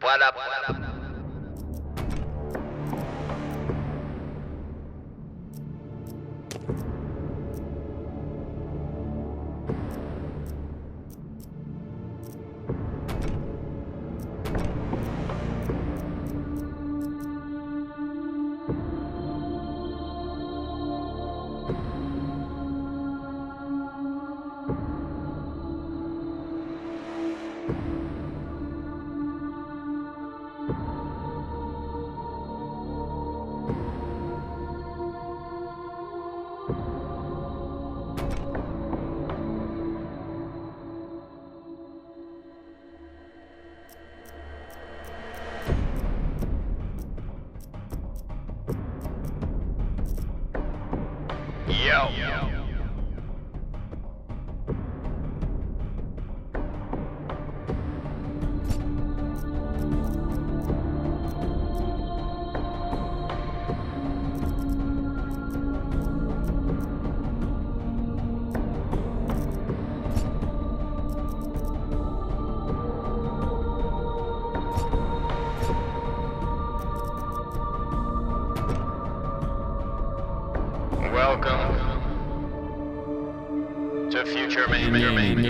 What up? Yo. Welcome to Futureman Gaming.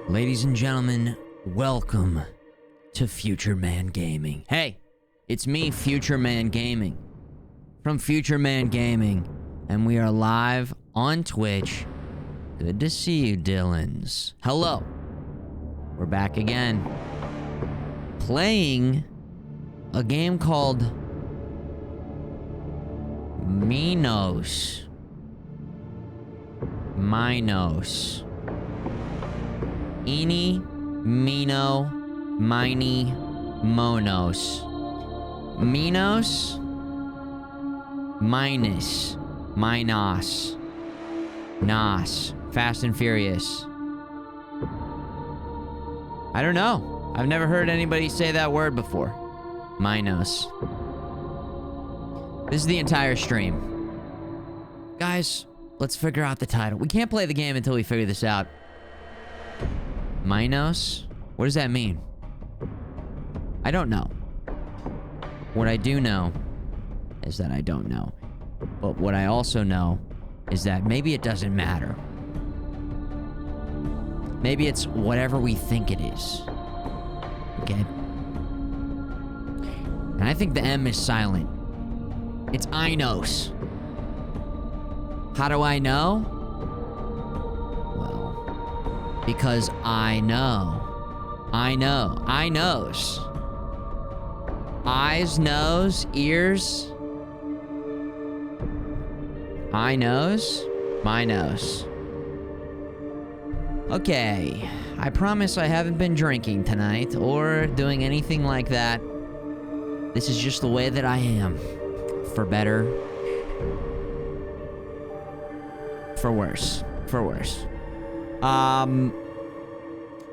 Ladies and gentlemen, welcome to Futureman Gaming. Hey, it's me, Futureman Gaming, from Futureman Gaming, and we are live on Twitch. Good to see you, Dylans. Hello. We're back again, playing a game called MINOS. MINOS. Eeny, Mino, Miny, Monos. MINOS, minus, MINOS, NOS, Fast and Furious. I don't know. I've never heard anybody say that word before. MINOS. This is the entire stream. Guys, let's figure out the title. We can't play the game until we figure this out. MINOS? What does that mean? I don't know. What I do know is that I don't know. But what I also know is that maybe it doesn't matter. Maybe it's whatever we think it is. Okay? And I think the M is silent. It's INOS. How do I know? Well, because I know. I know. I knows. Eyes, nose, ears. I knows. My nose. Okay. I promise I haven't been drinking tonight or doing anything like that. This is just the way that I am. For better. For worse. For worse.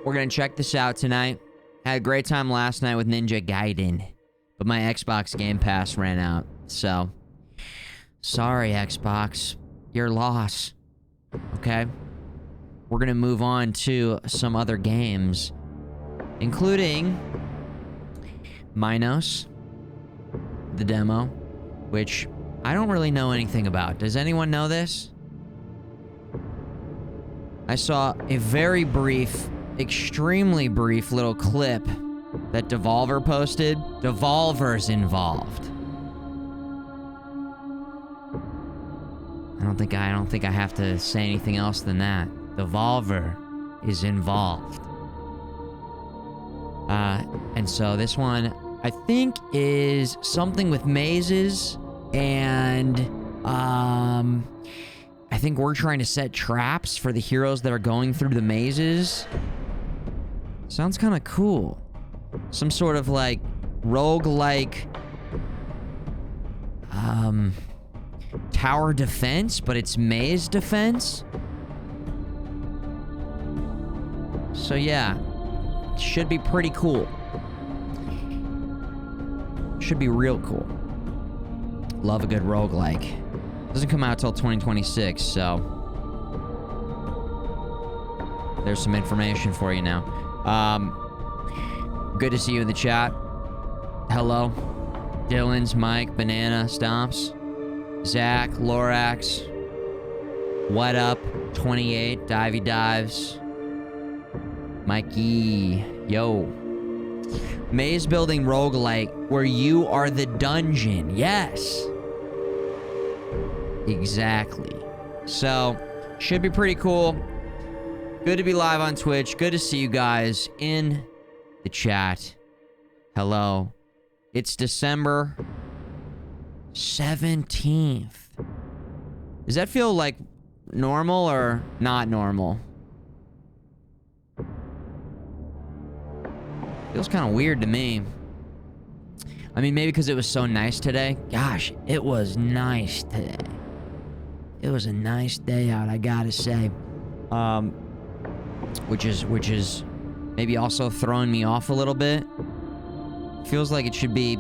We're gonna check this out tonight. Had a great time last night with Ninja Gaiden, but my Xbox Game Pass ran out, so sorry, Xbox, your loss. Okay? We're gonna move on to some other games, including MINOS, the demo, which I don't really know anything about. Does anyone know this? I saw a very brief, extremely brief little clip that Devolver posted. Devolver's involved. I don't think I have to say anything else than that. Devolver is involved. And so this one, I think, is something with mazes, and I think we're trying to set traps for the heroes that are going through the mazes. Sounds kind of cool. Some sort of like roguelike tower defense, but it's maze defense. So yeah, should be pretty cool. Should be real cool. Love a good roguelike. Doesn't come out till 2026, so there's some information for you now. Good to see you in the chat. Hello. Dylan's, Mike, Banana, Stomps, Zach, Lorax, What Up, 28, Divey Dives, Mikey, yo. Maze building roguelike where you are the dungeon. Yes. Exactly. So, should be pretty cool. Good to be live on Twitch. Good to see you guys in the chat. Hello. It's December 17th. Does that feel like normal or not normal? Feels kind of weird to me. I mean, maybe because it was so nice today. Gosh, it was nice today. It was a nice day out, I gotta say. Which is maybe also throwing me off a little bit. Feels like it should be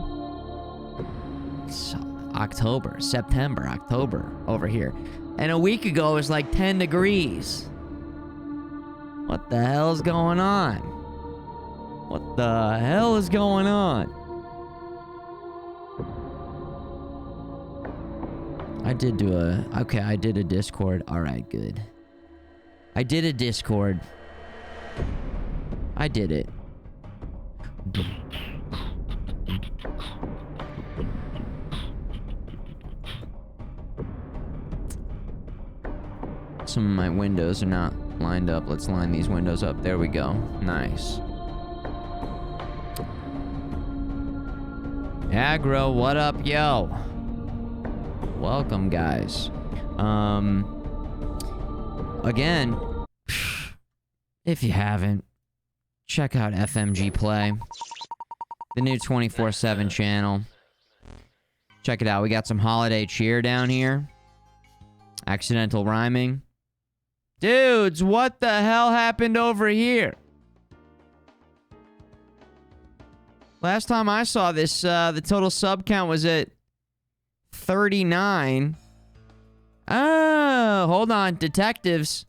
September, October over here. And a week ago it was like 10 degrees. What the hell's going on? What the hell is going on? I did do a... Okay, I did a Discord. Alright, good. I did a Discord. I did it. Some of my windows are not lined up. Let's line these windows up. There we go. Nice. Aggro, what up, yo? Welcome, guys. Again, if you haven't, check out FMG Play, the new 24/7 channel. Check it out. We got some holiday cheer down here. Accidental rhyming. Dudes, what the hell happened over here? Last time I saw this, the total sub count was at 39. Oh, hold on. Detectives.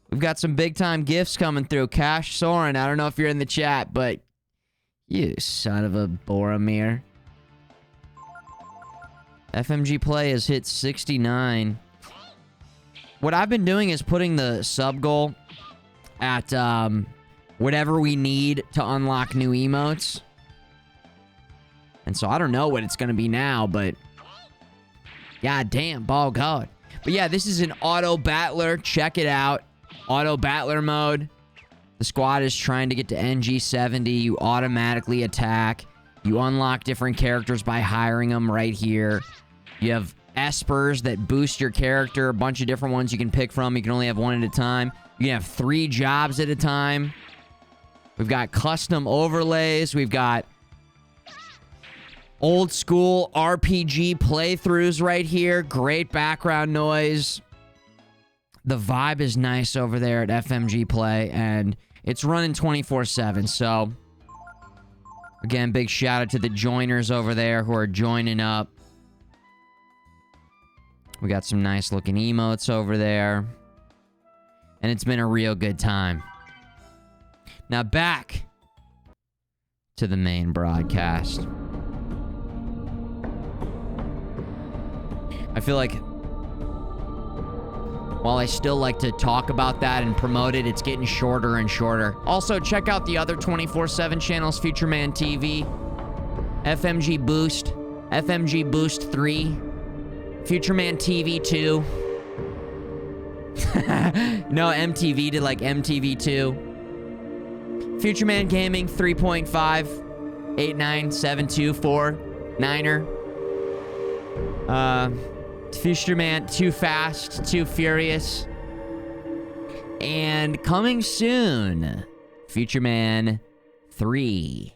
We've got some big-time gifts coming through. Cash Soren, I don't know if you're in the chat, but... You son of a Boromir. FMG Play has hit 69. What I've been doing is putting the sub goal at, whatever we need to unlock new emotes. And so I don't know what it's going to be now, but... God damn, ball god. But yeah, this is an auto battler. Check it out. Auto battler mode. The squad is trying to get to NG70. You automatically attack. You unlock different characters by hiring them right here. You have espers that boost your character. A bunch of different ones you can pick from. You can only have one at a time. You can have 3 jobs at a time. We've got custom overlays. We've got old school RPG playthroughs right here. Great background noise. The vibe is nice over there at FMG Play, and it's running 24/7. So, again, big shout out to the joiners over there who are joining up. We got some nice looking emotes over there. And it's been a real good time. Now back to the main broadcast. I feel like while I still like to talk about that and promote it, it's getting shorter and shorter. Also, check out the other 24/7 channels, Futureman TV, FMG Boost, FMG Boost 3, Futureman TV 2. No, MTV did like MTV 2. Futureman Gaming 3.5, 89724, 9er. Futureman Too Fast, Too Furious. And coming soon, Futureman 3,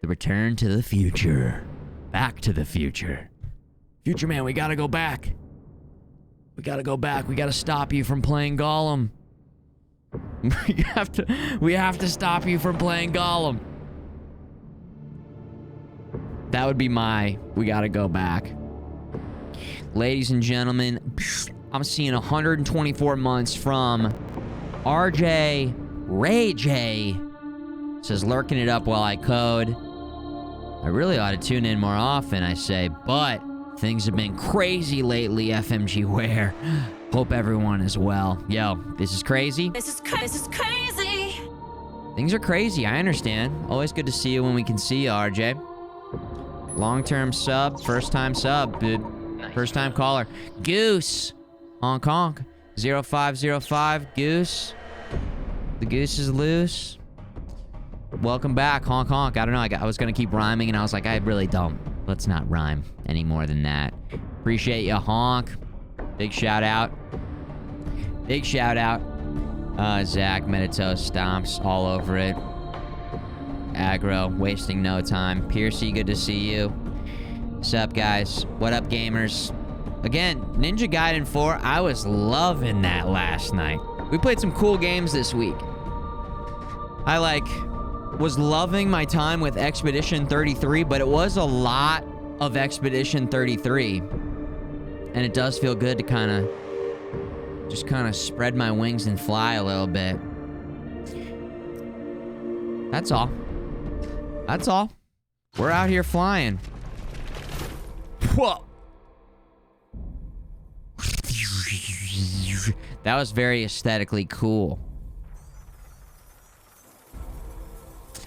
The Return to the Future. Back to the Future. Futureman, we gotta go back. We gotta go back. We gotta stop you from playing Gollum. we have to stop you from playing Gollum. That would be my, we gotta go back. Ladies and gentlemen, I'm seeing 124 months from RJ Ray J. Says, lurking it up while I code. I really ought to tune in more often, I say, but things have been crazy lately, FMG Ware. Hope everyone is well. Yo, this is crazy. This is crazy. Things are crazy, I understand. Always good to see you when we can see you, RJ. Long-term sub, first-time sub, dude. First-time caller. Goose. Honk honk. 0505, Goose. The goose is loose. Welcome back, honk honk. I don't know, I was gonna keep rhyming and I was like, I really don't. Let's not rhyme any more than that. Appreciate you, honk. Big shout out. Big shout out. Zach, Medito, stomps all over it. Aggro, wasting no time. Piercy, good to see you. What's up, guys? What up, gamers? Again, Ninja Gaiden 4, I was loving that last night. We played some cool games this week. I, was loving my time with Expedition 33, but it was a lot of Expedition 33. And it does feel good to just kind of spread my wings and fly a little bit. That's all. That's all. We're out here flying. Whoa. That was very aesthetically cool.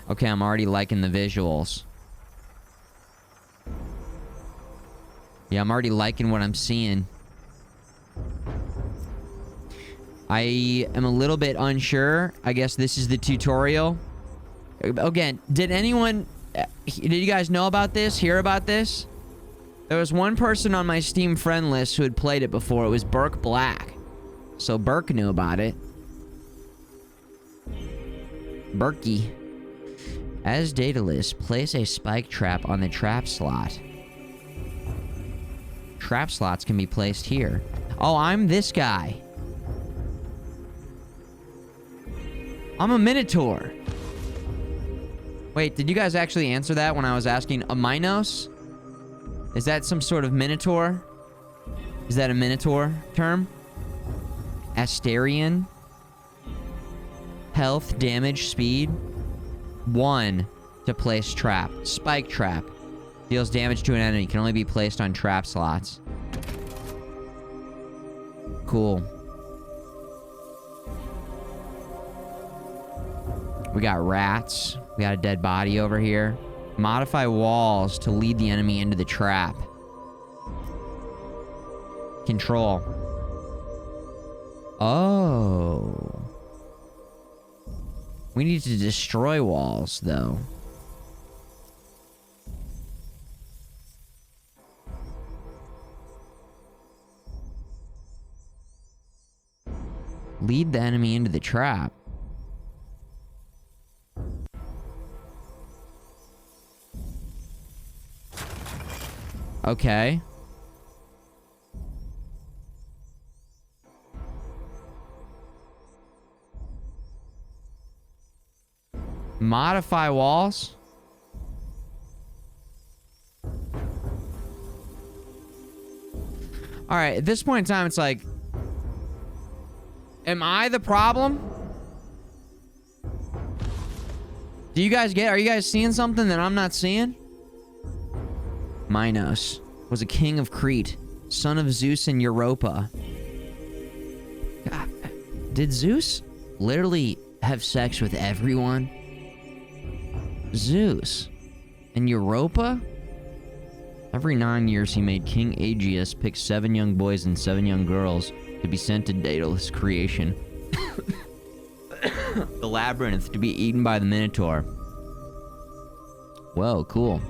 Okay, I'm already liking the visuals. Yeah, I'm already liking what I'm seeing. I am a little bit unsure. I guess this is the tutorial. Again, did you guys know about this? Hear about this? There was one person on my Steam friend list who had played it before. It was Burke Black. So Burke knew about it. Berkey. As Daedalus, place a spike trap on the trap slot. Trap slots can be placed here. Oh, I'm this guy. I'm a Minotaur. Wait, did you guys actually answer that when I was asking a MINOS? Is that some sort of Minotaur? Is that a Minotaur term? Asterian? Health, damage, speed. 1 to place trap. Spike trap. Deals damage to an enemy. Can only be placed on trap slots. Cool. We got rats. We got a dead body over here. Modify walls to lead the enemy into the trap. Control. Oh. We need to destroy walls, though. Lead the enemy into the trap. Okay. Modify walls. Alright, at this point in time, it's like... Am I the problem? Do you guys get... Are you guys seeing something that I'm not seeing? Minos was a king of Crete, son of Zeus and Europa. God, did Zeus literally have sex with everyone? Zeus and Europa? Every 9 years he made King Aegeus pick 7 young boys and 7 young girls to be sent to Daedalus' creation. The labyrinth to be eaten by the Minotaur. Whoa, cool.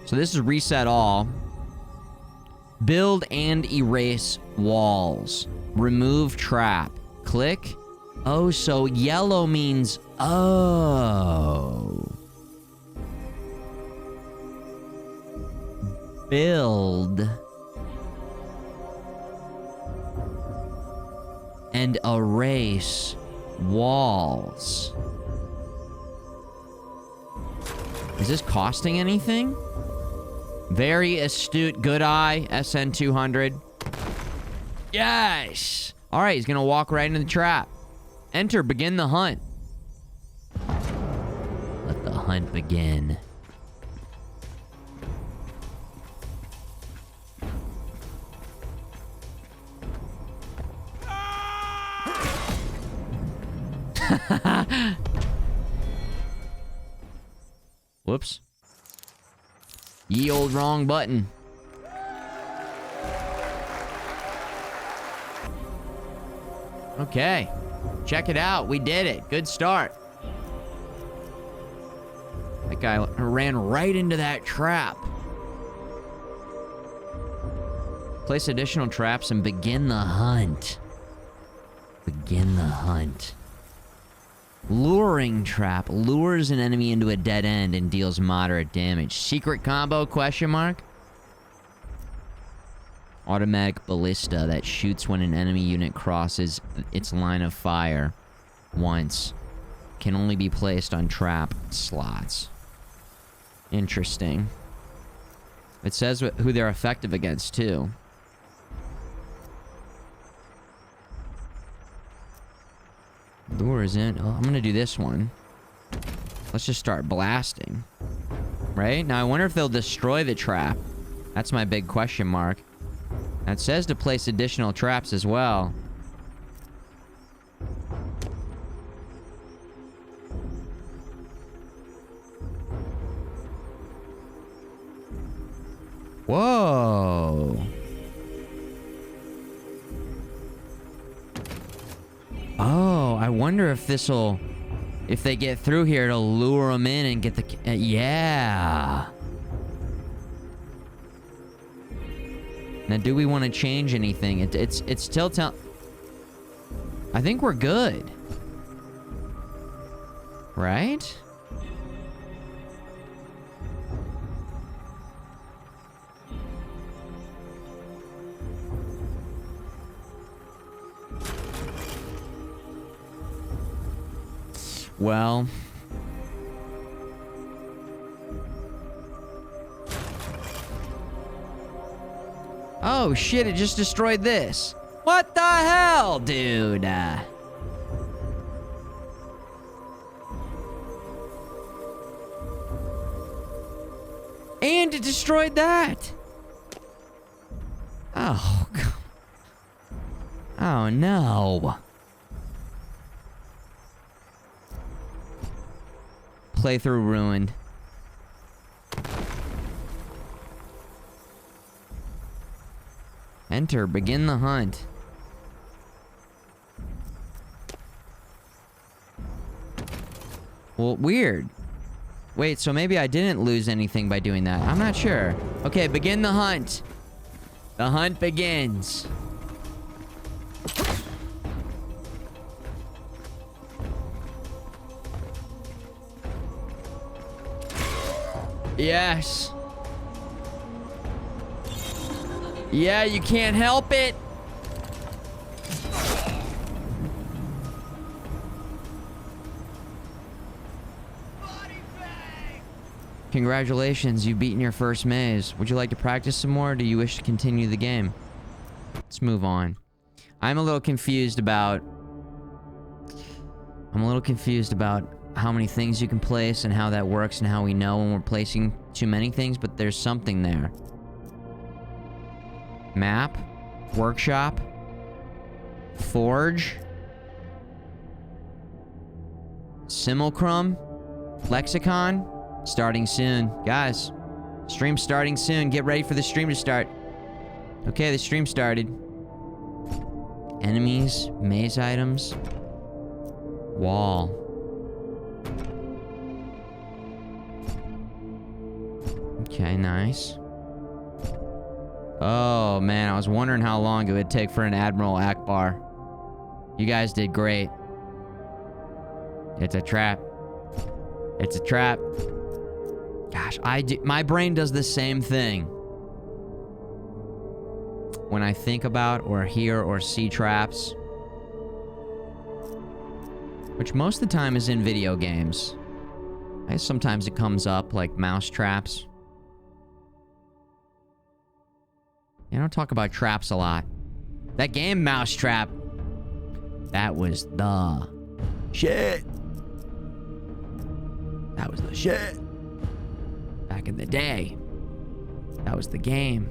So this is reset all. Build and erase walls. Remove trap. Click. Oh, so yellow means oh. Build. And erase Walls. Is this costing anything? Very astute, good eye, SN 200. Yes! Alright, he's gonna walk right into the trap. Enter, begin the hunt. Let the hunt begin. Whoops. Ye old wrong button. Okay. Check it out. We did it. Good start. That guy ran right into that trap. Place additional traps and begin the hunt. Begin the hunt. Luring trap lures an enemy into a dead end and deals moderate damage. Secret combo, question mark? Automatic ballista that shoots when an enemy unit crosses its line of fire once. Can only be placed on trap slots. Interesting. It says who they're effective against, too. Lures in. Oh, I'm gonna do this one. Let's just start blasting. Right? Now, I wonder if they'll destroy the trap. That's my big question mark. Now, it says to place additional traps as well. Whoa. Oh, I wonder if this'll... If they get through here, it'll lure them in and get the... yeah. Now, do we want to change anything? It's still tell... I think we're good. Right? Well... Oh shit, it just destroyed this. What the hell, dude? And it destroyed that. Oh, God. Oh no. Playthrough ruined. Enter, begin the hunt. Well, weird. Wait, so maybe I didn't lose anything by doing that. I'm not sure. Okay, begin the hunt. The hunt begins. Yes. Yeah, you can't help it. Congratulations, you've beaten your first maze. Would you like to practice some more, or do you wish to continue the game? Let's move on. I'm a little confused about how many things you can place and how that works and how we know when we're placing too many things, but there's something there. Map, workshop, forge, simulacrum, lexicon, starting soon. Guys, stream starting soon. Get ready for the stream to start. Okay, the stream started. Enemies, maze items, wall. Okay, nice. Oh, man, I was wondering how long it would take for an Admiral Akbar. You guys did great. It's a trap. It's a trap. Gosh, my brain does the same thing. When I think about or hear or see traps. Which most of the time is in video games. I guess sometimes it comes up, like mouse traps. You don't talk about traps a lot. That game, Mousetrap, that was the shit. That was the shit. Back in the day. That was the game.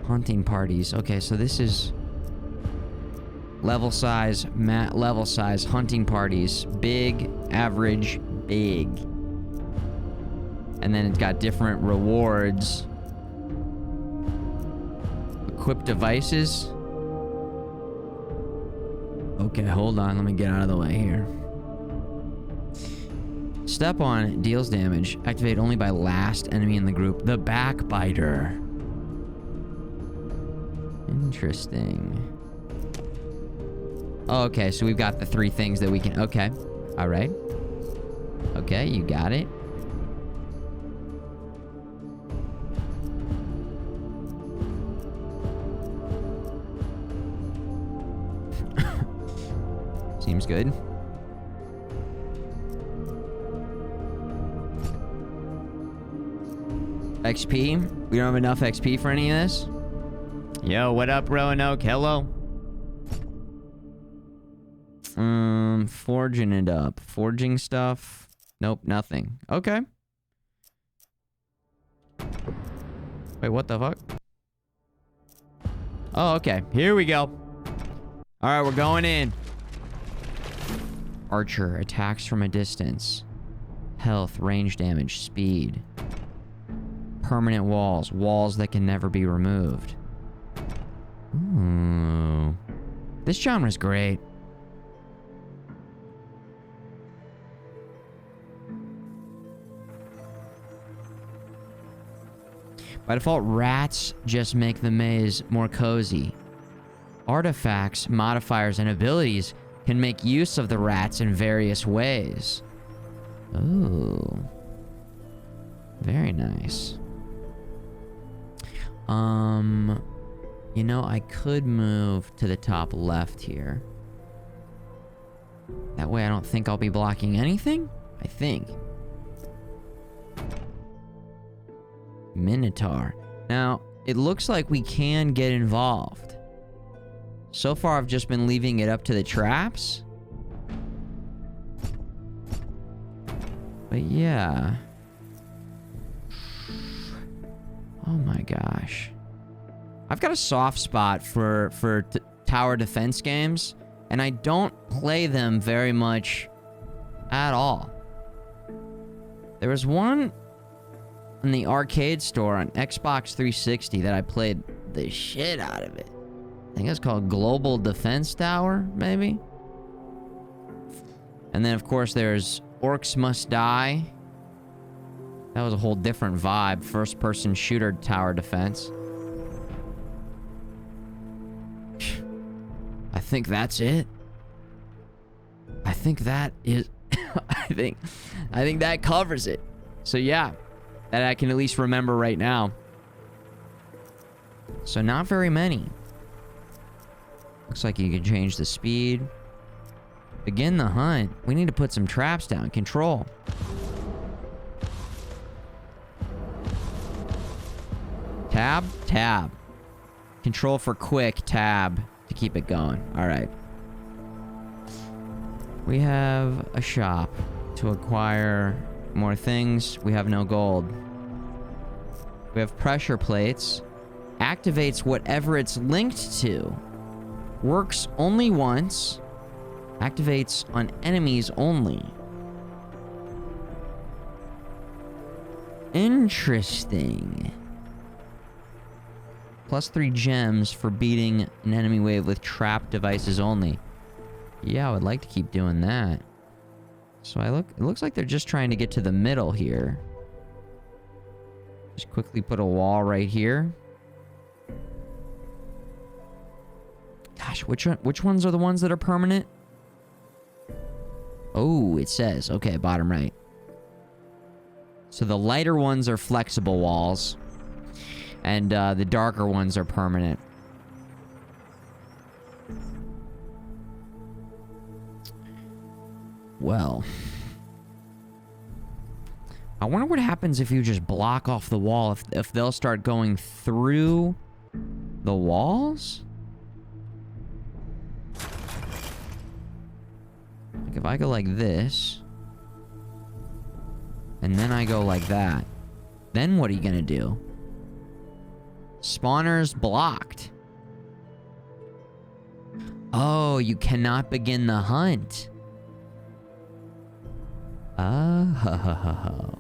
Hunting parties. Okay, so this is level size, level size, hunting parties. Big, average, big. And then it's got different rewards. Equip devices. Okay, hold on. Let me get out of the way here. Step on deals damage. Activate only by last enemy in the group. The Backbiter. Interesting. Oh, okay, so we've got the 3 things that we can... Okay. All right. Okay, you got it. Seems good. XP? We don't have enough XP for any of this? Yo, what up, Roanoke? Hello? Forging it up. Forging stuff? Nope, nothing. Okay. Wait, what the fuck? Oh, okay. Here we go. Alright, we're going in. Archer. Attacks from a distance. Health. Range damage. Speed. Permanent walls. Walls that can never be removed. Ooh. This genre's great. By default, rats just make the maze more cozy. Artifacts, modifiers, and abilities can make use of the rats in various ways. Ooh. Very nice. You know, I could move to the top left here. That way I don't think I'll be blocking anything, I think. Minotaur. Now, it looks like we can get involved. So far, I've just been leaving it up to the traps. But yeah. Oh my gosh. I've got a soft spot for tower defense games, and I don't play them very much at all. There was one in the arcade store on Xbox 360 that I played the shit out of it. I think it's called Global Defense Tower, maybe? And then, of course, there's Orcs Must Die. That was a whole different vibe. First-person shooter tower defense. I think that's it. I think that is... I think that covers it. So, yeah. That I can at least remember right now. So, not very many. Looks like you can change the speed. Begin the hunt. We need to put some traps down. Control. Tab? Tab. Control for quick. Tab. To keep it going. Alright. We have a shop. To acquire more things. We have no gold. We have pressure plates. Activates whatever it's linked to. Works only once. Activates on enemies only. Interesting. +3 gems for beating an enemy wave with trap devices only. Yeah, I would like to keep doing that. So it looks like they're just trying to get to the middle here. Just quickly put a wall right here. Gosh, which ones are the ones that are permanent? Oh, it says. Okay, bottom right. So the lighter ones are flexible walls. And the darker ones are permanent. Well. I wonder what happens if you just block off the wall. If they'll start going through the walls? Like if I go like this. And then I go like that. Then what are you gonna do? Spawner's blocked. Oh, you cannot begin the hunt. Oh.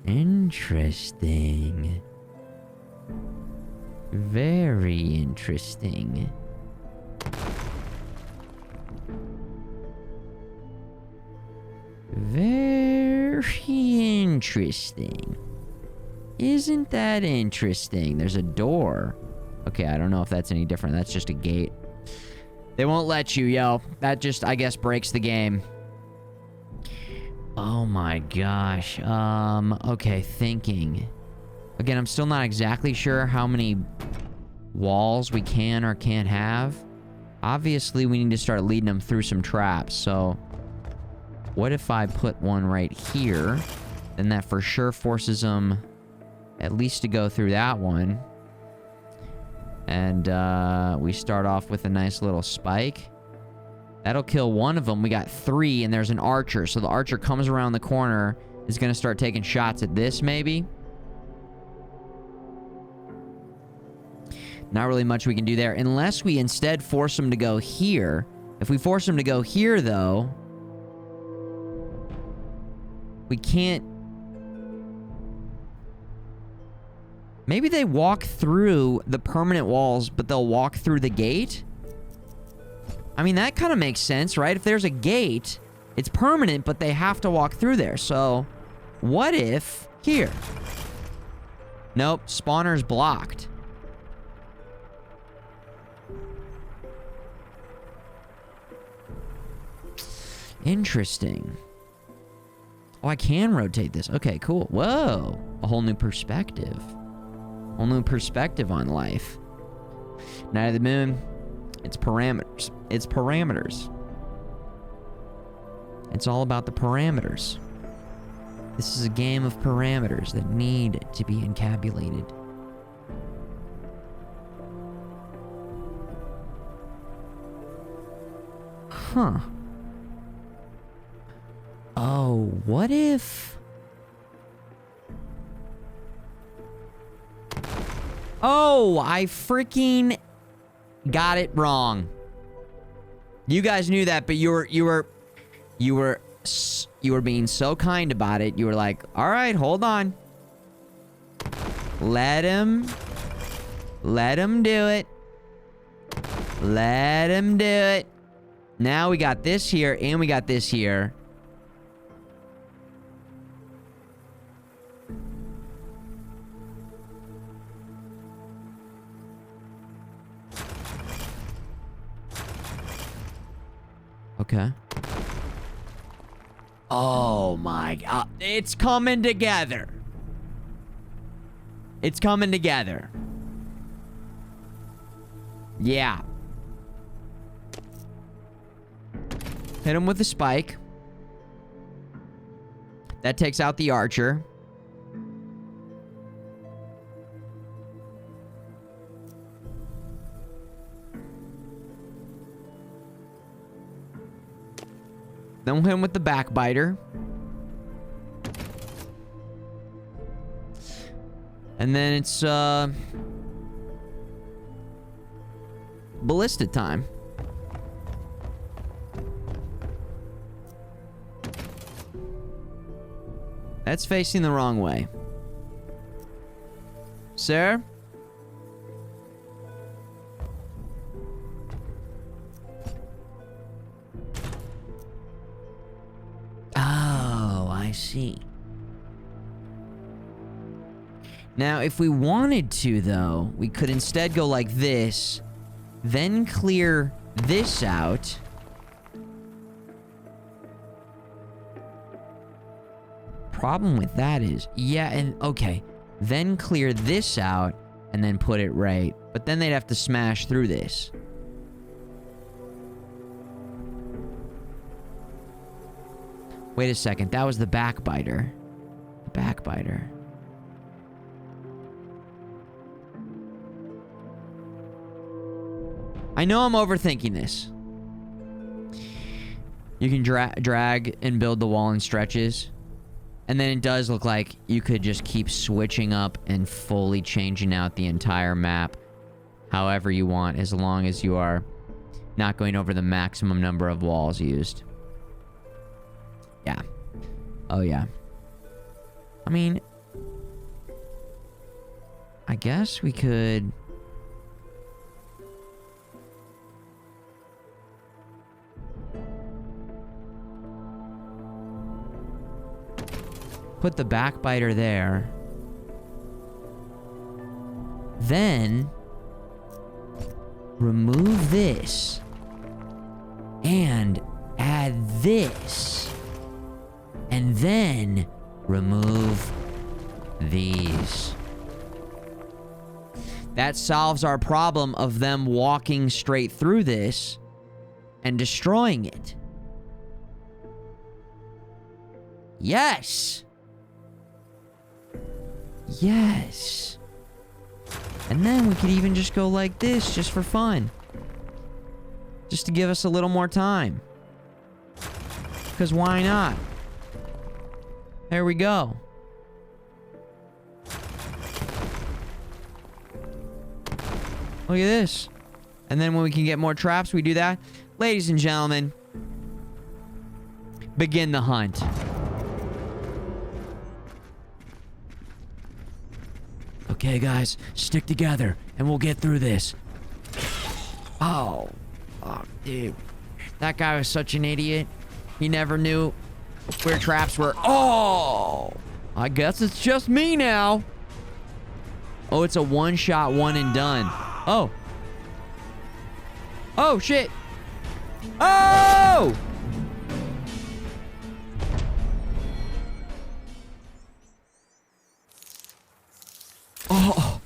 Interesting. Very interesting. Very interesting. Isn't that interesting? There's a door. Okay, I don't know if that's any different. That's just a gate. They won't let you, yo. That just, I guess, breaks the game. Oh my gosh. Okay, thinking. Again, I'm still not exactly sure how many walls we can or can't have. Obviously, we need to start leading them through some traps, so... What if I put one right here? Then that for sure forces them at least to go through that one. And, we start off with a nice little spike. That'll kill one of them. We got 3, and there's an archer. So the archer comes around the corner, is going to start taking shots at this, maybe. Not really much we can do there, unless we instead force them to go here. If we force them to go here, though, we can't... Maybe they walk through the permanent walls, but they'll walk through the gate? I mean, that kind of makes sense, right? If there's a gate, it's permanent, but they have to walk through there. So, what if... Here. Nope, spawner's blocked. Interesting. Oh, I can rotate this. Okay, cool. Whoa. A whole new perspective. Whole new perspective on life. Night of the Moon. It's parameters. It's parameters. It's all about the parameters. This is a game of parameters that need to be encabulated. Huh. Oh, what if... Oh, I freaking got it wrong. You guys knew that, but you were being so kind about it. You were like, "All right, hold on. Let him do it. Let him do it." Now we got this here and we got this here. Okay. Oh my god. It's coming together. It's coming together. Yeah. Hit him with the spike. That takes out the archer. Then we'll hit him with the backbiter. And then it's, ballista time. That's facing the wrong way. Sir? Oh, I see. Now, if we wanted to, though, we could instead go like this, then clear this out. Problem with that is, yeah, and okay, then clear this out and then put it right. But then they'd have to smash through this. Wait a second. That was the backbiter. The backbiter. I know I'm overthinking this. You can drag and build the wall in stretches. And then it does look like you could just keep switching up and fully changing out the entire map however you want, as long as you are not going over the maximum number of walls used. Yeah. Oh, yeah. I mean, I guess we could... put the backbiter there. Then remove this and add this. And then remove these. That solves our problem of them walking straight through this and destroying it. Yes. Yes. And then we could even just go like this, just for fun. Just to give us a little more time. Because why not? There we go. Look at this. And then when we can get more traps, we do that. Ladies and gentlemen, begin the hunt. Okay, guys, stick together, and we'll get through this. Oh, dude. That guy was such an idiot. He never knew where traps were. Oh! I guess it's just me now. Oh, it's a one-shot, one and done. Oh. Oh, shit. Oh! Oh.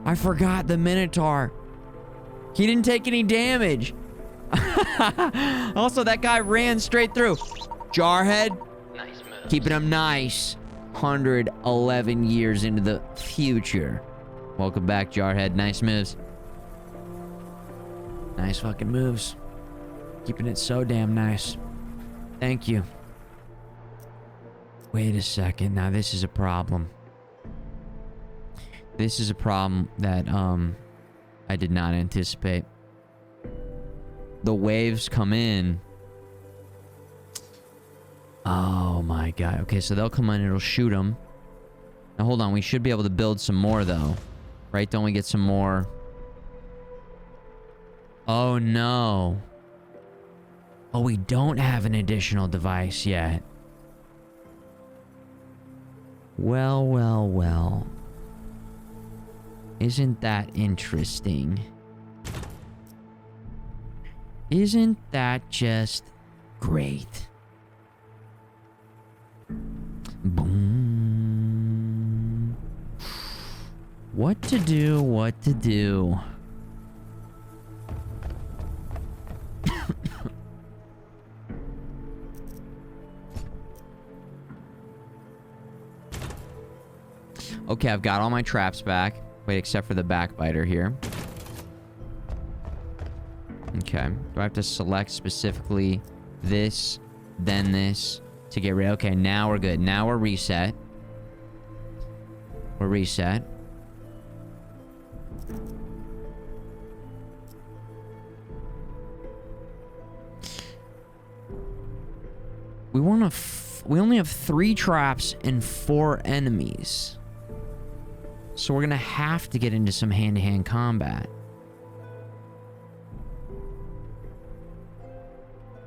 I forgot the Minotaur. He didn't take any damage. Also, that guy ran straight through. Jarhead. Nice move. Keeping him nice. 111 years into the future. Welcome back, Jarhead. Nice moves. Nice fucking moves. Keeping it so damn nice. Thank you. Wait a second. Now this is a problem. This is a problem that I did not anticipate. The waves come in. Oh my god. Okay, so they'll come in, it'll shoot them. Now hold on, we should be able to build some more though. Right? Don't we get some more? Oh no. Oh, we don't have an additional device yet. Well, well, well. Isn't that interesting? Isn't that just great? Boom. What to do, what to do. Okay, I've got all my traps back. Wait, except for the backbiter here. Okay. Do I have to select specifically this, then this to get rid? Okay, now we're good. Now we're reset. We're reset. We only have 3 traps and 4 enemies. So we're gonna have to get into some hand-to-hand combat.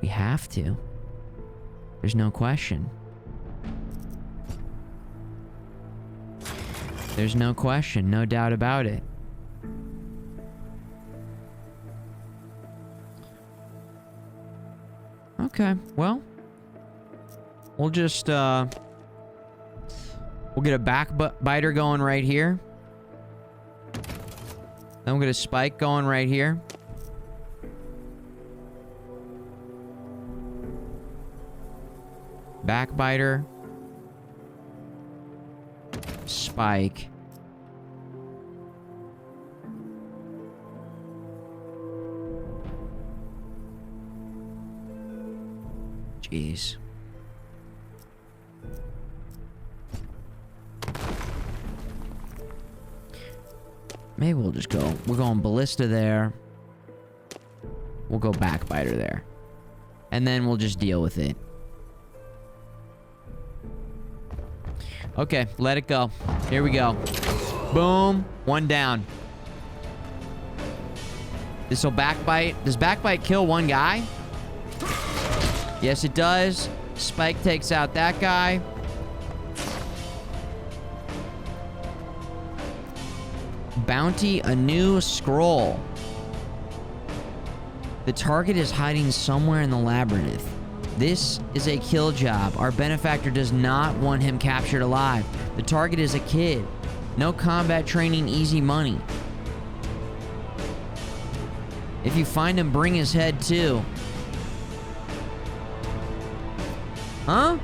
We have to. There's no question. There's no question, no doubt about it. Okay, well, we'll just we'll get a backbiter going right here. Then we'll get a spike going right here. Backbiter. Spike. Jeez. Maybe we'll just go. We're going Ballista there. We'll go Backbiter there. And then we'll just deal with it. Okay, let it go. Here we go. Boom. One down. This'll Backbite. Does Backbite kill one guy? Yes, it does. Spike takes out that guy. Bounty, a new scroll. The target is hiding somewhere in the labyrinth. This is a kill job. Our benefactor does not want him captured alive. The target is a kid. No combat training, easy money. If you find him, bring his head too. Huh?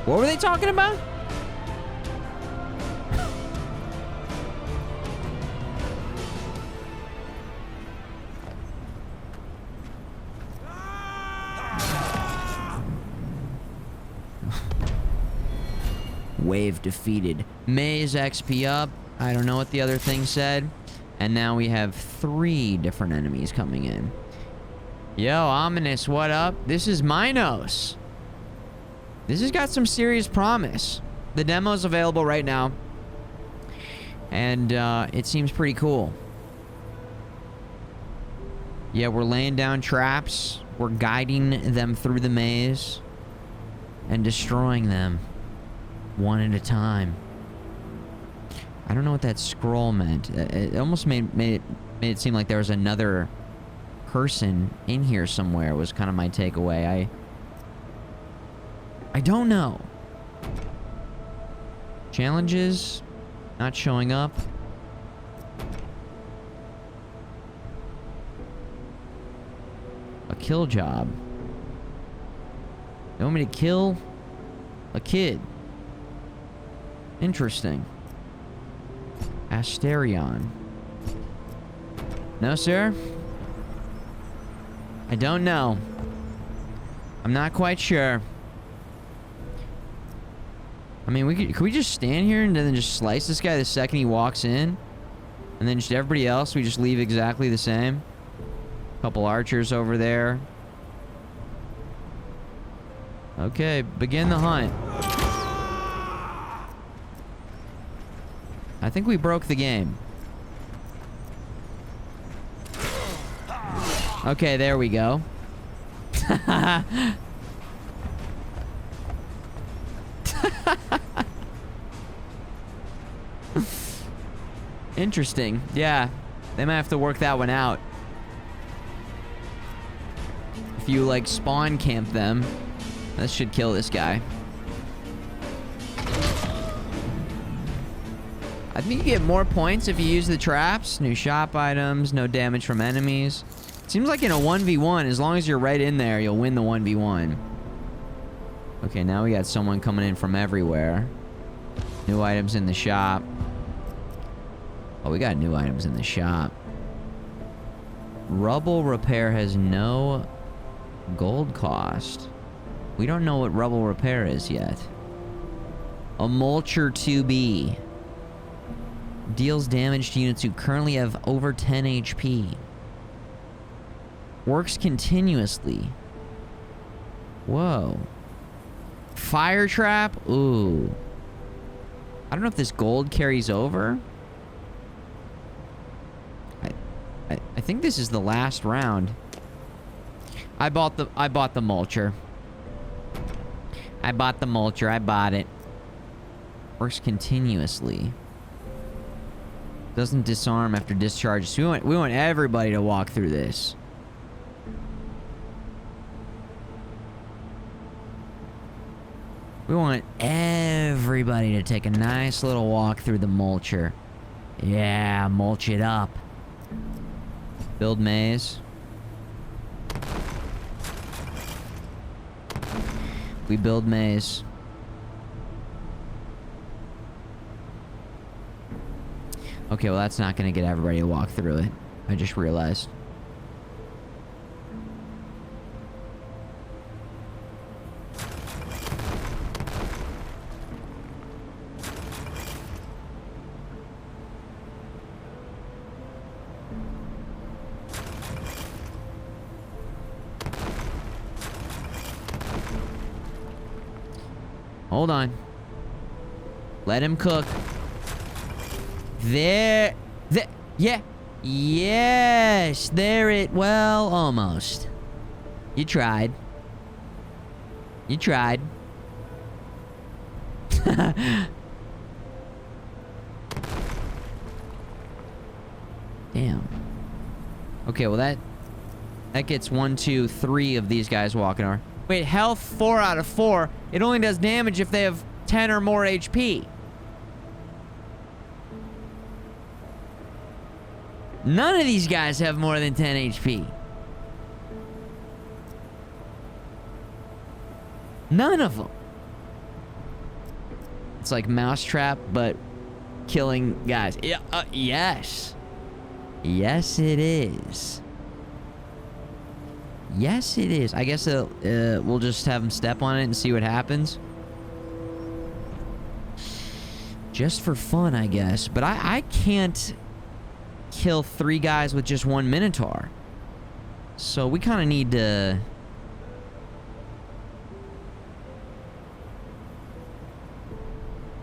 What were they talking about? Wave defeated. Maze XP up. I don't know what the other thing said. And now we have 3 different enemies coming in. Yo, Ominous, what up? This is MINOS. This has got some serious promise. The demo's available right now. And it seems pretty cool. Yeah, we're laying down traps. We're guiding them through the maze. And destroying them. One at a time. I don't know what that scroll meant. It almost made it seem like there was another person in here somewhere, was kind of my takeaway. I don't know. Challenges not showing up. A kill job. They want me to kill a kid. Interesting. Asterion. No, sir. I don't know. I'm not quite sure. I mean, could we just stand here and then just slice this guy the second he walks in? And then just everybody else, we just leave exactly the same? Couple archers over there. Okay, begin the hunt. I think we broke the game. Okay, there we go. Interesting. Yeah, they might have to work that one out. If you, like, spawn camp them, this should kill this guy. I think you get more points if you use the traps. New shop items, no damage from enemies. Seems like in a 1v1, as long as you're right in there, you'll win the 1v1. Okay, now we got someone coming in from everywhere. New items in the shop. Oh, we got new items in the shop. Rubble repair has no gold cost. We don't know what rubble repair is yet. A mulcher 2B. Deals damage to units who currently have over 10 HP. Works continuously. Whoa. Fire trap? Ooh. I don't know if this gold carries over. I think this is the last round. I bought the mulcher. I bought the mulcher. I bought it. Works continuously. Doesn't disarm after discharge. So we want everybody to walk through this. We want everybody to take a nice little walk through the mulcher. Yeah, mulch it up. Build maze. We build maze. Okay, well that's not gonna get everybody to walk through it. I just realized. Hold on. Let him cook. There. Yeah. Yes. There it. Well, almost. You tried. You tried. Damn. Okay, well that gets 1, 2, 3 of these guys walking over. Wait, health 4 out of 4. It only does damage if they have 10 or more HP. None of these guys have more than 10 HP. None of them. It's like Mousetrap, but killing guys. Yeah, yes. Yes, it is. Yes, it is. I guess we'll just have them step on it and see what happens. Just for fun, I guess. But I can't kill 3 guys with just 1 Minotaur. So we kind of need to...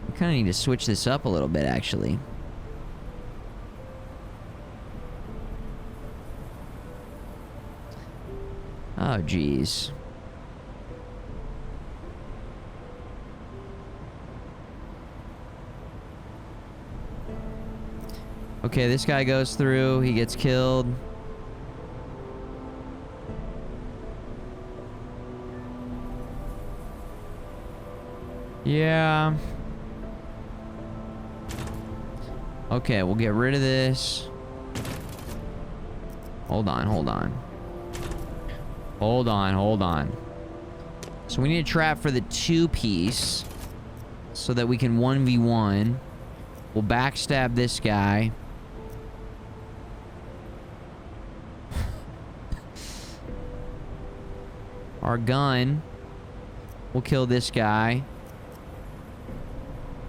We kind of need to switch this up a little bit, actually. Oh, jeez. Okay, this guy goes through. He gets killed. Yeah. Okay, we'll get rid of this. Hold on, hold on. Hold on, hold on. So we need a trap for the 2-piece so that we can 1v1. We'll backstab this guy. Our gun will kill this guy.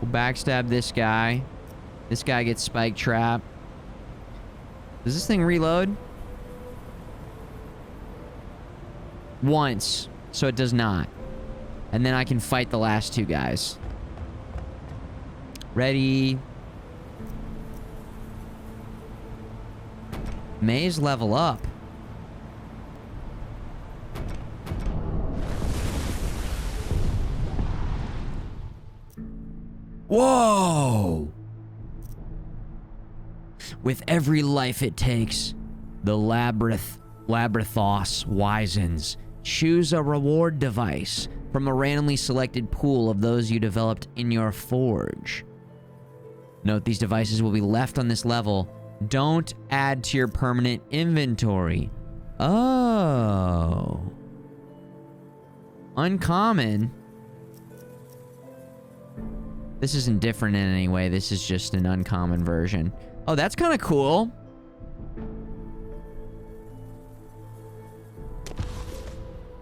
We'll backstab this guy. This guy gets spike trap. Does this thing reload? Once, so it does not. And then I can fight the last 2 guys. Ready. Maze level up. Whoa! With every life it takes, the Labyrinthos wisens. Choose a reward device from a randomly selected pool of those you developed in your forge. Note these devices will be left on this level. Don't add to your permanent inventory. Oh. Uncommon. This isn't different in any way. This is just an uncommon version. Oh, that's kind of cool.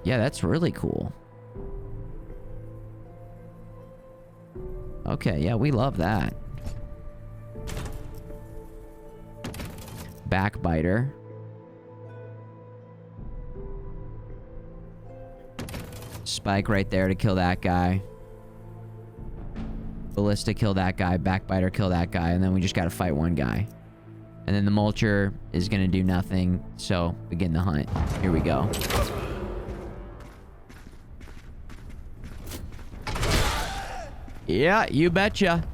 Yeah, that's really cool. Okay, yeah, we love that. Backbiter. Spike right there to kill that guy. Ballista kill that guy. Backbiter kill that guy. And then we just gotta fight 1 guy. And then the Mulcher is gonna do nothing. So, begin the hunt. Here we go. Yeah, you betcha.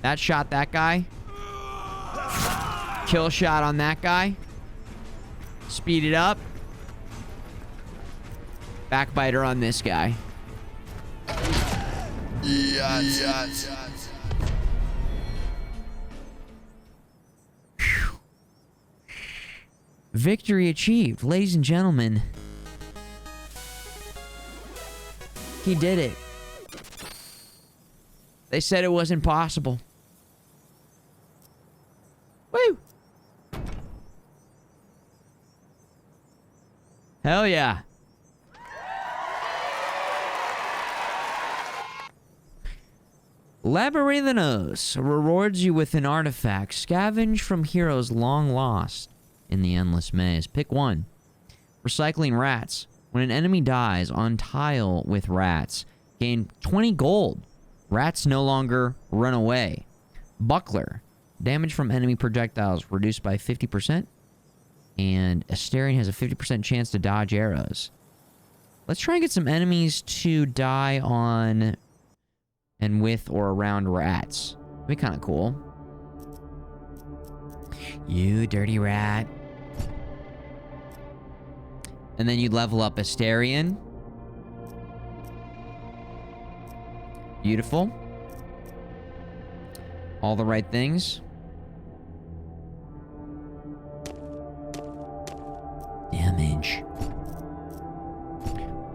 That shot that guy. Kill shot on that guy. Speed it up. Backbiter on this guy. Yes. Victory achieved, ladies and gentlemen. He did it. They said it wasn't possible. Woo! Hell yeah. Labyrinthos rewards you with an artifact. Scavenge from heroes long lost in the endless maze. Pick one. Recycling rats. When an enemy dies on tile with rats, gain 20 gold. Rats no longer run away. Buckler. Damage from enemy projectiles reduced by 50%. And Asterion has a 50% chance to dodge arrows. Let's try and get some enemies to die on and with or around rats. That'd be kind of cool. You dirty rat. And then you level up Asterion. Beautiful. All the right things. Damage.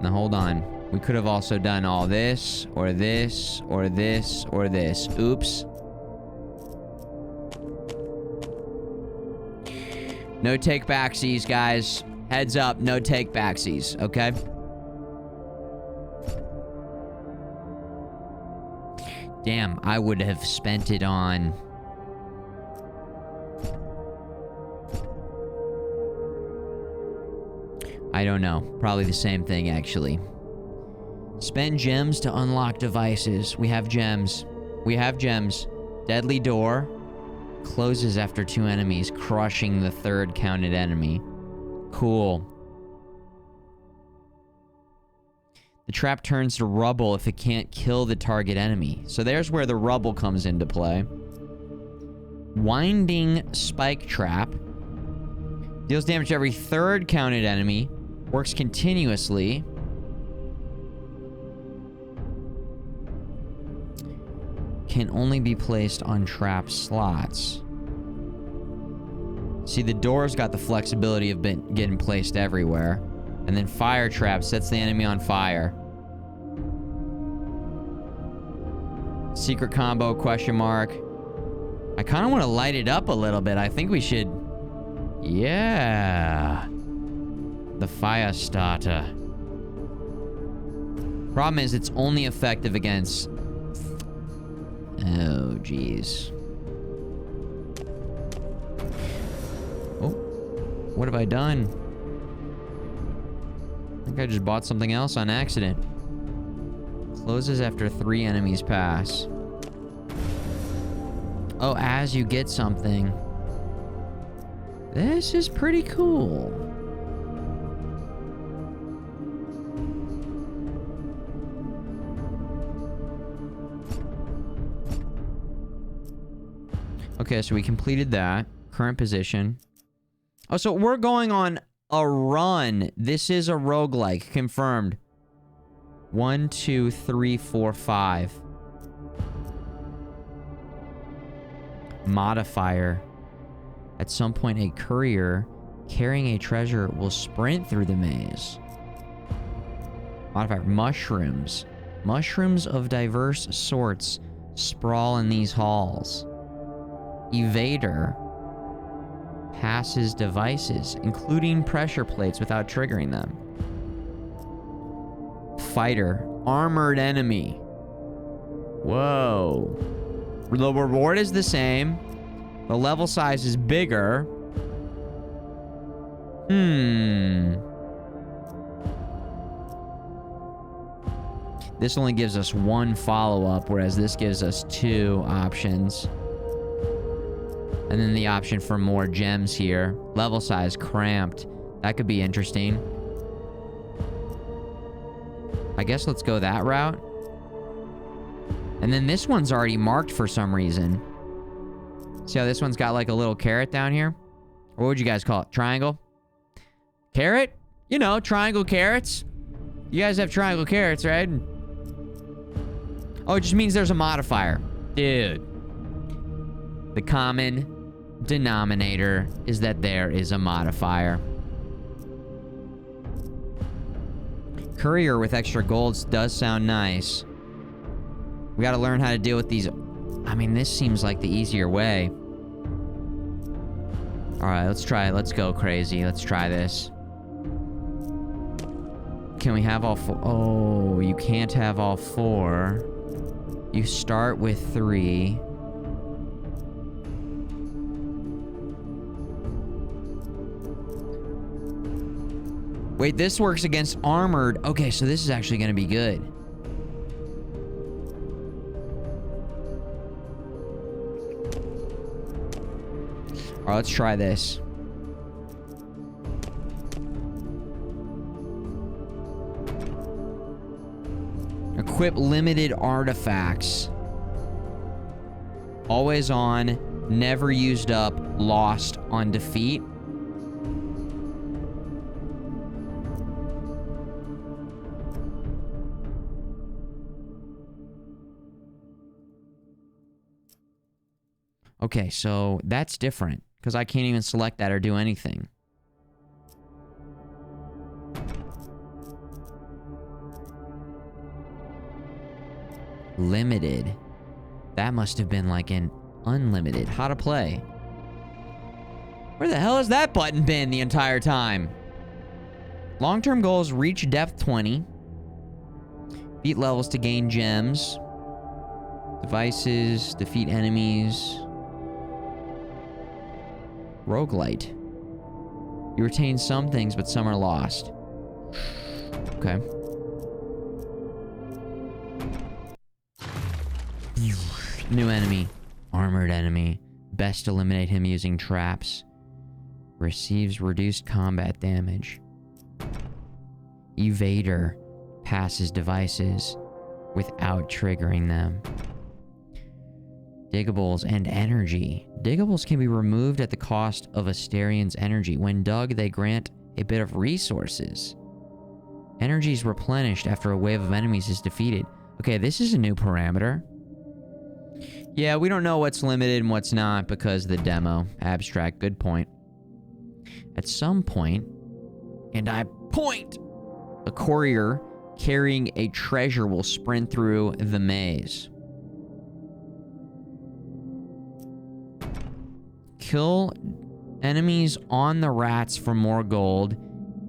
Now hold on. We could have also done all this, or this, or this, or this. Oops. No take backsies, guys. Heads up, no take backsies, okay? Damn, I would have spent it on... I don't know. Probably the same thing, actually. Spend gems to unlock devices. We have gems. We have gems. Deadly door. Closes after 2 enemies, crushing the 3rd counted enemy. Cool. The trap turns to rubble if it can't kill the target enemy. So there's where the rubble comes into play. Winding spike trap. Deals damage to every 3rd counted enemy. Works continuously. Can only be placed on trap slots. See, the door's got the flexibility of getting placed everywhere. And then fire trap sets the enemy on fire. Secret combo, question mark. I kind of want to light it up a little bit. I think we should... Yeah. The fire starter. Problem is, it's only effective against... Oh, jeez. Oh. What have I done? I think I just bought something else on accident. Closes after 3 enemies pass. Oh, as you get something. This is pretty cool. Okay, so we completed that. Current position. Oh, so we're going on a run. This is a roguelike. Confirmed. 1, 2, 3, 4, 5. Modifier. At some point, a courier carrying a treasure will sprint through the maze. Modifier. Mushrooms. Mushrooms of diverse sorts sprawl in these halls. Evader. Passes devices, including pressure plates, without triggering them. Fighter. Armored enemy. Whoa. The reward is the same. The level size is bigger. This only gives us 1 follow-up, whereas this gives us 2 options. And then the option for more gems here. Level size cramped. That could be interesting. I guess let's go that route. And then this one's already marked for some reason. See how this one's got like a little carrot down here? Or what would you guys call it? Triangle? Carrot? You know, triangle carrots. You guys have triangle carrots, right? Oh, it just means there's a modifier. Dude. The common denominator is that there is a modifier. Courier with extra golds does sound nice. We gotta learn how to deal with these. I mean, this seems like the easier way. Alright, let's try it. Let's go crazy. Let's try this. Can we have all four? Oh, you can't have all four. You start with 3. Wait, this works against armored. Okay, so this is actually going to be good. All right, let's try this. Equip limited artifacts. Always on, never used up, lost on defeat. Okay, so that's different, because I can't even select that or do anything. Limited. That must have been like an unlimited. How to play. Where the hell has that button been the entire time? Long-term goals, reach depth 20. Beat levels to gain gems. Devices, defeat enemies. Roguelite. You retain some things, but some are lost. Okay. New enemy. Armored enemy. Best eliminate him using traps. Receives reduced combat damage. Evader. Passes devices without triggering them. Diggables and energy. Diggables can be removed at the cost of Asterian's energy. When dug, they grant a bit of resources. Energy is replenished after a wave of enemies is defeated. Okay, this is a new parameter. Yeah, we don't know what's limited and what's not because of the demo. Abstract, good point. At some point, and I point, a courier carrying a treasure will sprint through the maze. Kill enemies on the rats for more gold.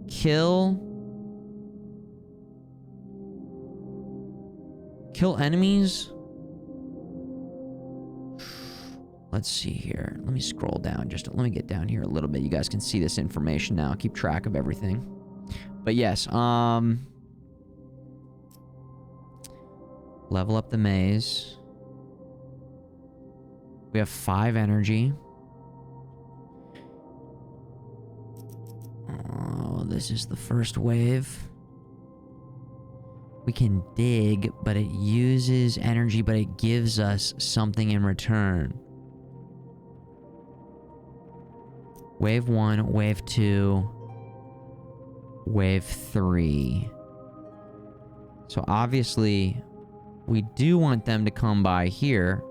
Kill enemies. Let's see here. Let me scroll down. Let me get down here a little bit. You guys can see this information now. Keep track of everything. But yes, level up the maze. We have 5 energy. Oh, this is the first wave. We can dig, but it uses energy, but it gives us something in return. Wave 1, wave 2, wave 3. So obviously, we do want them to come by here.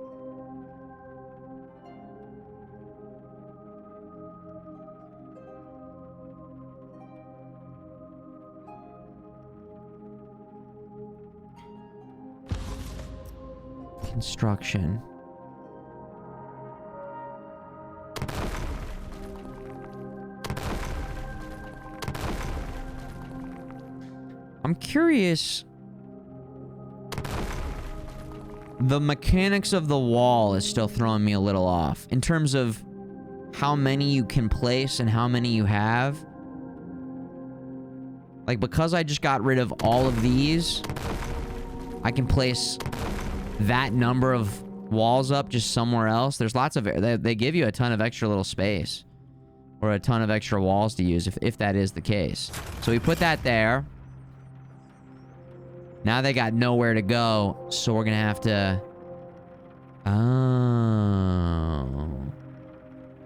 Construction. I'm curious. The mechanics of the wall is still throwing me a little off in terms of how many you can place and how many you have. Like, because I just got rid of all of these, I can place that number of walls up just somewhere else. There's lots of... They give you a ton of extra little space. Or a ton of extra walls to use if that is the case. So we put that there. Now they got nowhere to go, so we're gonna have to... Oh.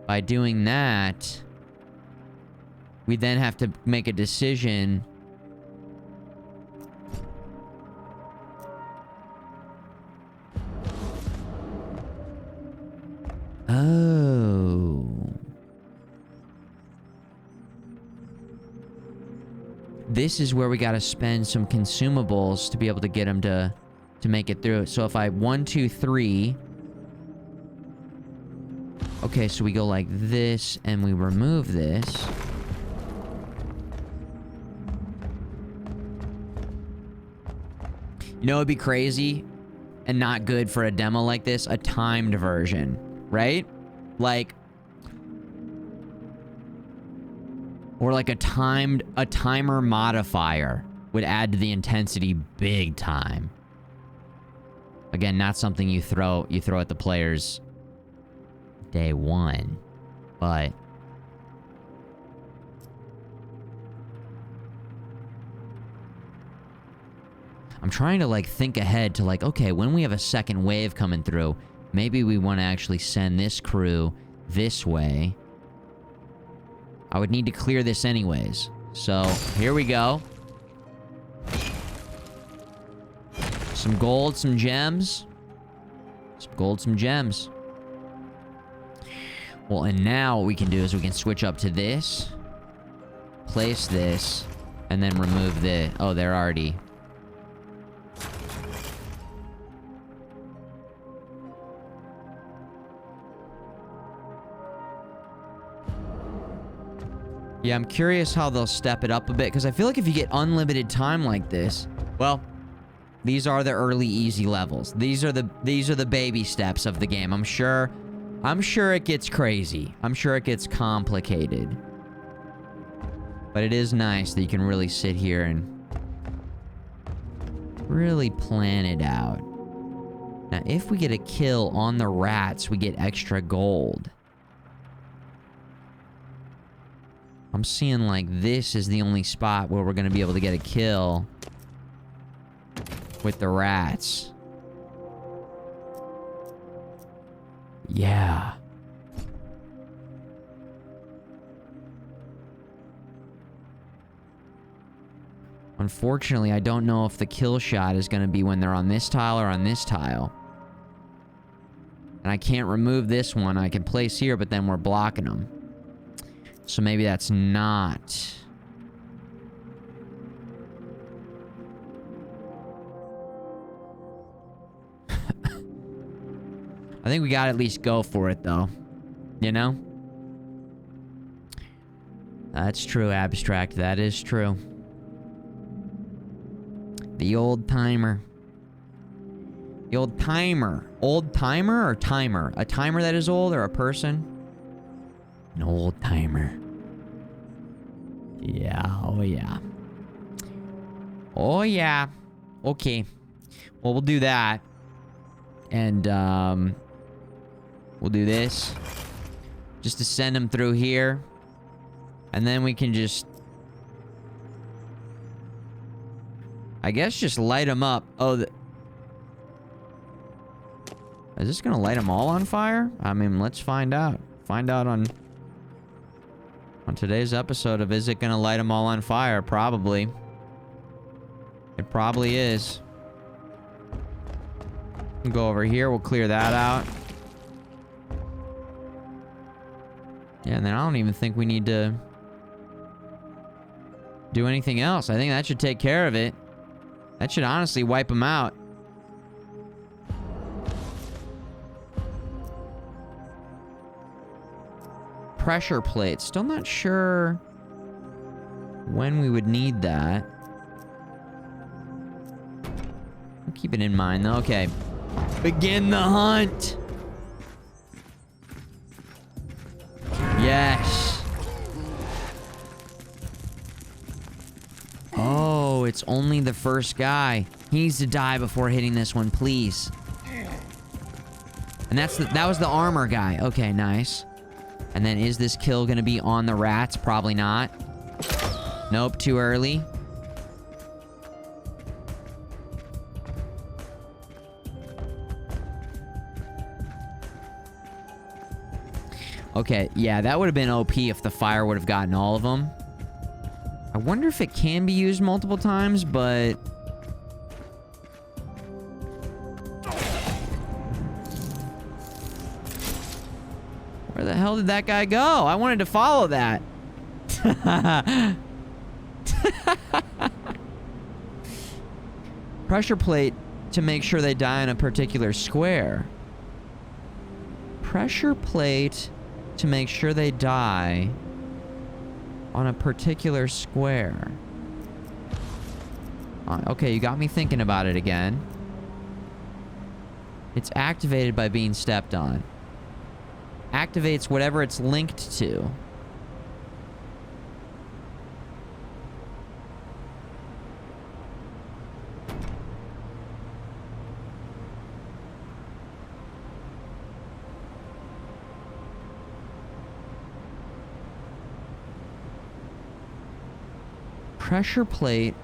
By doing that, we then have to make a decision Oh. This is where we gotta spend some consumables to be able to get them to make it through. So if I 1, 2, 3. Okay, so we go like this and we remove this. You know, it'd be crazy and not good for a demo like this, a timed version, right? Like, or like a timer modifier would add to the intensity big time. Again, not something you throw at the players day one, but I'm trying to like think ahead to like, okay, when we have a second wave coming through, maybe we want to actually send this crew this way. I would need to clear this anyways. So, here we go. Some gold, some gems. Some gold, some gems. Well, and now what we can do is we can switch up to this. Place this. And then remove the... Oh, they're already... Yeah, I'm curious how they'll step it up a bit, because I feel like if you get unlimited time like this, well, these are the early easy levels. These are the baby steps of the game. I'm sure it gets crazy. I'm sure it gets complicated. But it is nice that you can really sit here and really plan it out. Now, if we get a kill on the rats, we get extra gold. I'm seeing like this is the only spot where we're going to be able to get a kill with the rats. Yeah. Unfortunately, I don't know if the kill shot is going to be when they're on this tile or on this tile. And I can't remove this one. I can place here, but then we're blocking them. So maybe that's not... I think we gotta at least go for it, though. You know? That's true, Abstract. That is true. The old timer. The old timer. Old timer or timer? A timer that is old or a person? An old timer. Yeah, oh yeah. Oh yeah. Okay. Well, we'll do that. And, we'll do this. Just to send them through here. And then we can just... I guess just light them up. Oh, is this gonna light them all on fire? I mean, let's find out. Find out on today's episode of Is It Gonna Light Them All on Fire? Probably. It probably is. We'll go over here. We'll clear that out. Yeah, and then I don't even think we need to do anything else. I think that should take care of it. That should honestly wipe them out. Pressure plate. Still not sure when we would need that. I'll keep it in mind though. Okay. Begin the hunt. Yes. Oh, it's only the first guy. He needs to die before hitting this one, please. And that was the armor guy. Okay, nice. And then is this kill gonna be on the rats? Probably not. Nope, too early. Okay, yeah, that would have been OP if the fire would have gotten all of them. I wonder if it can be used multiple times, but... Where the hell did that guy go? I wanted to follow that. Pressure plate to make sure they die in a particular square. Pressure plate to make sure they die on a particular square. Okay, you got me thinking about it again. It's activated by being stepped on. Activates whatever it's linked to. Pressure plate.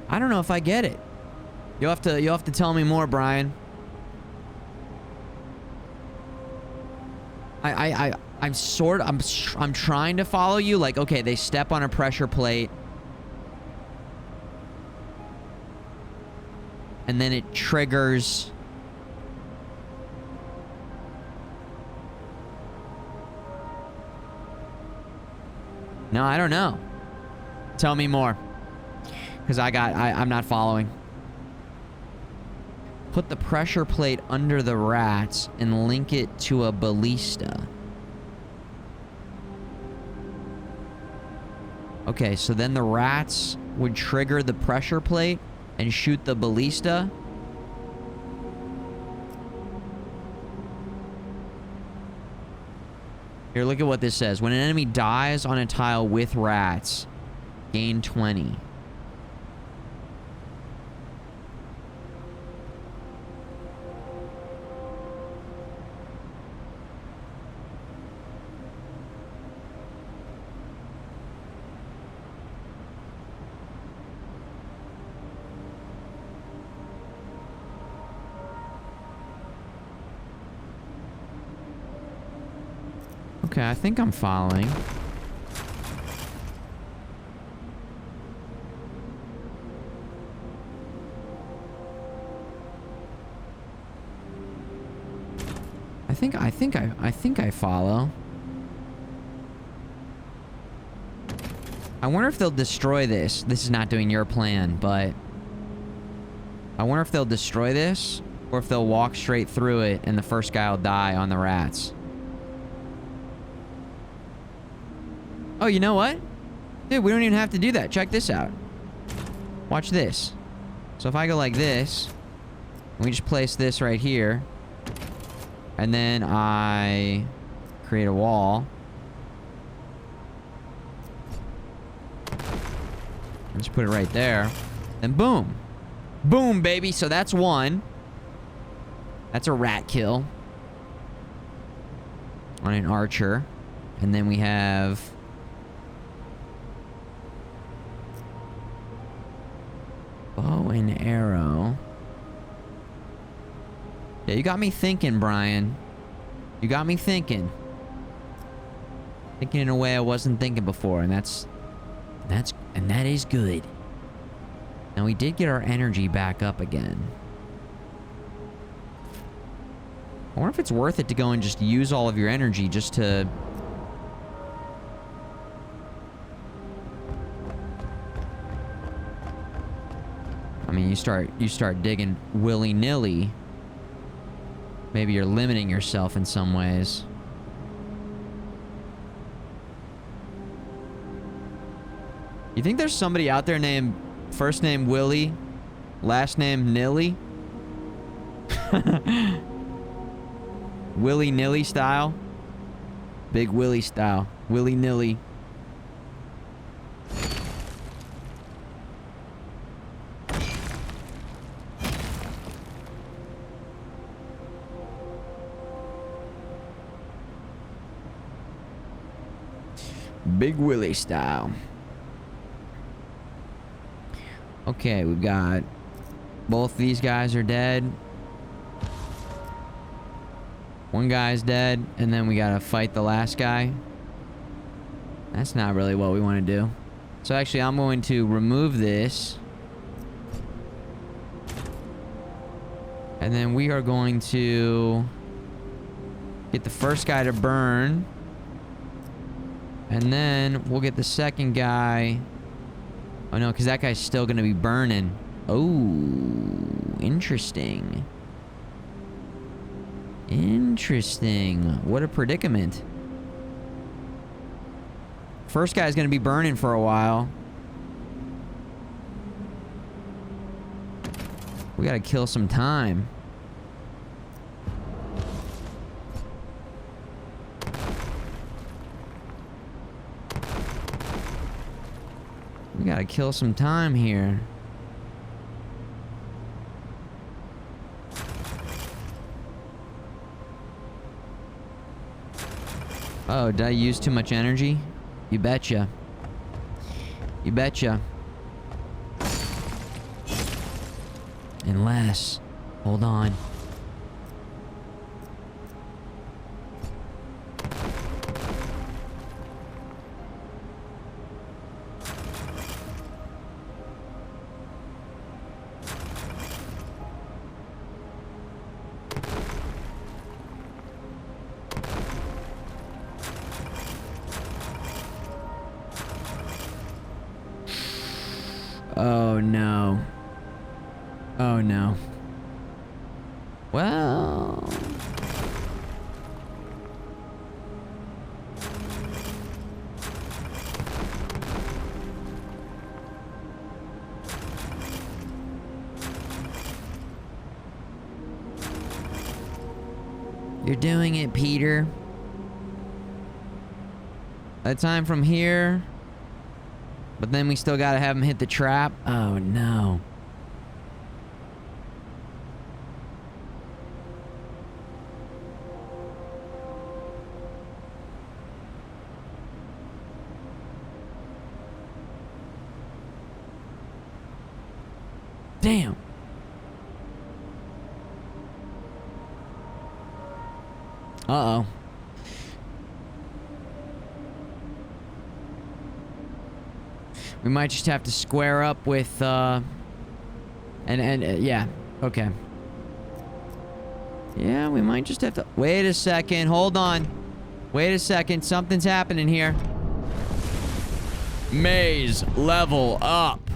I don't know if I get it. You'll have to tell me more, Brian. I'm trying to follow you. Like, okay, they step on a pressure plate. And then it triggers. No, I don't know. Tell me more. Because I'm not following. Put the pressure plate under the rats and link it to a ballista. Okay, so then the rats would trigger the pressure plate and shoot the ballista. Here, look at what this says. When an enemy dies on a tile with rats, gain 20. Okay, I think I'm following. I think I follow. I wonder if they'll destroy this. This is not doing your plan, but I wonder if they'll destroy this or if they'll walk straight through it and the first guy will die on the rats. Oh, you know what? Dude, we don't even have to do that. Check this out. Watch this. So if I go like this, we just place this right here, and then I create a wall. And just put it right there. And boom. Boom, baby. So that's one. That's a rat kill. On an archer. And then we have... bow and arrow. Yeah, you got me thinking, Brian. You got me thinking. Thinking in a way I wasn't thinking before, and that is good. Now we did get our energy back up again. I wonder if it's worth it to go and just use all of your energy just to... I mean, you start digging willy-nilly. Maybe you're limiting yourself in some ways. You think there's somebody out there named first name Willie, last name Nilly? Willy-nilly style? Big Willie style. Willy-nilly. Big Willie style. Okay, we've got... both these guys are dead. One guy's dead, and then we gotta fight the last guy. That's not really what we want to do. So actually, I'm going to remove this. And then we are going to get the first guy to burn. And then we'll get the second guy. Oh no, because that guy's still going to be burning. Oh, interesting. Interesting. What a predicament. First guy's going to be burning for a while. We got to kill some time. We got to kill some time here. Oh, did I use too much energy? You betcha. You betcha. Unless... Hold on. Oh no. Oh no. Well... You're doing it, Peter. That time from here... But then we still gotta have him hit the trap. Oh no. Damn. Uh-oh. We might just have to square up with, yeah, okay. Yeah, we might just have to... Wait a second, hold on. Wait a second, something's happening here. Maze, level up.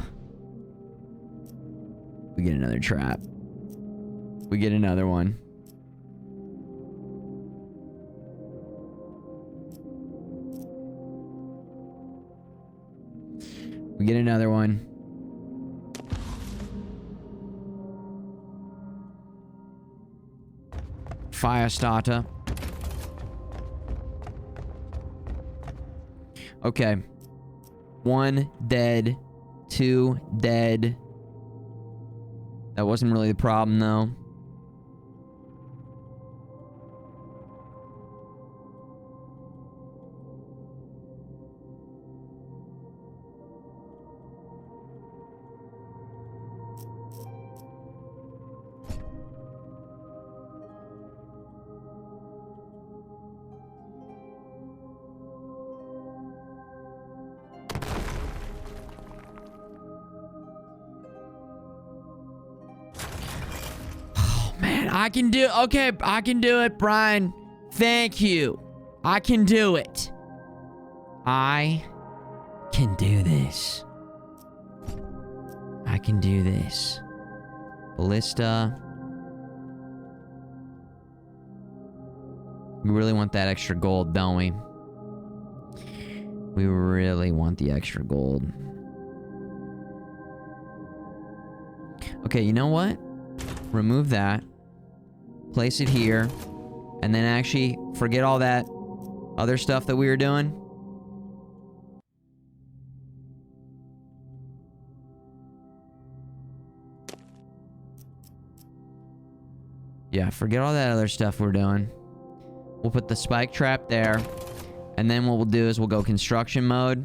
We get another trap. We get another one. We get another one. Fire starter. Okay. 1 dead. 2 dead. That wasn't really the problem, though. I can do... Okay, I can do it, Brian. Thank you. I can do it. I can do this. I can do this. Ballista. We really want that extra gold, don't we? We really want the extra gold. Okay, you know what? Remove that. Place it here. And then actually forget all that other stuff that we were doing. Yeah, forget all that other stuff we're doing. We'll put the spike trap there. And then what we'll do is we'll go construction mode.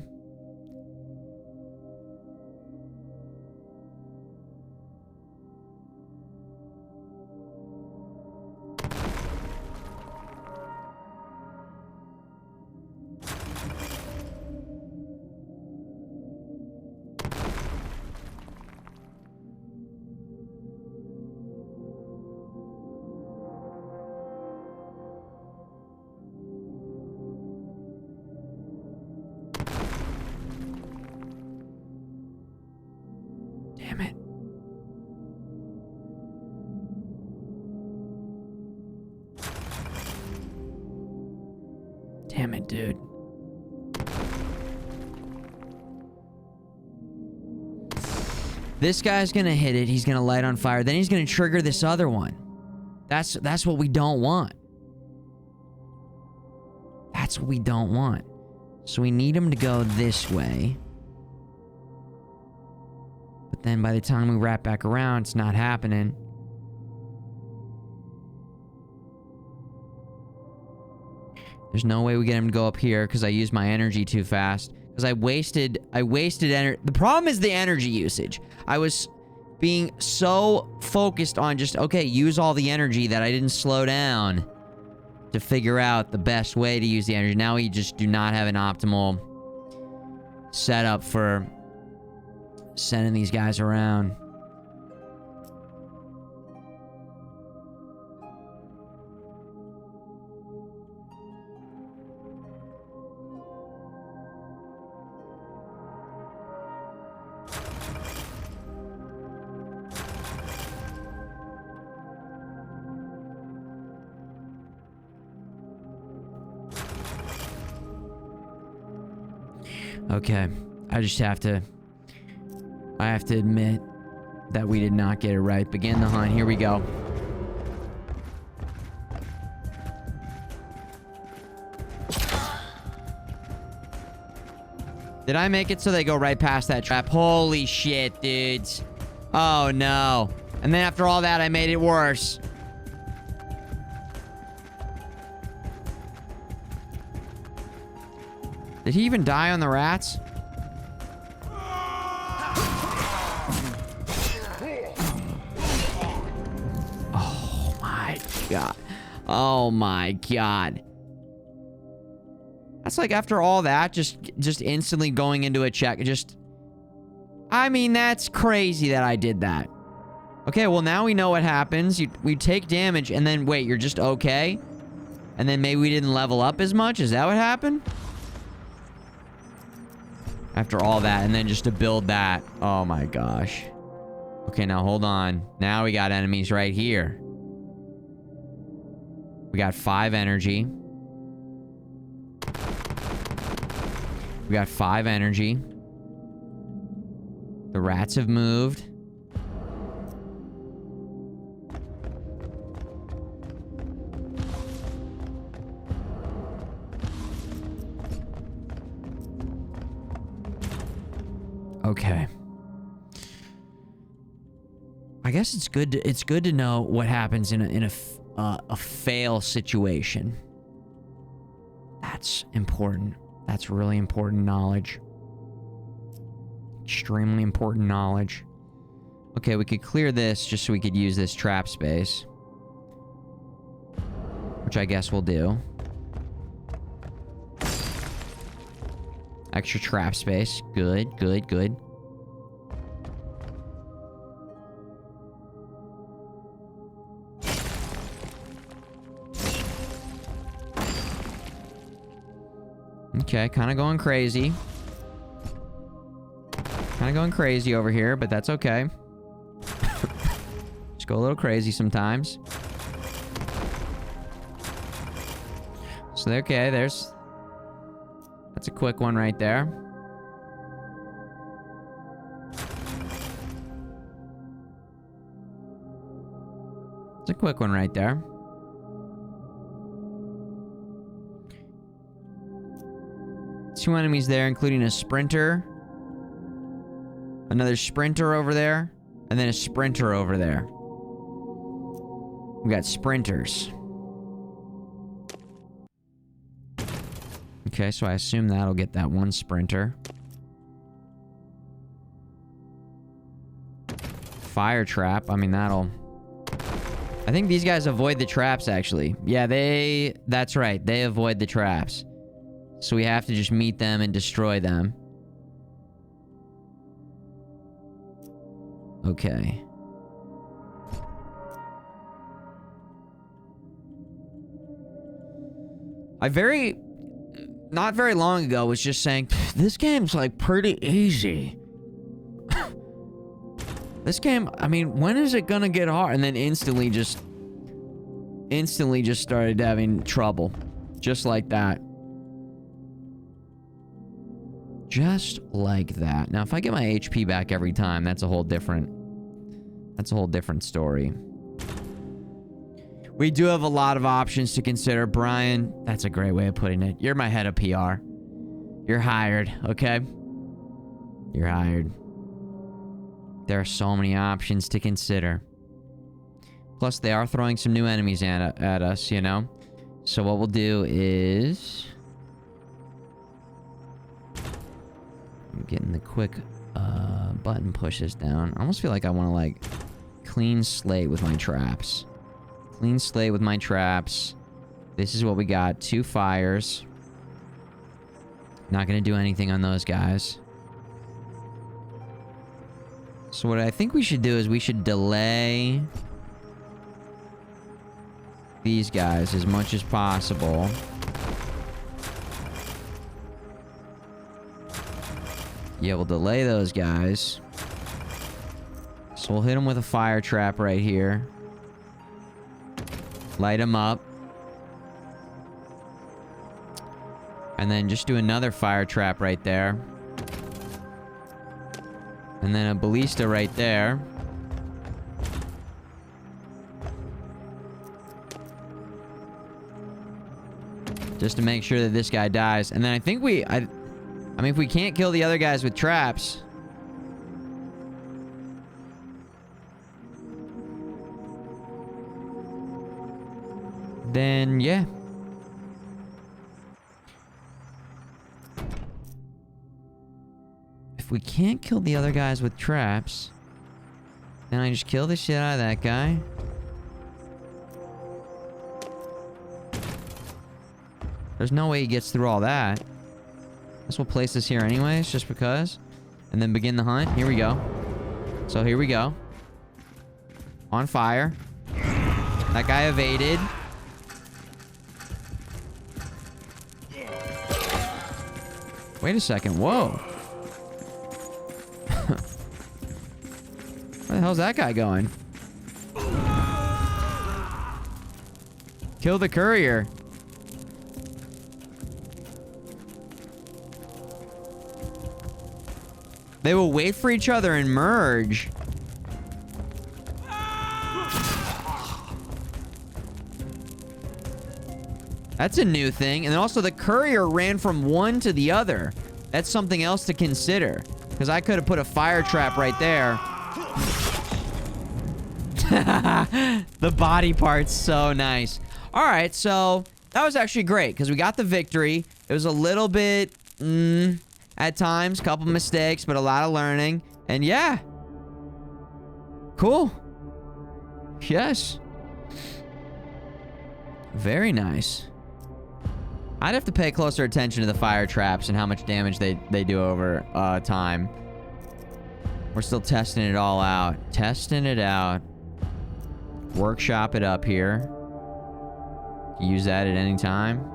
Damn it, dude. This guy's gonna hit it. He's gonna light on fire. Then he's gonna trigger this other one. That's what we don't want. That's what we don't want. So we need him to go this way. But then by the time we wrap back around, it's not happening. There's no way we get him to go up here because I used my energy too fast. Because I wasted energy. The problem is the energy usage. I was being so focused on just, okay, use all the energy that I didn't slow down to figure out the best way to use the energy. Now we just do not have an optimal setup for sending these guys around. Okay, I have to admit that we did not get it right. Begin the hunt. Here we go. Did I make it so they go right past that trap? Holy shit, dudes. Oh, no. And then after all that, I made it worse. Did he even die on the rats? Oh my god. Oh my god. That's like after all that, just instantly going into a check. I mean, that's crazy that I did that. Okay, well now we know what happens. We take damage and then wait, you're just okay? And then maybe we didn't level up as much? Is that what happened? After all that, and then just to build that. Oh my gosh. Okay, now hold on. Now we got enemies right here. We got 5 energy. We got 5 energy. The rats have moved. Okay. I guess it's good to know what happens in a fail situation. That's important. That's really important knowledge. Extremely important knowledge. Okay, we could clear this just so we could use this trap space. Which I guess we'll do. Extra trap space. Good, good, good. Okay, kind of going crazy. Kind of going crazy over here, but that's okay. Just go a little crazy sometimes. So, okay, that's a quick one right there. It's a quick one right there. Two enemies there, including a sprinter. Another sprinter over there. And then a sprinter over there. We got sprinters. Okay, so I assume that'll get that one sprinter. Fire trap. I mean, that'll... I think these guys avoid the traps, actually. Yeah, that's right. They avoid the traps. So we have to just meet them and destroy them. Okay. Not very long ago was just saying, this game's like pretty easy. This game, I mean, when is it gonna get hard? And then instantly just started having trouble. Just like that. Just like that. Now, if I get my HP back every time, that's a whole different story. We do have a lot of options to consider, Brian. That's a great way of putting it. You're my head of PR. You're hired, okay? You're hired. There are so many options to consider. Plus, they are throwing some new enemies at us, you know? So what we'll do is... I'm getting the quick button pushes down. I almost feel like I want to, like, clean slate with my traps. Clean slate with my traps. This is what we got. 2 fires. Not going to do anything on those guys. So what I think we should do is we should delay these guys as much as possible. Yeah, we'll delay those guys. So we'll hit them with a fire trap right here. Light them up. And then just do another fire trap right there. And then a ballista right there. Just to make sure that this guy dies. And then I think I mean, if we can't kill the other guys with traps... then, yeah. If we can't kill the other guys with traps, then I just kill the shit out of that guy. There's no way he gets through all that. Guess we'll place this here anyways, just because. And then begin the hunt. Here we go. So here we go. On fire. That guy evaded. Wait a second. Whoa. Where the hell's that guy going? Kill the courier. They will wait for each other and merge. That's a new thing. And then also the courier ran from one to the other. That's something else to consider. Because I could have put a fire trap right there. The body part's so nice. Alright, so that was actually great. Because we got the victory. It was a little bit... at times, couple mistakes, but a lot of learning. And yeah. Cool. Yes. Very nice. I'd have to pay closer attention to the fire traps and how much damage they do over time. We're still testing it all out. Testing it out. Workshop it up here. Use that at any time.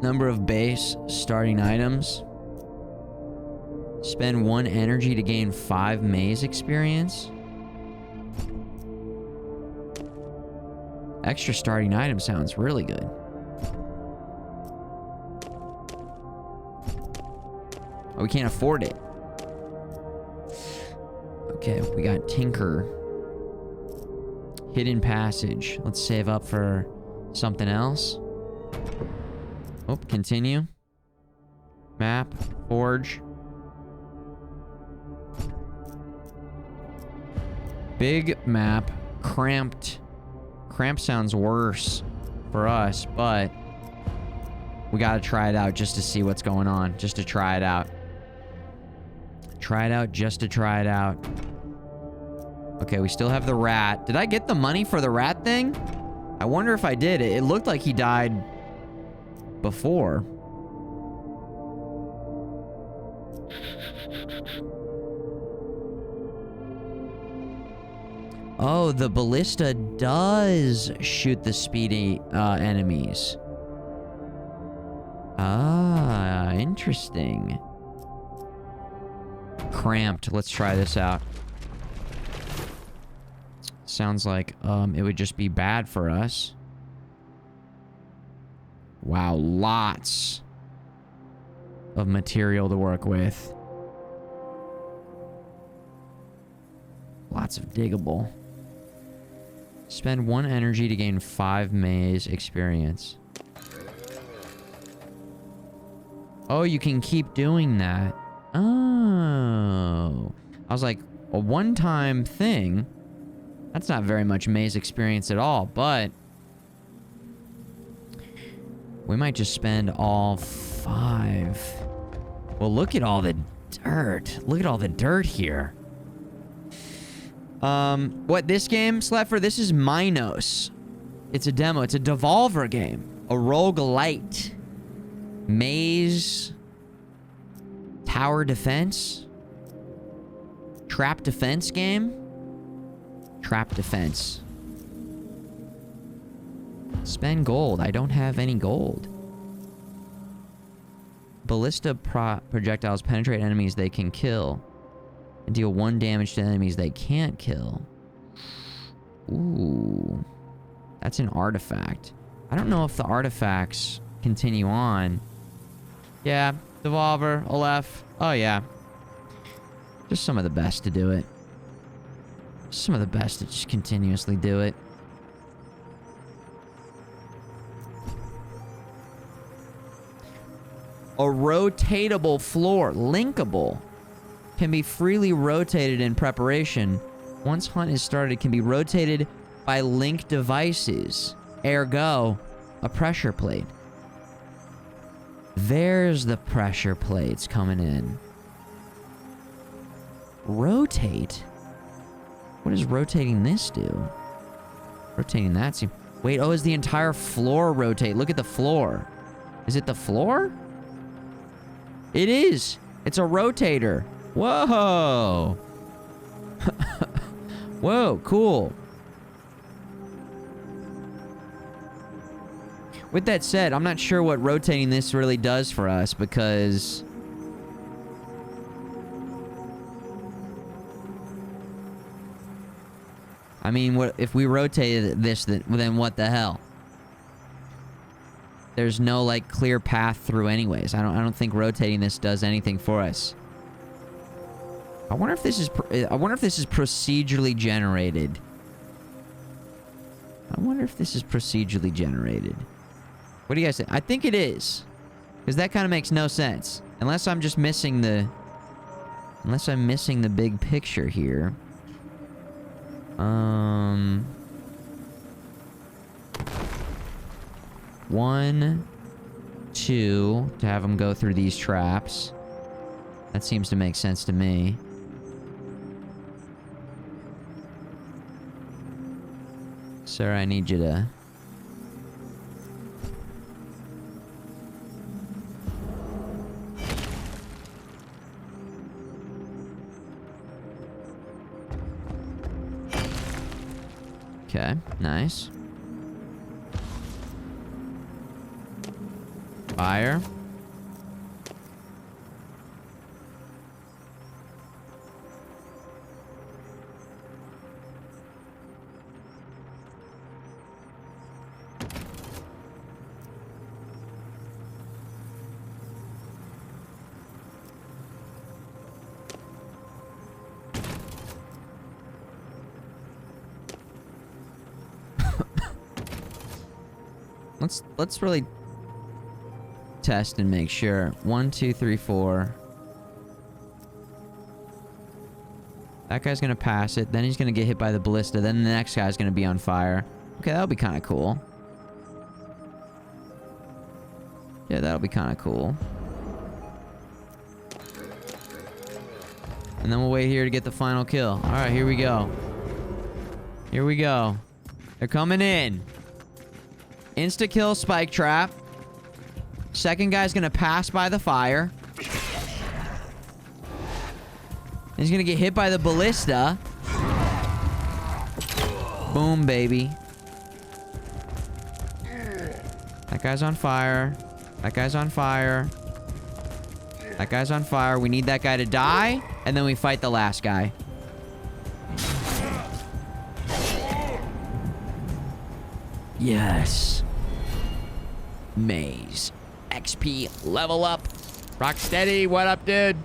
Number of base starting items. Spend 1 energy to gain 5 maze experience. Extra starting item sounds really good. Oh, we can't afford it. Okay, we got Tinker. Hidden Passage. Let's save up for something else. Oh, continue. Map. Forge. Big map. Cramped. Cramped sounds worse for us, but we gotta try it out just to see what's going on. Just to try it out. Try it out just to try it out. Okay, we still have the rat. Did I get the money for the rat thing? I wonder if I did. It looked like he died before. Oh, the ballista does shoot the speedy enemies. Ah, interesting. Cramped. Let's try this out. Sounds like it would just be bad for us. Wow, lots of material to work with. Lots of diggable. Spend 1 energy to gain 5 maze experience. Oh, you can keep doing that. Oh. I was like, a one-time thing? That's not very much maze experience at all, but we might just spend all 5. Well, look at all the dirt. Look at all the dirt here. What, this game, Slepher? This is MINOS. It's a demo. It's a Devolver game. A roguelite. Maze. Tower defense. Trap defense game. Trap defense. Spend gold. I don't have any gold. Ballista projectiles penetrate enemies they can kill and deal 1 damage to enemies they can't kill. Ooh. That's an artifact. I don't know if the artifacts continue on. Yeah. Devolver. Aleph. Oh, yeah. Just some of the best to do it. Some of the best to just continuously do it. A rotatable floor. Linkable. Can be freely rotated in preparation. Once hunt is started, it can be rotated by link devices. Ergo, a pressure plate. There's the pressure plates coming in. Rotate? What does rotating this do? Rotating that seems... Wait, oh, is the entire floor rotate? Look at the floor. Is it the floor? It is. It's a rotator. Whoa. Whoa, cool. With that said, I'm not sure what rotating this really does for us because... I mean, what if we rotated this, then what the hell? There's no, like, clear path through anyways. I don't think rotating this does anything for us. I wonder if this is procedurally generated. I wonder if this is procedurally generated. What do you guys think? I think it is. Because that kind of makes no sense. Unless I'm just missing the... Unless I'm missing the big picture here. 1, 2, to have them go through these traps. That seems to make sense to me. Sir, I need you to... Okay, nice. Fire. Let's really test and make sure. 1, 2, 3, 4. That guy's gonna pass it. Then he's gonna get hit by the ballista. Then the next guy's gonna be on fire. Okay, that'll be kind of cool. Yeah, that'll be kind of cool. And then we'll wait here to get the final kill. All right, here we go. Here we go. They're coming in. Insta-kill spike trap. Second guy's gonna pass by the fire. He's gonna get hit by the ballista. Boom, baby. That guy's on fire. That guy's on fire. That guy's on fire. We need that guy to die, and then we fight the last guy. Yes. maze. XP level up. Rocksteady, what up, dude?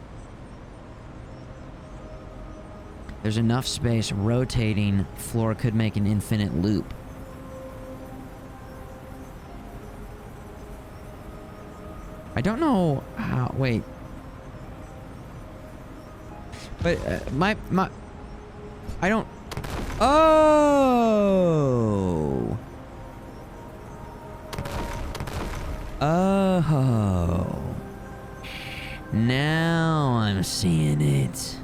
There's enough space. Rotating floor could make an infinite loop. I don't know how. Wait. But I don't. Oh. Oh. Now I'm seeing it.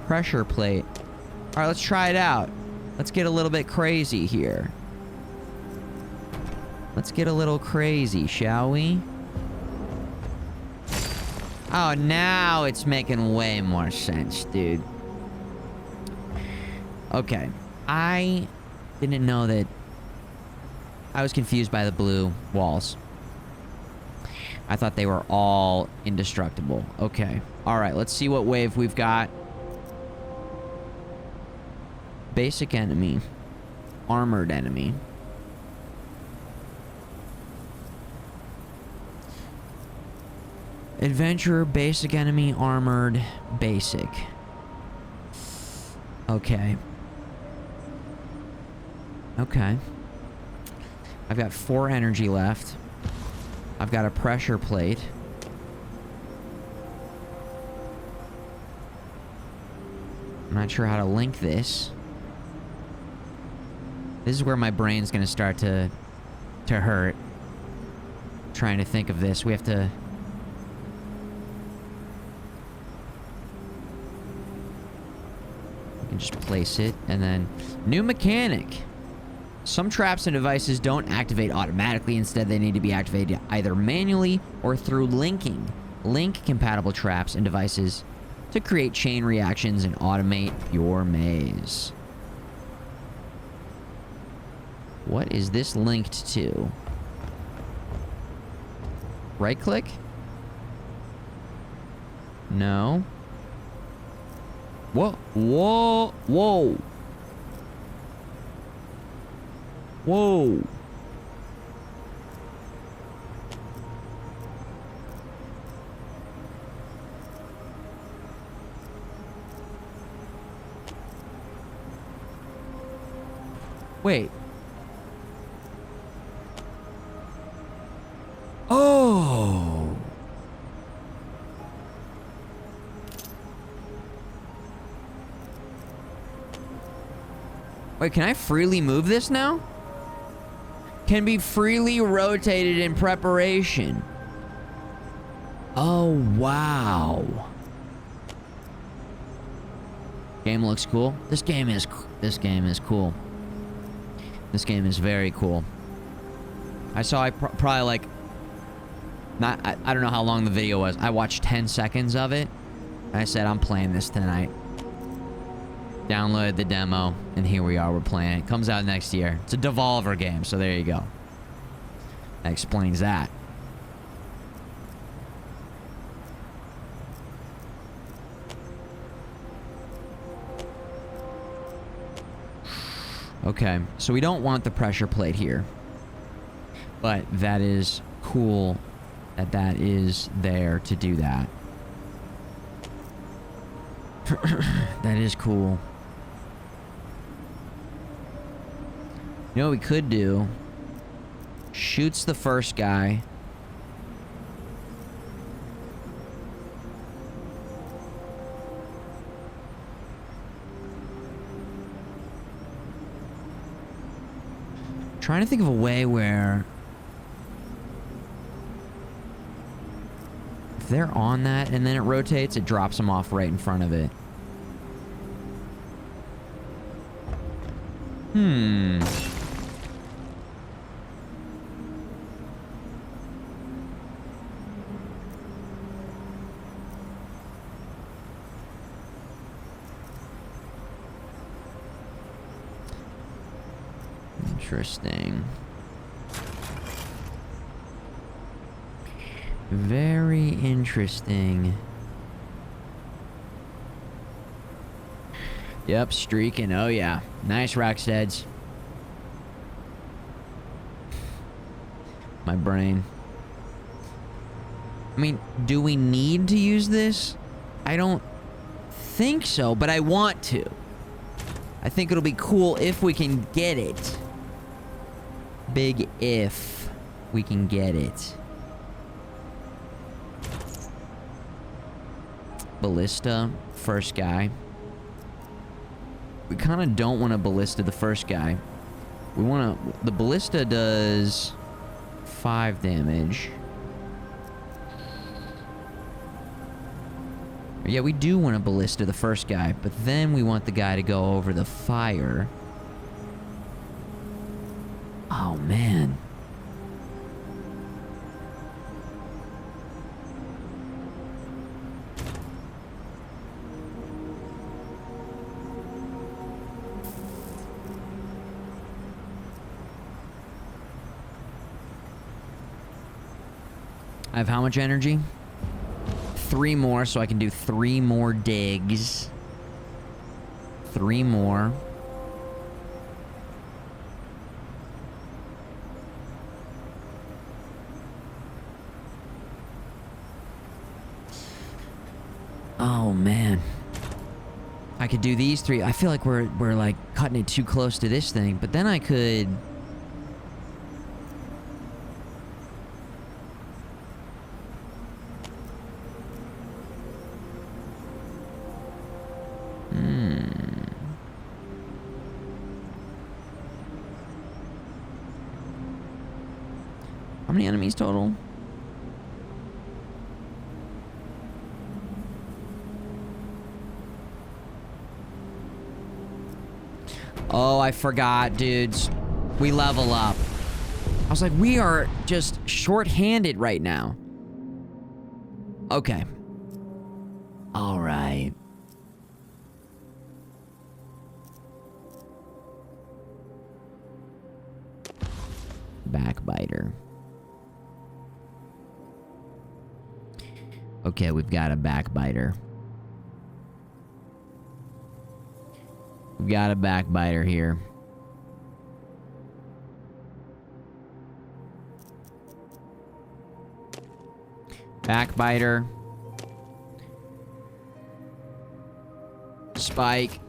Pressure plate. All right, let's try it out. Let's get a little bit crazy here. Let's get a little crazy, shall we? Oh, now it's making way more sense, dude. Okay. I didn't know that. I was confused by the blue walls. I thought they were all indestructible. Okay. All right, let's see what wave we've got. Basic enemy. Armored enemy. Adventurer, basic enemy, armored, basic. Okay. Okay. I've got 4 energy left. I've got a pressure plate. I'm not sure how to link this. This is where my brain's gonna start to hurt. Trying to think of this. We have to... We can just place it, and then... New mechanic! Some traps and devices don't activate automatically. Instead, they need to be activated either manually or through linking. Link compatible traps and devices to create chain reactions and automate your maze. What is this linked to? Right click? No. Whoa. Whoa. Whoa. Whoa. Wait. Oh. Wait, can I freely move this now? Can be freely rotated in preparation. Oh, wow. Game looks cool. This game is cool. This game is very cool. I saw probably like I don't know how long the video was. I watched 10 seconds of it. And I said I'm playing this tonight. Downloaded the demo, and here we are. We're playing it. Comes out next year. It's a Devolver game, so there you go. That explains that. Okay, so we don't want the pressure plate here. But that is cool that that is there to do that. That is cool. You know what we could do? Shoots the first guy. Trying to think of a way where... If they're on that and then it rotates, it drops them off right in front of it. Interesting. Very interesting. Yep, streaking. Oh yeah. Nice, Rocksteads. My brain. I mean, do we need to use this? I don't think so, but I want to. I think it'll be cool if we can get it. Big if we can get it. Ballista, first guy. We kind of don't want to ballista the first guy. We want to... The ballista does 5 damage. Yeah, we do want to ballista the first guy, but then we want the guy to go over the fire. Oh, man. I have how much energy? 3 more, so I can do 3 more digs. 3 more. Oh, man. I could do these 3. I feel like we're like cutting it too close to this thing, but then I could... How many enemies total? Oh, I forgot, dudes. We level up. I was like, we are just short-handed right now. Okay. All right. Backbiter. Okay, we've got a backbiter. We've got a backbiter here. Backbiter. Spike.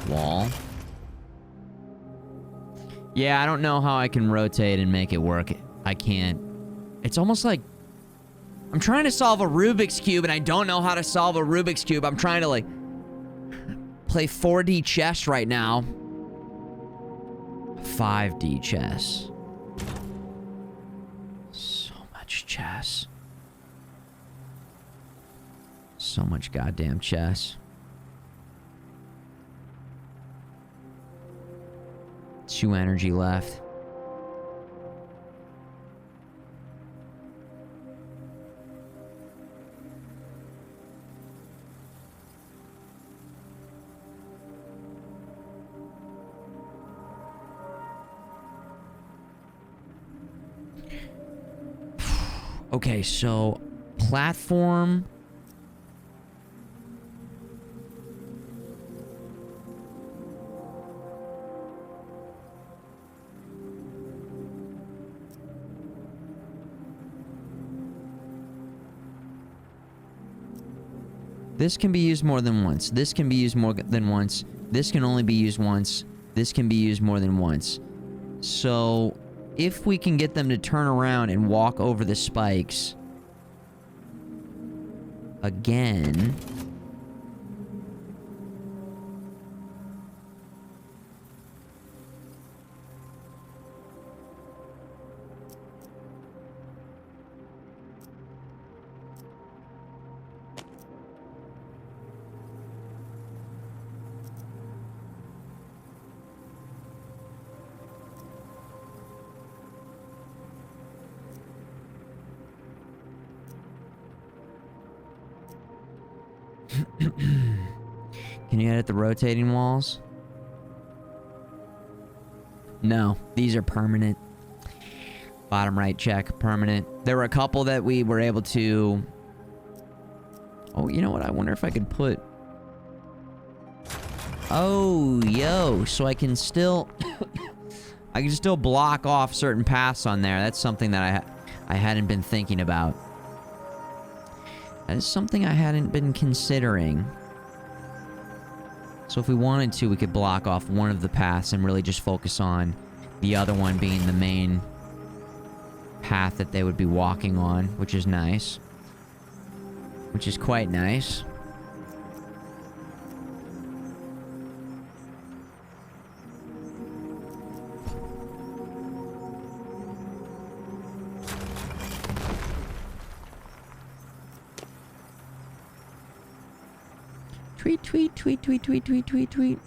Wall. Yeah, I don't know how I can rotate and make it work. I can't. It's almost like I'm trying to solve a Rubik's Cube and I don't know how to solve a Rubik's Cube. I'm trying to like play 4D chess right now. 5D chess. So much chess. So much goddamn chess. 2 energy left. Okay, so platform. This can be used more than once. This can be used more than once. This can only be used once. This can be used more than once. So, if we can get them to turn around and walk over the spikes again... Can you edit the rotating walls? No, these are permanent. Bottom right check, permanent. There were a couple that we were able to... Oh, you know what? I wonder if I could put... Oh, yo, so I can still... I can still block off certain paths on there. That's something that I hadn't been thinking about. That is something I hadn't been considering. So if we wanted to, we could block off one of the paths and really just focus on the other one being the main path that they would be walking on, which is nice. Which is quite nice. Tweet, tweet, tweet, tweet, tweet, tweet, tweet, tweet.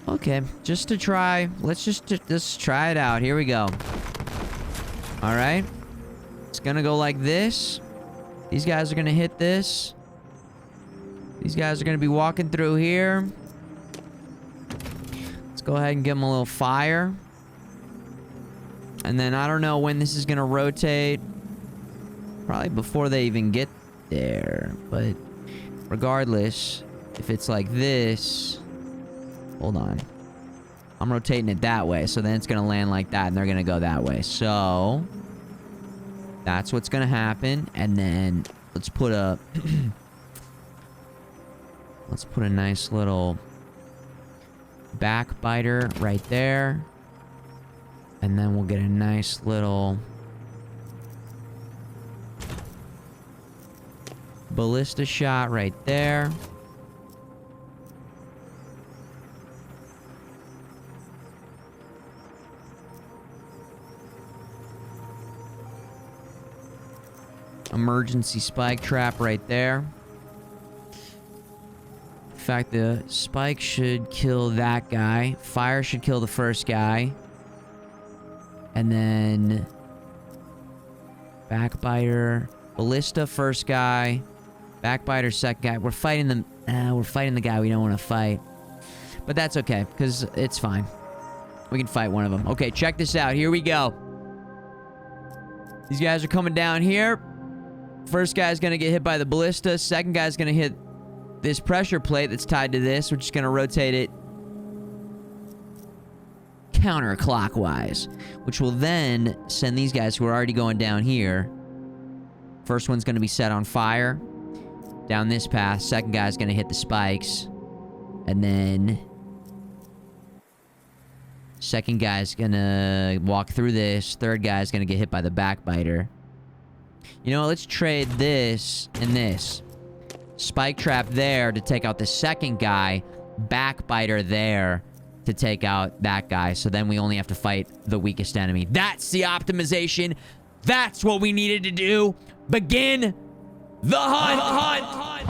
Okay, just to try. Let's just try it out. Here we go. All right. It's gonna go like this. These guys are gonna hit this. These guys are gonna be walking through here. Let's go ahead and give them a little fire. And then I don't know when this is gonna rotate. Probably before they even get there. But regardless, if it's like this... Hold on. I'm rotating it that way, so then it's gonna land like that, and they're gonna go that way. So... that's what's gonna happen, and then let's put a... let's put a nice little... backbiter right there. And then we'll get a nice little... ballista shot right there. Emergency spike trap right there. In fact, the spike should kill that guy. Fire should kill the first guy. And then... backbiter. Ballista first guy. Backbiter second guy. We're fighting the... we're fighting the guy we don't want to fight. But that's okay, because it's fine. We can fight one of them. Okay, check this out. Here we go. These guys are coming down here. First guy's gonna get hit by the ballista. Second guy's gonna hit this pressure plate that's tied to this. We're just gonna rotate it counterclockwise, which will then send these guys who are already going down here. First one's gonna be set on fire down this path. Second guy's gonna hit the spikes, and then second guy's gonna walk through this. Third guy's gonna get hit by the backbiter. You know what, let's trade this and this. Spike trap there to take out the second guy. Backbiter there to take out that guy. So then we only have to fight the weakest enemy. That's the optimization. That's what we needed to do. Begin the hunt.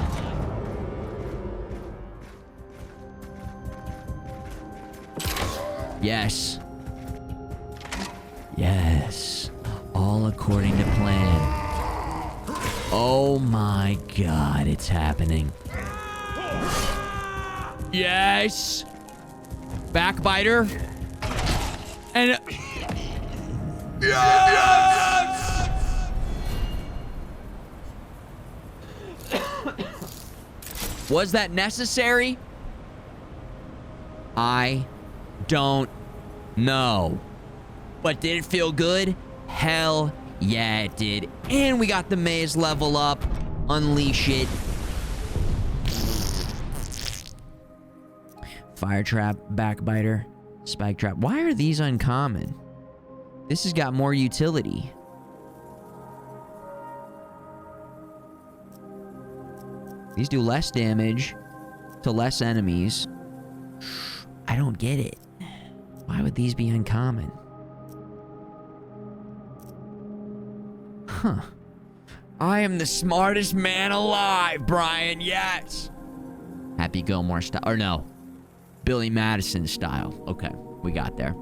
Yes. Yes. All according to plan. Oh my god, it's happening. Yes! Backbiter. And... yes! Was that necessary? I don't know. But did it feel good? Hell yeah, it did. And we got the maze level up. Unleash it. Fire trap, backbiter, spike trap. Why are these uncommon? This has got more utility. These do less damage to less enemies. I don't get it. Why would these be uncommon? Huh. I am the smartest man alive, Brian, yes! Happy Gilmore style. Or no. Billy Madison style. Okay, we got there.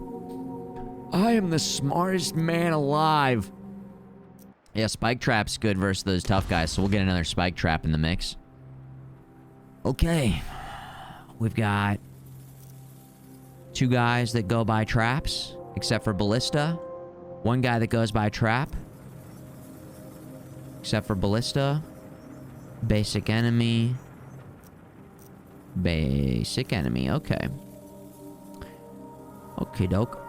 I am the smartest man alive. Yeah, Spike Trap's good versus those tough guys, so we'll get another Spike Trap in the mix. Okay. We've got 2 guys that go by traps, except for Ballista. 1 guy that goes by trap, except for Ballista. Basic enemy. Basic enemy, okay. Okie doke.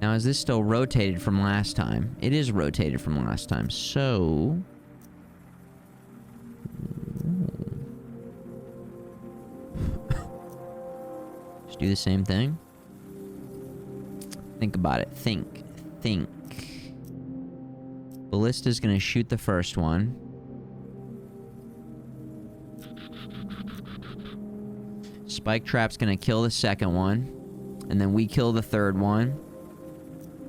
Now, is this still rotated from last time? It is rotated from last time, so... Just do the same thing. Think about it. Think. Ballista's gonna shoot the first one. Spike Trap's gonna kill the second one. And then we kill the third one.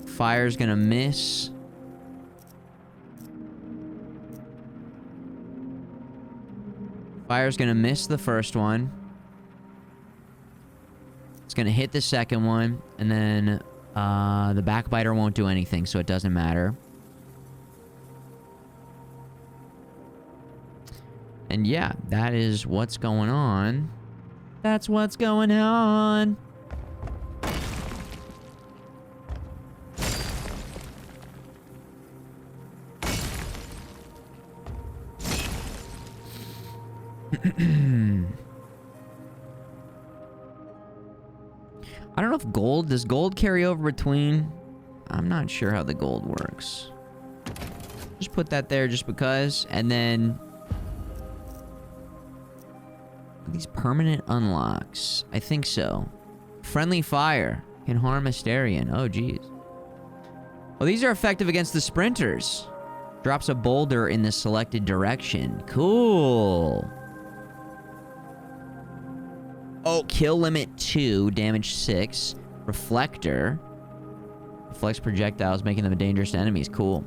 Fire's gonna miss. Fire's gonna miss the first one. It's gonna hit the second one. And then the backbiter won't do anything, so it doesn't matter. And yeah, that is what's going on. That's what's going on. I don't know if gold... Does gold carry over between? I'm not sure how the gold works. Just put that there just because. And then... These permanent unlocks. I think so. Friendly fire can harm Asterion. Oh, geez. Well, these are effective against the sprinters. Drops a boulder in the selected direction. Cool. Oh, kill limit 2, damage 6. Reflector. Reflects projectiles, making them dangerous to enemies. Cool.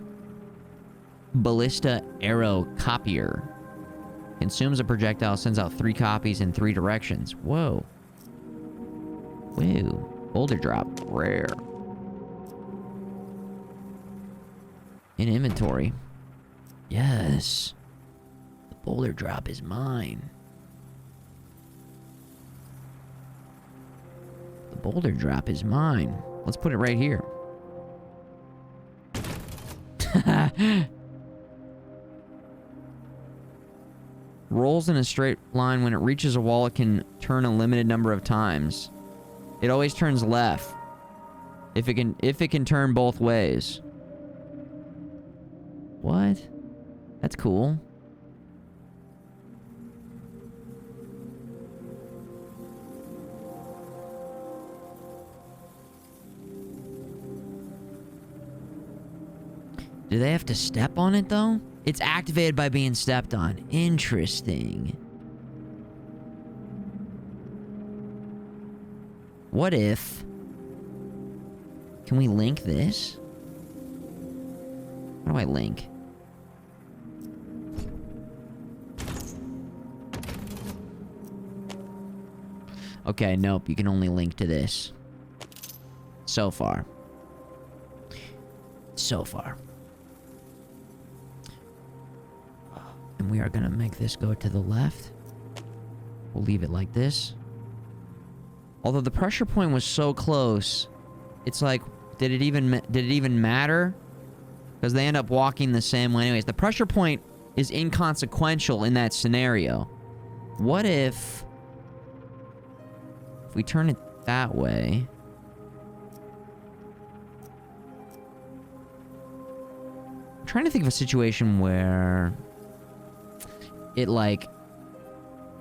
Ballista arrow copier. Consumes a projectile, sends out 3 copies in 3 directions. Whoa. Whoa. Boulder drop. Rare. In inventory. Yes. The boulder drop is mine. The boulder drop is mine. Let's put it right here. Rolls in a straight line. When it reaches a wall, it can turn a limited number of times. It always turns left. If it can turn both ways. What? That's cool. Do they have to step on it, though? It's activated by being stepped on. Interesting. What if... Can we link this? How do I link? Okay, nope. You can only link to this. So far. So far. And we are gonna make this go to the left. We'll leave it like this. Although the pressure point was so close, it's like, did it even matter? Because they end up walking the same way anyways. The pressure point is inconsequential in that scenario. What if we turn it that way? I'm trying to think of a situation where it, like,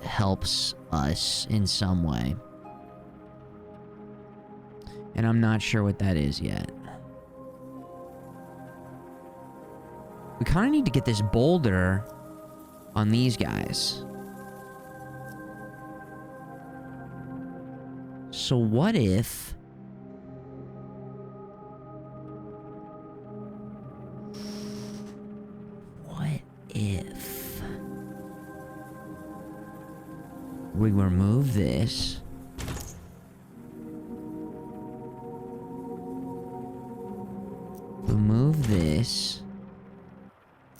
helps us in some way. And I'm not sure what that is yet. We kind of need to get this boulder on these guys. So what if... if we remove this, remove this,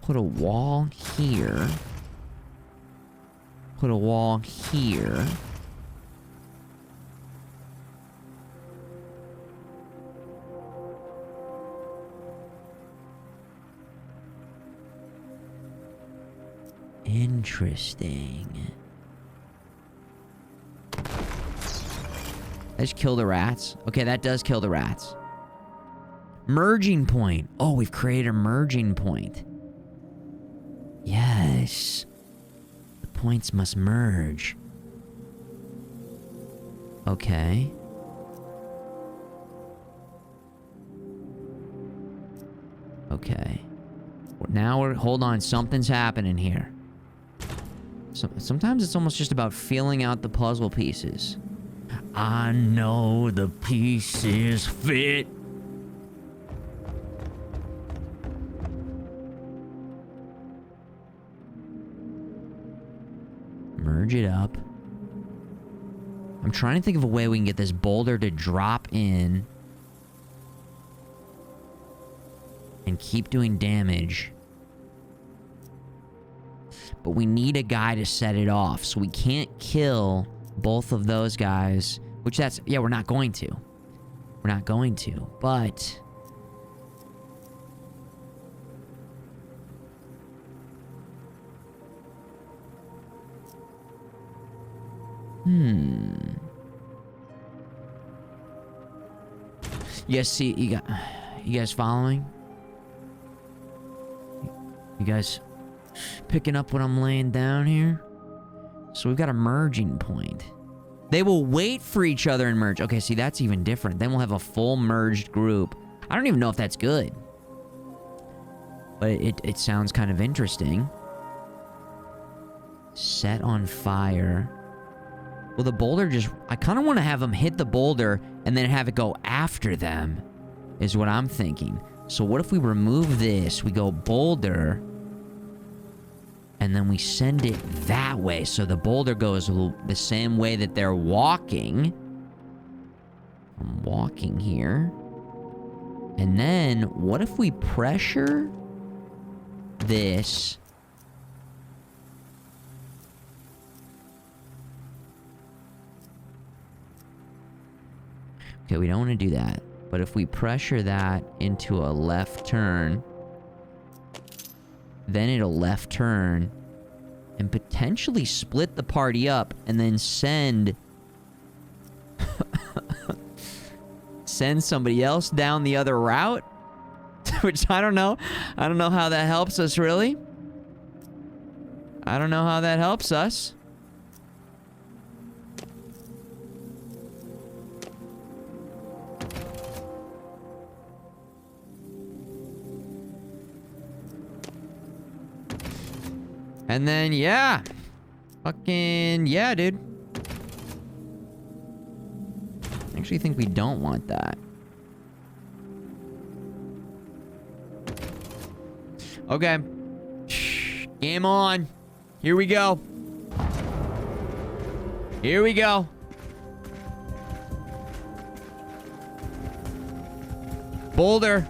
put a wall here, put a wall here, interesting. Let's kill the rats. Okay, that does kill the rats. Merging point. Oh, we've created a merging point. Yes. The points must merge. Okay. Okay. Now we're... Hold on. Something's happening here. Sometimes it's almost just about filling out the puzzle pieces. I know the pieces fit. Merge it up. I'm trying to think of a way we can get this boulder to drop in and keep doing damage. But we need a guy to set it off, so we can't kill both of those guys. Which that's... Yeah, we're not going to. We're not going to, but... You guys see... You guys following? You guys picking up what I'm laying down here? So we've got a merging point. They will wait for each other and merge. Okay, see, that's even different. Then we'll have a full merged group. I don't even know if that's good. But it sounds kind of interesting. Set on fire. Well, the boulder just... I kind of want to have them hit the boulder and then have it go after them, is what I'm thinking. So what if we remove this? We go boulder... and then we send it that way, so the boulder goes the same way that they're walking. I'm walking here. And then, what if we pressure this? Okay, we don't want to do that. But if we pressure that into a left turn... then it'll left turn and potentially split the party up and then send send somebody else down the other route. Which I don't know. I don't know how that helps us, really. I don't know how that helps us. And then, yeah. Fucking, yeah, dude. I actually think we don't want that. Okay. Game on. Here we go. Here we go. Boulder.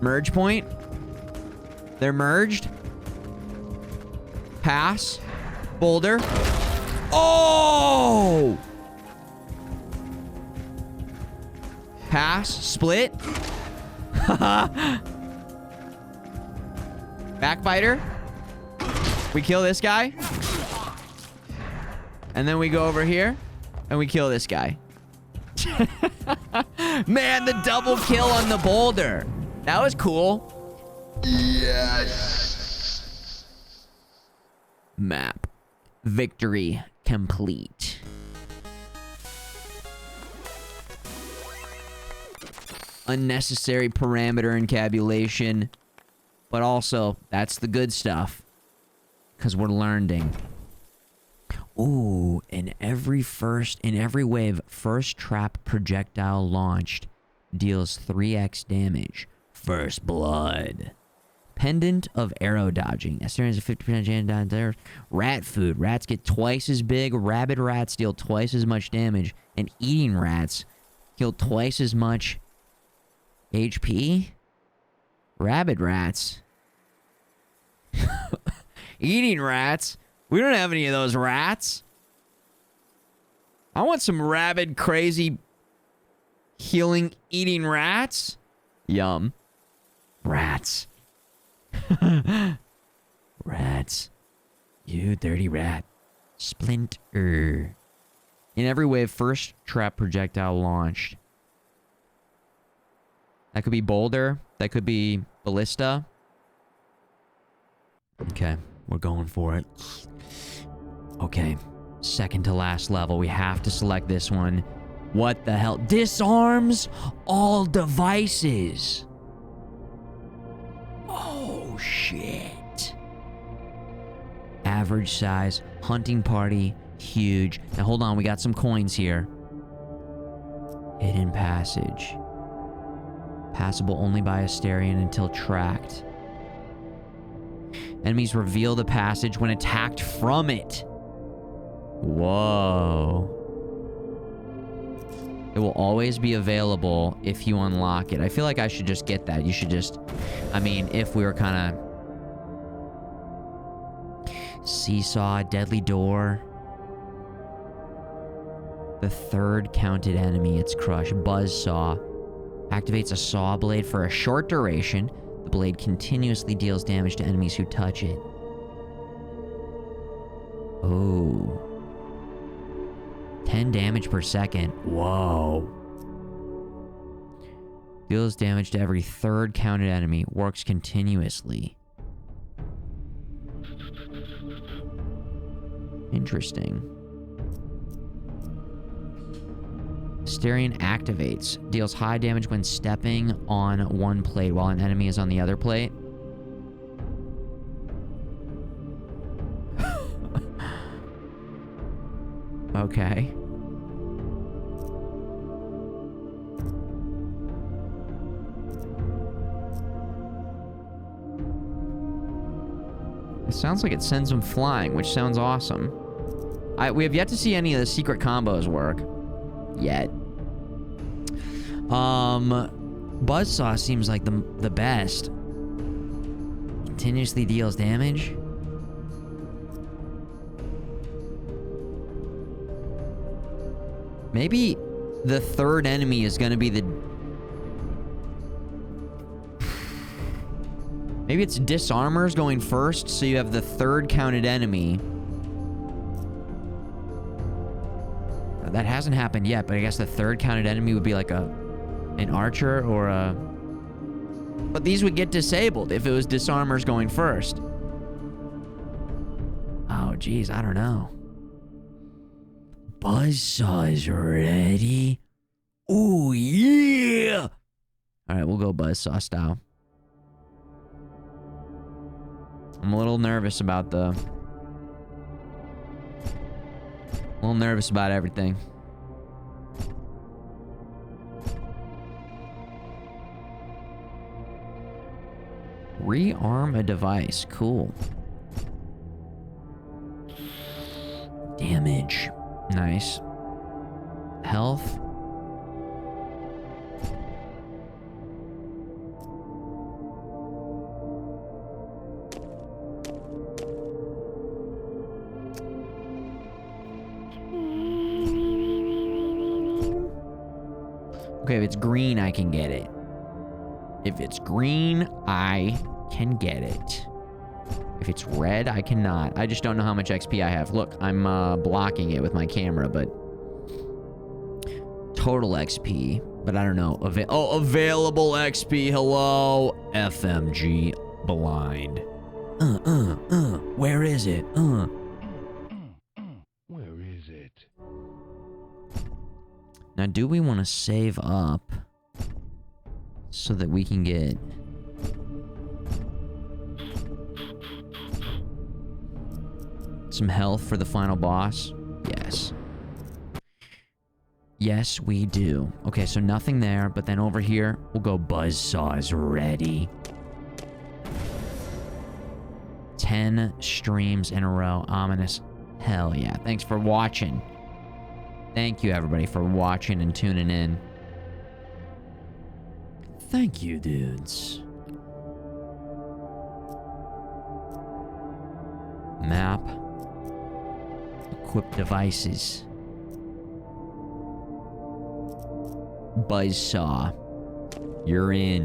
Merge point. They're merged. Pass. Boulder. Oh! Pass. Split. Backbiter. We kill this guy. And then we go over here. And we kill this guy. Man, the double kill on the boulder. That was cool. Yes. Map. Victory complete. Unnecessary parameter encabulation. But also, that's the good stuff. Because we're learning. Ooh, in every wave, first trap projectile launched deals 3x damage. First blood. Pendant of arrow dodging. Asterion has a 50% chance to die. Rat food. Rats get twice as big. Rabid rats deal twice as much damage. And eating rats kill twice as much HP. Rabid rats. Eating rats? We don't have any of those rats. I want some rabid, crazy, healing, eating rats. Yum. Rats. Rats. You dirty rat. Splinter. In every wave, first trap projectile launched. That could be boulder. That could be ballista. Okay, we're going for it. Okay, second to last level. We have to select this one. What the hell? Disarms all devices. Oh, shit. Average size, hunting party, huge. Now, hold on. We got some coins here. Hidden passage. Passable only by Asterion until tracked. Enemies reveal the passage when attacked from it. Whoa. It will always be available if you unlock it. I feel like I should just get that. You should just... I mean, if we were kind of... Seesaw, deadly door. The third counted enemy, it's crushed. Buzzsaw. Activates a saw blade for a short duration. The blade continuously deals damage to enemies who touch it. Oh. 10 damage per second. Whoa. Deals damage to every third counted enemy. Works continuously. Interesting. Asterion activates. Deals high damage when stepping on one plate while an enemy is on the other plate. Okay. It sounds like it sends them flying, which sounds awesome. We have yet to see any of the secret combos work. Yet. Buzzsaw seems like the best. Continuously deals damage. Maybe the third enemy is gonna be the... Maybe it's disarmors going first, so you have the third counted enemy. That hasn't happened yet, but I guess the third counted enemy would be like an archer or a... But these would get disabled if it was disarmors going first. Oh, geez, I don't know. Buzzsaw is ready. Ooh, yeah! Alright, we'll go Buzzsaw style. I'm a little nervous about the... A little nervous about everything. Rearm a device. Cool. Damage. Nice. Health. Okay, if it's green, I can get it. If it's green, I can get it. If it's red, I cannot. I just don't know how much XP I have. Look, I'm blocking it with my camera, but... Total XP. But I don't know. Available XP. Hello. FMG blind. Where is it? Where is it? Now, do we want to save up so that we can get... some health for the final boss? Yes. Yes, we do. Okay, so nothing there, but then over here, we'll go Buzzsaw is ready. 10 streams in a row. Ominous. Hell yeah. Thanks for watching. Thank you, everybody, for watching and tuning in. Thank you, dudes. Map. Equip devices. Buzzsaw. You're in.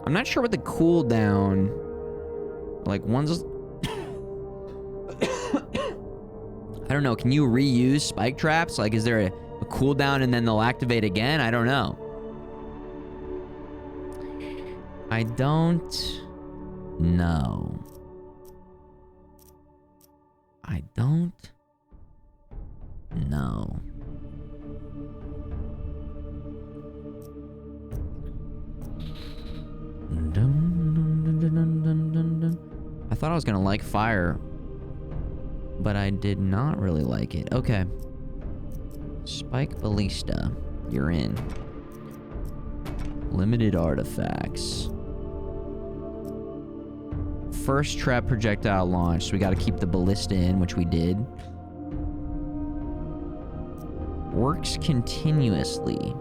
I'm not sure what the cooldown... Like, one's... I don't know. Can you reuse spike traps? Like, is there a cooldown and then they'll activate again? I don't know. I don't know. I don't know. I thought I was gonna like fire, but I did not really like it. Okay. Spike Ballista. You're in. Limited artifacts. First trap projectile launch, so we gotta keep the ballista in, which we did. Works continuously.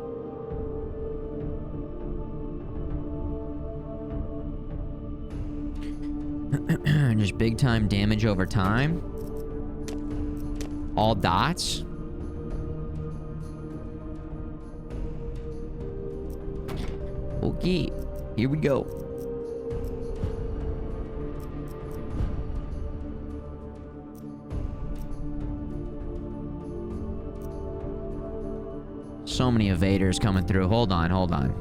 Just big time damage over time. All dots. Okay, here we go. So many evaders coming through. Hold on, hold on.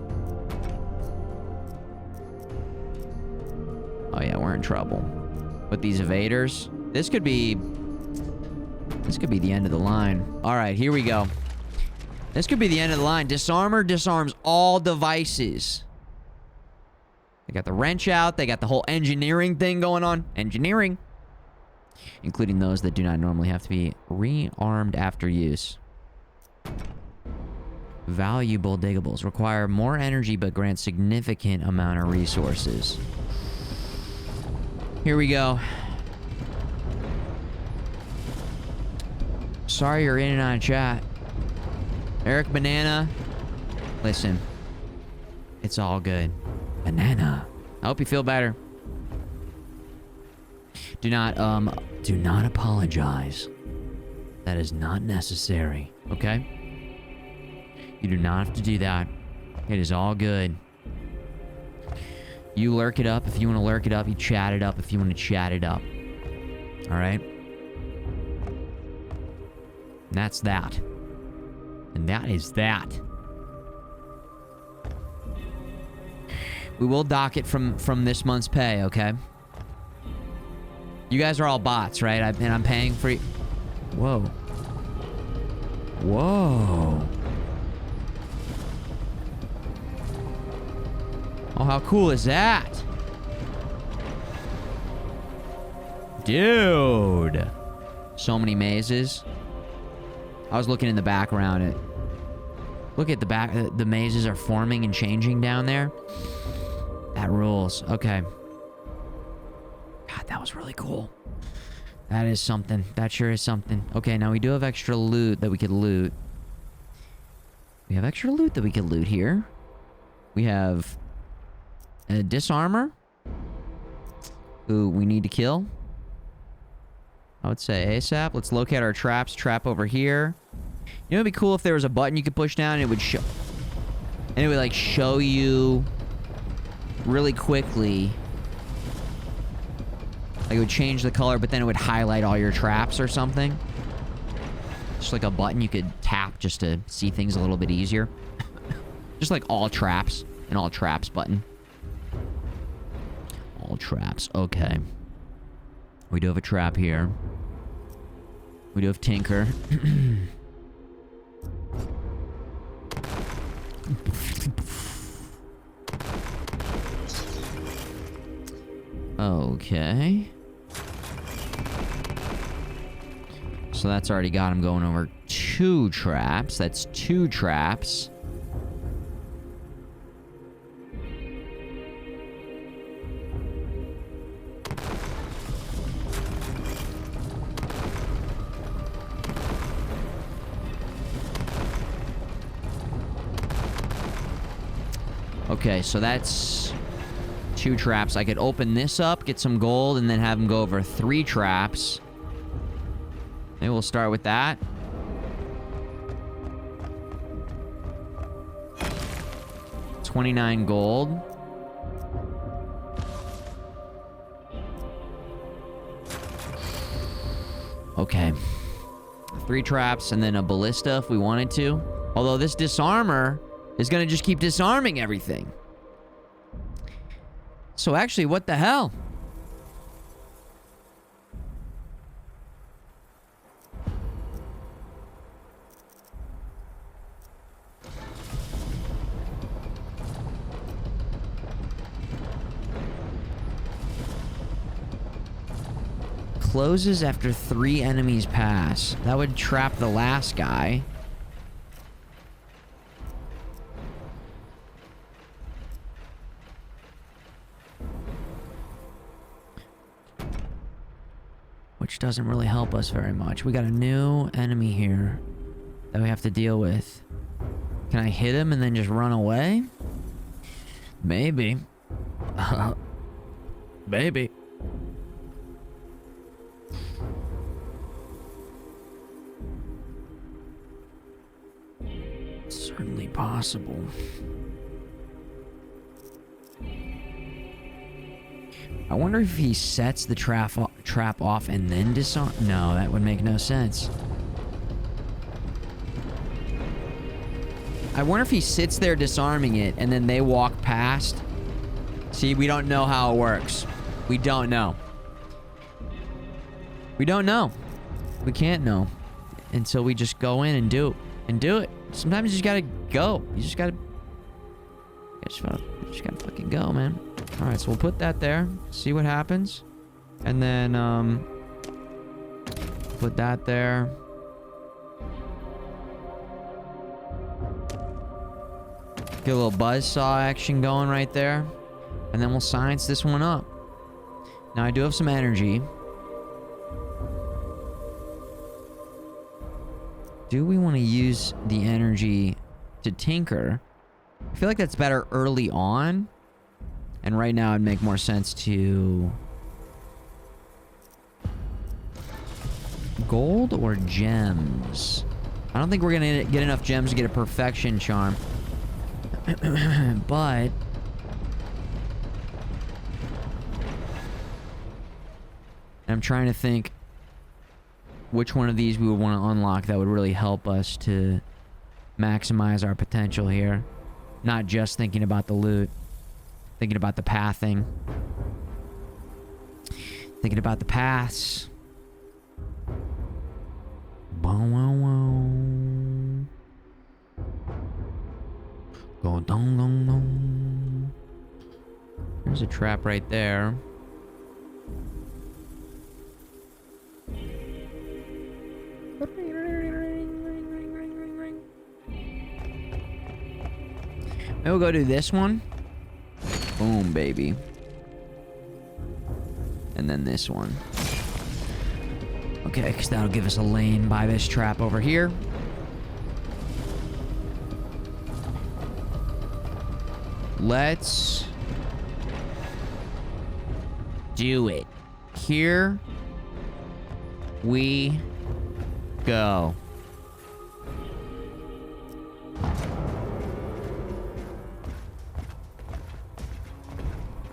Oh yeah, we're in trouble. With these evaders. This could be the end of the line. Alright, here we go. This could be the end of the line. Disarmer disarms all devices. They got the wrench out. They got the whole engineering thing going on. Engineering. Including those that do not normally have to be rearmed after use. Valuable diggables. Require more energy but grant significant amount of resources. Here we go. Sorry you're in and out of chat. Eric Banana. Listen. It's all good. Banana. I hope you feel better. Do not apologize. That is not necessary, okay? You do not have to do that. It is all good. You lurk it up if you want to lurk it up. You chat it up if you want to chat it up. Alright? That's that. And that is that. We will dock it from this month's pay, okay? You guys are all bots, right? And I'm paying for you. Whoa. Whoa. Oh, how cool is that? Dude. So many mazes. I was looking in the background. Look at the back. The mazes are forming and changing down there. That rules. Okay. God, that was really cool. That is something. That sure is something. Okay, now we do have extra loot that we could loot. We have extra loot that we could loot here. We have a disarmer who we need to kill. I would say ASAP. Let's locate our traps. Trap over here. You know, it'd be cool if there was a button you could push down and it would show... And it would, like, show you really quickly. Like, it would change the color, but then it would highlight all your traps or something. Just like a button you could tap just to see things a little bit easier. Just like all traps. An all traps button. All traps. Okay. We do have a trap here. We do have Tinker. Okay. So that's already got him going over 2 traps. That's 2 traps. Okay, so that's 2 traps. I could open this up, get some gold, and then have him go over 3 traps. Maybe we'll start with that. $29 gold. Okay. 3 traps and then a ballista if we wanted to. Although this disarmor is going to just keep disarming everything. So actually, what the hell? Closes after 3 enemies pass. That would trap the last guy. Which doesn't really help us very much. We got a new enemy here that we have to deal with. Can I hit him and then just run away? Maybe. Maybe. Certainly possible. I wonder if he sets the trap off and then disarm. No, that would make no sense. I wonder if he sits there disarming it and then they walk past. See, we don't know how it works. We don't know. We don't know. We can't know until we just go in and do it. Sometimes you just gotta go. You just gotta fucking go, man. All right, so we'll put that there. See what happens, and then put that there. Get a little buzzsaw action going right there, and then we'll science this one up. Now I do have some energy. Do we want to use the energy to tinker? I feel like that's better early on. And right now it'd make more sense to... Gold or gems? I don't think we're going to get enough gems to get a perfection charm. But... I'm trying to think which one of these we would want to unlock that would really help us to maximize our potential here. Not just thinking about the loot. Thinking about the pathing. Thinking about the paths. Bow, wow, wow. Go dong, dong, dong. There's a trap right there. Maybe we'll go do this one. Boom, baby. And then this one. Okay, because that'll give us a lane by this trap over here. Let's do it. Here we go.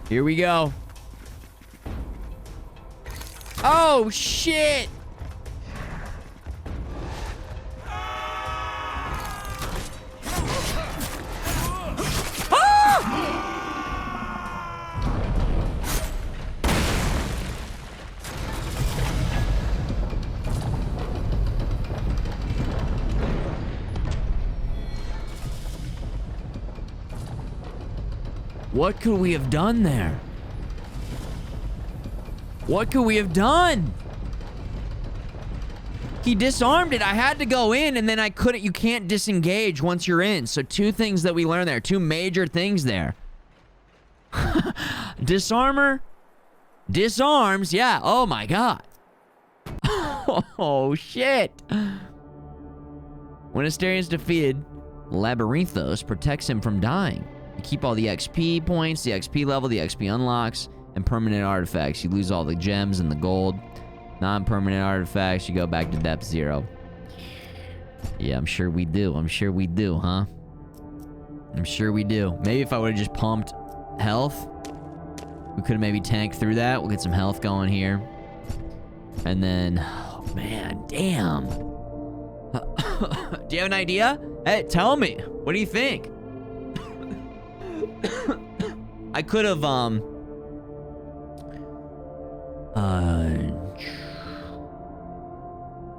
Here we go. Oh, shit! What could we have done there? What could we have done? He disarmed it. I had to go in, and then I couldn't. You can't disengage once you're in. So 2 things that we learned there. 2 major things there. Disarmer. Disarms. Yeah. Oh, my God. Oh, shit. When Asterian's defeated, Labyrinthos protects him from dying. You keep all the XP points, the XP level, the XP unlocks, and permanent artifacts. You lose all the gems and the gold. Non-permanent artifacts, you go back to depth 0. Yeah, I'm sure we do. I'm sure we do, huh? I'm sure we do. Maybe if I would have just pumped health, we could have maybe tanked through that. We'll get some health going here. And then, oh man, damn. Do you have an idea? Hey, tell me. What do you think? I could have,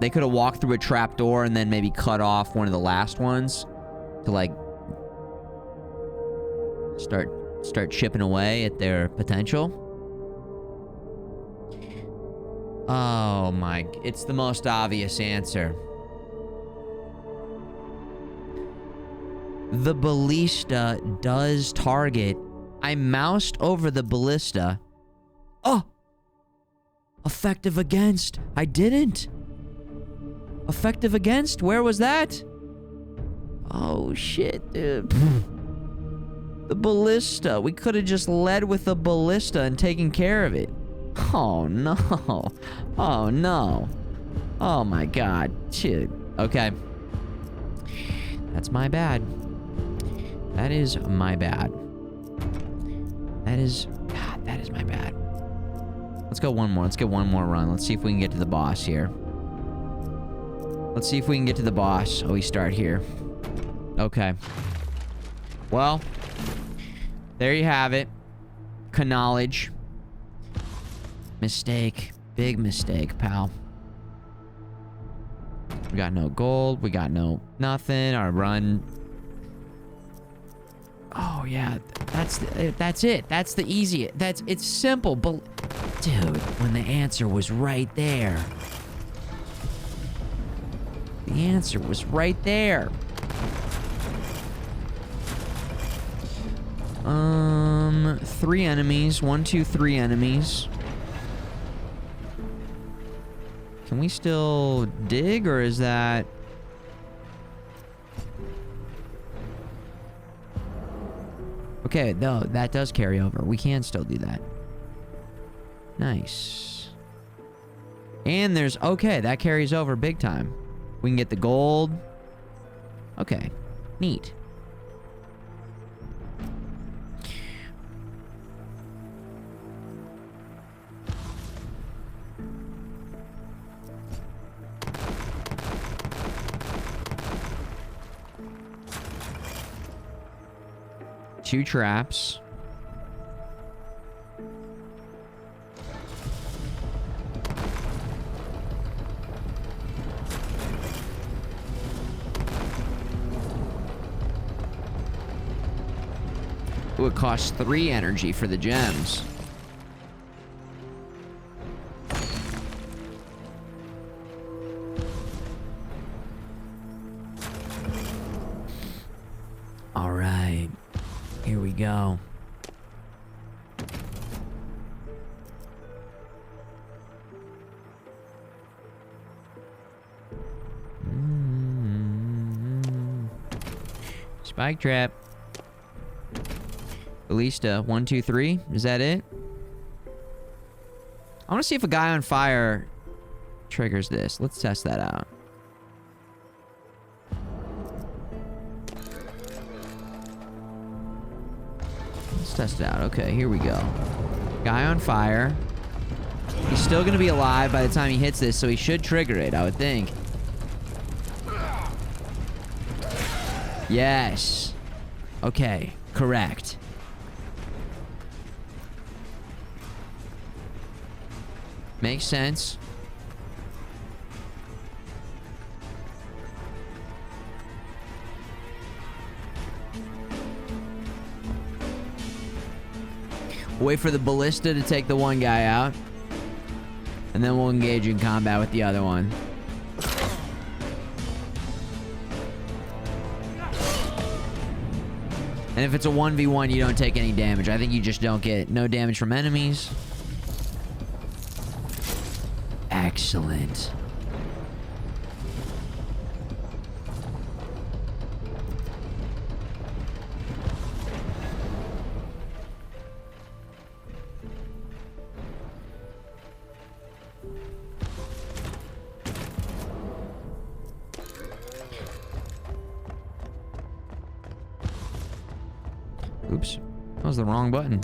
they could have walked through a trapdoor and then maybe cut off one of the last ones to, like, start chipping away at their potential. Oh my, it's the most obvious answer. The ballista does target. I moused over the ballista. Oh! Effective against. I didn't. Effective against? Where was that? Oh, shit, dude. The ballista. We could have just led with the ballista and taken care of it. Oh, no. Oh, no. Oh, my God. Dude. Okay. That's my bad. That is my bad. That is... God, that is my bad. Let's go one more. Let's get one more run. Let's see if we can get to the boss here. Let's see if we can get to the boss. Oh, we start here. Okay. Well, there you have it. Knowledge. Mistake. Big mistake, pal. We got no gold. We got no nothing. Our run... Oh, yeah. That's it. That's the easiest. It's simple, but... Dude, when the answer was right there. The answer was right there. 3 enemies. 1, 2, 3 enemies. Can we still dig, or is that... Okay, no, that does carry over. We can still do that. Nice. And there's... Okay, that carries over big time. We can get the gold. Okay, neat. Two traps. Ooh, it costs 3 energy for the gems. All right. Here we go. Spike trap. Ballista, 1, 2, 3. Is that it? I want to see if a guy on fire triggers this. Let's test that out. Let's test it out. Okay, here we go. Guy on fire. He's still going to be alive by the time he hits this, so he should trigger it, I would think. Yes. Okay, correct. Makes sense. Wait for the ballista to take the one guy out. And then we'll engage in combat with the other one. And if it's a 1v1, you don't take any damage. I think you just don't get no damage from enemies. Excellent. Oops. That was the wrong button.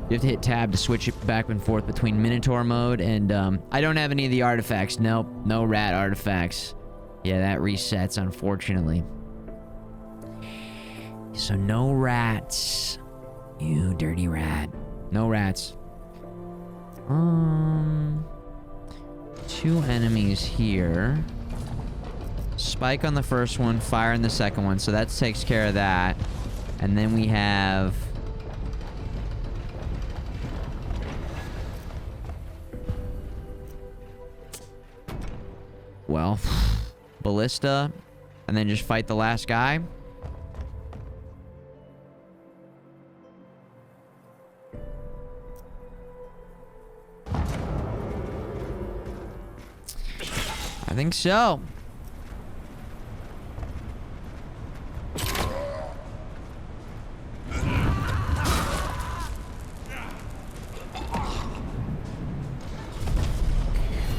You have to hit tab to switch it back and forth between Minotaur mode and, I don't have any of the artifacts. Nope. No rat artifacts. Yeah, that resets, unfortunately. So no rats. You dirty rat. No rats. 2 enemies here. Spike on the first one, fire on the second one. So that takes care of that. And then we have... well, ballista. And then just fight the last guy. I think so.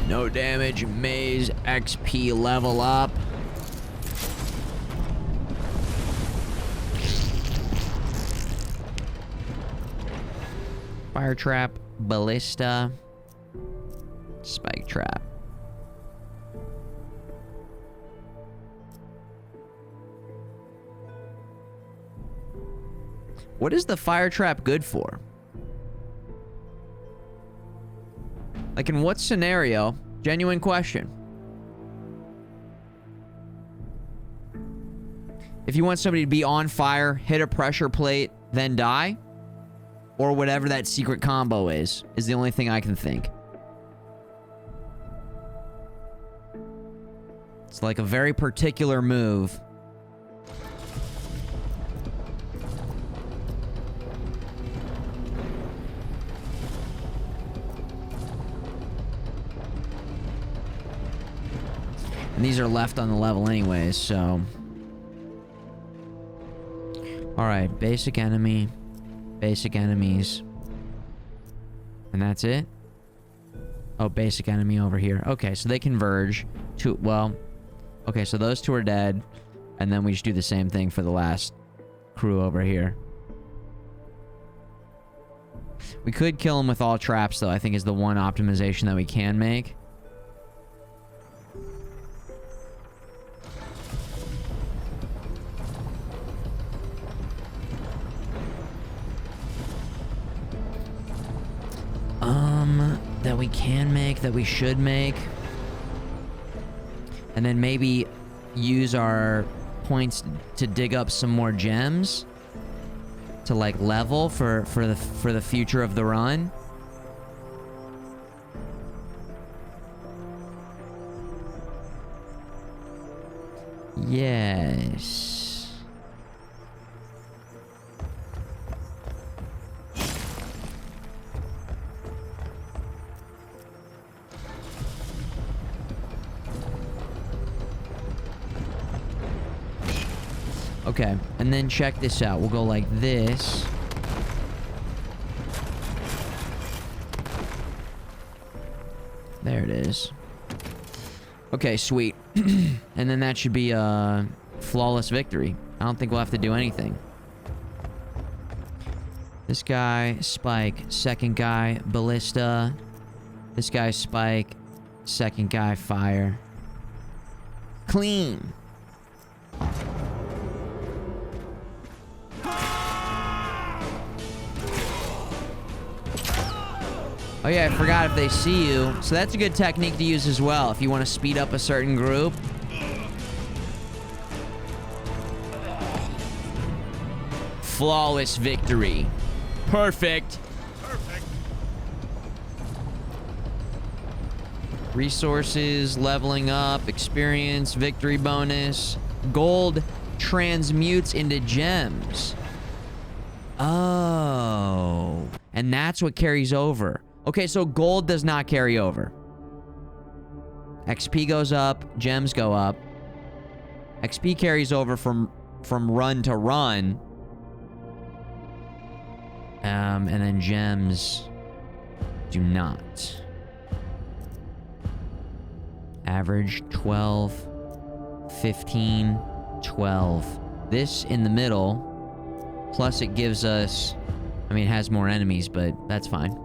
No damage, maze, XP level up. Fire trap, ballista, spike trap. What is the fire trap good for? Like, in what scenario? Genuine question. If you want somebody to be on fire, hit a pressure plate, then die? Or whatever that secret combo is the only thing I can think. It's like a very particular move. And these are left on the level anyways, so... alright, basic enemy. Basic enemies. And that's it? Oh, basic enemy over here. Okay, so they converge to... well... okay, so those 2 are dead. And then we just do the same thing for the last crew over here. We could kill them with all traps, though, I think is the one optimization that we can make. That we can make, that we should make. And then maybe use our points to dig up some more gems to like level for the future of the run. Yes. Okay, and then check this out. We'll go like this. There it is. Okay, sweet. And then that should be a flawless victory. I don't think we'll have to do anything. This guy, Spike. Second guy, Ballista. This guy, Spike. Second guy, Fire. Clean. Oh yeah, I forgot if they see you. So that's a good technique to use as well if you want to speed up a certain group. Flawless victory. Perfect. Perfect. Resources, leveling up, experience, victory bonus, gold, transmutes into gems. Oh. And that's what carries over. Okay, so gold does not carry over. XP goes up, gems go up. XP carries over from run to run. And then gems do not. Average 12, 15, 12. This in the middle, plus it gives us, I mean, it has more enemies, but that's fine.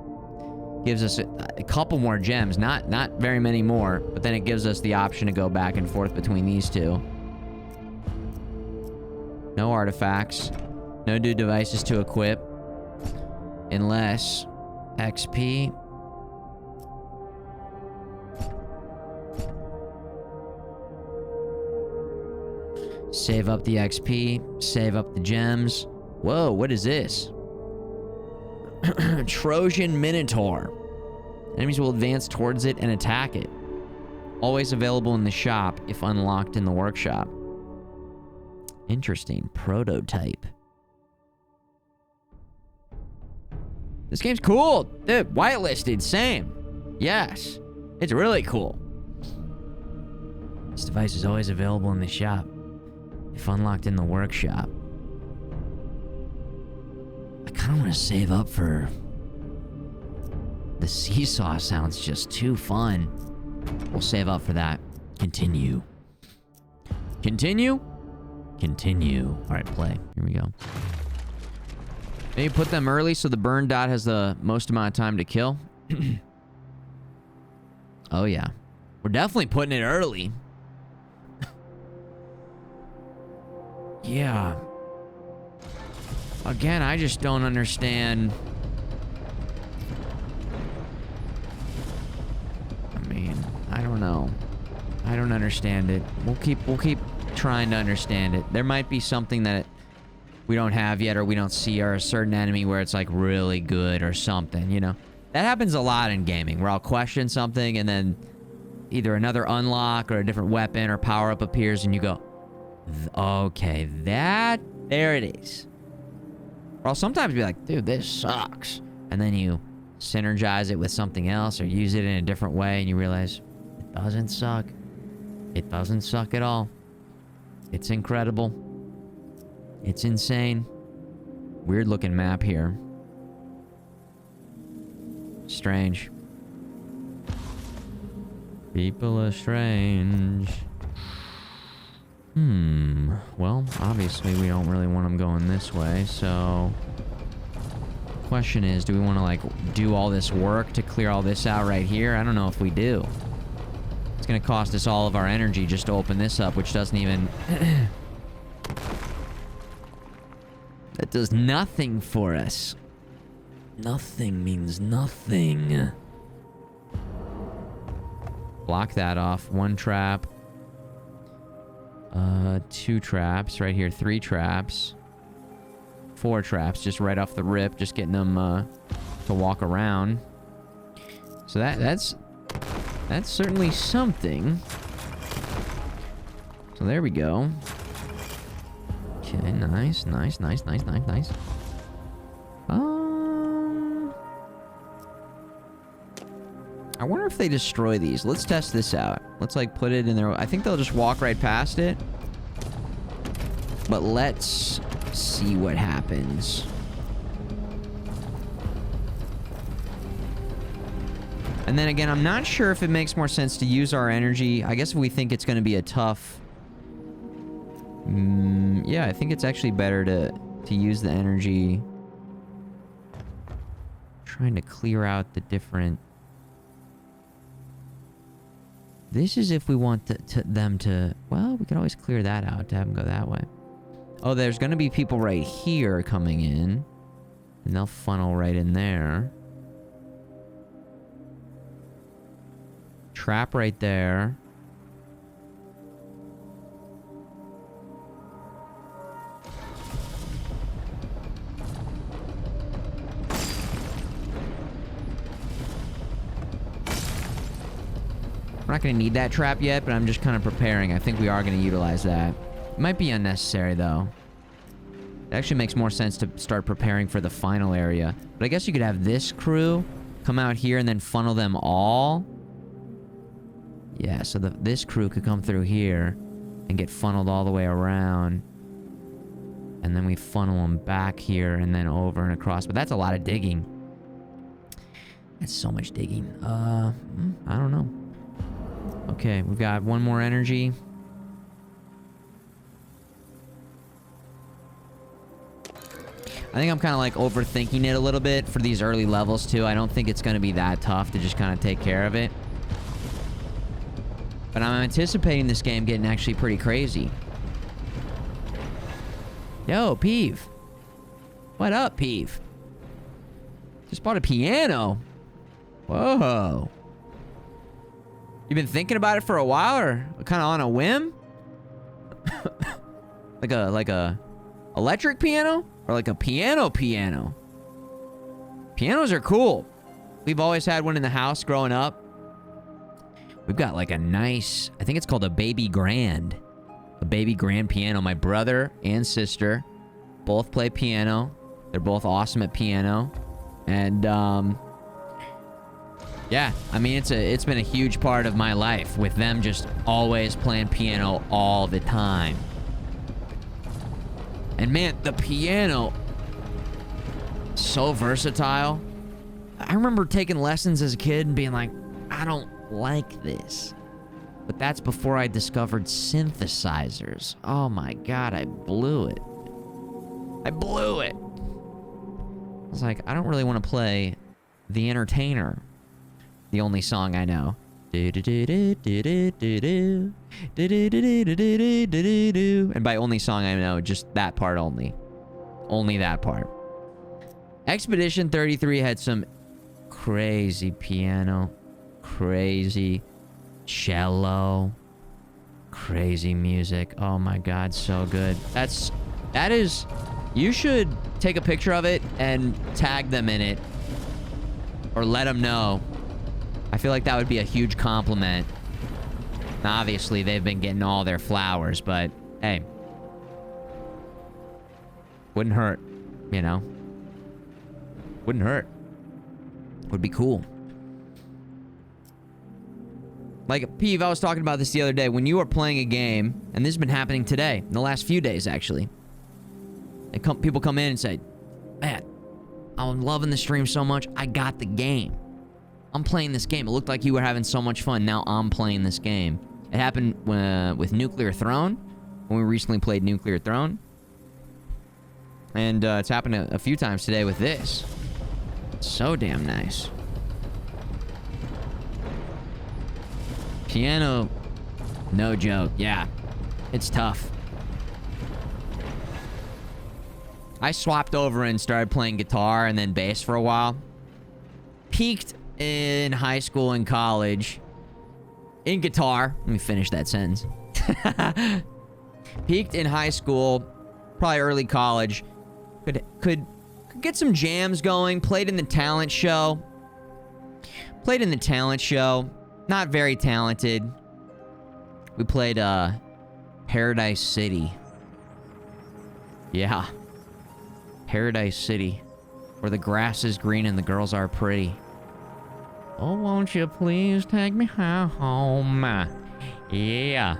Gives us a couple more gems, not very many more, but then it gives us the option to go back and forth between these two. No artifacts. No new devices to equip. Unless XP. Save up the XP. Save up the gems. Whoa, what is this? Trojan Minotaur. Enemies will advance towards it and attack it. Always available in the shop if unlocked in the workshop. Interesting. Prototype. This game's cool. Dude, whitelisted, same. Yes. It's really cool. This device is always available in the shop if unlocked in the workshop. I kind of want to save up for... The seesaw sounds just too fun. We'll save up for that. Continue. Continue? Continue. Alright, play. Here we go. Maybe put them early so the burn dot has the most amount of time to kill. Oh, yeah. We're definitely putting it early. Yeah. Again, I just don't understand. I mean, I don't know. I don't understand it. We'll keep trying to understand it. There might be something that we don't have yet or we don't see, or a certain enemy where it's like really good or something, you know? That happens a lot in gaming, where I'll question something and then either another unlock or a different weapon or power-up appears and you go, okay, there it is. Or I'll sometimes be like, dude, this sucks. And then you synergize it with something else or use it in a different way and you realize it doesn't suck. It doesn't suck at all. It's incredible. It's insane. Weird looking map here. Strange. People are strange. Well, obviously we don't really want them going this way, so... Question is, do we want to, like, do all this work to clear all this out right here? I don't know if we do. It's gonna cost us all of our energy just to open this up, which doesn't even... That does nothing for us. Nothing means nothing. Block that off. 1 trap. 2 traps. Right here, 3 traps. 4 traps, just right off the rip. Just getting them to walk around. So that's certainly something. So there we go. Okay, nice. I wonder if they destroy these. Let's test this out. Let's, like, put it in there. I think they'll just walk right past it. But let's see what happens. And then again, I'm not sure if it makes more sense to use our energy. I guess if we think it's going to be a tough... yeah, I think it's actually better to use the energy. Trying to clear out the different... This is if we want them to... Well, we could always clear that out to have them go that way. Oh, there's going to be people right here coming in. And they'll funnel right in there. Trap right there. We're not going to need that trap yet, but I'm just kind of preparing. I think we are going to utilize that. It might be unnecessary, though. It actually makes more sense to start preparing for the final area. But I guess you could have this crew come out here and then funnel them all. Yeah, so this crew could come through here and get funneled all the way around. And then we funnel them back here and then over and across. But that's a lot of digging. That's so much digging. I don't know. Okay, we've got one more energy. I think I'm kind of like overthinking it a little bit for these early levels too. I don't think it's going to be that tough to just kind of take care of it. But I'm anticipating this game getting actually pretty crazy. Yo, Peeve. What up, Peeve? Just bought a piano. Whoa. You been thinking about it for a while or kind of on a whim? like a electric piano or like a piano? Pianos are cool. We've always had one in the house growing up. We've got like a nice, I think it's called a baby grand. A baby grand piano. My brother and sister both play piano. They're both awesome at piano. And yeah, I mean it's been a huge part of my life with them just always playing piano all the time. And man, the piano, so versatile. I remember taking lessons as a kid and being like, I don't like this. But that's before I discovered synthesizers. Oh my god, I blew it. I was like, I don't really want to play The Entertainer. The only song I know. And by only song I know, just that part only. Only that part. Expedition 33 had some crazy piano, crazy cello, crazy music. Oh my god, so good. That is, you should take a picture of it and tag them in it or let them know. I feel like that would be a huge compliment. Now, obviously, they've been getting all their flowers, but hey, wouldn't hurt, you know? Wouldn't hurt. Would be cool. Like, Peeve, I was talking about this the other day. When you are playing a game, and this has been happening today, in the last few days, actually. People come in and say, man, I'm loving the stream so much, I got the game. I'm playing this game. It looked like you were having so much fun. Now I'm playing this game. It happened with Nuclear Throne, when we recently played Nuclear Throne. And it's happened a few times today with this. So damn nice. Piano, no joke. Yeah, it's tough. I swapped over and started playing guitar and then bass for a while. Peaked in high school and college in guitar. Let me finish that sentence. Peaked in high school, probably early college. Could get some jams going. Played in the talent show. Not very talented. We played Paradise City. Yeah. Paradise City. Where the grass is green and the girls are pretty. Oh, won't you please take me home? Yeah.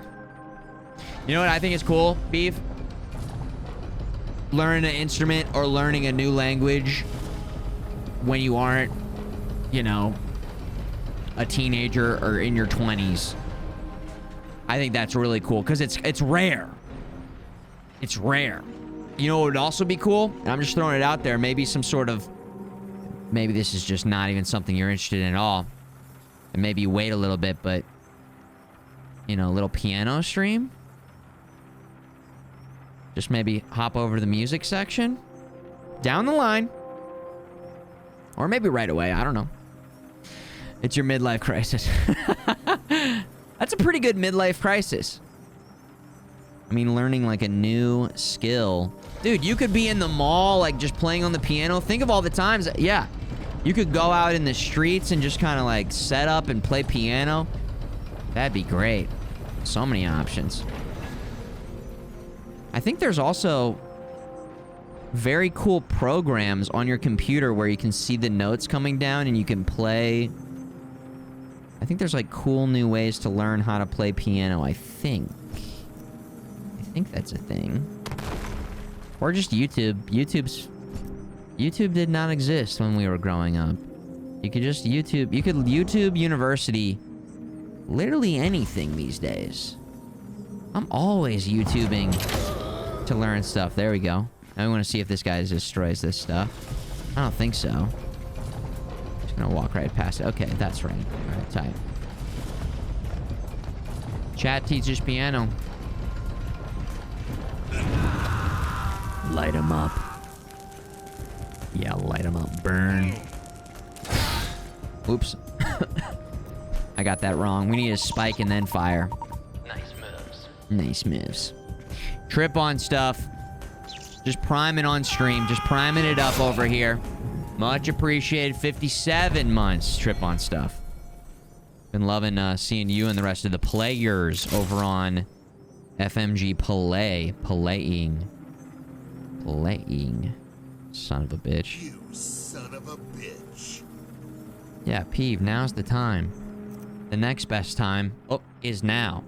You know what I think is cool, Beef? Learning an instrument or learning a new language when you aren't, you know, a teenager or in your 20s. I think that's really cool because it's rare. It's rare. You know what would also be cool? And I'm just throwing it out there. Maybe some sort of... Maybe this is just not even something you're interested in at all. And maybe you wait a little bit, but... You know, a little piano stream? Just maybe hop over to the music section? Down the line. Or maybe right away. I don't know. It's your midlife crisis. That's a pretty good midlife crisis. I mean, learning like a new skill. Dude, you could be in the mall, like just playing on the piano. Think of all the times. Yeah. You could go out in the streets and just kind of like set up and play piano. That'd be great. So many options. I think there's also very cool programs on your computer where you can see the notes coming down and you can play. I think there's like cool new ways to learn how to play piano, I think. I think that's a thing. Or just YouTube. YouTube did not exist when we were growing up. You could just YouTube. You could YouTube University literally anything these days. I'm always YouTubing to learn stuff. There we go. Now we want to see if this guy destroys this stuff. I don't think so. Just gonna walk right past it. Okay, that's right. Alright, tight. Chat teaches piano. Light him up. Yeah, light him up. Burn. Oops. I got that wrong. We need a spike and then fire. Nice moves. Nice moves. Trip on stuff. Just priming on stream. Just priming it up over here. Much appreciated. 57 months. Trip on stuff. Been loving seeing you and the rest of the players over on FMG Playing. Son of a bitch. You son of a bitch. Yeah, Peeve, now's the time. The next best time is now.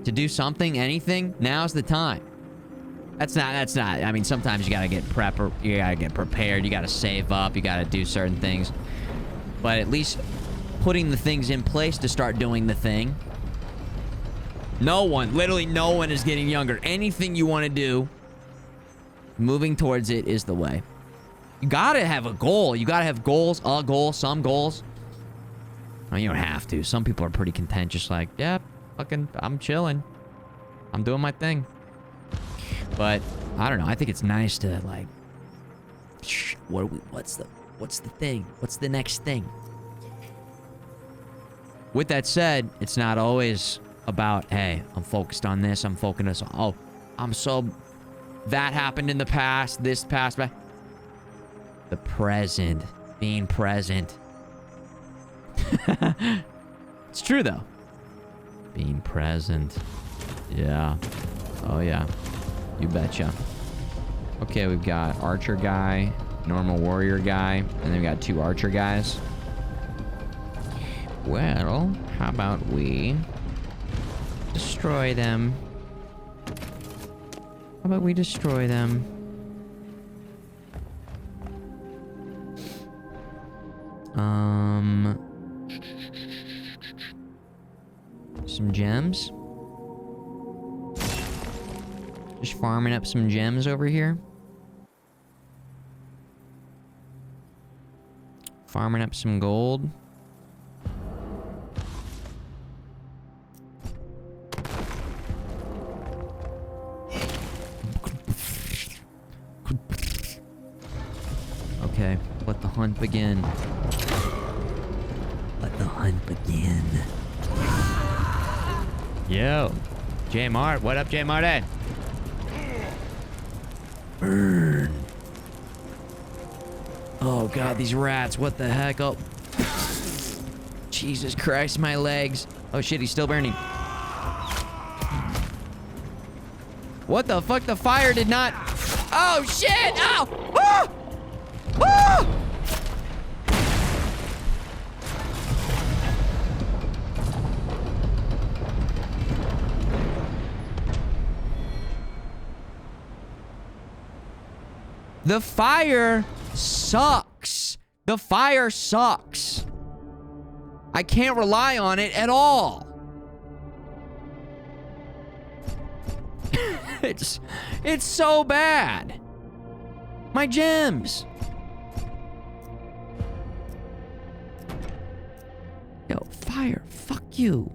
To do something, anything, now's the time. That's not, I mean, sometimes you gotta get you gotta get prepared, you gotta save up, you gotta do certain things. But at least putting the things in place to start doing the thing. No one, literally no one is getting younger. Anything you want to do, moving towards it is the way. You gotta have a goal. You gotta have goals, a goal, some goals. I mean, you don't have to. Some people are pretty content, just like, yeah, fucking, I'm chilling. I'm doing my thing. But, I don't know. I think it's nice to, like, what's the thing? What's the next thing? With that said, it's not always about, hey, I'm focused on this, I'm focused on, oh, I'm so, that happened in the past, this past, but the present, being present. It's true, though. Being present. Yeah. Oh, yeah. You betcha. Okay, we've got archer guy, normal warrior guy, and then we got 2 archer guys. Well, how about we destroy them? How about we destroy them? Some gems. Just farming up some gems over here. Farming up some gold. Okay, let the hunt begin. Let the hunt begin. Yo, J Mart, what up, J Marty? Burn. Oh god, these rats, what the heck? Oh, Jesus Christ, my legs. Oh shit, he's still burning. What the fuck? The fire did not. Oh shit! Ow! Ah! Ah! The fire sucks. The fire sucks. I can't rely on it at all. It's so bad. My gems. Yo, fire, fuck you.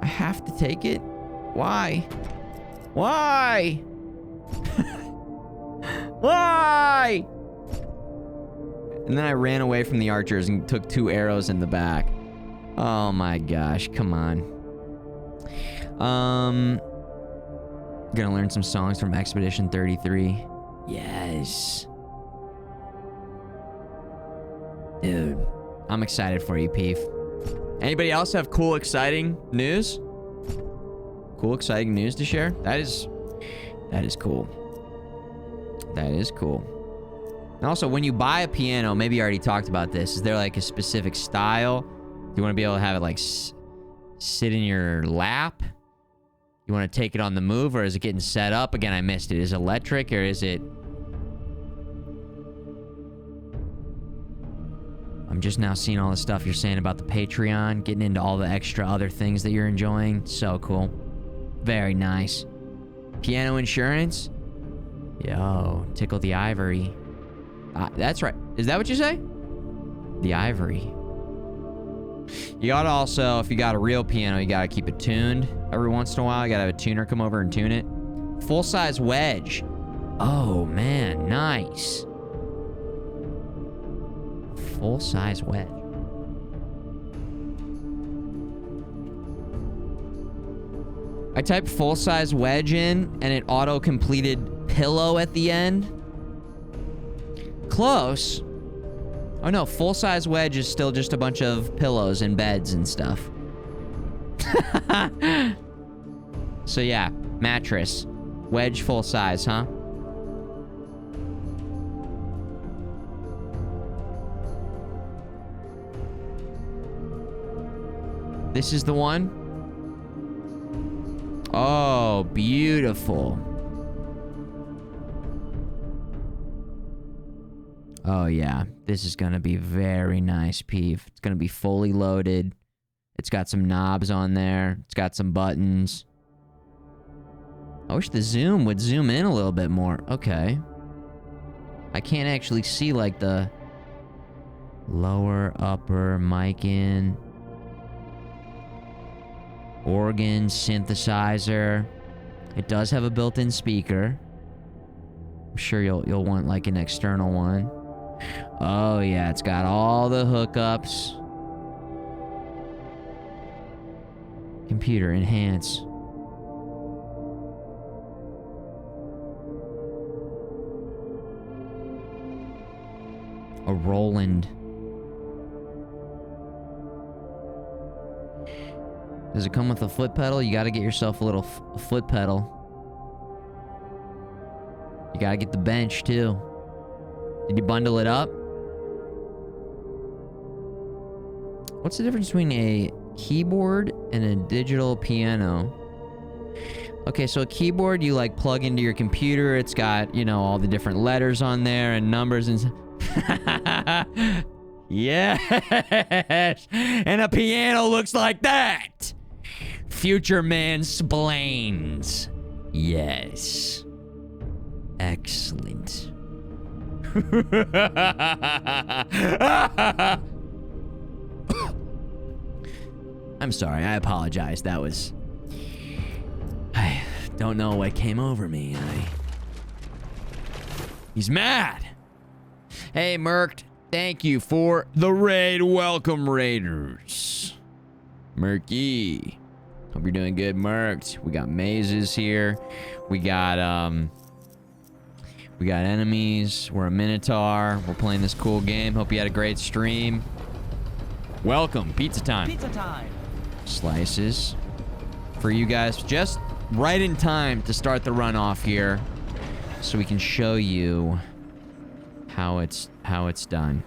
I have to take it? Why? Why? Why? And then I ran away from the archers and took 2 arrows in the back. Oh my gosh, come on. Gonna learn some songs from Expedition 33. Yes. Dude, I'm excited for you, Peef. Anybody else have cool, exciting news? Cool, exciting news to share? That is cool. That is cool. And also, when you buy a piano, maybe you already talked about this. Is there like a specific style? Do you want to be able to have it like sit in your lap? You want to take it on the move, or is it getting set up? Again, I missed it. Is it electric, or is it... I'm just now seeing all the stuff you're saying about the Patreon, getting into all the extra other things that you're enjoying. So cool. Very nice. Piano insurance? Yo, tickle the ivory. That's right. Is that what you say? The ivory. You gotta also, if you got a real piano, you gotta keep it tuned every once in a while. You gotta have a tuner come over and tune it. Full-size wedge. Oh, man. Nice. Full-size wedge. I typed full-size wedge in, and it auto-completed pillow at the end. Close. Oh no, full-size wedge is still just a bunch of pillows and beds and stuff. So yeah, mattress. Wedge full-size, huh? This is the one? Oh, beautiful. Oh, yeah. This is gonna be very nice, Peeve. It's gonna be fully loaded. It's got some knobs on there. It's got some buttons. I wish the zoom would zoom in a little bit more. Okay. I can't actually see, like, the lower, upper, mic in. Organ, synthesizer. It does have a built-in speaker. I'm sure you'll want, like, an external one. Oh, yeah, it's got all the hookups. Computer, enhance. A Roland. Does it come with a foot pedal? You gotta get yourself a little foot pedal. You gotta get the bench, too. Did you bundle it up? What's the difference between a keyboard and a digital piano? Okay, so a keyboard you like plug into your computer. It's got, you know, all the different letters on there and numbers and yes! And a piano looks like that! Futureman splains. Yes. Excellent. I'm sorry, I apologize. That was... I don't know what came over me. He's mad! Hey, Merc, thank you for the raid. Welcome, Raiders. Merky. Hope you're doing good, Merc. We got mazes here. We got enemies. We're a Minotaur. We're playing this cool game. Hope you had a great stream. Welcome. Pizza time. Pizza time. Slices for you guys. Just right in time to start the run off here, so we can show you how it's done.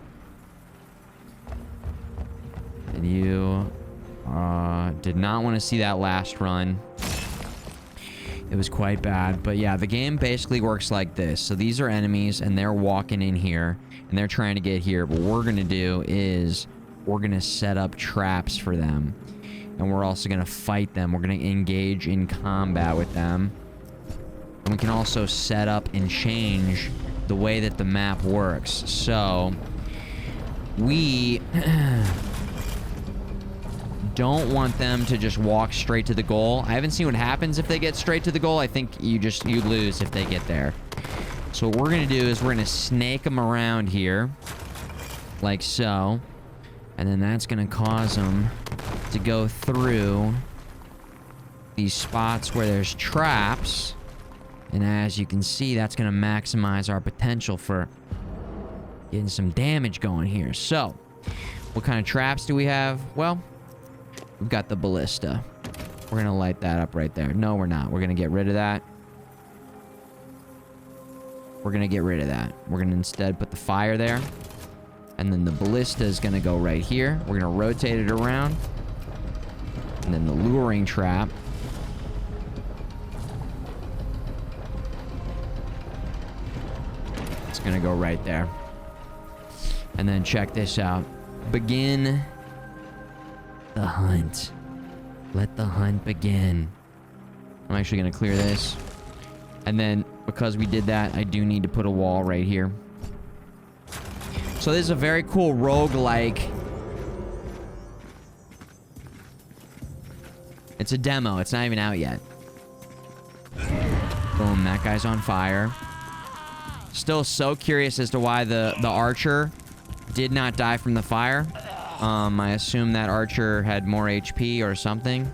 And you did not want to see that last run. It was quite bad. But yeah, the game basically works like this. So these are enemies, and they're walking in here, and they're trying to get here. But what we're going to do is we're going to set up traps for them. And we're also going to fight them. We're going to engage in combat with them. And we can also set up and change the way that the map works. So we don't want them to just walk straight to the goal. I haven't seen what happens if they get straight to the goal. I think you lose if they get there. So what we're going to do is we're going to snake them around here. Like so. And then that's going to cause them to go through these spots where there's traps. And as you can see, that's going to maximize our potential for getting some damage going here. So, what kind of traps do we have? Well, We've got the ballista. We're gonna light that up right there. No, we're not. We're gonna get rid of that. We're gonna get rid of that. We're gonna instead put the fire there. And then the ballista is gonna go right here. We're gonna rotate it around. And then the luring trap. It's gonna go right there. And then check this out. Begin the hunt. Let the hunt begin. I'm actually gonna clear this. And then, because we did that, I do need to put a wall right here. So this is a very cool roguelike. It's a demo. It's not even out yet. Boom, that guy's on fire. Still so curious as to why the archer did not die from the fire. I assume that archer had more HP or something.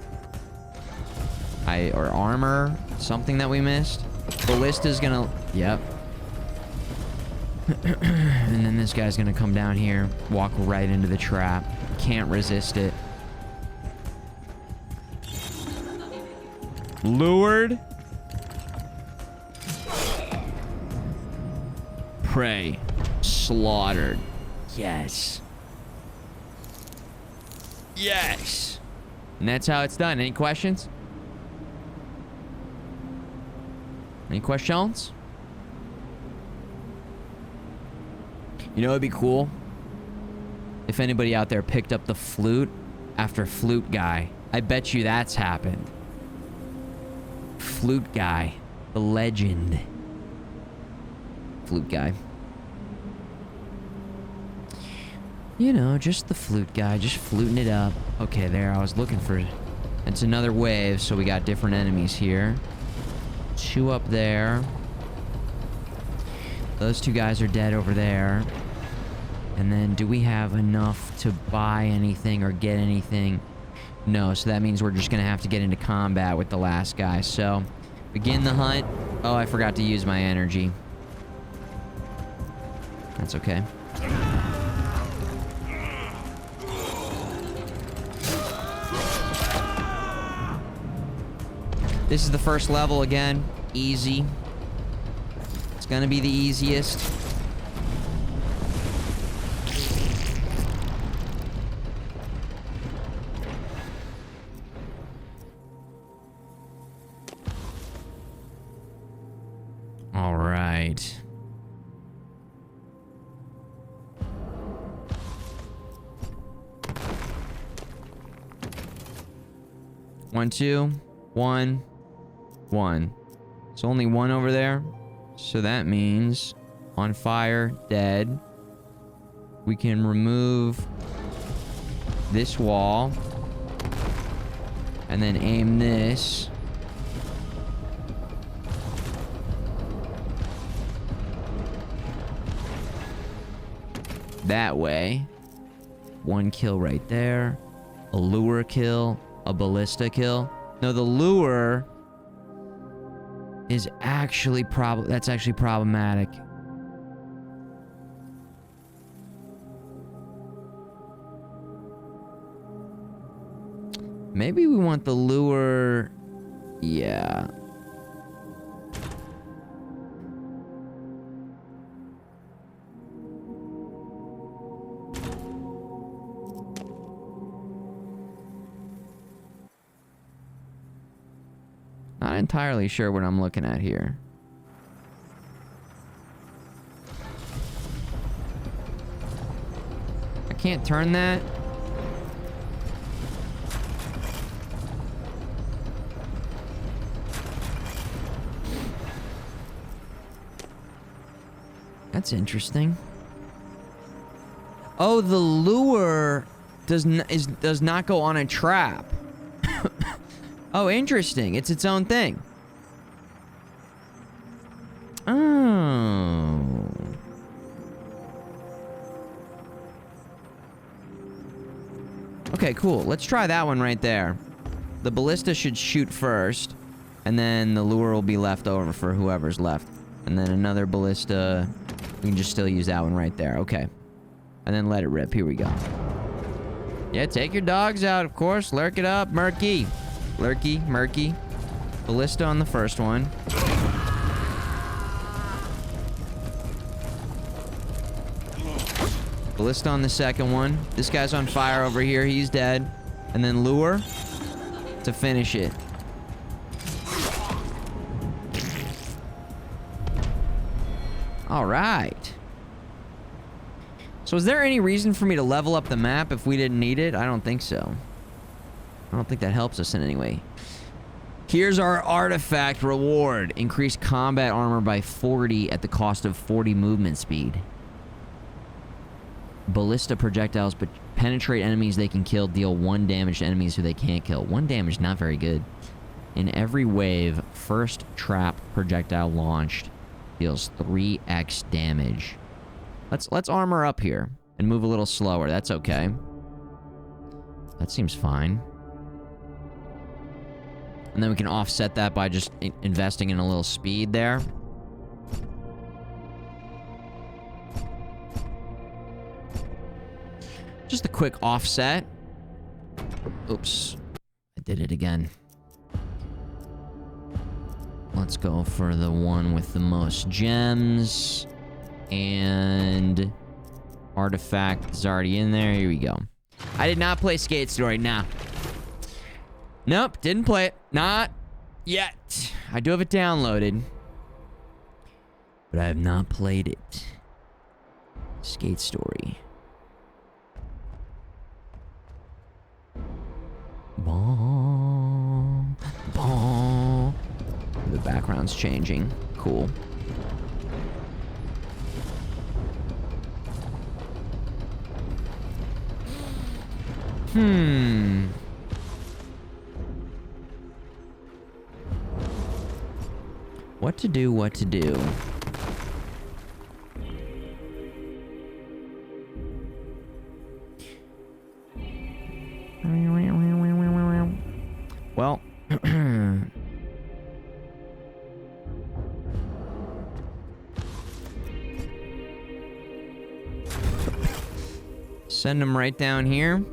Or armor. Something that we missed. Ballista's gonna... Yep. And then this guy's gonna come down here. Walk right into the trap. Can't resist it. Lured. Prey. Slaughtered. Yes. Yes. And that's how it's done. Any questions? Any questions? You know, it'd be cool if anybody out there picked up the flute after Flute Guy. I bet you that's happened. Flute Guy. The legend. Flute Guy. You know, just the flute guy, just fluting it up. Okay, there, I was looking for... It's another wave, so we got different enemies here. 2 up there. Those 2 guys are dead over there. And then, do we have enough to buy anything or get anything? No, so that means we're just gonna have to get into combat with the last guy. So, begin the hunt. Oh, I forgot to use my energy. That's okay. This is the first level again. Easy. It's gonna be the easiest. All right. One, 2, 1. 1. It's only 1 over there. So that means on fire, dead. We can remove this wall. And then aim this. That way. 1 kill right there. A lure kill. A ballista kill. No, the lure is actually that's actually problematic. Maybe we want the lure. Yeah. Not entirely sure what I'm looking at here. I can't turn that. That's interesting. Oh, the lure does not go on a trap. Oh, interesting. It's its own thing. Oh. Okay, cool. Let's try that one right there. The ballista should shoot first, and then the lure will be left over for whoever's left. And then another ballista. We can just still use that one right there. Okay. And then let it rip. Here we go. Yeah, take your dogs out, of course. Lurk it up. Murky. Lurky, murky. Ballista on the first one. Ballista on the second one. This guy's on fire over here. He's dead. And then lure to finish it. All right. So is there any reason for me to level up the map if we didn't need it? I don't think so. I don't think that helps us in any way. Here's our artifact reward. Increase combat armor by 40 at the cost of 40 movement speed. Ballista projectiles but penetrate enemies they can kill, deal 1 damage to enemies who they can't kill. 1 damage, not very good. In every wave, first trap projectile launched deals 3x damage. Let's armor up here and move a little slower. That's okay. That seems fine. And then we can offset that by just investing in a little speed there. Just a quick offset. Oops. I did it again. Let's go for the one with the most gems. And artifact is already in there. Here we go. I did not play Skate Story. Nah. Nope, didn't play it. Not yet. I do have it downloaded. But I have not played it. Skate Story. Bong, bong. The background's changing. Cool. What to do, what to do. Well, send them right down here.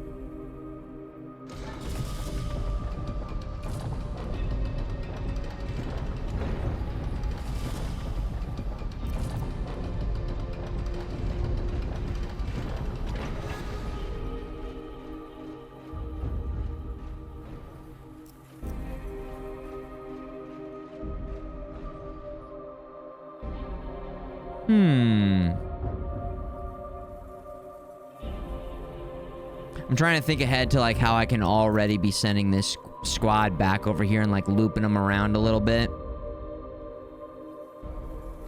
I'm trying to think ahead to like how I can already be sending this squad back over here and like looping them around a little bit.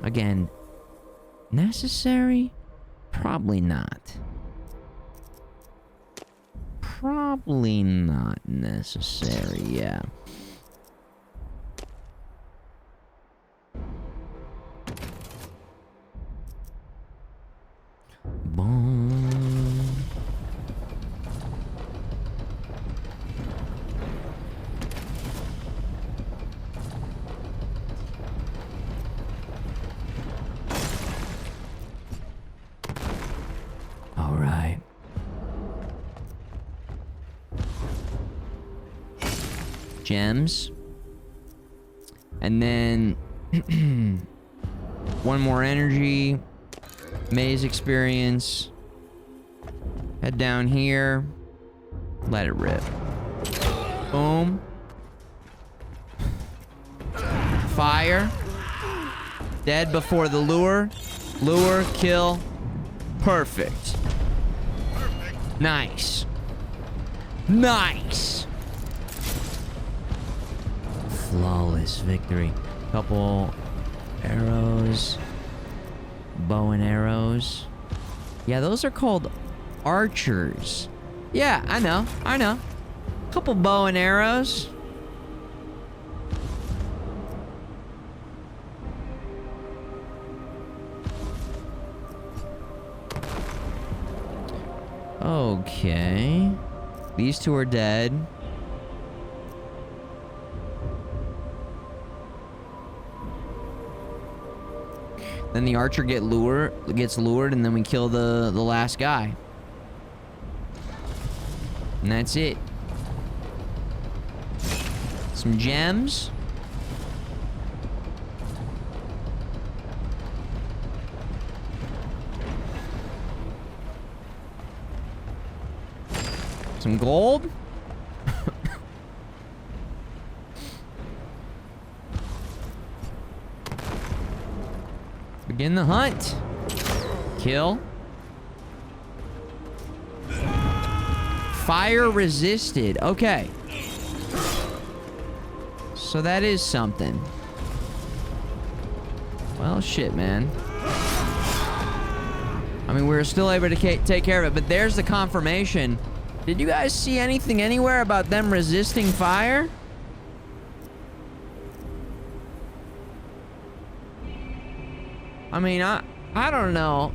Again, necessary? Probably not. Probably not necessary, yeah. Boom. All right. Gems. And then one more energy. Maze experience. Head down here. Let it rip. Boom. Fire. Dead before the lure. Lure, kill. Perfect. Nice. Nice. Flawless victory. Couple arrows. Bow and arrows. Yeah, those are called archers. Yeah, I know. I know. Couple bow and arrows. Okay. These two are dead. Then the archer gets lured, and then we kill the last guy. And that's it. Some gems. Some gold. Begin the hunt. Kill. Fire resisted. Okay. So that is something. Well, shit, man. I mean, we were still able to take care of it, but there's the confirmation. Did you guys see anything anywhere about them resisting fire? I mean, I don't know.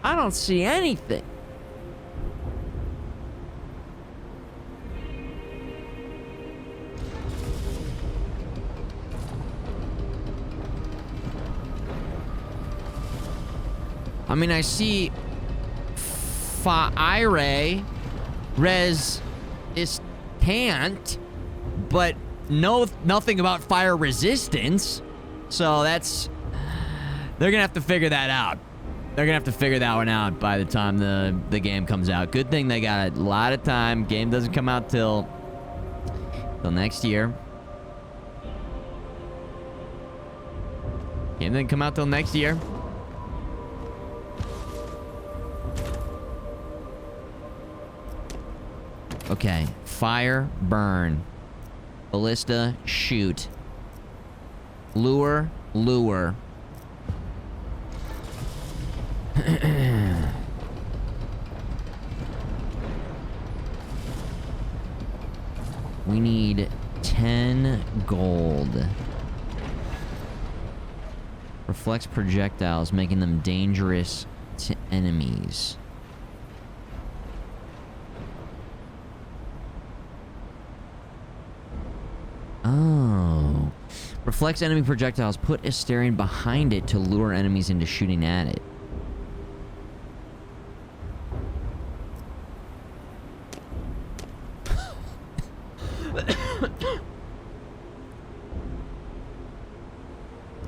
I don't see anything. I mean, I see fire resistant, but nothing about fire resistance. So that's... They're gonna have to figure that out. They're gonna have to figure that one out by the time the game comes out. Good thing they got a lot of time. Game doesn't come out till next year. Game doesn't come out till next year. Okay, fire, burn. Ballista, shoot. Lure, lure. We need 10 gold. Reflects projectiles, making them dangerous to enemies. Oh. Reflects enemy projectiles. Put Asterion behind it to lure enemies into shooting at it.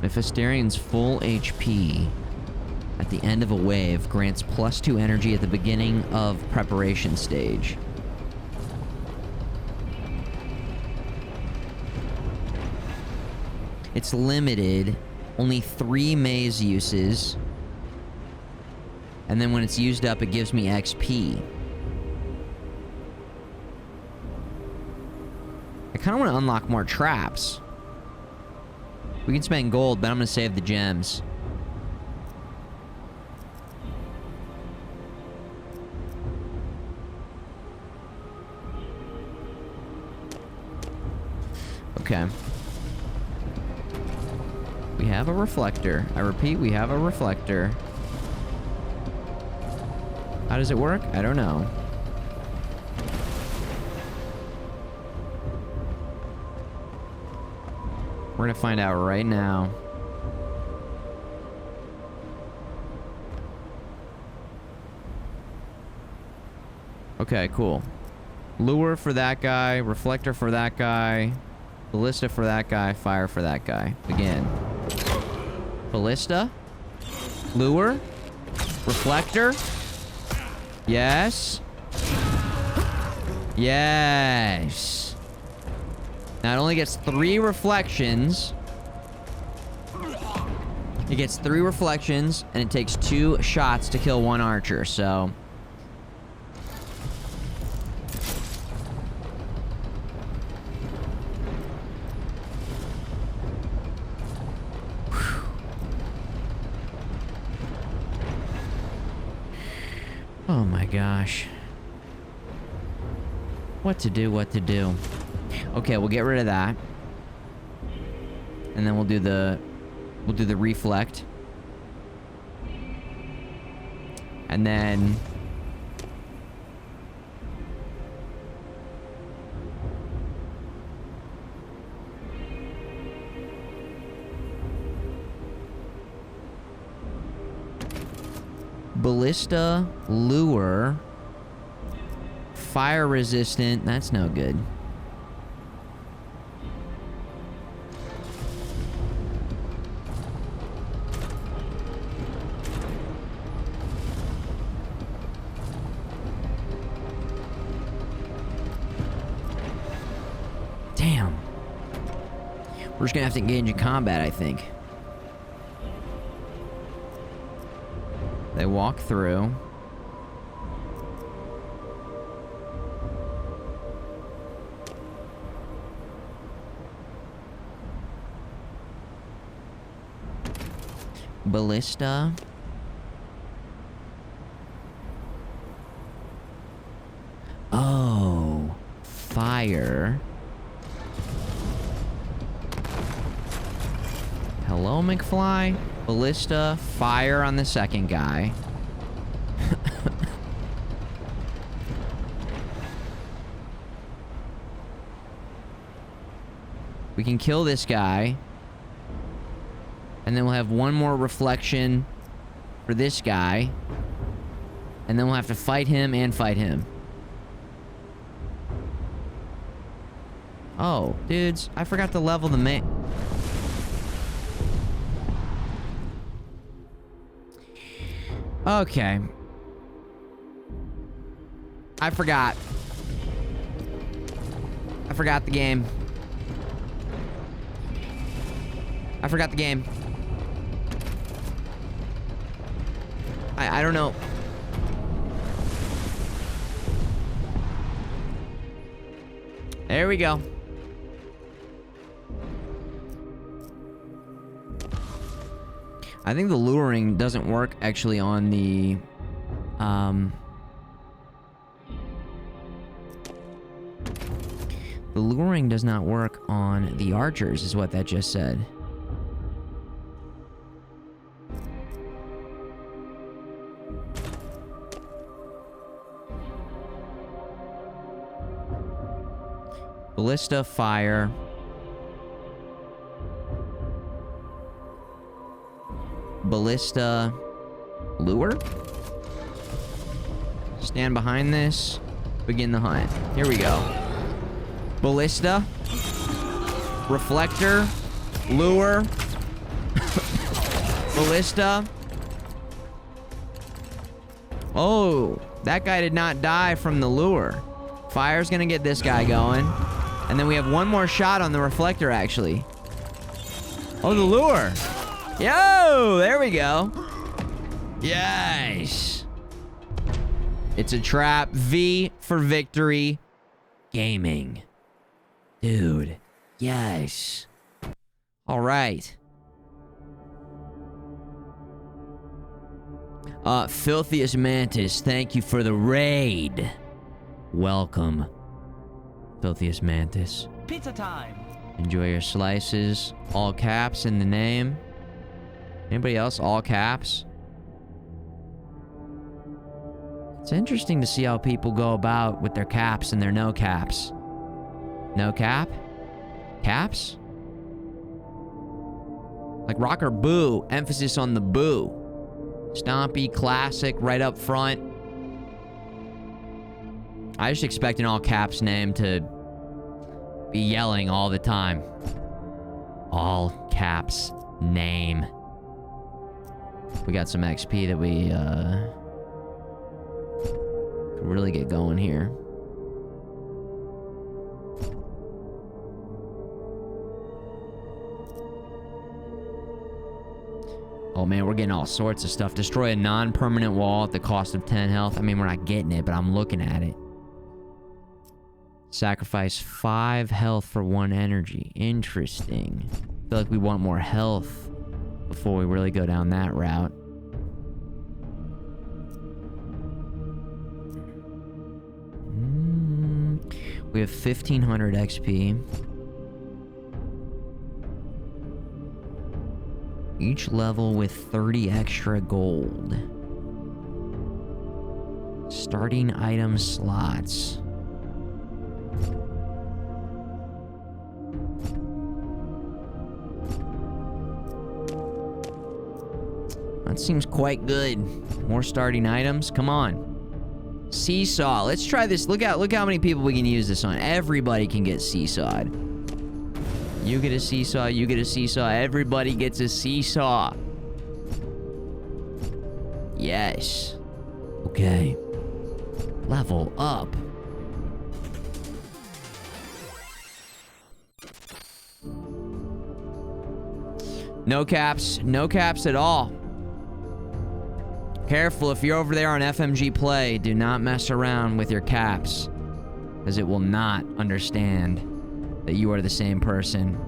If Asterion's full HP at the end of a wave, grants +2 energy at the beginning of preparation stage. It's limited, only 3 maze uses, and then when it's used up, it gives me XP. I kind of want to unlock more traps. We can spend gold, but I'm going to save the gems. Okay. We have a reflector. I repeat, we have a reflector. How does it work? I don't know. We're gonna find out right now. Okay, cool. Lure for that guy, reflector for that guy, ballista for that guy, fire for that guy. Again. Ballista. Lure. Reflector. Yes. Yes. Now it only gets 3 reflections. It gets 3 reflections, and it takes 2 shots to kill 1 archer, so... Oh my gosh. What to do, what to do. Okay, we'll get rid of that. And then we'll do the reflect. And then ballista, lure, fire resistant. That's no good. Damn. We're just gonna have to engage in combat, I think. They walk through. Ballista. Oh, fire. Hello, McFly. Ballista, fire on the second guy. We can kill this guy. And then we'll have one more reflection for this guy. And then we'll have to fight him and fight him. Oh, dudes, I forgot to level the main. Okay. I forgot. I forgot the game. I forgot the game. I don't know. There we go. I think the luring doesn't work actually on the the luring does not work on the archers, is what that just said. Ballista, fire. Ballista, lure. Stand behind this. Begin the hunt. Here we go. Ballista. Reflector. Lure. Ballista. Oh, that guy did not die from the lure. Fire's gonna get this guy going. And then we have one more shot on the reflector, actually. Oh, the lure. Yo, there we go. Yes. It's a trap. V for victory. Gaming. Dude. Yes. All right. Filthiest Mantis, thank you for the raid. Welcome, Filthiest Mantis. Pizza time. Enjoy your slices. All caps in the name. Anybody else? All caps? It's interesting to see how people go about with their caps and their no caps. No cap? Caps? Like Rocker Boo. Emphasis on the boo. Stompy, classic, right up front. I just expect an all caps name to be yelling all the time. All caps name. We got some XP that we could really get going here. Oh man, we're getting all sorts of stuff. Destroy a non-permanent wall at the cost of 10 health. I mean, we're not getting it, but I'm looking at it. Sacrifice 5 health for 1 energy. Interesting. I feel like we want more health before we really go down that route. We have 1500 XP. Each level with 30 extra gold. Starting item slots. That seems quite good. More starting items. Come on. Seesaw. Let's try this. Look how many people we can use this on. Everybody can get seesawed. You get a seesaw. You get a seesaw. Everybody gets a seesaw. Yes. Okay. Level up. No caps. No caps at all. Careful, if you're over there on FMG Play, do not mess around with your caps, because it will not understand that you are the same person.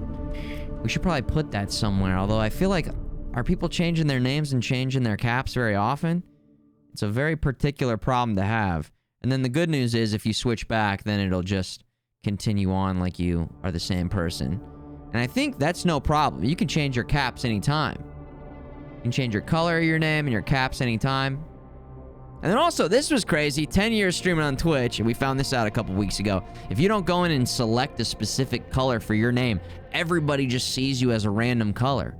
We should probably put that somewhere, although I feel like, are people changing their names and changing their caps very often? It's a very particular problem to have. And then the good news is, if you switch back, then it'll just continue on like you are the same person. And I think that's no problem. You can change your caps anytime. You can change your color of your name and your caps anytime. And then also, this was crazy. 10 years streaming on Twitch, and we found this out a couple weeks ago. If you don't go in and select a specific color for your name, everybody just sees you as a random color.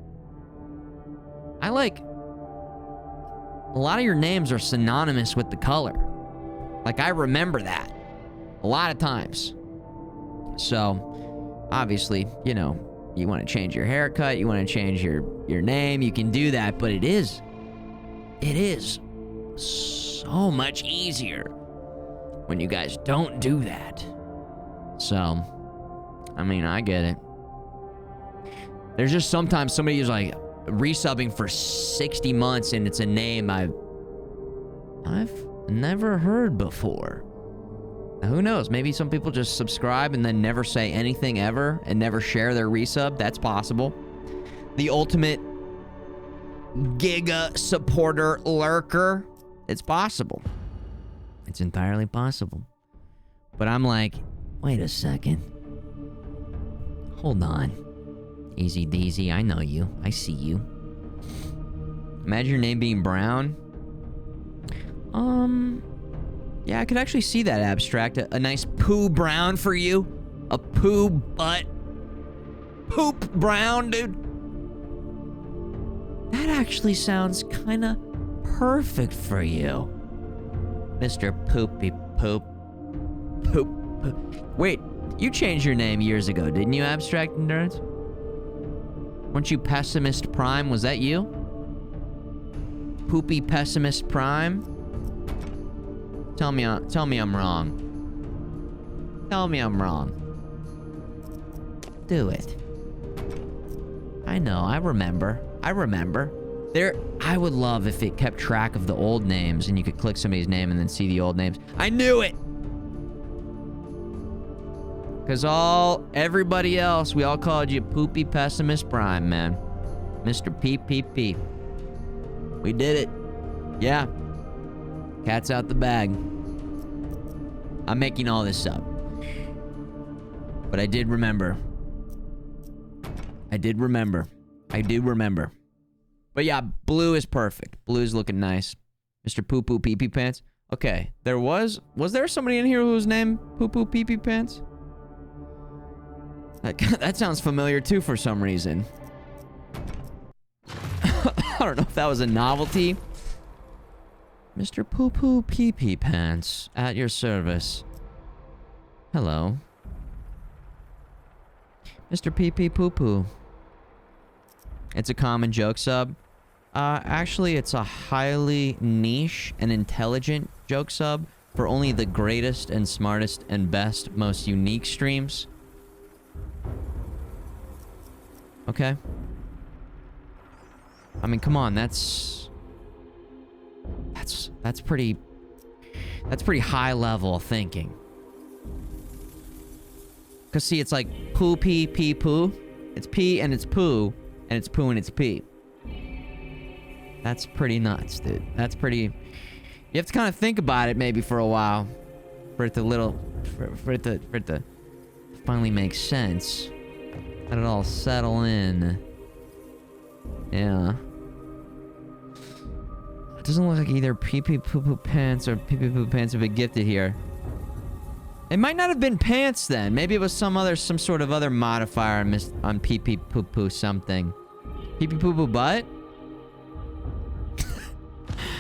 I like... A lot of your names are synonymous with the color. Like, I remember that. A lot of times. So, obviously, you know, you want to change your haircut, you want to change your name, you can do that, but it is so much easier when you guys don't do that. So, I mean, I get it. There's just sometimes somebody who's like resubbing for 60 months and it's a name I've never heard before. Now, who knows? Maybe some people just subscribe and then never say anything ever and never share their resub. That's possible. The ultimate Giga supporter lurker. It's possible. It's entirely possible. But I'm like, wait a second. Hold on. Easy Deezy, I know you. I see you. Imagine your name being Brown. Yeah, I could actually see that abstract. A nice poo brown for you. A poo butt. Poop brown, dude. That actually sounds kind of perfect for you. Mr. Poopy Poop. Poop. Wait, you changed your name years ago, didn't you, Abstract Endurance? Weren't you Pessimist Prime? Was that you? Poopy Pessimist Prime? Tell me I'm wrong. Tell me I'm wrong. Do it. I know, I remember. I would love if it kept track of the old names and you could click somebody's name and then see the old names. I knew it! Because everybody else, we all called you Poopy Pessimist Prime, man. Mr. PPP. We did it. Yeah. Cat's out the bag. I'm making all this up. But I did remember. I do remember. But yeah, blue is perfect. Blue's looking nice. Mr. Poo Poo Pee Pee Pants. Okay, was there somebody in here whose name Poo Poo Pee Pee Pants? That sounds familiar too for some reason. I don't know if that was a novelty. Mr. Poo Poo Pee Pee Pants, at your service. Hello. Mr. Pee Pee Poo Poo. It's a common joke sub. Actually, it's a highly niche and intelligent joke sub for only the greatest and smartest and best, most unique streams. Okay. I mean, come on, that's pretty high level thinking. Cause see, it's like poo pee pee poo. It's pee and it's poo, and it's poo and it's pee. That's pretty nuts, dude. That's pretty... You have to kind of think about it maybe for a while. For it to finally make sense. Let it all settle in. Yeah. It doesn't look like either pee pee poo poo pants or pee pee poo pants have been gifted here. It might not have been pants then. Maybe it was some sort of other modifier on pee pee poo poo something. Pee pee poo poo butt?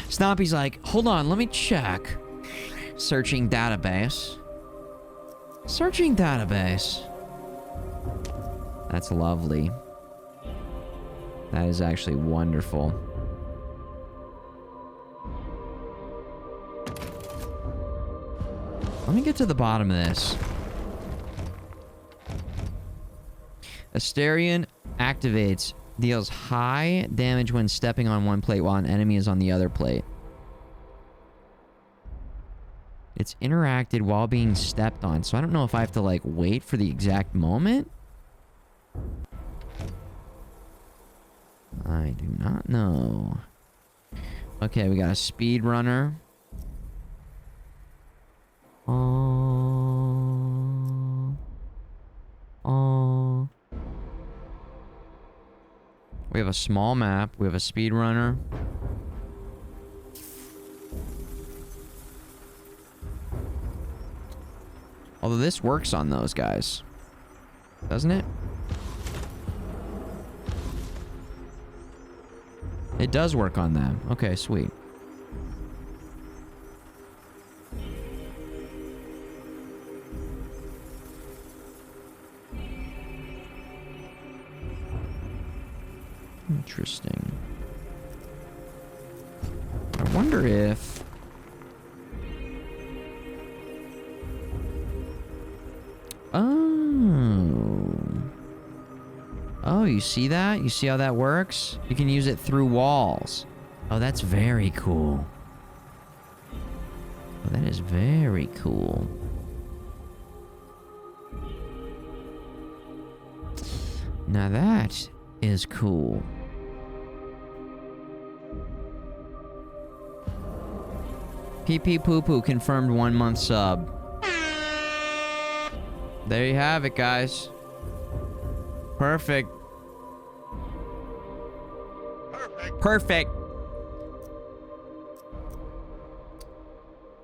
Snoppy's like, hold on, let me check. Searching database. Searching database. That's lovely. That is actually wonderful. Let me get to the bottom of this. Asterion activates. Deals high damage when stepping on one plate while an enemy is on the other plate. It's interacted while being stepped on. So I don't know if I have to, like, wait for the exact moment. I do not know. Okay, we got a speedrunner. We have a small map. We have a speedrunner. Although this works on those guys. Doesn't it? It does work on them. Okay, sweet. Interesting. I wonder if... Oh, you see that? You see how that works? You can use it through walls. Oh, that's very cool. Oh, that is very cool. Now that is cool. PP Poo Poo confirmed 1 month sub. There you have it, guys. Perfect. Perfect.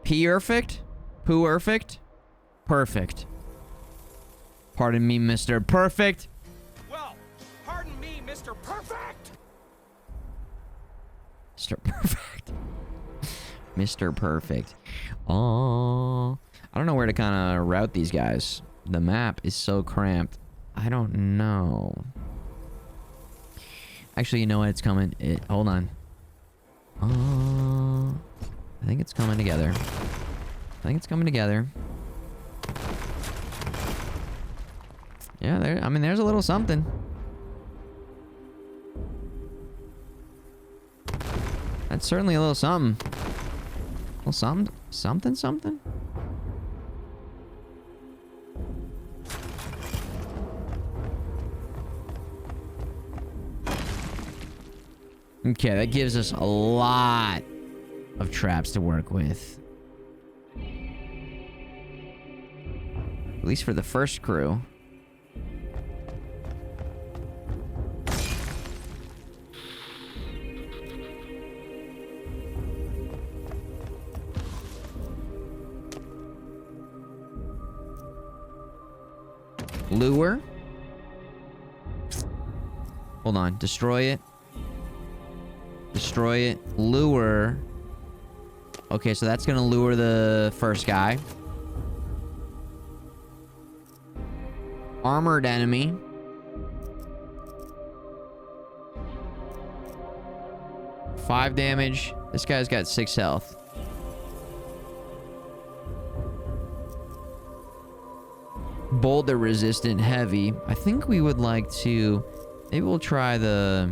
P-perfect? Poo-perfect? Perfect. Pardon me, Mr. Perfect. Well, pardon me, Mr. Perfect. Mr. Perfect. Mr. Perfect. Oh, I don't know where to kind of route these guys. The map is so cramped. I don't know. Actually, you know what? It's coming. Hold on. I think it's coming together. I think it's coming together. Yeah, I mean, there's a little something. That's certainly a little something. A little something? Okay, that gives us a lot of traps to work with. At least for the first crew. Lure. Hold on. Destroy it. Destroy it. Lure. Okay, so that's gonna lure the first guy. Armored enemy. Five damage. This guy's got 6 health. Boulder resistant heavy. I think we would like to... Maybe we'll try the...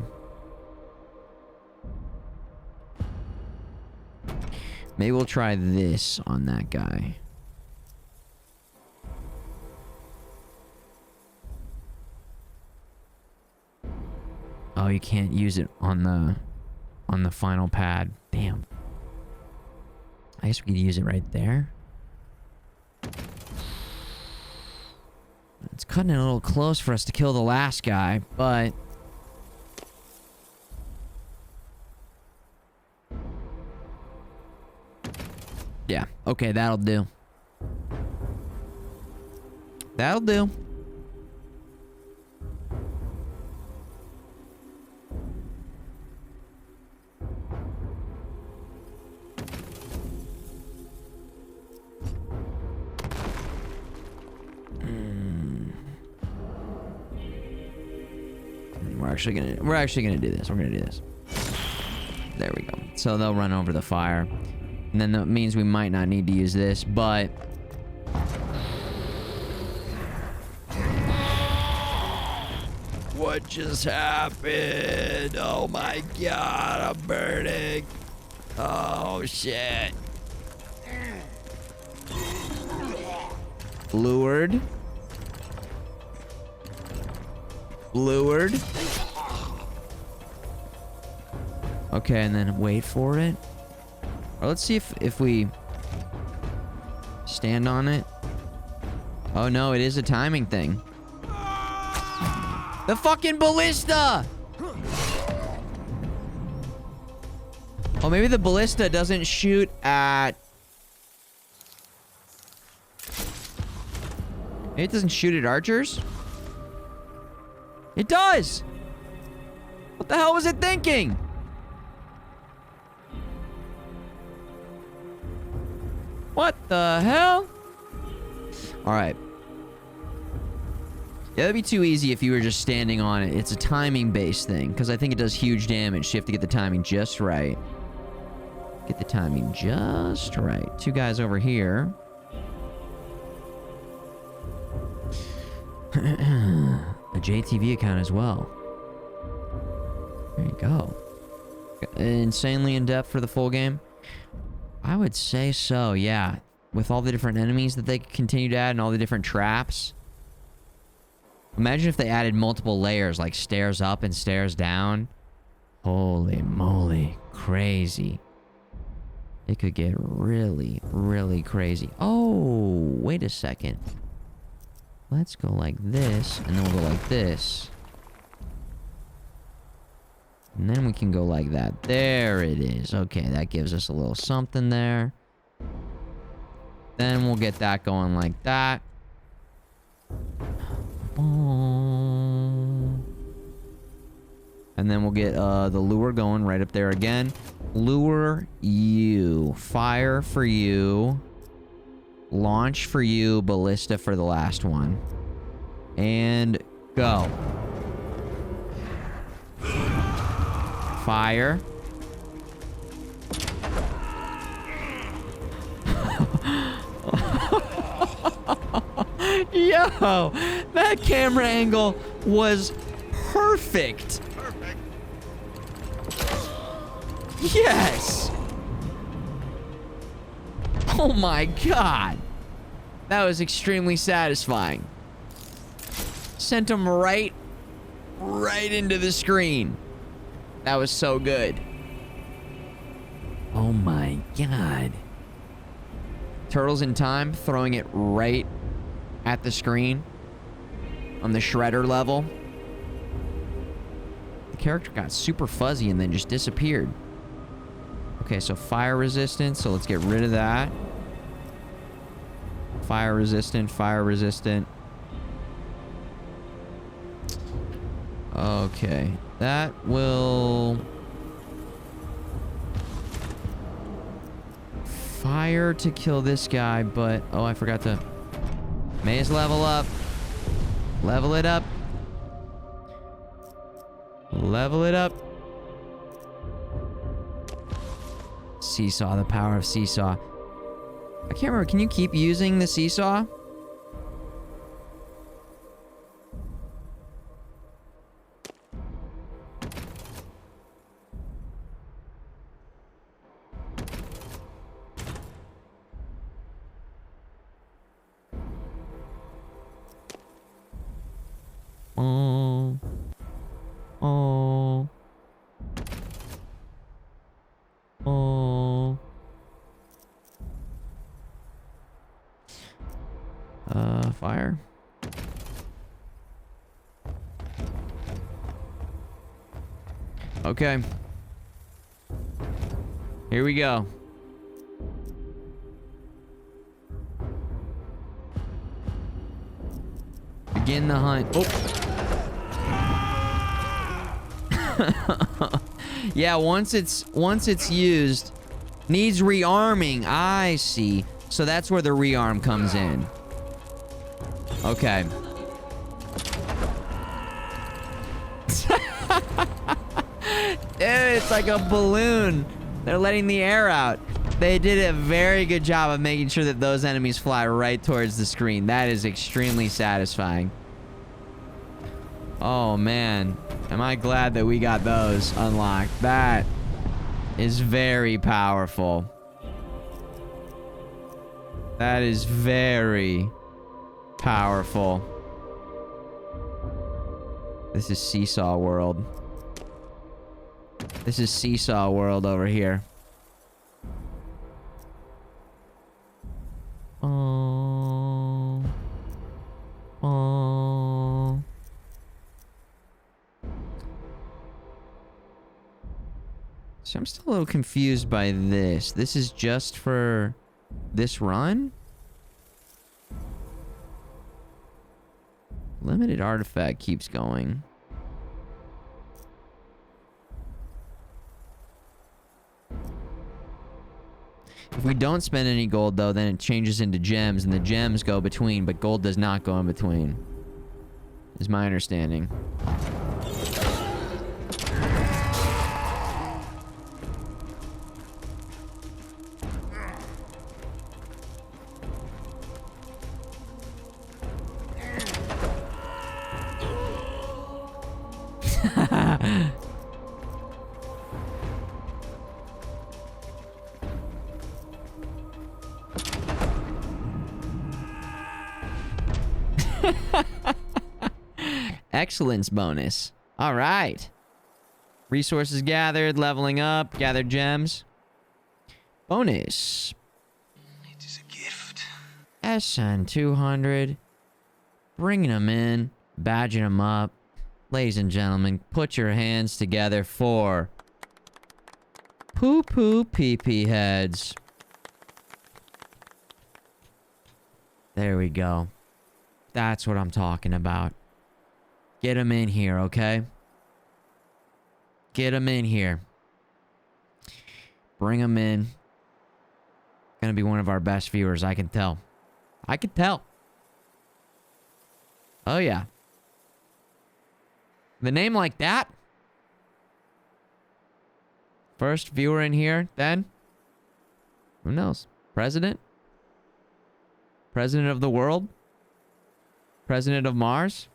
Maybe we'll try this on that guy. Oh, you can't use it on the final pad. Damn. I guess we could use it right there. It's cutting it a little close for us to kill the last guy, but... Yeah, okay, that'll do. That'll do. actually gonna do this. We're gonna do this. There we go. So they'll run over the fire. And then that means we might not need to use this, but... What just happened? Oh my god, I'm burning. Oh shit. Lured. Lured. Okay, and then wait for it. Or let's see if we stand on it. Oh no, it is a timing thing. The fucking ballista! Oh, maybe the ballista doesn't shoot at... Maybe it doesn't shoot at archers? It does! What the hell was it thinking? What the hell? Alright. Yeah, that'd be too easy if you were just standing on it. It's a timing-based thing, because I think it does huge damage. So you have to get the timing just right. Get the timing just right. Two guys over here. A JTV account as well. There you go. Insanely in-depth for the full game? I would say so, yeah. With all the different enemies that they continue to add and all the different traps. Imagine if they added multiple layers, like stairs up and stairs down. Holy moly. Crazy. It could get really, really crazy. Oh, wait a second. Let's go like this, and then we'll go like this. And then we can go like that. There it is. Okay, that gives us a little something there. Then we'll get that going like that. And then we'll get the lure going right up there again. Lure you. Fire for you. Launch for you. Ballista for the last one. And go. Fire. Yo, that camera angle was perfect. Perfect. Yes. Oh my god. That was extremely satisfying. Sent him right into the screen. That was so good. Oh my god. Turtles in Time, throwing it right at the screen on the shredder level. The character got super fuzzy and then just disappeared. Okay, so fire resistant, so let's get rid of that. Fire resistant, fire resistant. Okay, that will... Fire to kill this guy, but... Oh, I forgot to... Maze level up. Level it up. Level it up. Seesaw, the power of seesaw. I can't remember, can you keep using the seesaw? Oh. Oh. Oh. Fire. Okay. Here we go. Begin the hunt. Oh. Yeah, once it's used, needs rearming. I see. So that's where the rearm comes in. Okay. It's like a balloon. They're letting the air out. They did a very good job of making sure that those enemies fly right towards the screen. That is extremely satisfying. Oh, man. Am I glad that we got those unlocked. That is very powerful. That is very powerful. This is Seesaw World. This is Seesaw World over here. Oh. Oh. So I'm still a little confused by this. This is just for this run? Limited artifact keeps going. If we don't spend any gold, though, then it changes into gems, and the gems go between, but gold does not go in between. Is my understanding. Excellence bonus. All right. Resources gathered, leveling up, gathered gems. Bonus. It is a gift. SN 200. Bringing them in, badging them up. Ladies and gentlemen, put your hands together for poo poo pee pee heads. There we go. That's what I'm talking about. Get them in here, okay? Get them in here. Bring them in. Gonna be one of our best viewers, I can tell. I can tell. Oh, yeah. The name like that? First viewer in here, then? Who knows? President? President of the world? President of Mars?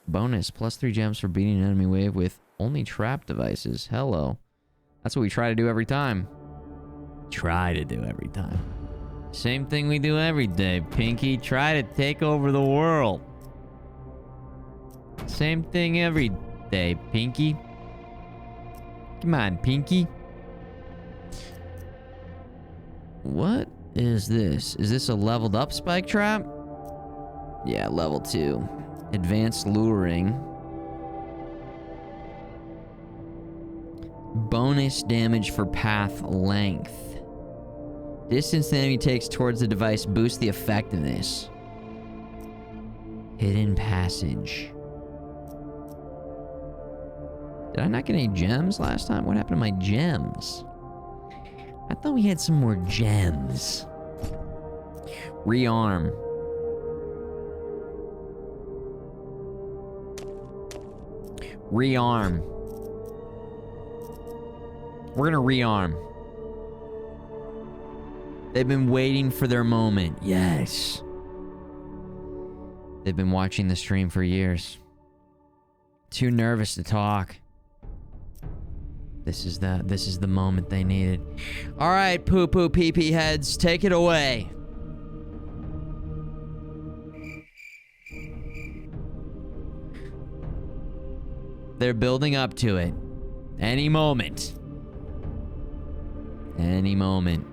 Bonus, +3 gems for beating an enemy wave with only trap devices. Hello. That's what we try to do every time. Try to do every time. Same thing we do every day, Pinky. Try to take over the world. Same thing every day, Pinky. Come on, Pinky. What is this? Is this a leveled up spike trap? Yeah, level 2. Advanced luring. Bonus damage for path length. Distance the enemy takes towards the device boosts the effectiveness. Hidden passage. Did I not get any gems last time? What happened to my gems? I thought we had some more gems. Rearm. Rearm. We're gonna rearm. They've been waiting for their moment. Yes. They've been watching the stream for years. Too nervous to talk. This is the moment they needed. All right, poo poo pee pee heads, take it away. They're building up to it. Any moment. Any moment.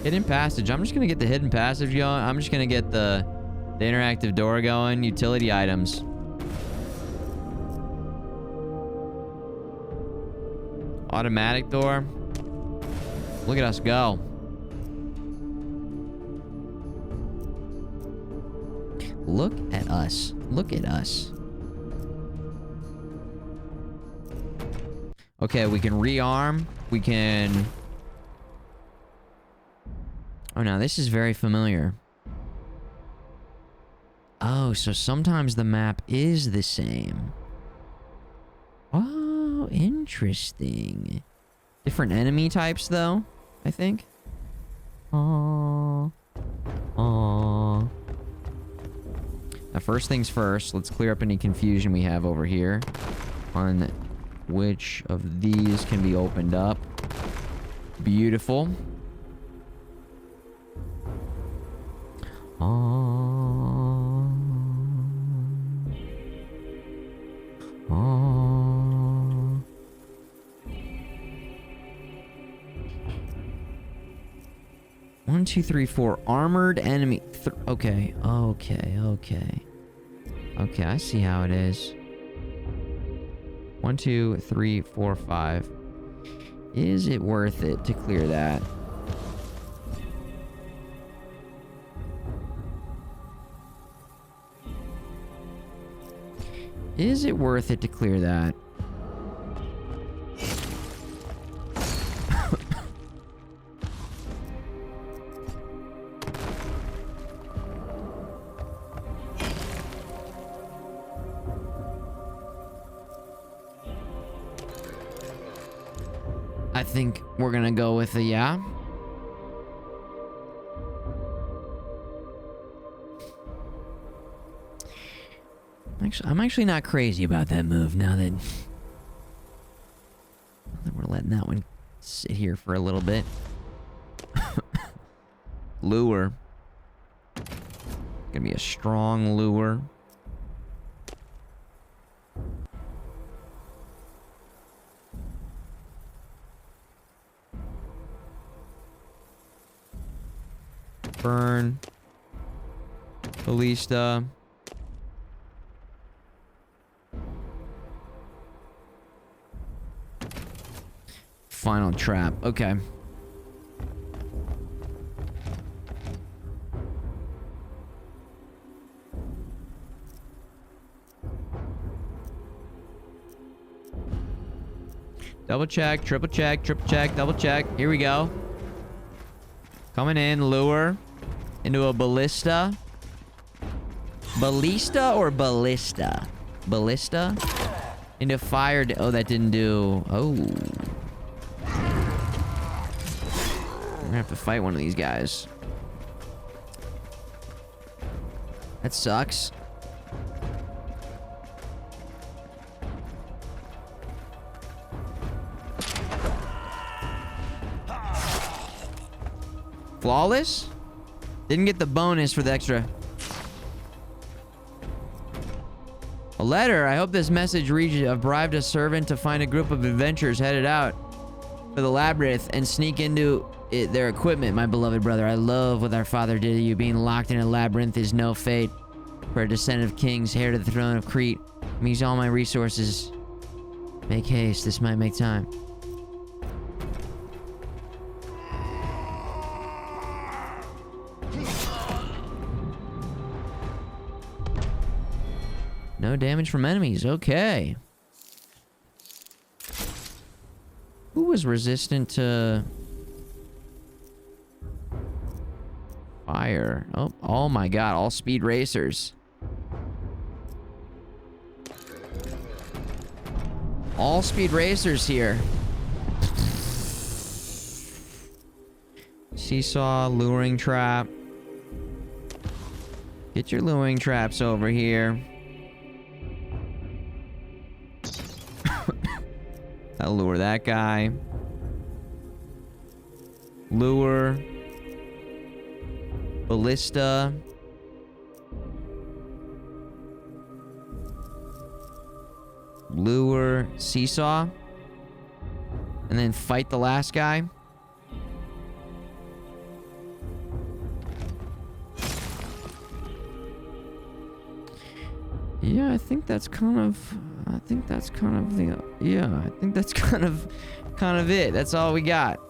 Hidden passage. I'm just gonna get the hidden passage going. I'm just gonna get the interactive door going. Utility items. Automatic door. Look at us go. Look at us. Look at us. Okay, we can rearm. We can... Oh, no, this is very familiar. Oh, so sometimes the map is the same. Oh, interesting. Different enemy types, though, I think. Oh. Oh. Now, first things first, let's clear up any confusion we have over here on which of these can be opened up. Beautiful. Oh. Oh. 1, 2, 3, 4. Armored enemy. Okay. Okay, I see how it is. 1, 2, 3, 4, 5. Is it worth it to clear that? Is it worth it to clear that? I think we're gonna go with a yeah. I'm actually not crazy about that move now that we're letting that one sit here for a little bit. Lure. Gonna be a strong lure. Burn. Ballista. Final trap. Okay. Double check, triple check, double check. Here we go. Coming in, lure. Into a ballista. Ballista or ballista? Ballista? Into fire. Oh, that didn't do. Oh. We're gonna have to fight one of these guys. That sucks. Flawless? Didn't get the bonus for the extra. A letter. I hope this message reads you. I've bribed a servant to find a group of adventurers headed out for the labyrinth and sneak into their equipment, my beloved brother. I love what our father did to you. Being locked in a labyrinth is no fate. For a descendant of kings, heir to the throne of Crete, means all my resources. Make haste. This might make time. No damage from enemies. Okay. Who was resistant to fire? Oh my god. All speed racers. All speed racers here. Seesaw, luring trap. Get your luring traps over here. I'll lure that guy. Lure. Ballista. Lure. Seesaw. And then fight the last guy. Yeah, I think that's kind of the, yeah, I think that's kind of it. That's all we got.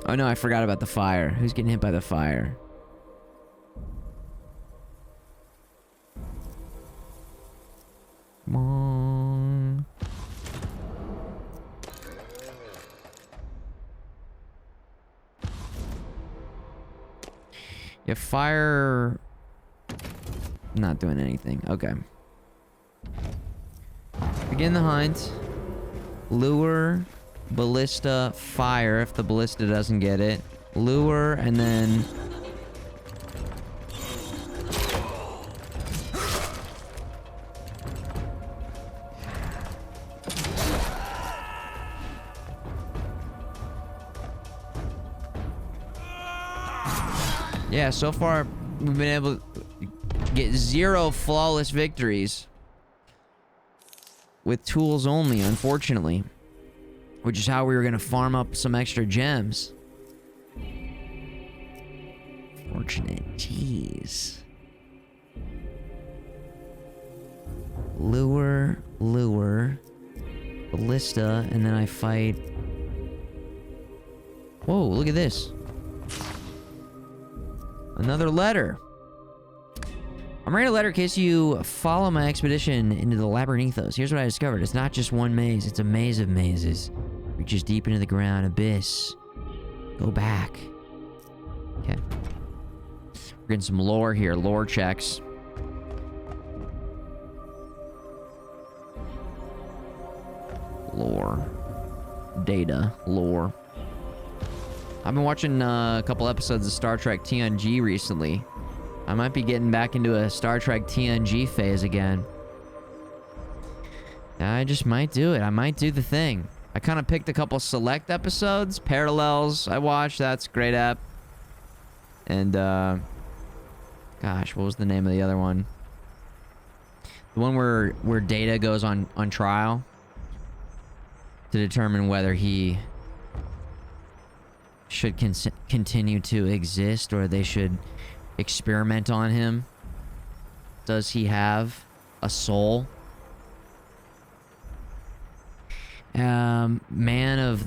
Oh no, I forgot about the fire. Who's getting hit by the fire? Come on. Yeah, fire... Not doing anything. Okay. Begin the hunt. Lure, ballista, fire if the ballista doesn't get it. Lure, and then... Yeah, so far we've been able to get 0 flawless victories with tools only, unfortunately, which is how we were gonna farm up some extra gems. Fortunate, jeez. Lure, ballista, and then I fight. Whoa, look at this. Another letter. I'm writing a letter in case you follow my expedition into the Labyrinthos. Here's what I discovered. It's not just one maze. It's a maze of mazes. Reaches deep into the ground. Abyss. Go back. Okay. We're getting some lore here. Lore checks. Lore. Data. Lore. I've been watching a couple episodes of Star Trek TNG recently. I might be getting back into a Star Trek TNG phase again. I just might do it. I might do the thing. I kind of picked a couple select episodes. Parallels, I watched. That's a great app. And, gosh, what was the name of the other one? The one where Data goes on trial to determine whether he should continue to exist or they should experiment on him. Does he have a soul? The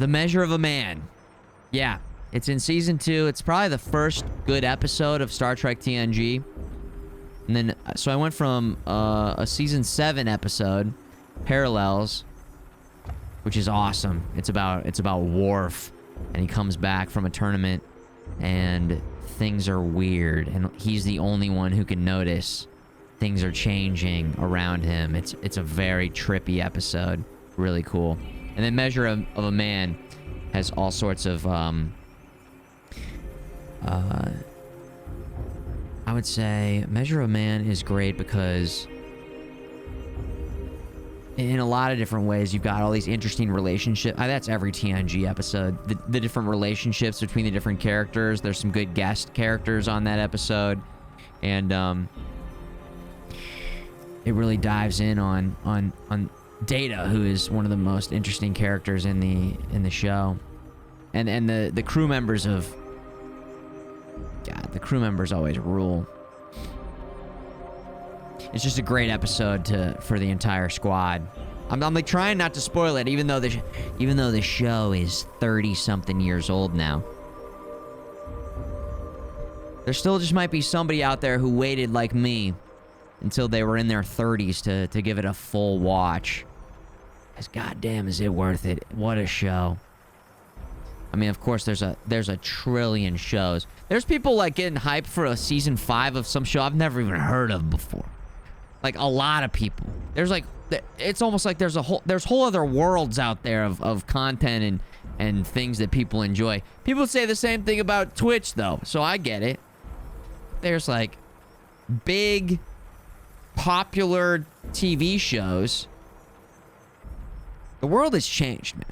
Measure of a Man. Yeah, it's in season 2. It's probably the first good episode of Star Trek TNG. And then, so I went from a season 7 episode, Parallels, which is awesome. It's about Worf, and he comes back from a tournament, and things are weird, and he's the only one who can notice things are changing around him. It's a very trippy episode. Really cool. And then Measure of a Man has all sorts of I would say Measure of a Man is great because in a lot of different ways you've got all these interesting relationships. That's every TNG episode. The different relationships between the different characters. There's some good guest characters on that episode, and it really dives in on Data, who is one of the most interesting characters in the show, and the crew members of. God, the crew members always rule. It's just a great episode for the entire squad. I'm like trying not to spoil it, even though the show is 30-something years old now. There still just might be somebody out there who waited like me until they were in their 30s to give it a full watch. Because goddamn, is it worth it? What a show. I mean, of course, there's a trillion shows. There's people like getting hyped for a season 5 of some show I've never even heard of before. Like a lot of people. There's like, it's almost like there's whole other worlds out there of content and things that people enjoy. People say the same thing about Twitch though, so I get it. There's like big, popular TV shows. The world has changed, man.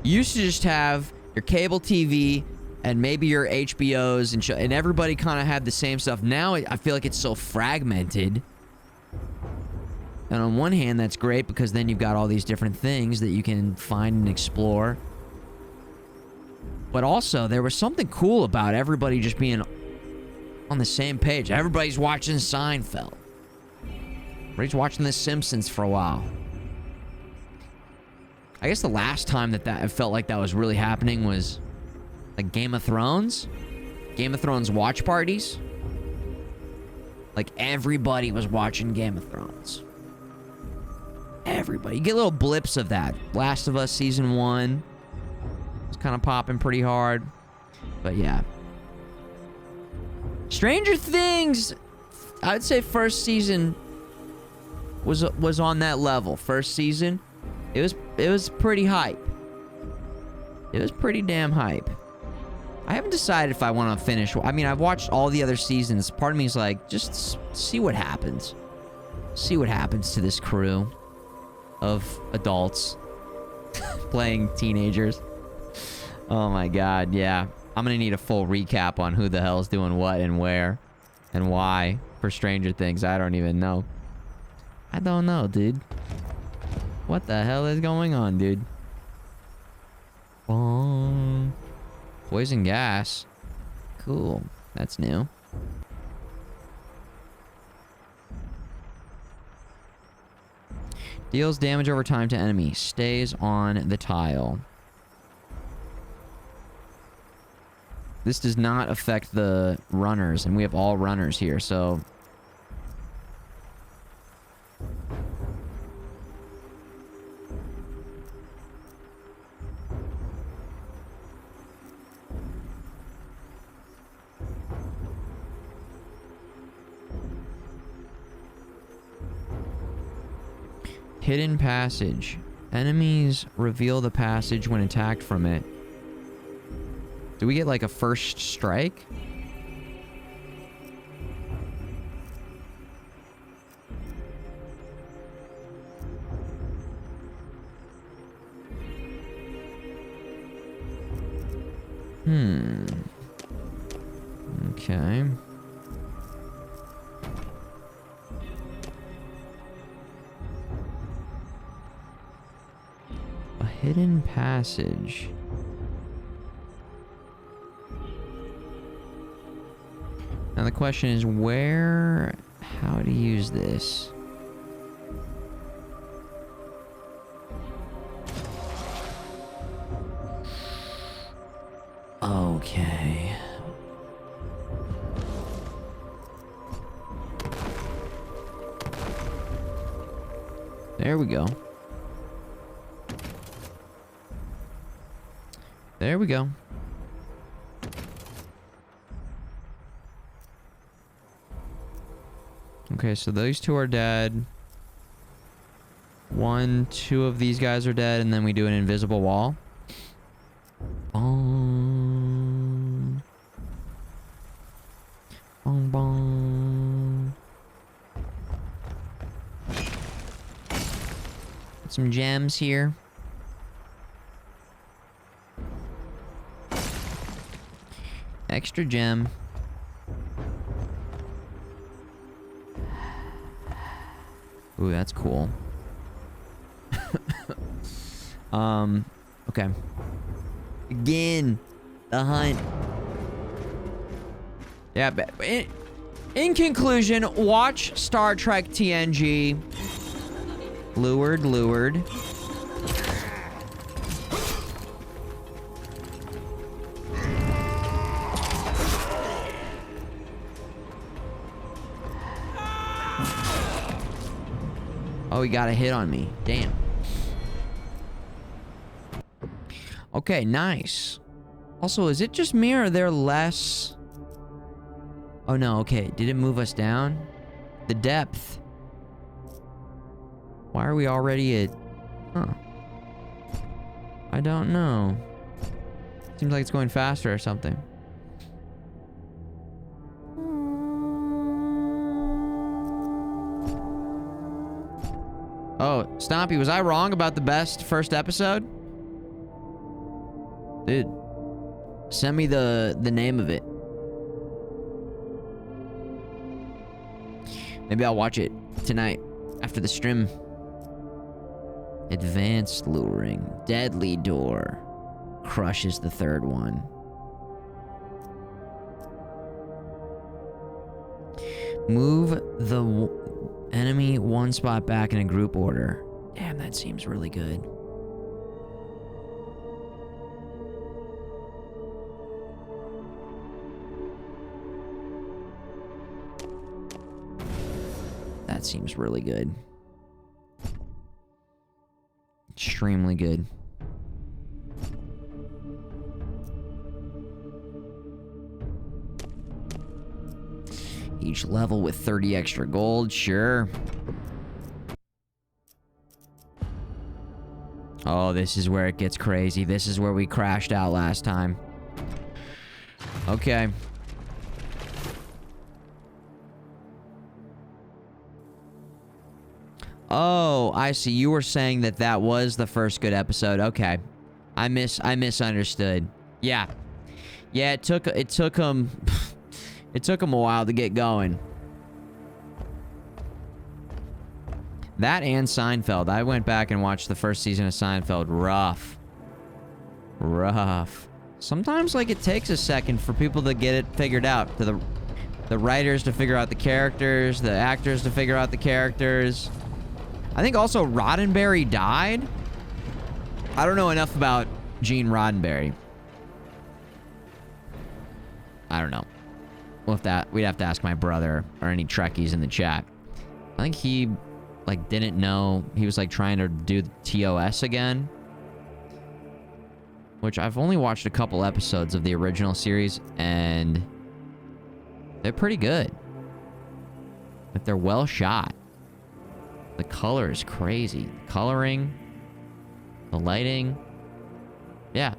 You used to just have your cable TV and maybe your HBOs and everybody kind of had the same stuff. Now I feel like it's so fragmented. And on one hand, that's great because then you've got all these different things that you can find and explore. But also, there was something cool about everybody just being on the same page. Everybody's watching Seinfeld. Everybody's watching The Simpsons for a while. I guess the last time that I felt like that was really happening was like Game of Thrones. Game of Thrones watch parties. Like everybody was watching Game of Thrones. Everybody. You get little blips of that. Last of Us season 1. It's kind of popping pretty hard. But yeah. Stranger Things, I'd say first season was on that level. First season, it was pretty hype. It was pretty damn hype. I haven't decided if I want to finish. I mean, I've watched all the other seasons. Part of me is like, just see what happens. See what happens to this crew of adults playing teenagers. Oh my god, yeah. I'm gonna need a full recap on who the hell's doing what and where and why for Stranger Things. I don't even know. I don't know, dude. What the hell is going on, dude? Bong. Poison gas. Cool. That's new. Deals damage over time to enemy. Stays on the tile. This does not affect the runners, and we have all runners here, so... Hidden passage. Enemies reveal the passage when attacked from it. Do we get like a first strike? Okay. A hidden passage. Now the question is how to use this. Okay. There we go. There we go. Okay, so those two are dead. 1, 2 of these guys are dead, and then we do an invisible wall. Bong. Bong bong. Got some gems here. Extra gem. Ooh, that's cool. Okay. Again, the hunt. Yeah, but in conclusion, watch Star Trek TNG. Lured, lured. Oh, he got a hit on me. Damn. Okay, nice. Also, is it just me or are there less... Oh, no, okay. Did it move us down? The depth. Why are we already at... Huh. I don't know. Seems like it's going faster or something. Oh, Stompy, was I wrong about the best first episode? Dude, send me the name of it. Maybe I'll watch it tonight after the stream. Advanced luring. Deadly door. Crushes the third one. Move the enemy one spot back in a group order. Damn, that seems really good. That seems really good. Extremely good. Each level with 30 extra gold, sure. Oh, this is where it gets crazy. This is where we crashed out last time. Okay. Oh, I see. You were saying that that was the first good episode. Okay. I misunderstood. Yeah. Yeah, it took him it took him a while to get going. That and Seinfeld. I went back and watched the first season of Seinfeld. Rough. Rough. Sometimes, like, it takes a second for people to get it figured out. To the writers to figure out the characters, the actors to figure out the characters. I think also Roddenberry died. I don't know enough about Gene Roddenberry. I don't know. We'd have to ask my brother or any Trekkies in the chat. I think he, like, didn't know. He was, like, trying to do the TOS again. Which I've only watched a couple episodes of the original series, and they're pretty good. Like, they're well shot. The color is crazy. The coloring, the lighting. Yeah.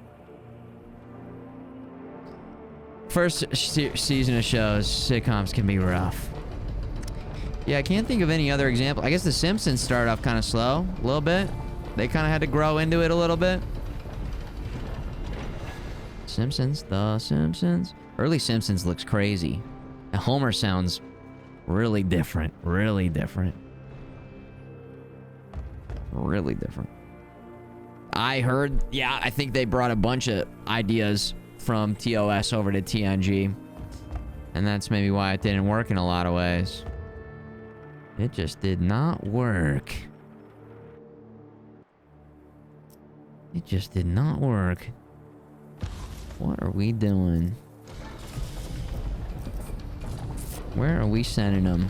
First season of shows, sitcoms can be rough. Yeah, I can't think of any other example. I guess The Simpsons started off kind of slow, a little bit. They kind of had to grow into it a little bit. Simpsons, The Simpsons. Early Simpsons looks crazy. And Homer sounds really different. Really different. Really different. I heard, yeah, I think they brought a bunch of ideas from TOS over to TNG. And that's maybe why it didn't work in a lot of ways. It just did not work. It just did not work. What are we doing? Where are we sending them?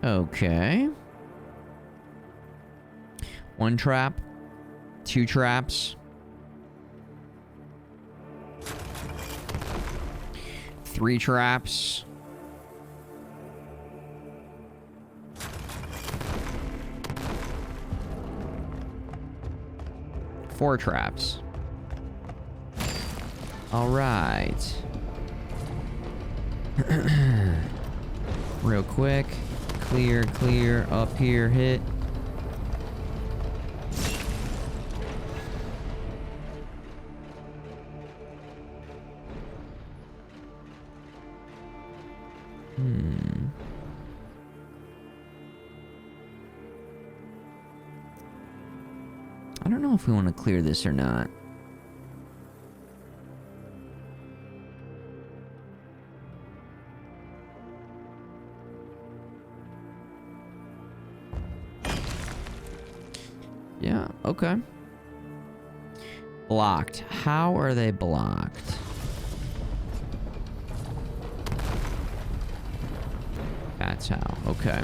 Okay. 1 trap. 2 traps. 3 traps. 4 traps. All right. Real quick. Clear, clear. Up here, hit. I don't know if we want to clear this or not. Yeah, okay. Blocked. How are they blocked? That's how. Okay.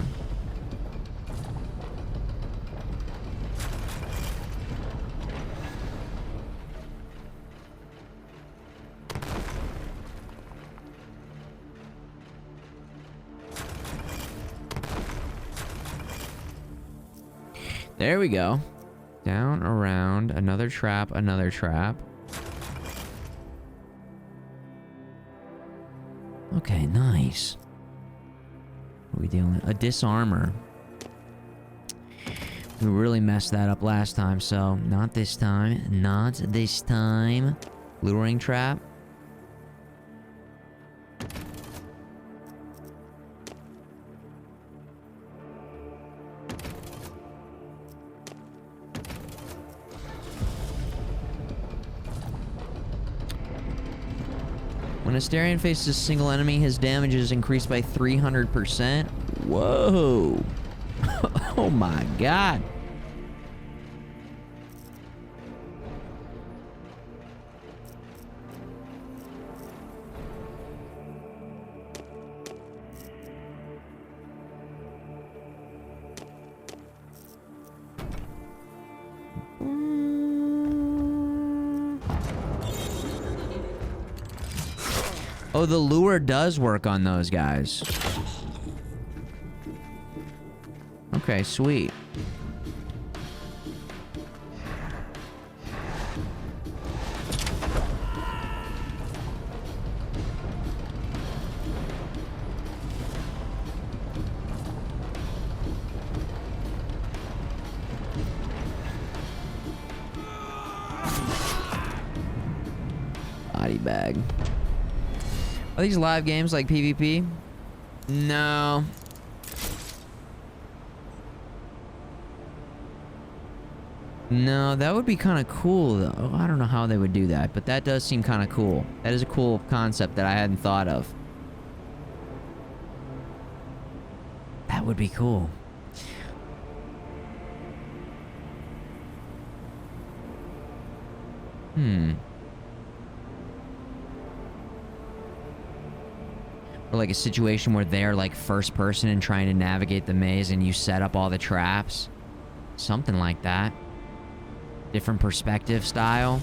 There we go. Down, around, another trap, another trap. Okay, nice. What are we doing? A disarmor. We really messed that up last time, so not this time. Not this time. Luring trap. When Asterion faces a single enemy, his damage is increased by 300%. Whoa. Oh my god. Oh, the lure does work on those guys. Okay, sweet. Body bag. Are these live games like PvP? No. No, that would be kind of cool, though. I don't know how they would do that, but that does seem kind of cool. That is a cool concept that I hadn't thought of. That would be cool. Or like a situation where they're like first person and trying to navigate the maze and you set up all the traps. Something like that. Different perspective style.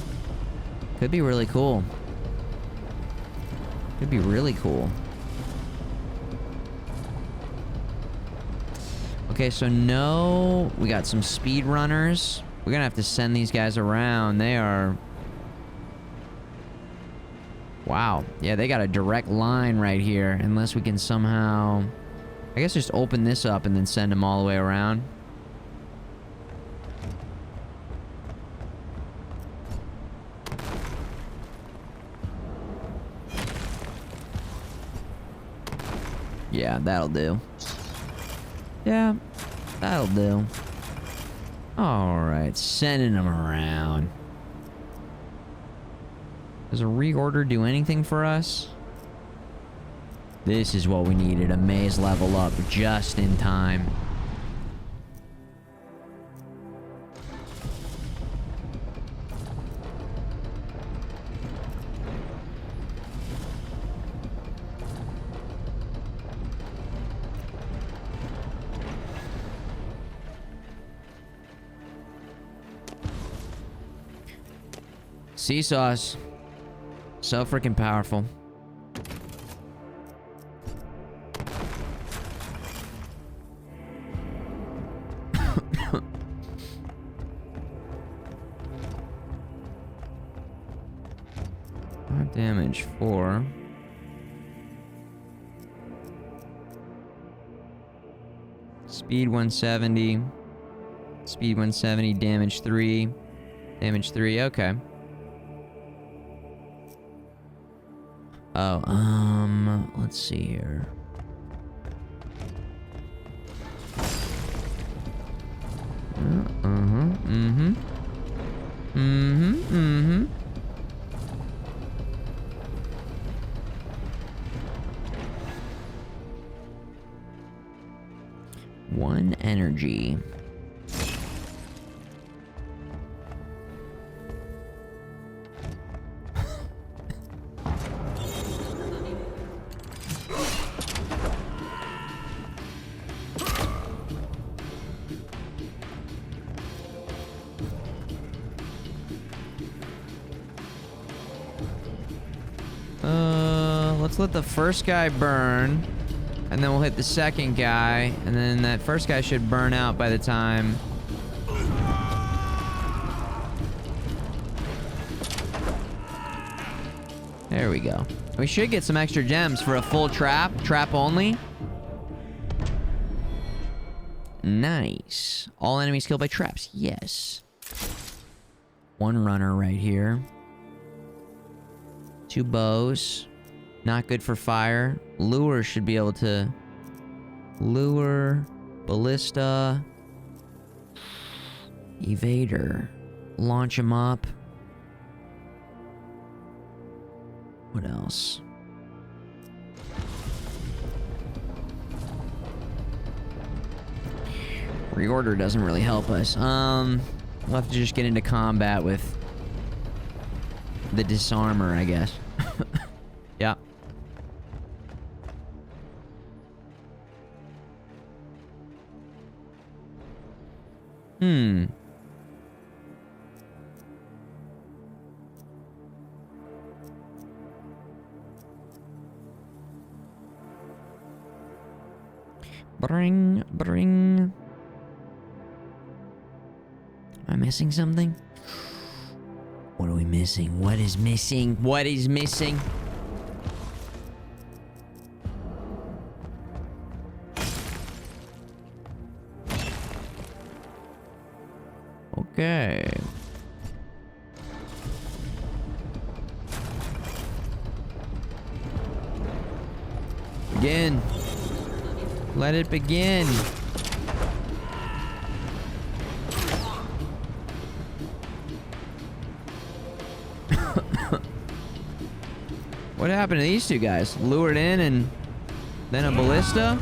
Could be really cool. Could be really cool. Okay, so no... We got some speed runners. We're gonna have to send these guys around. They are... Wow. Yeah, they got a direct line right here. Unless we can somehow... I guess just open this up and then send them all the way around. Yeah, that'll do. Yeah, that'll do. Alright, sending them around. Does a reorder do anything for us? This is what we needed, a maze level up just in time. Seesaws. So freaking powerful. Damage 4. Speed 170. Speed 170, damage 3. Damage 3, okay. Oh, let's see here. One energy. Let's let the first guy burn, and then we'll hit the second guy, and then that first guy should burn out by the time... There we go. We should get some extra gems for a full trap. Trap only. Nice. All enemies killed by traps. Yes. One runner right here. 2 bows. Not good for fire. Lure should be able to... Lure. Ballista. Evader. Launch him up. What else? Reorder doesn't really help us. We'll have to just get into combat with the disarmor, I guess. Yeah. Hmm. Bring. Am I missing something? What are we missing? What is missing? What is missing? Okay. Begin. Let it begin. What happened to these two guys? Lured in and then a ballista?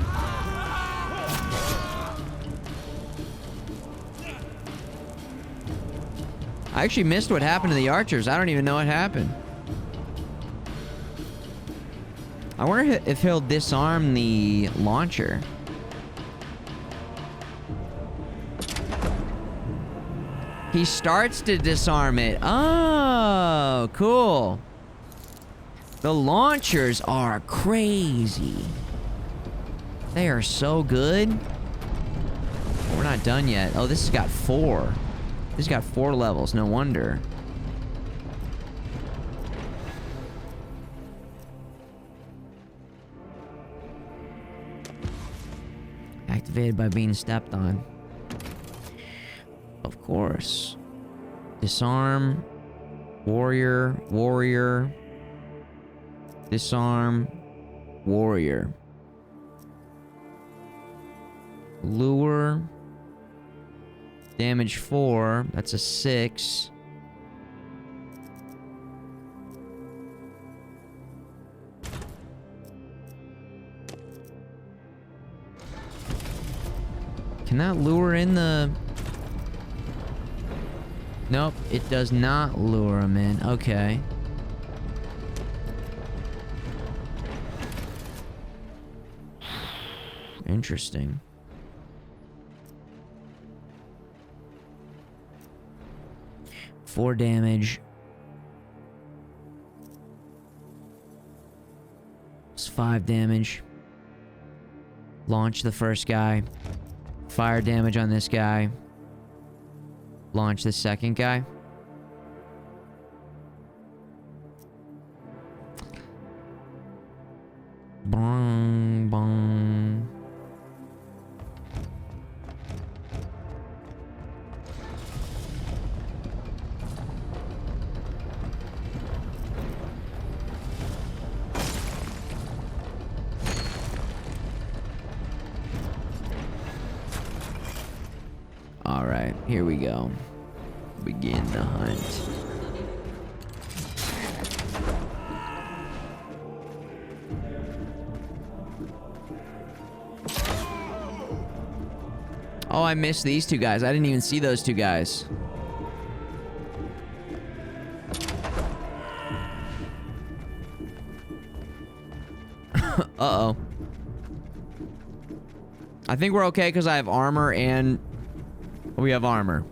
I actually missed what happened to the archers. I don't even know what happened. I wonder if he'll disarm the launcher. He starts to disarm it. Oh, cool. The launchers are crazy. They are so good. We're not done yet. Oh, this has got 4. This has got 4 levels. No wonder. Activated by being stepped on. Of course. Disarm. Warrior. Warrior. Disarm. Warrior. Lure. Damage 4. That's a 6. Can that lure in the... Nope, it does not lure him in. Okay. Interesting. Four damage. It's 5 damage. Launch the first guy. Fire damage on this guy. Launch the second guy. Bong, bong. All right, here we go. Begin the hunt. Oh, I missed these two guys. I didn't even see those two guys. Uh-oh. I think we're okay because I have armor and... We have armor.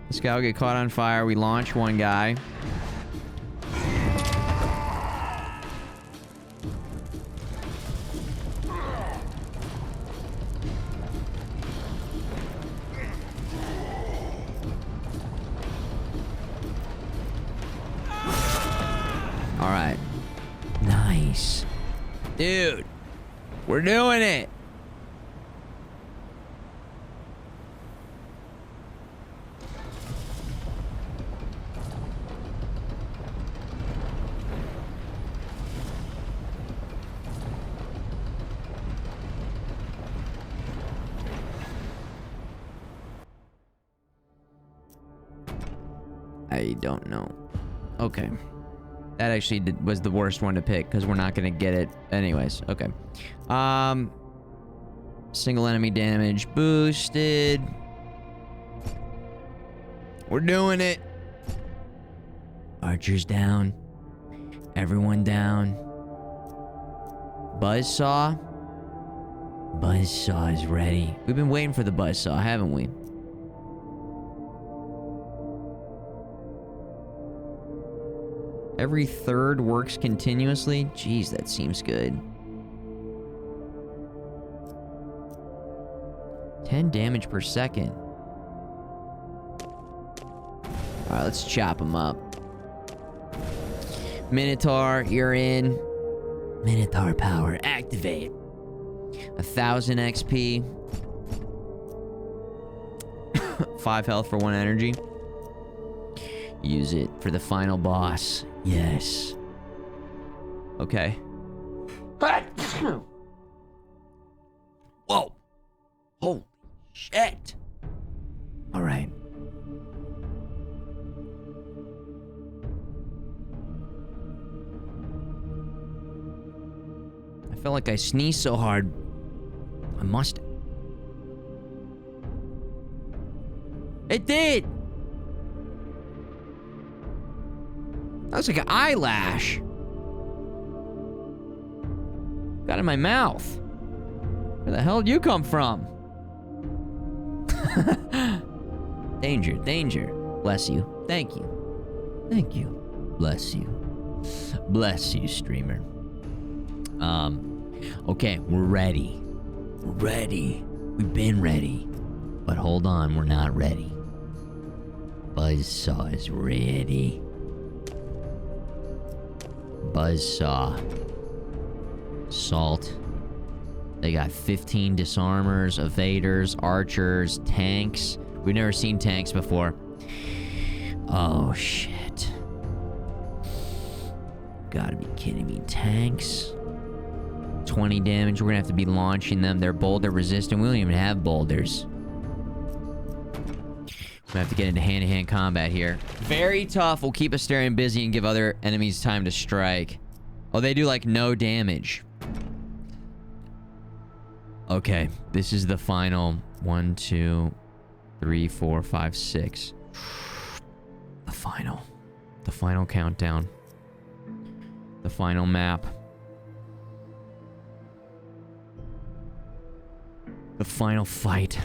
This guy will get caught on fire. We launch one guy. All right. Nice. Dude, we're doing it. I don't know. Okay. That actually was the worst one to pick because we're not going to get it anyways. Okay. Single enemy damage boosted. We're doing it. Archers down. Everyone down. Buzzsaw. Buzzsaw is ready. We've been waiting for the buzzsaw, haven't we? Every third works continuously? Jeez, that seems good. 10 damage per second. Alright, let's chop him up. Minotaur, you're in. Minotaur power, activate. 1000 XP. 5 health for 1 energy. Use it for the final boss. Yes. Okay. Whoa. Holy shit. Alright. I felt like I sneezed so hard. I must. It did! That was like an eyelash. Got in my mouth. Where the hell did you come from? Danger, danger. Bless you. Thank you. Thank you. Bless you. Bless you, streamer. Okay, we're ready. We're ready. We've been ready. But hold on, we're not ready. Buzzsaw is ready. Buzzsaw. Salt. They got 15 disarmers, evaders, archers, tanks. We've never seen tanks before. Oh, shit. Gotta be kidding me. Tanks. 20 damage. We're gonna have to be launching them. They're boulder resistant. We don't even have boulders. We have to get into hand-to-hand combat here. Very tough. Will keep us staying busy and give other enemies time to strike. Oh, they do like no damage. Okay, this is the final 1, 2, 3, 4, 5, 6. The final countdown. The final map. The final fight.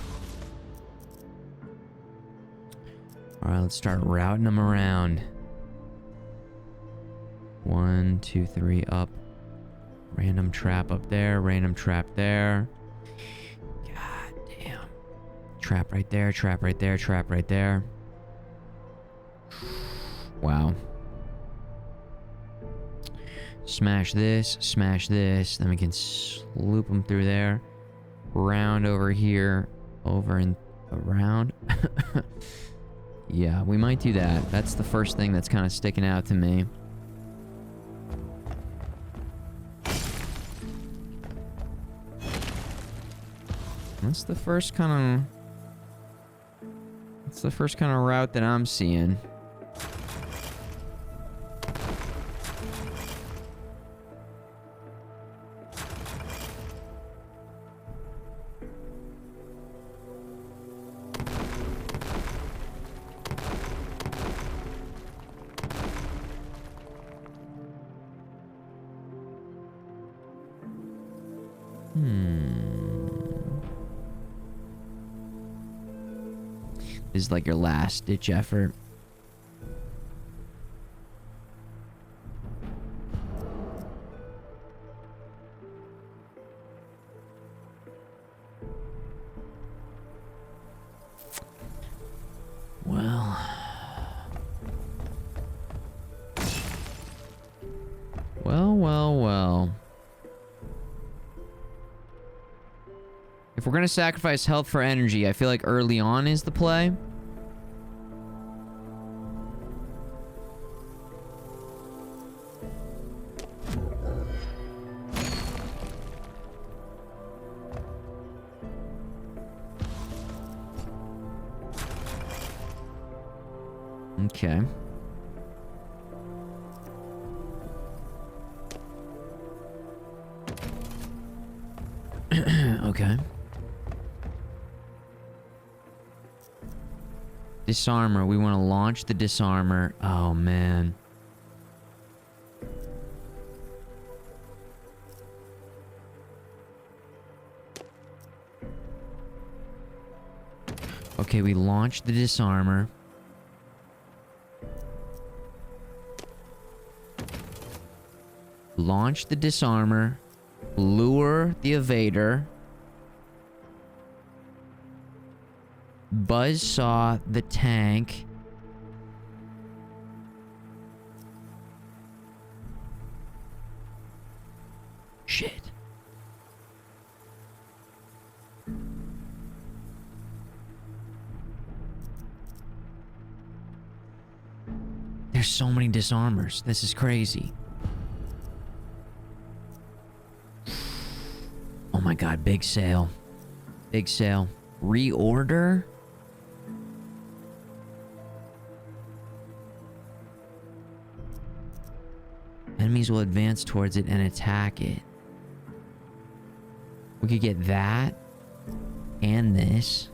Alright, let's start routing them around. 1, 2, 3, up. Random trap up there, random trap there. God damn. Trap right there, trap right there, trap right there. Wow. Smash this, then we can sloop them through there. Round over here, over and around. Yeah, we might do that. That's the first thing that's kind of sticking out to me. That's the first kind of route that I'm seeing. This is like your last ditch effort. Well. If we're gonna sacrifice health for energy, I feel like early on is the play. Okay. Okay. Disarmer. We want to launch the disarmer. Oh, man. Okay, we launched the disarmer. Launch the disarmer. Lure the evader. Buzzsaw the tank. Shit. There's so many disarmers. This is crazy. Oh my god, big sale. Big sale. Reorder? Enemies will advance towards it and attack it. We could get that and this.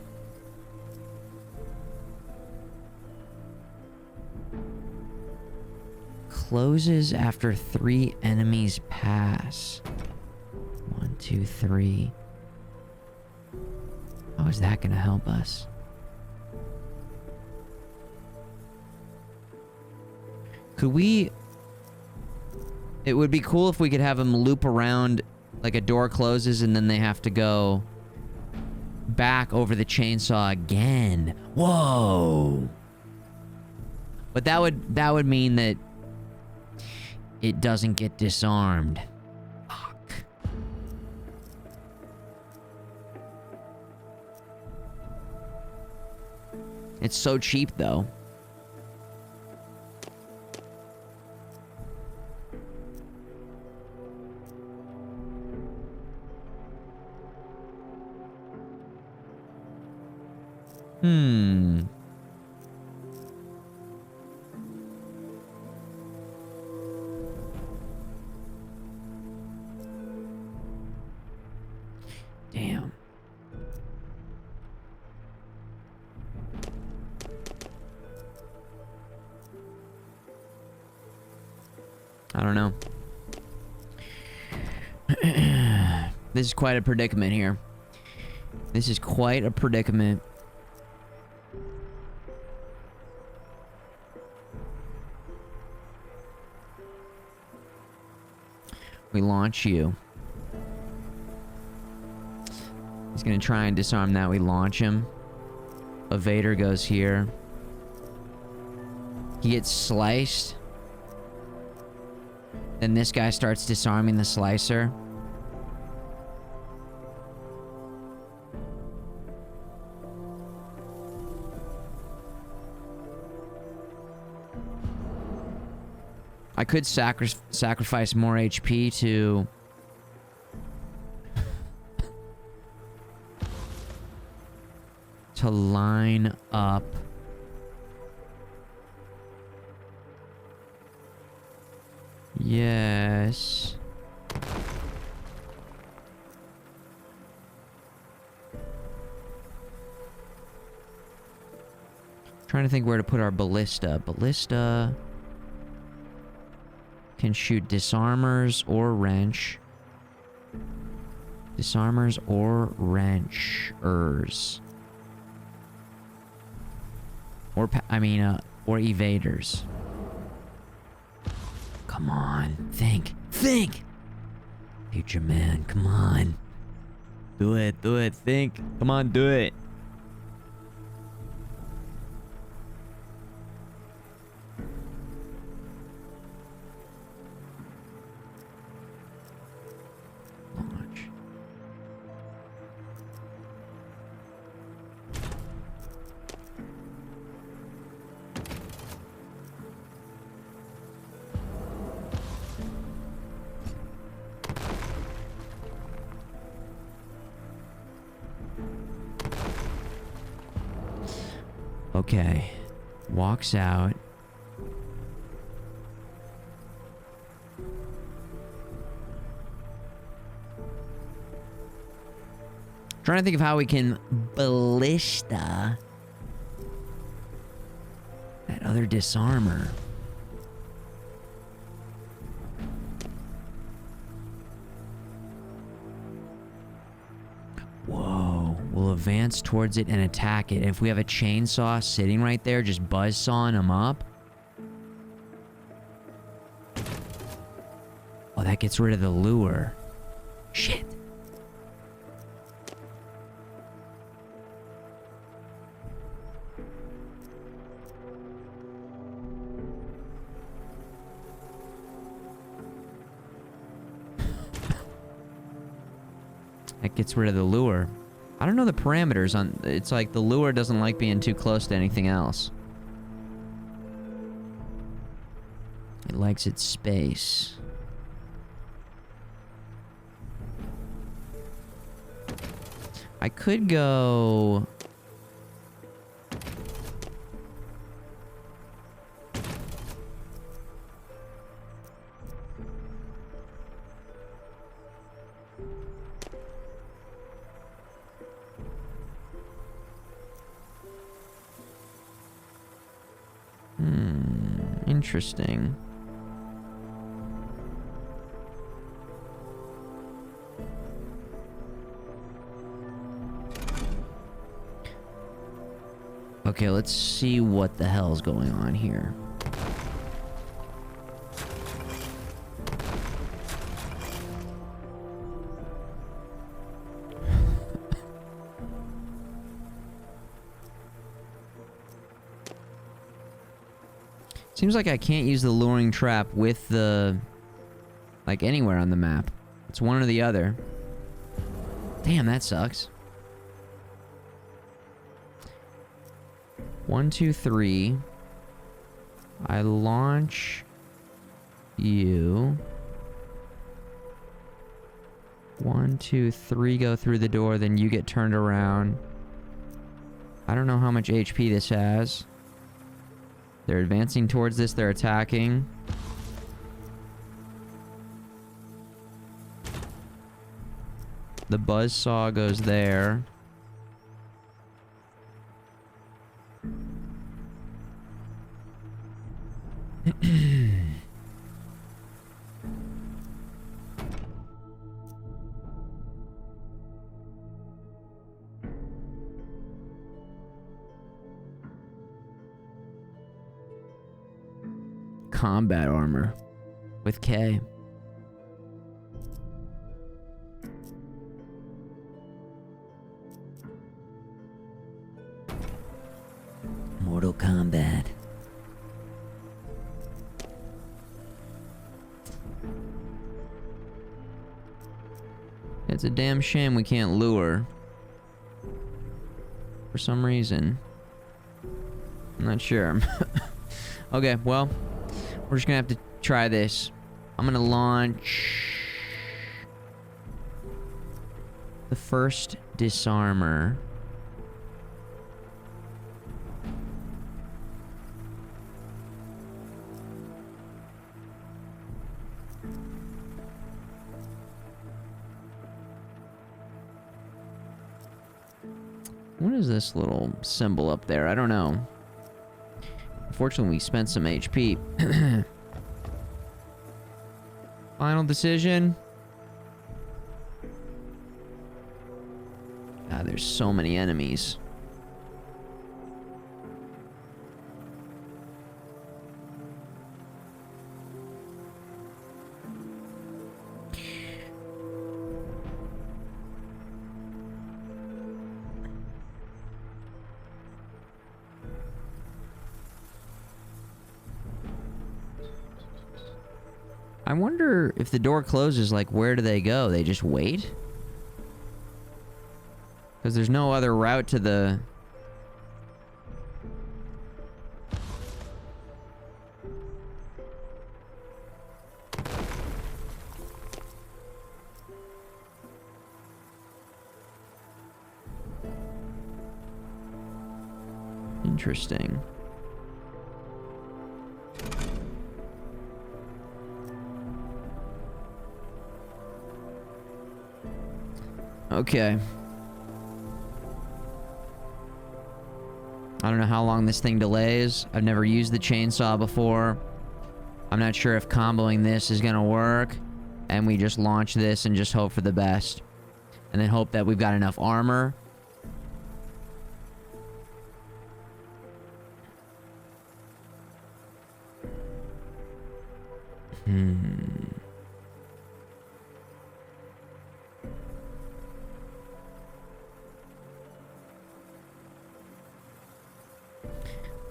Closes after 3 enemies pass. 1, 2, 3. How is that gonna help us? Could we... It would be cool if we could have them loop around, like a door closes and then they have to go back over the chainsaw again. Whoa! But that would mean that it doesn't get disarmed. Fuck. It's so cheap, though. Damn. I don't know. This is quite a predicament here. This is quite a predicament. We launch you. He's gonna try and disarm that. We launch him. Evader goes here. He gets sliced. Then this guy starts disarming the slicer. I could sacrifice more HP to... to line up... Yes... Trying to think where to put our ballista. Ballista... can shoot disarmers or wrench. Disarmers or wrenchers. Or, or evaders. Come on. Think. Think! Futureman, come on. Do it, think. Come on, do it. Okay. Walks out. Trying to think of how we can ballista Another disarmor. Whoa. We'll advance towards it and attack it. If we have a chainsaw sitting right there, just buzzsawing them up. Oh, that gets rid of the lure. Shit. That gets rid of the lure. I don't know the parameters on... It's like the lure doesn't like being too close to anything else. It likes its space. I could go... Interesting. Okay, let's see what the hell's going on here. Seems like I can't use the luring trap with the... like, anywhere on the map. It's one or the other. Damn, that sucks. 1, 2, 3. I launch you. 1, 2, 3 go through the door, then you get turned around. I don't know how much HP this has. They're advancing towards this, they're attacking. The buzzsaw goes there. Combat armor with K. Mortal Kombat. It's a damn shame we can't lure. For some reason. I'm not sure. Okay, well, we're just gonna have to try this. I'm gonna launch the first disarmor. What is this little symbol up there? I don't know. Unfortunately, we spent some HP. Final decision. God, there's so many enemies. I wonder if the door closes, like, where do they go? They just wait? Because there's no other route to the... Interesting. Okay. I don't know how long this thing delays. I've never used the chainsaw before. I'm not sure if comboing this is gonna work. And we just launch this and just hope for the best. And then hope that we've got enough armor.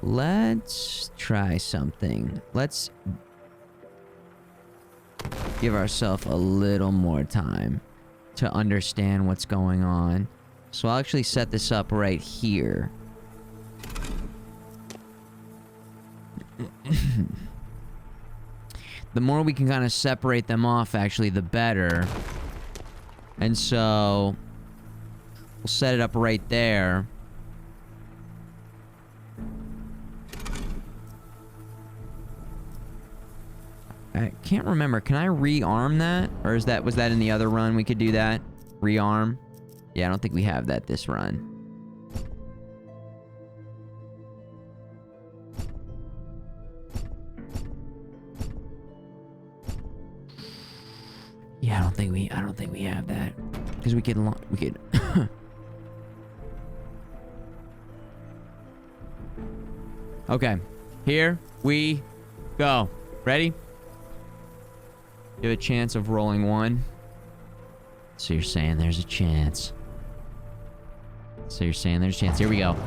Let's try something. Let's give ourselves a little more time to understand what's going on. So I'll actually set this up right here. The more we can kind of separate them off, actually, the better. And so we'll set it up right there. I can't remember. Can I rearm that? Or was that in the other run we could do that? Rearm? Yeah, I don't think we have that this run. Yeah, I don't think we have that. Because we could Okay. Here we go. Ready? You have a chance of rolling one. So you're saying there's a chance. So you're saying there's a chance. Here we go.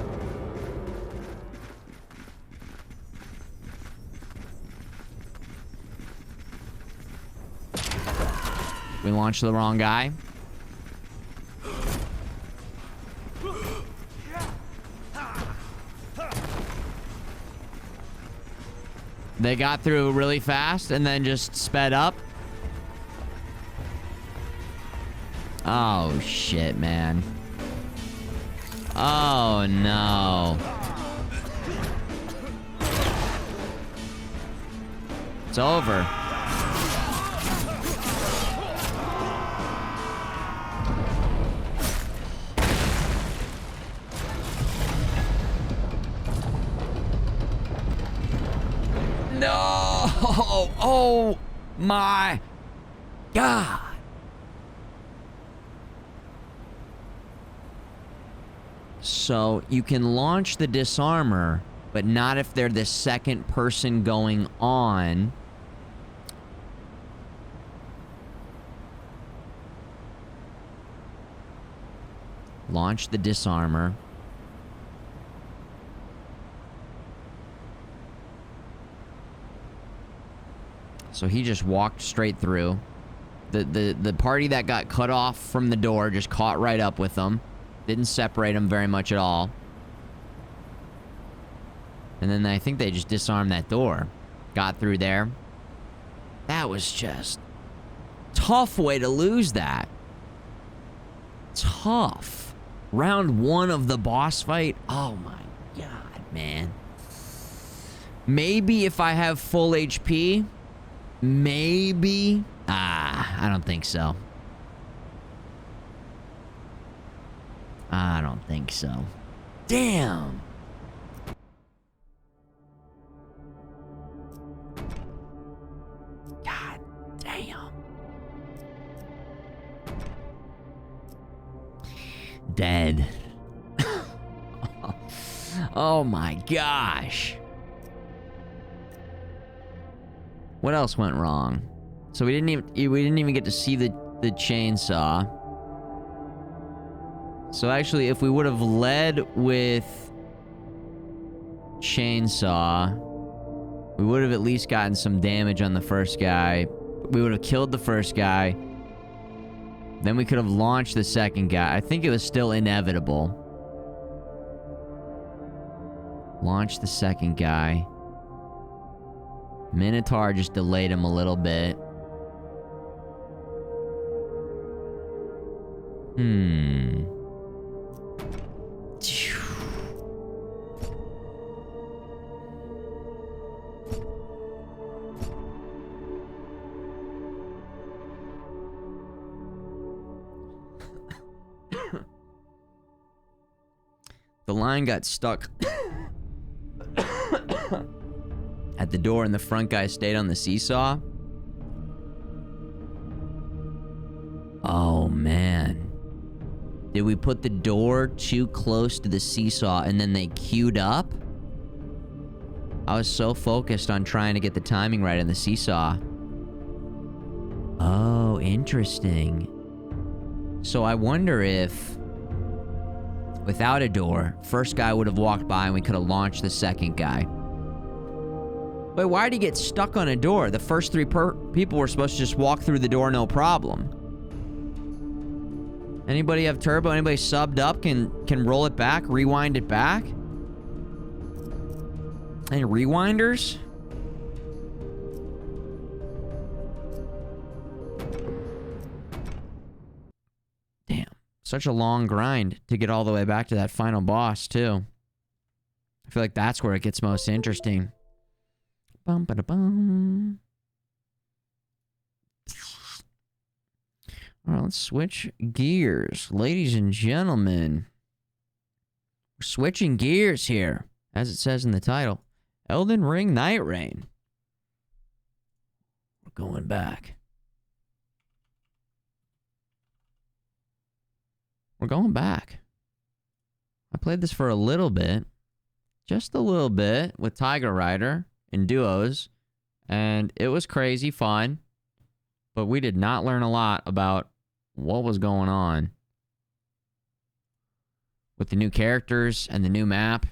We launched the wrong guy. They got through really fast and then just sped up. Oh, shit, man. Oh, no. It's over. No! Oh, my God. So you can launch the disarmor, but not if they're the second person going on. Launch the disarmor. So he just walked straight through. The party that got cut off from the door just caught right up with them. Didn't separate them very much at all. And then I think they just disarmed that door. Got through there. That was just... tough way to lose that. Tough. Round one of the boss fight. Oh my God, man. Maybe if I have full HP... maybe? I don't think so. I don't think so. Damn! God damn. Dead. Oh my gosh. What else went wrong? So we didn't even get to see the chainsaw. So actually, if we would have led with chainsaw, we would have at least gotten some damage on the first guy. We would have killed the first guy. Then we could have launched the second guy. I think it was still inevitable. Launch the second guy. Minotaur just delayed him a little bit. The line got stuck at the door and the front guy stayed on the seesaw. Oh, man. Did we put the door too close to the seesaw and then they queued up? I was so focused on trying to get the timing right on the seesaw. Oh, interesting. So I wonder if, without a door, first guy would have walked by and we could have launched the second guy. Wait, why did he get stuck on a door? The first three people were supposed to just walk through the door, no problem. Anybody have turbo? Anybody subbed up can roll it back, rewind it back? Any rewinders? Damn. Such a long grind to get all the way back to that final boss, too. I feel like that's where it gets most interesting. Bum ba da bum. All right, let's switch gears. Ladies and gentlemen, we're switching gears here, as it says in the title. Elden Ring Nightreign. We're going back. We're going back. I played this for a little bit. Just a little bit with Tiger Rider in duos. And it was crazy fun. But we did not learn a lot about what was going on with the new characters and the new map.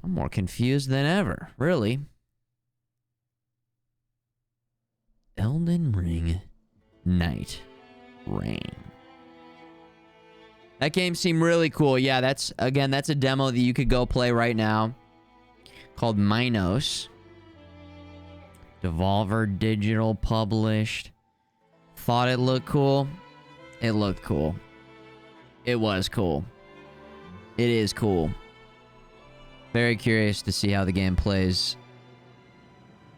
I'm more confused than ever, really. Elden Ring Nightreign. That game seemed really cool. Yeah, that's a demo that you could go play right now. Called MINOS. Devolver Digital published. Thought it looked cool. It looked cool. It was cool. It is cool. Very curious to see how the game plays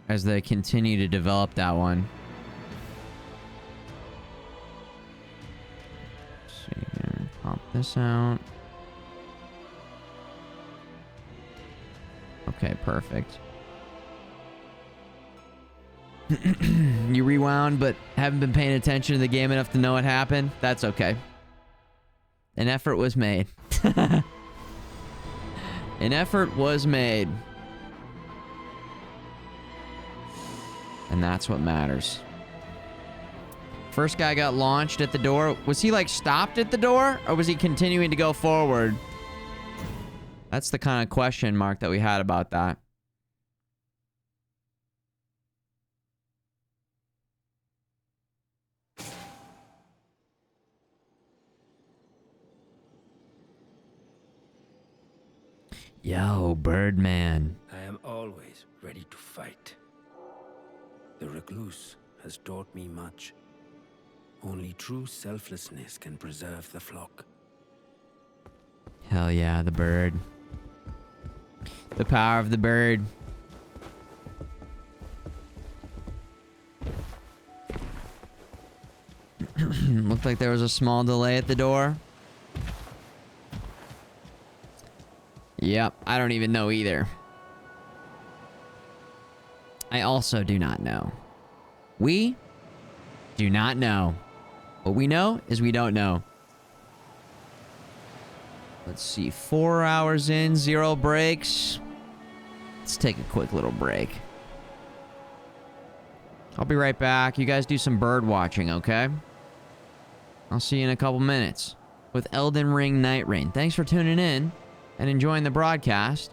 as they continue to develop that one. Let's see here. Pop this out. Okay, perfect. You rewound, but haven't been paying attention to the game enough to know what happened? That's okay. An effort was made. An effort was made. And that's what matters. First guy got launched at the door. Was he, like, stopped at the door? Or was he continuing to go forward? That's the kind of question mark that we had about that. Yo, Birdman. I am always ready to fight. The recluse has taught me much. Only true selflessness can preserve the flock. Hell yeah, the bird. The power of the bird. Looked like there was a small delay at the door. Yep, I don't even know either. I also do not know. We do not know. What we know is we don't know. Let's see, 4 hours in, 0 breaks. Let's take a quick little break. I'll be right back. You guys do some bird watching, okay? I'll see you in a couple minutes with Elden Ring Nightreign. Thanks for tuning in and enjoying the broadcast.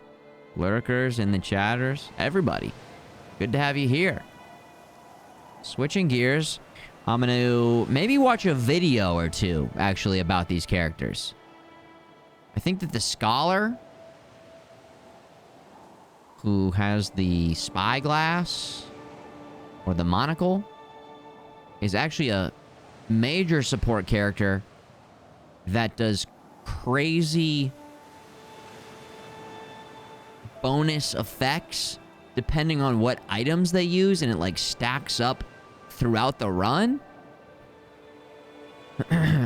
Lurkers and the chatters, everybody. Good to have you here. Switching gears, I'm gonna maybe watch a video or two, actually, about these characters. I think that the scholar, who has the spyglass, or the monocle, is actually a major support character that does crazy bonus effects depending on what items they use, and it like stacks up throughout the run.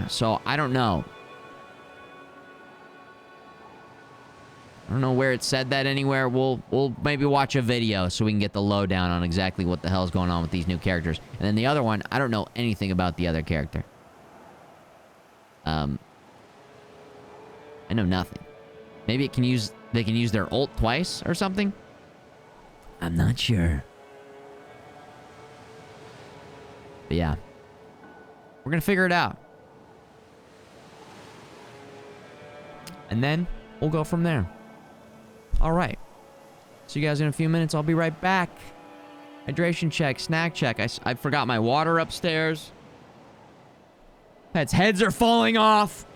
So I don't know. I don't know where it said that anywhere. We'll maybe watch a video so we can get the lowdown on exactly what the hell's going on with these new characters. And then the other one, I don't know anything about the other character. I know nothing. Maybe they can use their ult twice or something? I'm not sure. But yeah. We're gonna figure it out. And then we'll go from there. Alright. See you guys in a few minutes. I'll be right back. Hydration check, snack check. I forgot my water upstairs. Pets' heads are falling off.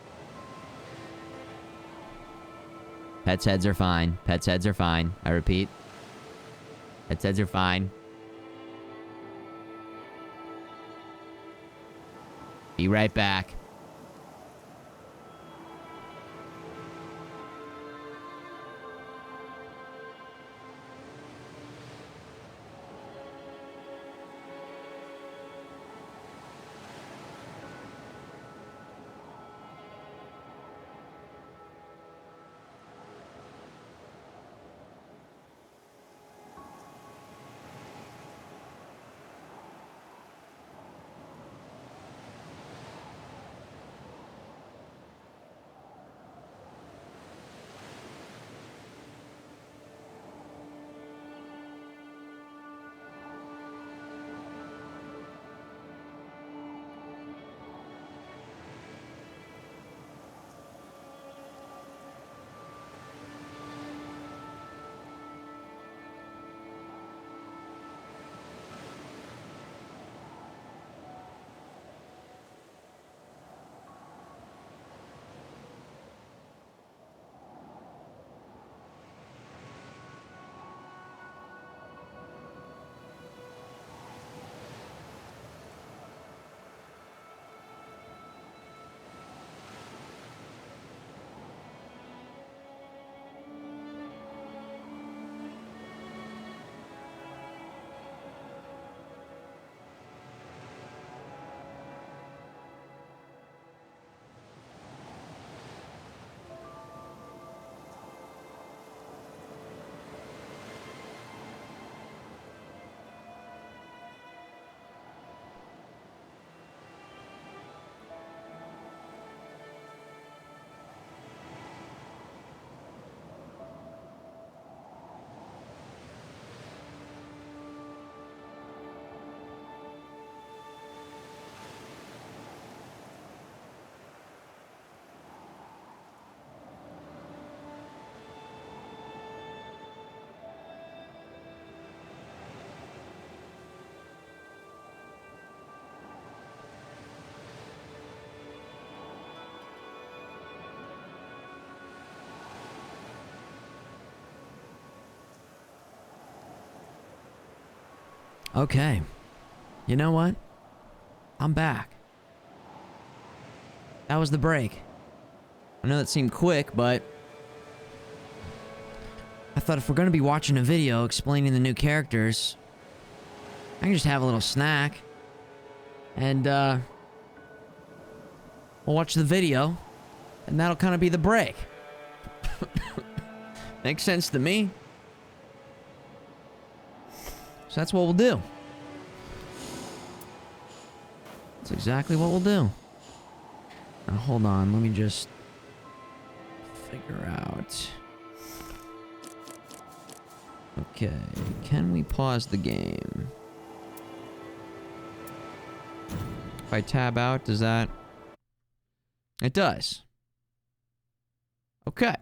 Pets' heads are fine. Pets' heads are fine. I repeat. Pets' heads are fine. Be right back. Okay. You know what? I'm back. That was the break. I know that seemed quick, but I thought if we're gonna be watching a video explaining the new characters, I can just have a little snack and we'll watch the video and that'll kind of be the break. Makes sense to me. So that's what we'll do. That's exactly what we'll do. Now hold on, let me just figure out. Okay, can we pause the game? If I tab out, does that... It does. Okay.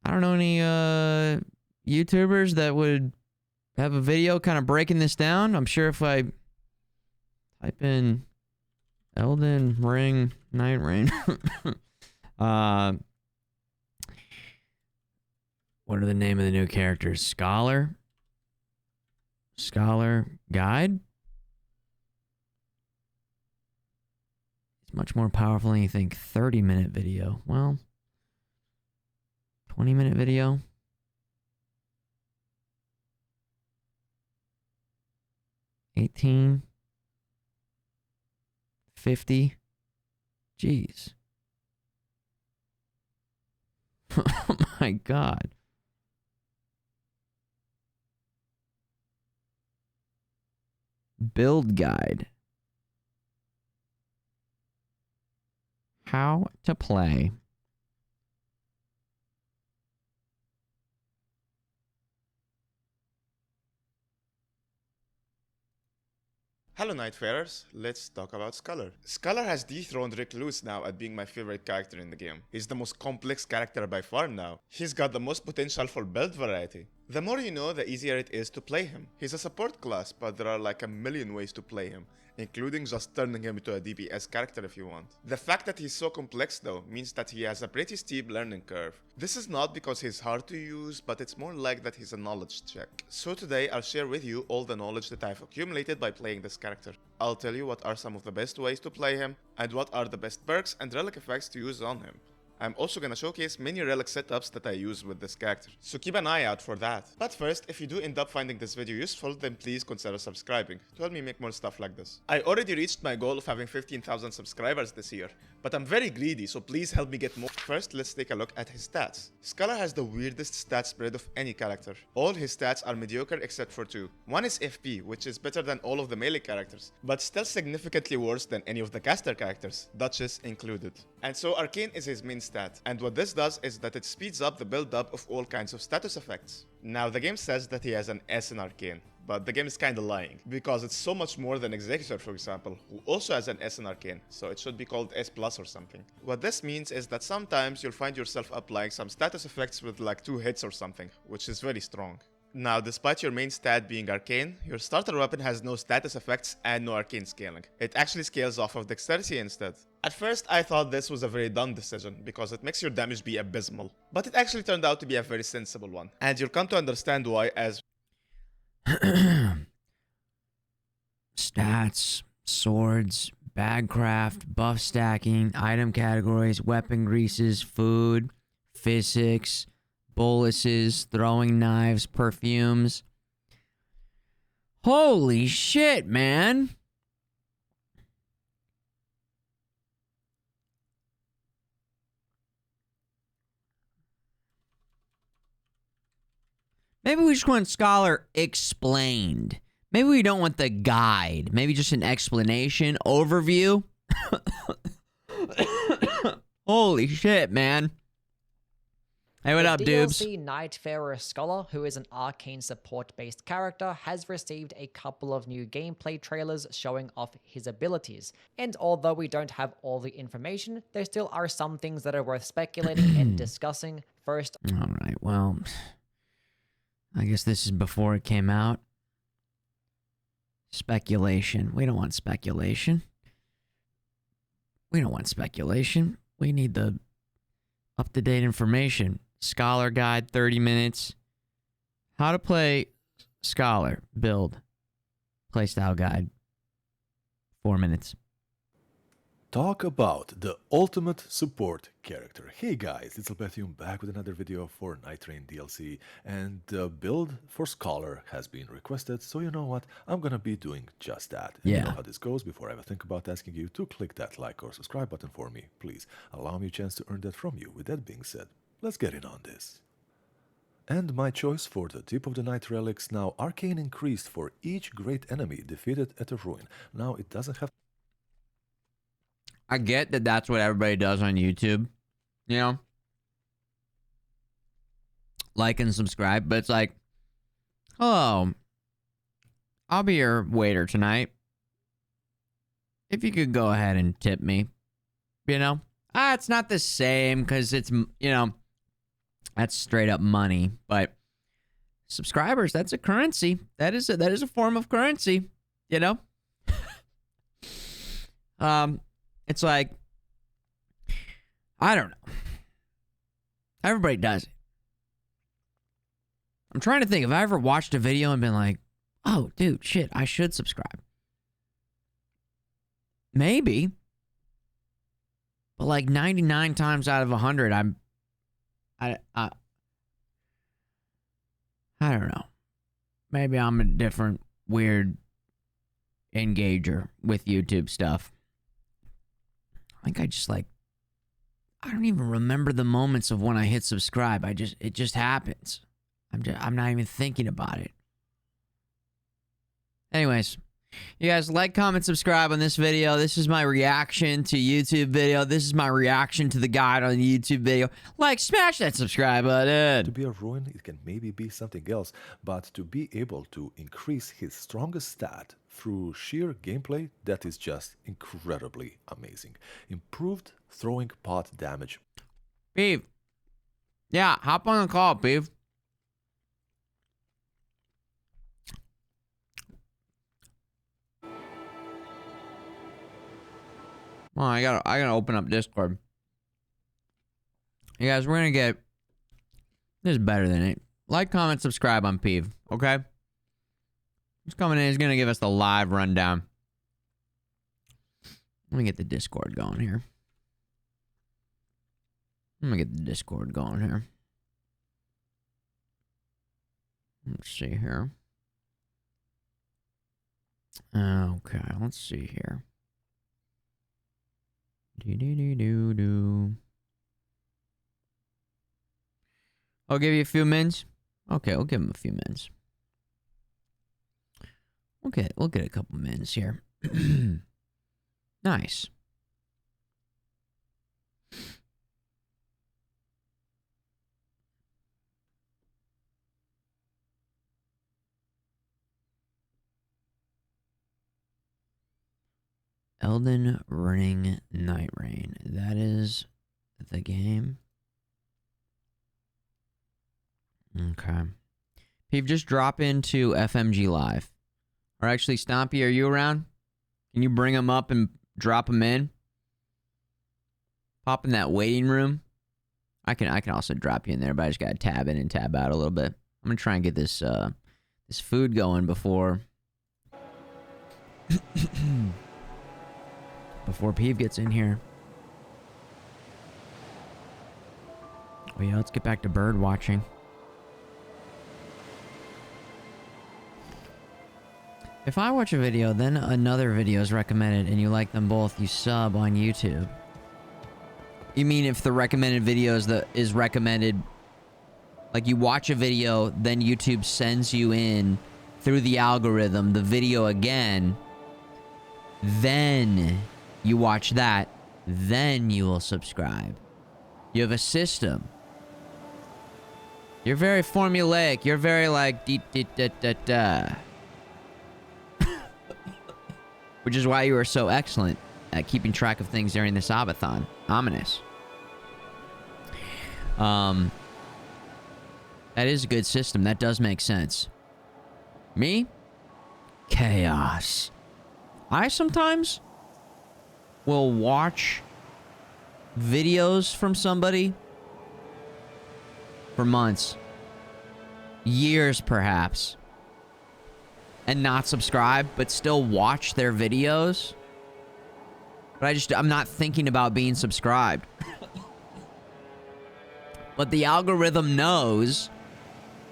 I don't know any YouTubers that would have a video kind of breaking this down. I'm sure if I type in Elden Ring Nightreign. What are the name of the new characters? Scholar Guide? It's much more powerful than you think. 30-minute video. Well, 20-minute video. 18. 50. Jeez. Oh my god. Build guide. How to play. Hello Nightfarers, let's talk about Scholar. Scholar has dethroned Recluse now at being my favorite character in the game. He's the most complex character by far now. He's got the most potential for build variety. The more you know, the easier it is to play him. He's a support class, but there are like a million ways to play him, including just turning him into a DPS character if you want. The fact that he's so complex though means that he has a pretty steep learning curve. This is not because he's hard to use, but it's more like that he's a knowledge check. So today I'll share with you all the knowledge that I've accumulated by playing this character. I'll tell you what are some of the best ways to play him, and what are the best perks and relic effects to use on him. I'm also gonna showcase many relic setups that I use with this character, so keep an eye out for that. But first, if you do end up finding this video useful, then please consider subscribing to help me make more stuff like this. I already reached my goal of having 15,000 subscribers this year, but I'm very greedy, so please help me get more. First, let's take a look at his stats. Scholar has the weirdest stat spread of any character. All his stats are mediocre except for two. One is FP, which is better than all of the melee characters, but still significantly worse than any of the caster characters, Duchess included. And so Arcane is his main stat, and what this does is that it speeds up the build-up of all kinds of status effects. Now the game says that he has an S in Arcane, but the game is kinda lying, because it's so much more than Executor, for example, who also has an S in Arcane, so it should be called S plus or something. What this means is that sometimes you'll find yourself applying some status effects with like 2 hits or something, which is very strong. Now, despite your main stat being Arcane, your starter weapon has no status effects and no Arcane scaling. It actually scales off of Dexterity instead. At first, I thought this was a very dumb decision, because it makes your damage be abysmal. But it actually turned out to be a very sensible one, and you'll come to understand why as Stats, swords, bagcraft, buff stacking, item categories, weapon greases, food, physics, boluses, throwing knives, perfumes. Holy shit, man. Maybe we just want Scholar explained. Maybe we don't want the guide. Maybe just an explanation, overview. Holy shit, man. Hey, what up, dudes? DLC Nightfarer Scholar, who is an Arcane support-based character, has received a couple of new gameplay trailers showing off his abilities. And although we don't have all the information, there still are some things that are worth speculating and discussing. First, All right, well, I guess this is before it came out. Speculation. We don't want speculation. We don't want speculation. We need the up-to-date information. Scholar guide, 30 minutes. How to play Scholar. Build. Playstyle guide. 4 minutes. Talk about the ultimate support character. Hey guys, it's Elpethium back with another video for Nightreign DLC, and the build for Scholar has been requested, so you know what, I'm gonna be doing just that. And you know how this goes. Before I ever think about asking you to click that like or subscribe button for me, please allow me a chance to earn that from you. With that being said, let's get in on this. And my choice for the Tip of the Night relics, now Arcane increased for each great enemy defeated at a ruin. Now it doesn't have I get that that's what everybody does on YouTube, you know? Like and subscribe, but it's like, hello, I'll be your waiter tonight. If you could go ahead and tip me, you know? It's not the same because it's, you know, that's straight up money, but subscribers, that's a currency. That is a form of currency, you know? It's like, I don't know. Everybody does it. I'm trying to think if I ever watched a video and been like, oh, dude, shit, I should subscribe. Maybe. But like 99 times out of 100, I don't know. Maybe I'm a different weird engager with YouTube stuff. I think I just like I don't even remember the moments of when I hit subscribe. It just happens. I'm not even thinking about it. Anyways, you guys like, comment, subscribe on this video. This is my reaction to YouTube video. This is my reaction to the guide on the YouTube video. Like, smash that subscribe To button. be a ruin, it can maybe be something else, but to be able to increase his strongest stat through sheer gameplay, that is just incredibly amazing. Improved throwing pot damage. Beef. Yeah, hop on the call, Beef. Well, I gotta open up Discord. You guys, we're gonna get this is better than it. Like, comment, subscribe on Peeve, okay? He's coming in, he's gonna give us the live rundown. Let me get the Discord going here. Let me get the Discord going here. Let's see here. Okay, let's see here. Do. I'll give you a few mins. Okay, we'll give him a few mins. We'll get a couple mins here. Nice. Elden Ring Nightreign. That is the game. Okay. Peeve, just drop into FMG Live. Or actually, Stompy, are you around? Can you bring him up and drop him in? Pop in that waiting room. I can also drop you in there, but I just gotta tab in and tab out a little bit. I'm gonna try and get this this food going before before Peeve gets in here. Oh yeah, let's get back to bird watching. If I watch a video, then another video is recommended and you like them both, you sub on YouTube. You mean if the recommended video is recommended, like you watch a video, then YouTube sends you in through the algorithm the video again, then you watch that, then you will subscribe. You have a system. You're very formulaic. You're very like which is why you are so excellent at keeping track of things during this abathon. Ominous. That is a good system. That does make sense. Me? Chaos. I sometimes will watch videos from somebody for months, years perhaps, and not subscribe, but still watch their videos. But I'm not thinking about being subscribed. But the algorithm knows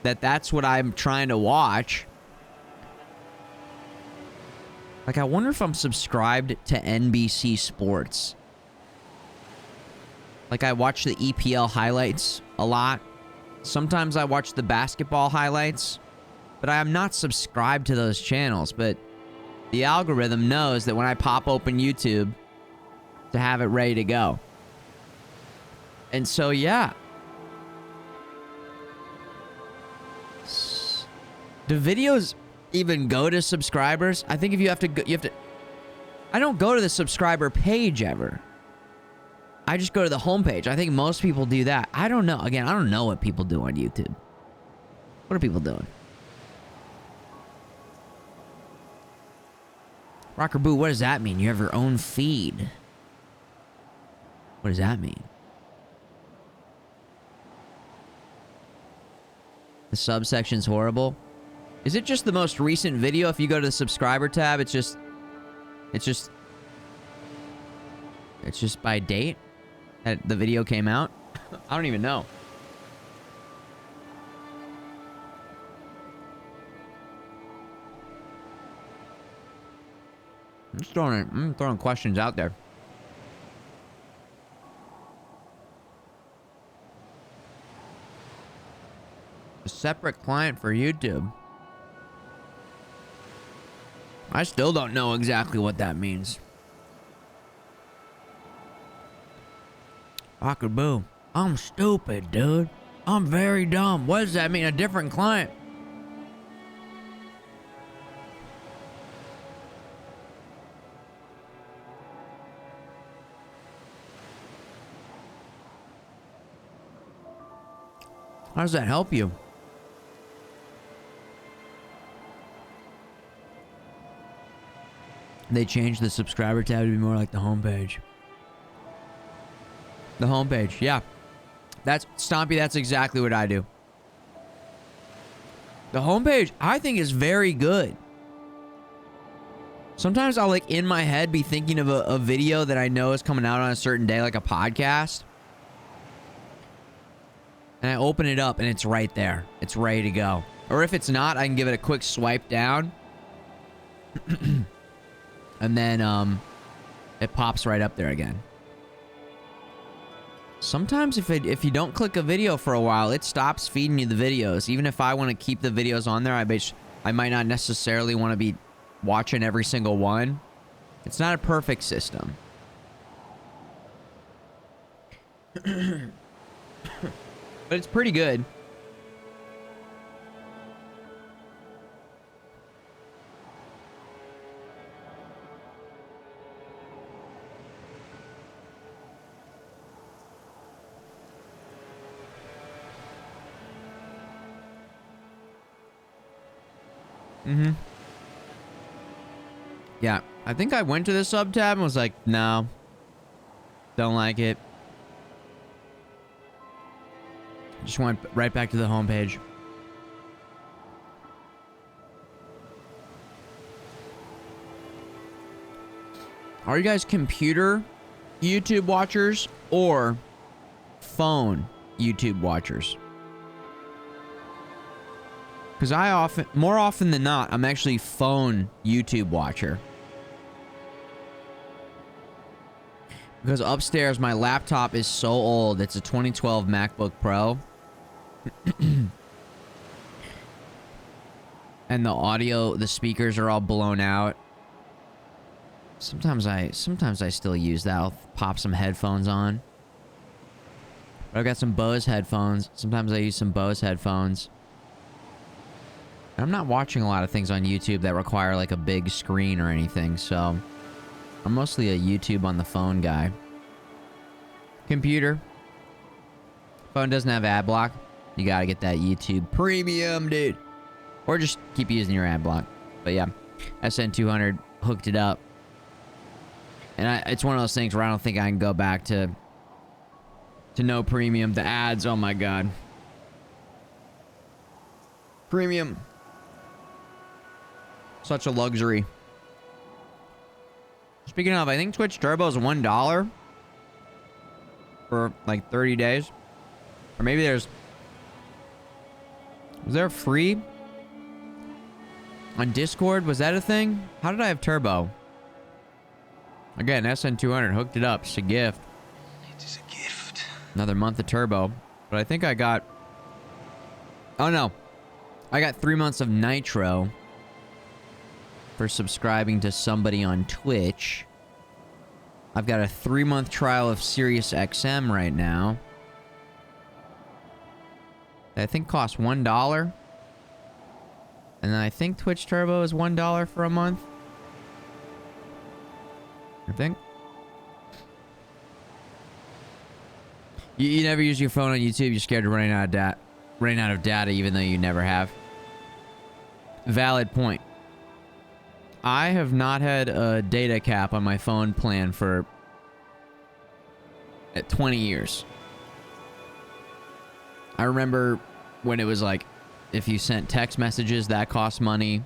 that that's what I'm trying to watch. Like, I wonder if I'm subscribed to NBC Sports. Like, I watch the EPL highlights a lot. Sometimes I watch the basketball highlights. But I am not subscribed to those channels. But the algorithm knows that when I pop open YouTube, to have it ready to go. And so, yeah. Do videos even go to subscribers? I think if you have to... I don't go to the subscriber page ever. I just go to the homepage. I think most people do that. I don't know. Again, I don't know what people do on YouTube. What are people doing? Rocker Boo, what does that mean? You have your own feed. What does that mean? The subsection's horrible. Is it just the most recent video? If you go to the subscriber tab, it's just by date that the video came out? I don't even know. I'm throwing questions out there. A separate client for YouTube. I still don't know exactly what that means. Rockaboo. I'm stupid, dude. I'm very dumb. What does that mean? A different client? How does that help you? They changed the subscriber tab to be more like the homepage. The homepage, yeah. That's Stompy, that's exactly what I do. The homepage, I think, is very good. Sometimes I'll, like, in my head be thinking of a video that I know is coming out on a certain day, like a podcast. And I open it up and it's right there. It's ready to go. Or if it's not, I can give it a quick swipe down. And then it pops right up there again. Sometimes if you don't click a video for a while, it stops feeding you the videos. Even if I want to keep the videos on there, I might not necessarily want to be watching every single one. It's not a perfect system. But it's pretty good. Mm-hmm. Yeah, I think I went to the sub tab and was like, no. Don't like it. Just went right back to the homepage. Are you guys computer YouTube watchers or phone YouTube watchers? Because more often than not, I'm actually phone YouTube watcher. Because upstairs, my laptop is so old. It's a 2012 MacBook Pro. And the audio, the speakers are all blown out. Sometimes I still use that. I'll pop some headphones on. But I've got some Bose headphones. Sometimes I use some Bose headphones. I'm not watching a lot of things on YouTube that require like a big screen or anything, so I'm mostly a YouTube on the phone guy. Computer. Phone doesn't have ad block. You gotta get that YouTube Premium, dude. Or just keep using your ad block. But yeah, SN200 hooked it up. And it's one of those things where I don't think I can go back to no premium. The ads, oh my god. Premium. Such a luxury. Speaking of, I think Twitch Turbo is $1 for like 30 days. Or maybe there's... Was there free? On Discord? Was that a thing? How did I have Turbo? Again, SN200 hooked it up. It's a gift. It is a gift. Another month of Turbo. But I think I got... Oh no. I got 3 months of Nitro for subscribing to somebody on Twitch. I've got a 3-month trial of Sirius XM right now. That I think costs $1. And then I think Twitch Turbo is $1 for a month. I think. You never use your phone on YouTube. You're scared of running out of data, even though you never have. Valid point. I have not had a data cap on my phone plan for 20 years. I remember when it was like, if you sent text messages, that cost money.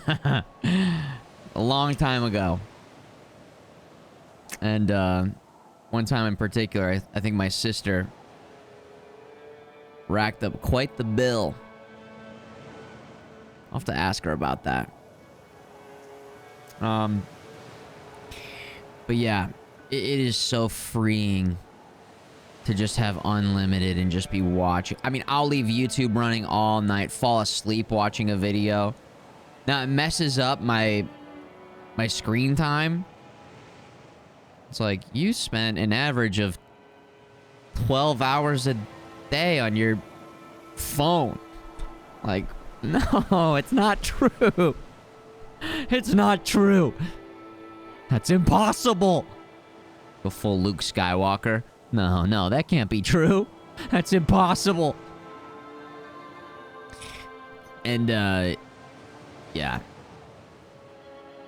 A long time ago. And one time in particular, I think my sister racked up quite the bill. I'll have to ask her about that. But yeah, it is so freeing to just have unlimited and just be watching. I mean, I'll leave YouTube running all night, fall asleep watching a video. Now, it messes up my screen time. It's like, you spent an average of 12 hours a day on your phone. Like, no, it's not true. It's not true. That's impossible. Go full Luke Skywalker. No, that can't be true. That's impossible. And, yeah.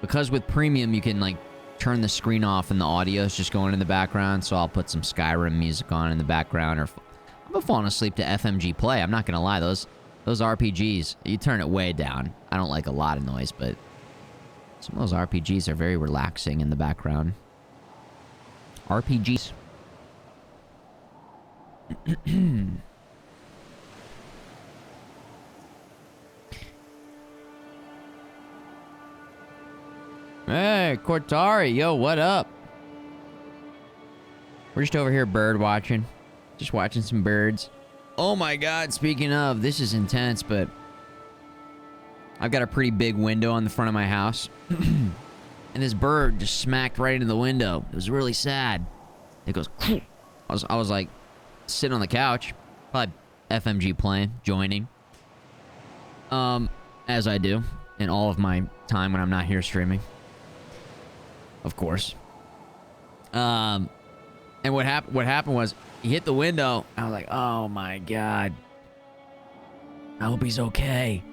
Because with premium, you can, like, turn the screen off and the audio is just going in the background, so I'll put some Skyrim music on in the background, or I'm falling asleep to FMG Play. I'm not gonna lie, those RPGs, you turn it way down. I don't like a lot of noise, but some of those RPGs are very relaxing in the background. RPGs. Hey, Cortari, yo, what up? We're just over here bird watching. Just watching some birds. Oh my god, speaking of, this is intense, but I've got a pretty big window on the front of my house. And this bird just smacked right into the window. It was really sad. It goes, I was like, sitting on the couch, probably FMG playing, joining. As I do in all of my time when I'm not here streaming. Of course. And what happened was he hit the window. I was like, oh my god. I hope he's okay.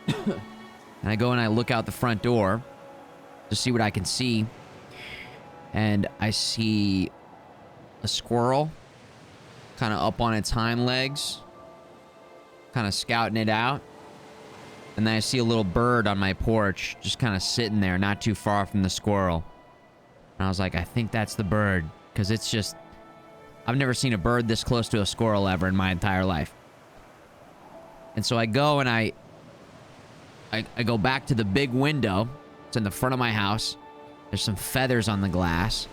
And I go and I look out the front door to see what I can see. And I see a squirrel kind of up on its hind legs, kind of scouting it out. And then I see a little bird on my porch just kind of sitting there, not too far from the squirrel. And I was like, I think that's the bird, because it's just, I've never seen a bird this close to a squirrel ever in my entire life. And so I go and I go back to the big window. It's in the front of my house. There's some feathers on the glass.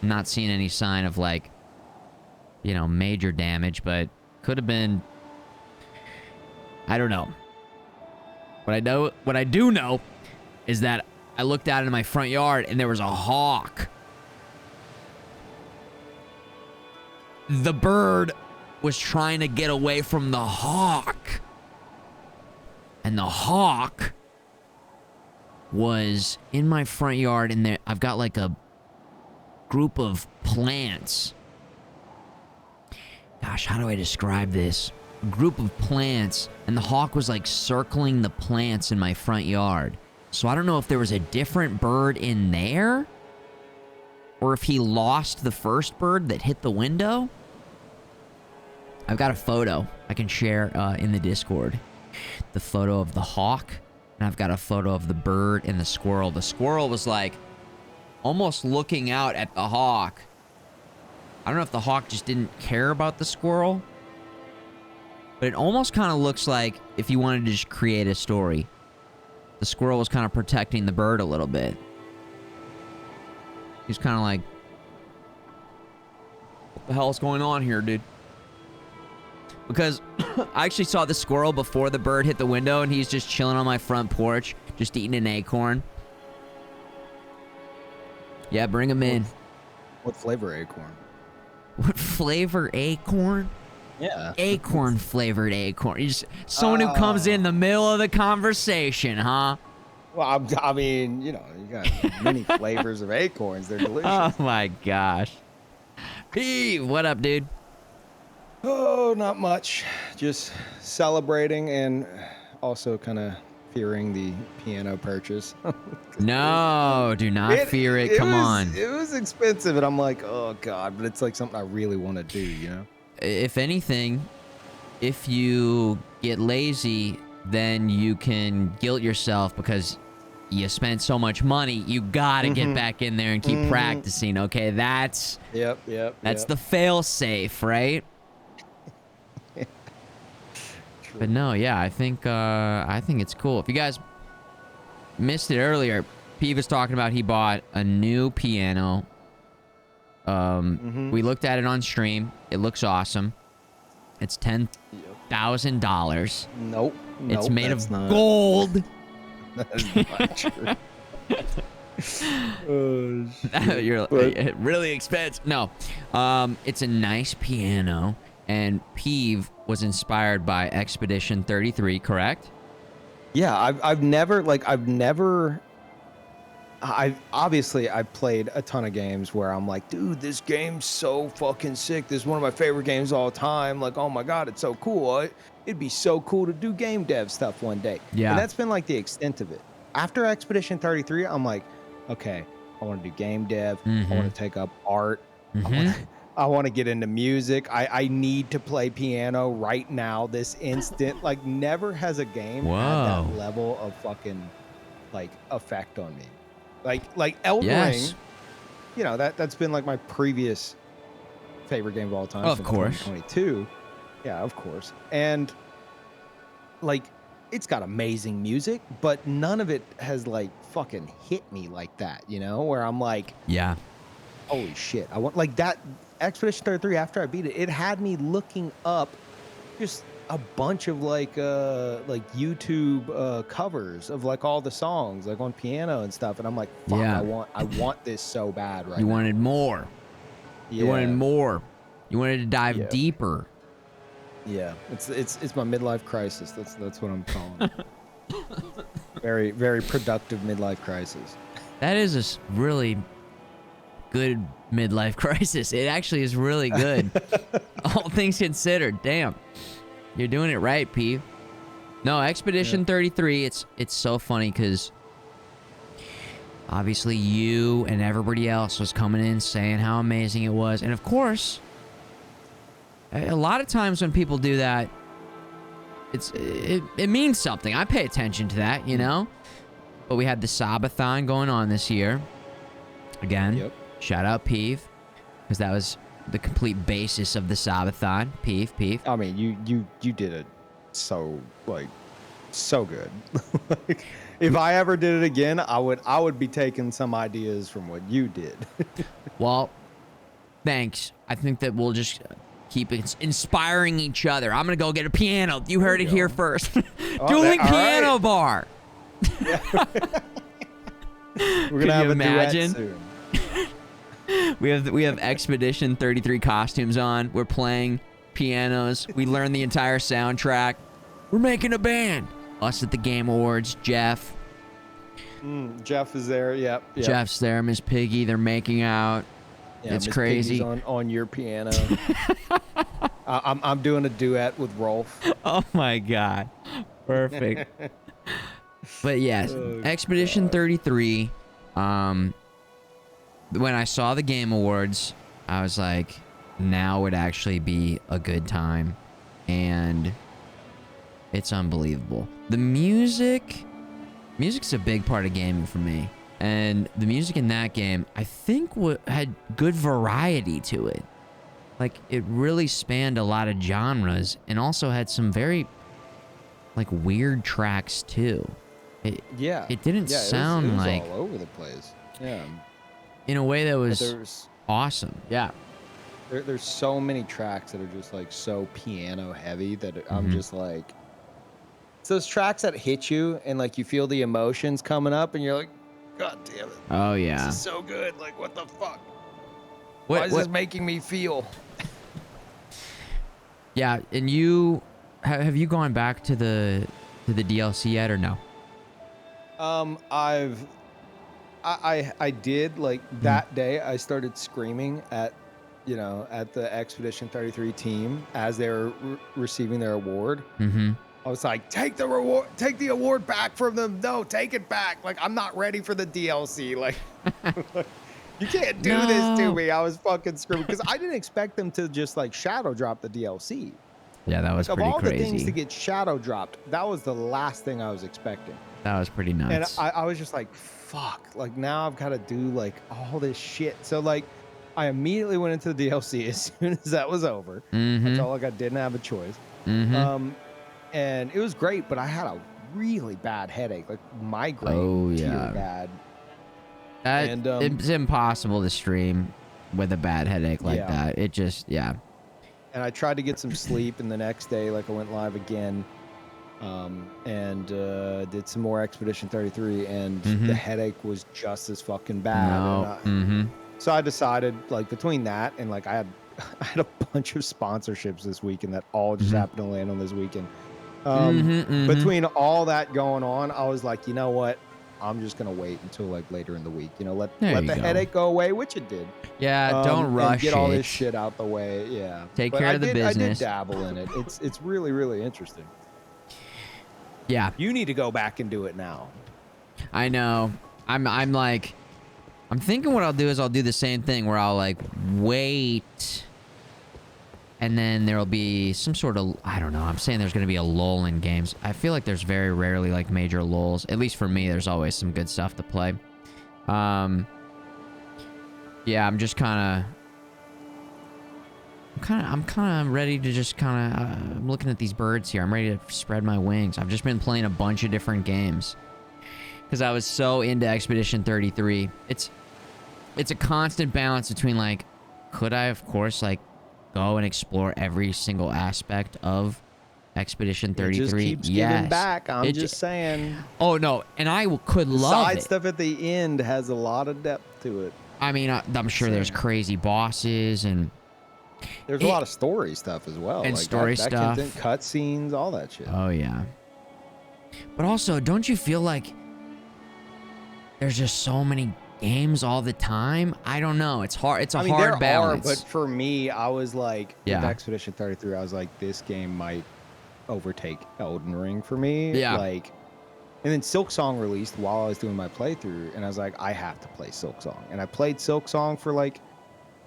I'm not seeing any sign of, like, you know, major damage, but could have been, I don't know. What I do know is that I looked out into my front yard and there was a hawk. The bird was trying to get away from the hawk. And the hawk was in my front yard, and there I've got like a group of plants. Gosh, how do I describe this? A group of plants, and the hawk was like circling the plants in my front yard. So I don't know if there was a different bird in there, or if he lost the first bird that hit the window. I've got a photo I can share in the Discord. The photo of the hawk, and I've got a photo of the bird and the squirrel. The squirrel was like almost looking out at the hawk. I don't know if the hawk just didn't care about the squirrel, but it almost kind of looks like if you wanted to just create a story, the squirrel was kind of protecting the bird a little bit. He's kind of like, what the hell is going on here, dude? Because I actually saw the squirrel before the bird hit the window, and he's just chilling on my front porch, just eating an acorn. Yeah, bring him in. What flavor acorn? What flavor acorn? Yeah. Acorn flavored acorn. You just, someone who comes in the middle of the conversation, huh? Well, I mean, you know, you got many flavors of acorns. They're delicious. Oh my gosh. P, what up, dude? Oh, not much. Just celebrating and also kind of fearing the piano purchase. No, do not fear it. Come on. It was expensive, and I'm like, oh god, but it's like something I really want to do, you know? If anything, if you get lazy, then you can guilt yourself because you spent so much money. You gotta get back in there and keep practicing. Okay, that's the fail safe, right? But no, yeah, I think it's cool. If you guys missed it earlier, P was talking about he bought a new piano. We looked at it on stream. It looks awesome. It's $10,000. Nope. It's made of that's not- gold. That is not true. Oh, shit. You're But- really expensive. No, it's a nice piano, and Peeve was inspired by Expedition 33, correct? Yeah, I've never obviously I've played a ton of games where I'm like, dude, this game's so fucking sick. This is one of my favorite games of all time. Like, oh my god, it's so cool. It'd be so cool to do game dev stuff one day. Yeah. And that's been like the extent of it. After Expedition 33, I'm like, okay, I want to do game dev. I want to take up art. I want to get into music. I need to play piano right now, this instant. Like, never has a game had that level of fucking like effect on me. Like Elden Ring, you know, that's been like my previous favorite game of all time. Of course. 2022. Yeah, of course. And like, it's got amazing music, but none of it has like fucking hit me like that, you know, where I'm like, yeah, holy shit. I want like that Expedition 33 after I beat it, it had me looking up just a bunch of like YouTube covers of like all the songs like on piano and stuff, and I'm like, fuck, Yeah. I want this so bad right You now. wanted more. You wanted more. You wanted to dive deeper. Yeah, it's my midlife crisis. That's what I'm calling it. Very, very productive midlife crisis. That is a really good midlife crisis. It actually is really good. All things considered. Damn. You're doing it right, P. No, Expedition 33, it's so funny because obviously you and everybody else was coming in saying how amazing it was. And of course, a lot of times when people do that, it means something. I pay attention to that, you know? But we had the Sabathon going on this year. Again, shout out Peeve, because that was the complete basis of the Sabathon. Peeve. I mean, you did it so good. Like, if I ever did it again, I would be taking some ideas from what you did. Well, thanks. I think that we'll just keep inspiring each other. I'm gonna go get a piano. You heard it here first. Dueling piano bar. We're gonna have a duet soon. We have Expedition 33 costumes on. We're playing pianos. We learned the entire soundtrack. We're making a band. Us at the Game Awards. Jeff. Jeff is there. Yep. Jeff's there. Miss Piggy. They're making out. Yeah, it's Miss crazy. Piggy's on your piano. I'm doing a duet with Rolf. Oh my god. Perfect. But yes, Expedition 33. When I saw the Game Awards, I was like, now would actually be a good time. And it's unbelievable. The music's a big part of gaming for me. And the music in that game, I think had good variety to it. Like, it really spanned a lot of genres and also had some very, like, weird tracks, too. It didn't sound it was like... all over the place. Yeah. In a way that was awesome. Yeah. There's so many tracks that are just, like, so piano heavy that I'm just like... It's those tracks that hit you and, like, you feel the emotions coming up and you're like, God damn it. Oh, yeah. This is so good. Like, what the fuck? Why is this making me feel? Yeah, and you... Have you gone back to the DLC yet or no? I did, like, that day I started screaming at the Expedition 33 team as they were receiving their award. I was like, take the award back from them. No, take it back. Like, I'm not ready for the DLC. Like, you can't do this to me. I was fucking screaming because I didn't expect them to just like shadow drop the DLC. Yeah, that was Of pretty all crazy. the things to get shadow dropped, that was the last thing I was expecting. That was pretty nuts. And I was just like, fuck. Like, now I've got to do like all this shit. So like, I immediately went into the DLC as soon as that was over. I felt like I didn't have a choice. And it was great, but I had a really bad headache, like migraine. Oh, tier yeah. bad. It's impossible to stream with a bad headache like Yeah. that. It just, yeah. And I tried to get some sleep, and the next day, like I went live again, and did some more Expedition 33, and the headache was just as fucking bad. No. And so I decided, like, between that and like I had a bunch of sponsorships this weekend that all just happened to land on this weekend. Between all that going on, I was like, you know what? I'm just gonna wait until like later in the week. You know, let the headache go away, which it did. Yeah, don't rush and get all this it. shit out the way. Yeah, Take But care of the I business. did dabble in it. It's really, really interesting. Yeah, You need to go back and do it now. I know. I'm thinking what I'll do is I'll do the same thing where I'll like wait, and then there'll be some sort of, I don't know. I'm saying there's gonna be a lull in games. I feel like there's very rarely like major lulls. At least for me, there's always some good stuff to play. Yeah, I'm just kind of ready to just I'm looking at these birds here. I'm ready to spread my wings. I've just been playing a bunch of different games because I was so into Expedition 33. It's a constant balance between like, could I of course like go and explore every single aspect of Expedition 33? It just keeps giving back. I'm just saying. Oh no, and I could love Side it. stuff at the end has a lot of depth to it. I mean, I'm sure there's crazy bosses and there's a lot of story stuff as well. And like story stuff. Cutscenes, all that shit. Oh yeah. But also, don't you feel like there's just so many games all the time? I don't know. It's hard. It's a hard balance. But for me, I was like, Yeah. with Expedition 33, I was like, this game might overtake Elden Ring for me. Yeah. Like, and then Silksong released while I was doing my playthrough, and I was like, I have to play Silksong. And I played Silksong for like, I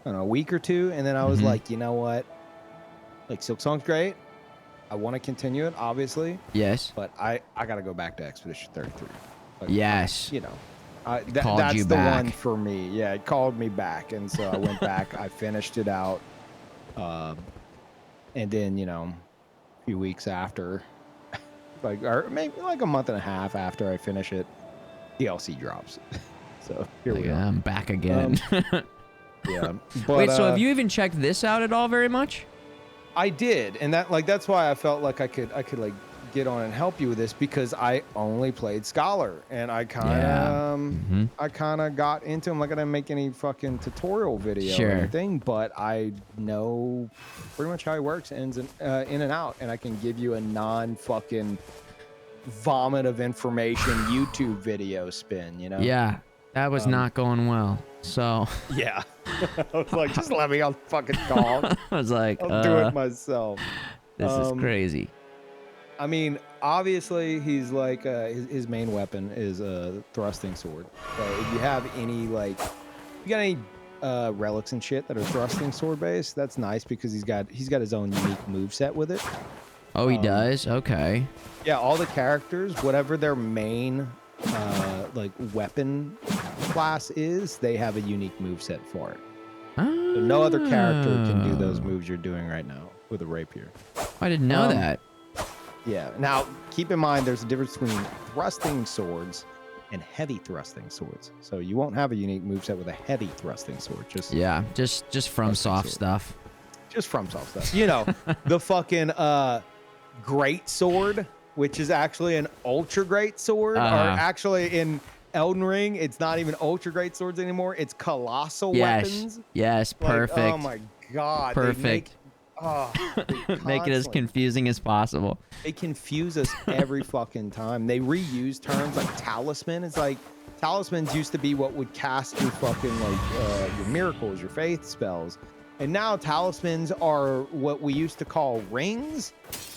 don't know, a week or two, and then I was like, you know what? Like, Silksong's great. I want to continue it, obviously. Yes. But I got to go back to Expedition 33. Like, Yes. You know. Called That's you the back. one for me. Yeah, it called me back, and so I went back. I finished it out, and then a few weeks after, or maybe like a month and a half after I finish it, DLC drops. So here we are. I'm back again. Yeah. But, Wait, so have you even checked this out at all very much? I did, and that's why I felt like I could like get on and help you with this, because I only played Scholar, and I kind of got into him. Like, I didn't make any fucking tutorial video or anything, but I know pretty much how he works, in and out, and I can give you a non-fucking vomit of information YouTube video spin. Yeah, that was not going well. So yeah. I was like, just let me on fucking call. I was like, I'll do it myself. This is crazy. I mean, obviously, he's like, his main weapon is a thrusting sword. So if you have any, like, if you got any relics and shit that are thrusting sword based, that's nice, because he's got his own unique moveset with it. Oh, he does? Okay. Yeah, all the characters, whatever their main like weapon class is, they have a unique moveset for it. So no other character can do those moves you're doing right now with a rapier. I didn't know that. Yeah. Now, keep in mind, there's a difference between thrusting swords and heavy thrusting swords. So you won't have a unique moveset with a heavy thrusting sword. Just From soft stuff. Just from soft stuff. The fucking great sword, which is actually an ultra great sword, or actually in Elden Ring, it's not even ultra great swords anymore. It's colossal weapons. Yes, perfect. Like, oh my god. Perfect. Make it as confusing as possible. They confuse us every fucking time. They reuse terms like talisman. It's like, talismans used to be what would cast your fucking, like, your miracles, your faith spells. And now talismans are what we used to call rings.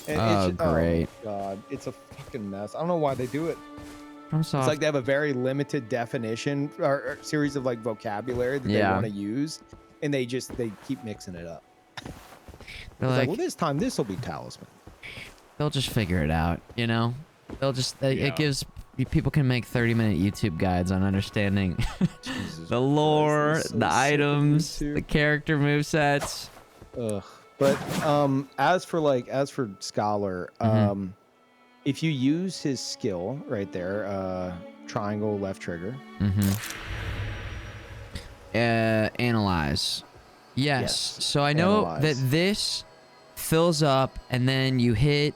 And great. Oh, God. It's a fucking mess. I don't know why they do it. From soft. It's like they have a very limited definition or series of, like, vocabulary that they want to use. And they keep mixing it up. They're like, well, this time this will be talisman. They'll just figure it out, They'll just, it gives, people can make 30-minute YouTube guides on understanding the lore, the items, the character movesets. Ugh. But as for Scholar, if you use his skill right there, triangle left trigger, Analyze. Yes. Yes, So I know analyze. that this fills up, and then you hit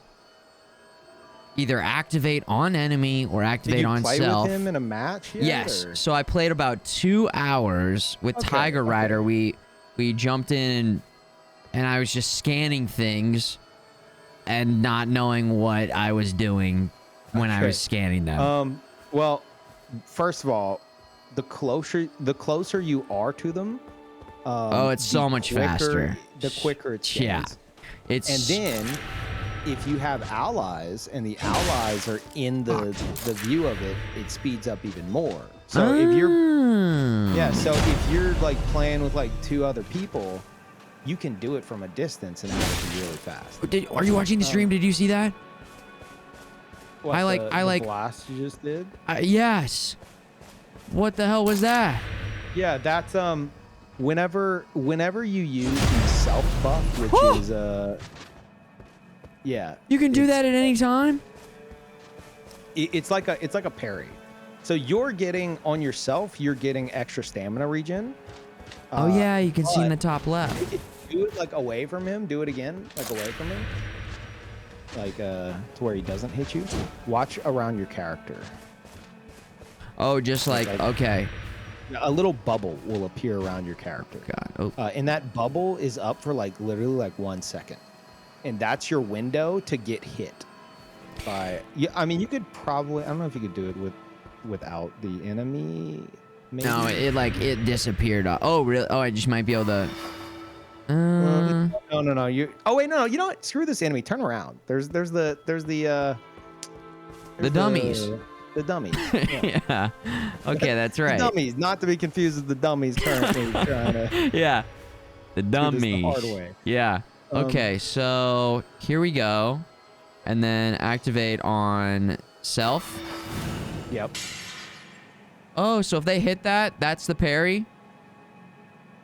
either activate on enemy or Did activate you on play self. with him in a match yet, Yes. or- So I played about 2 hours with Okay, Tiger okay. Rider. We jumped in, and I was just scanning things and not knowing what I was doing when I Okay. was scanning them. Well, first of all, the closer you are to them, Oh, it's so the much quicker- faster. The quicker it scans. Yeah. It's And then, if you have allies and the allies are in the view of it, it speeds up even more. So if you're so if you're like playing with like 2 other people, you can do it from a distance and have it be really fast. Are you watching the stream? Did you see that? What, I like- the blast you just did. Yes. What the hell was that? Yeah, that's whenever you use the self buff, which is yeah. You can do it's- that at any time? It's like a parry. So you're getting on yourself, you're getting extra stamina regen. Oh yeah, you can see in the but top left. if you do it like away from him, do it again, like away from him. Like to where he doesn't hit you. Watch around your character. Oh, just like okay. A little bubble will appear around your character. God. Oh. And that bubble is up for like literally like 1 second. And that's your window to get hit by. Yeah, I mean, you could probably. I don't know if you could do it without the enemy. Maybe? No, it disappeared. Oh really? Oh, I just might be able to. No. You. Oh wait, no. You know what? Screw this enemy. Turn around. There's the dummies. The dummies. Yeah. Okay, that's The right. dummies, not to be confused with the dummies currently trying to Yeah. The do this dummies. the hard way. Yeah. Okay, so here we go. And then activate on self. Yep. Oh, so if they hit that, that's the parry?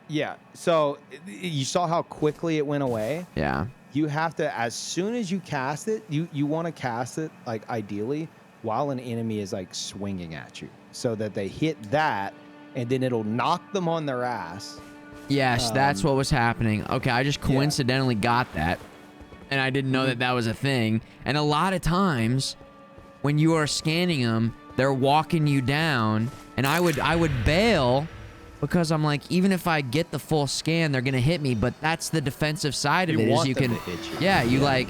Yeah. So you saw how quickly it went away. Yeah. You have to, as soon as you cast it, you want to cast it like ideally while an enemy is like swinging at you, so that they hit that, and then it'll knock them on their ass. Yes, that's what was happening. Okay, I just coincidentally got that, and I didn't know that that was a thing. And a lot of times, when you are scanning them, they're walking you down, and I would bail because I'm like, even if I get the full scan, they're gonna hit me. But that's the defensive side of You it. Is want you them can, to hit you. yeah, you like,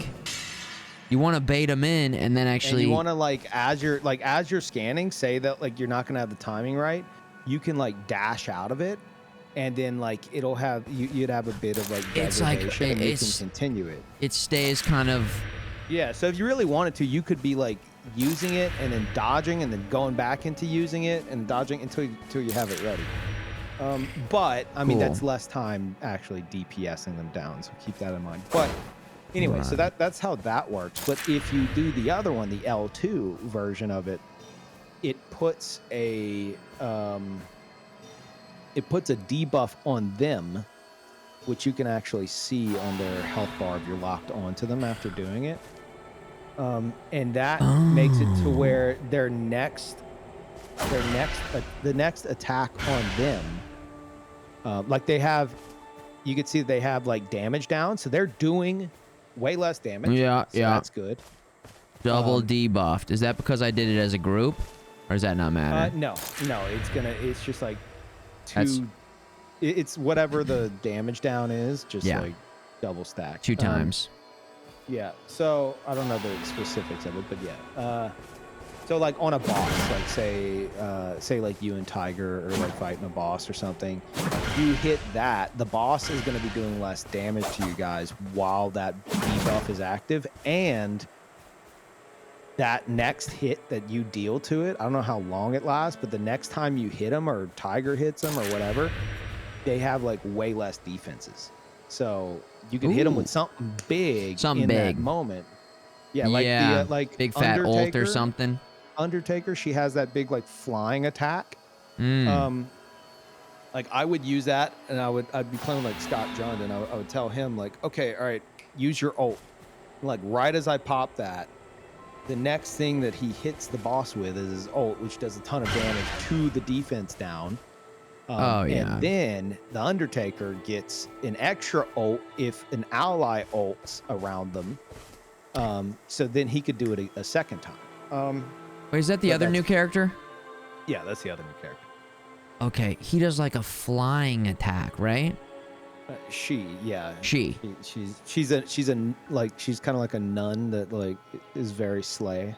you want to bait them in, and then actually, And you want to like as you're scanning, say that like you're not gonna have the timing right. You can like dash out of it, and then like it'll have you'd have a bit of like It's like- degradation, and you it's- can continue it. it stays kind of. Yeah, so if you really wanted to, you could be like using it and then dodging and then going back into using it and dodging until you have it ready. But I mean, Cool. that's less time actually DPSing them down, so keep that in mind. But anyway, so that's how that works. But if you do the other one, the L2 version of it, it puts a debuff on them, which you can actually see on their health bar if you're locked onto them after doing it. And that makes it to where the next attack on them, like they have, you can see they have like damage down, so they're doing way less damage. Yeah, so yeah. that's good. Double debuffed. Is that because I did it as a group, or does that not matter? No, it's just like That's- it's whatever the damage down is, just Yeah. like double stack. 2 times. Yeah. So I don't know the specifics of it, but yeah. So like on a boss, like say like you and Tiger are like fighting a boss or something, you hit that, the boss is going to be doing less damage to you guys while that debuff is active, and that next hit that you deal to it, I don't know how long it lasts, but the next time you hit them or Tiger hits them or whatever, they have like way less defenses. So you can hit them with something big Something in that big. moment. Yeah, like yeah, the like big fat ult or Undertaker- something. Undertaker, she has that big like flying attack. Like I would use that, and I'd be playing with like Scott Jund, and I would tell him like, okay, all right, use your ult. Like right as I pop that, the next thing that he hits the boss with is his ult, which does a ton of damage to the defense down. Oh, yeah. And then the Undertaker gets an extra ult if an ally ults around them. So then he could do it a second time. Wait, is that the but other new character? Yeah, that's the other new character. Okay, he does like a flying attack, right? Yeah. She. She's kind of like a nun that like is very slay.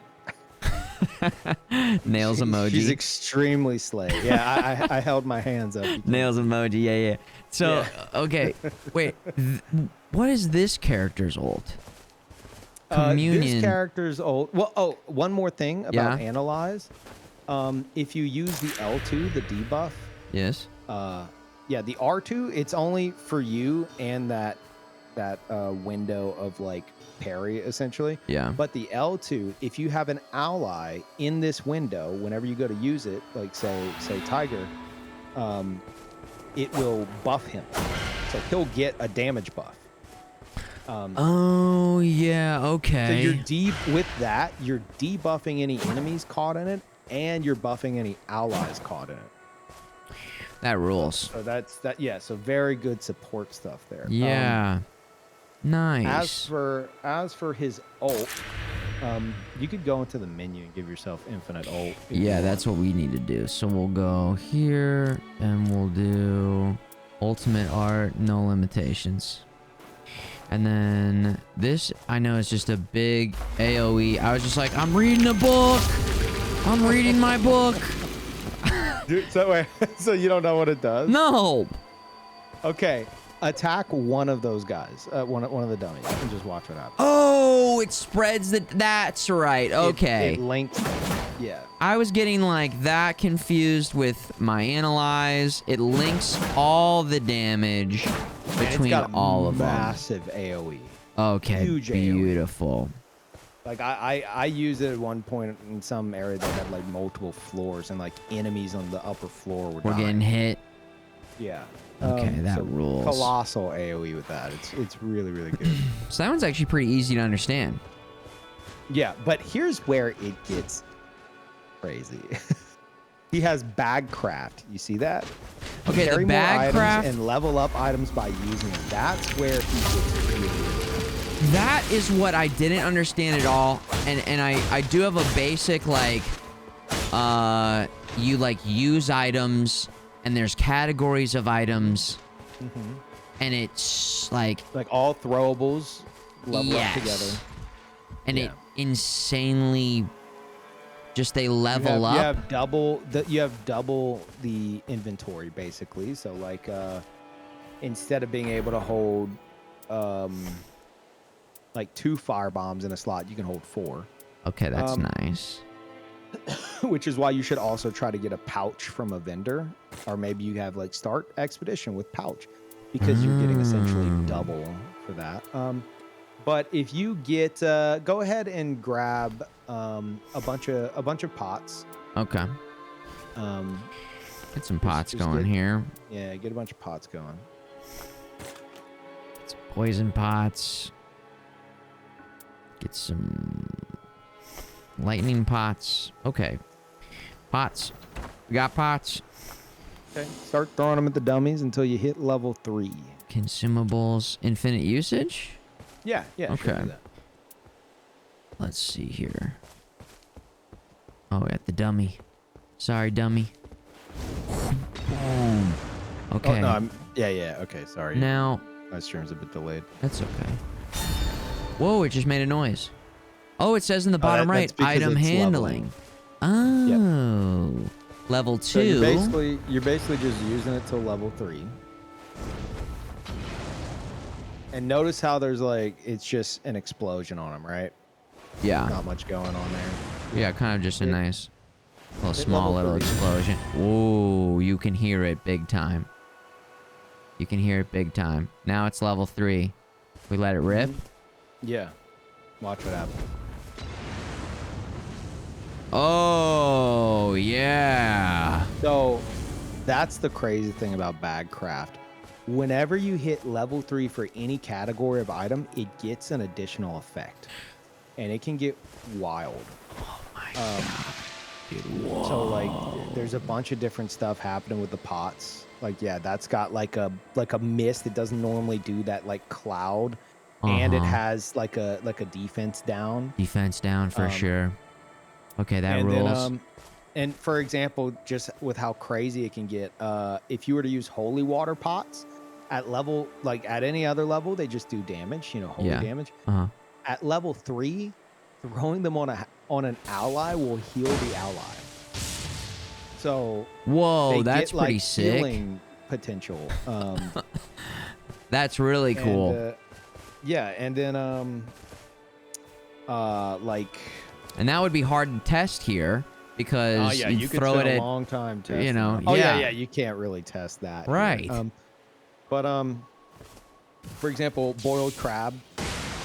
Nails emoji. She's extremely slay. Yeah, I held my hands up. Nails emoji. Yeah. So okay, wait. What is this character's ult? Communion. This character's ult. Well, oh, one more thing about Yeah. analyze. If you use the L2, the debuff. Yes. Yeah, the R2, it's only for you and that window of like parry essentially. Yeah. But the L2, if you have an ally in this window, whenever you go to use it, like say Tiger, it will buff him, so he'll get a damage buff. Oh yeah. Okay. So with that, you're debuffing any enemies caught in it, and you're buffing any allies caught in it. That rules. So that's that. Yeah. So very good support stuff there. Yeah. Nice. As for his ult, you could go into the menu and give yourself infinite ult. Yeah, that's what we need to do. So we'll go here and we'll do ultimate art, no limitations. And then this, I know it's just a big AoE. I was just like, I'm reading a book. I'm reading my book. Dude, so you don't know what it does? No. Okay. Attack one of those guys, one of the dummies, and just watch what happens. Oh, it spreads the. That's right. Okay. It links them. Yeah. I was getting like that confused with my analyze. It links all the damage between all of them. Massive AoE. Okay. Huge Beautiful. Like I used it at one point in some area that had like multiple floors and like enemies on the upper floor were We're getting hit. Yeah. Okay, that so rules. Colossal AoE with that. It's really, really good. So that one's actually pretty easy to understand. Yeah, but here's where it gets crazy. He has bag craft. You see that? Okay, Carry the bag more craft. items and level up items by using them. That's where he gets really, really good. That is what I didn't understand at all. And I do have a basic like you like use items and there's categories of items. Mm-hmm. And it's like all throwables level yes. up together. And it insanely just they level up. You have double the inventory basically. So like instead of being able to hold like 2 fire bombs in a slot, you can hold 4. Okay, that's nice. Which is why you should also try to get a pouch from a vendor, or maybe you have like start expedition with pouch, because you're getting essentially double for that. But if you get go ahead and grab a bunch of pots. Okay. Get some pots going here. Yeah, get a bunch of pots going. Some poison pots. Get some lightning pots. Okay. Pots. We got pots. Okay. Start throwing them at the dummies until you hit level 3. Consumables. Infinite usage? Yeah. Okay. Let's see here. Oh, at the dummy. Sorry, dummy. Boom. Okay. Oh, no, yeah. Okay, sorry. Now. My stream's a bit delayed. That's okay. Whoa, it just made a noise. Oh, it says in the bottom right, item handling. Oh. Yep. Level 2. So you're basically just using it till level 3. And notice how there's like, it's just an explosion on them, right? Yeah. Not much going on there. Yeah, kind of just a nice small little explosion. Whoa, you can hear it big time. You can hear it big time. Now it's level 3. We let it rip? Yeah. Watch what happens. Oh, yeah. So that's the crazy thing about bag craft. Whenever you hit level 3 for any category of item, it gets an additional effect. And it can get wild. Oh my God. So like, there's a bunch of different stuff happening with the pots. Like, yeah, that's got like a mist. It doesn't normally do that, like cloud, and it has like a defense down. Defense down for sure. Okay, that and rules. Then, and for example, just with how crazy it can get, if you were to use holy water pots at level, like at any other level, they just do damage. You know, holy damage. At level 3, throwing them on an ally will heal the ally. So whoa, that's get, pretty like, sick. Healing potential. That's really cool. And, yeah, and then like. And that would be hard to test here because you could throw spend it a at, long time testing. you know. Oh yeah, you can't really test that. Right. Here. But for example, boiled crab,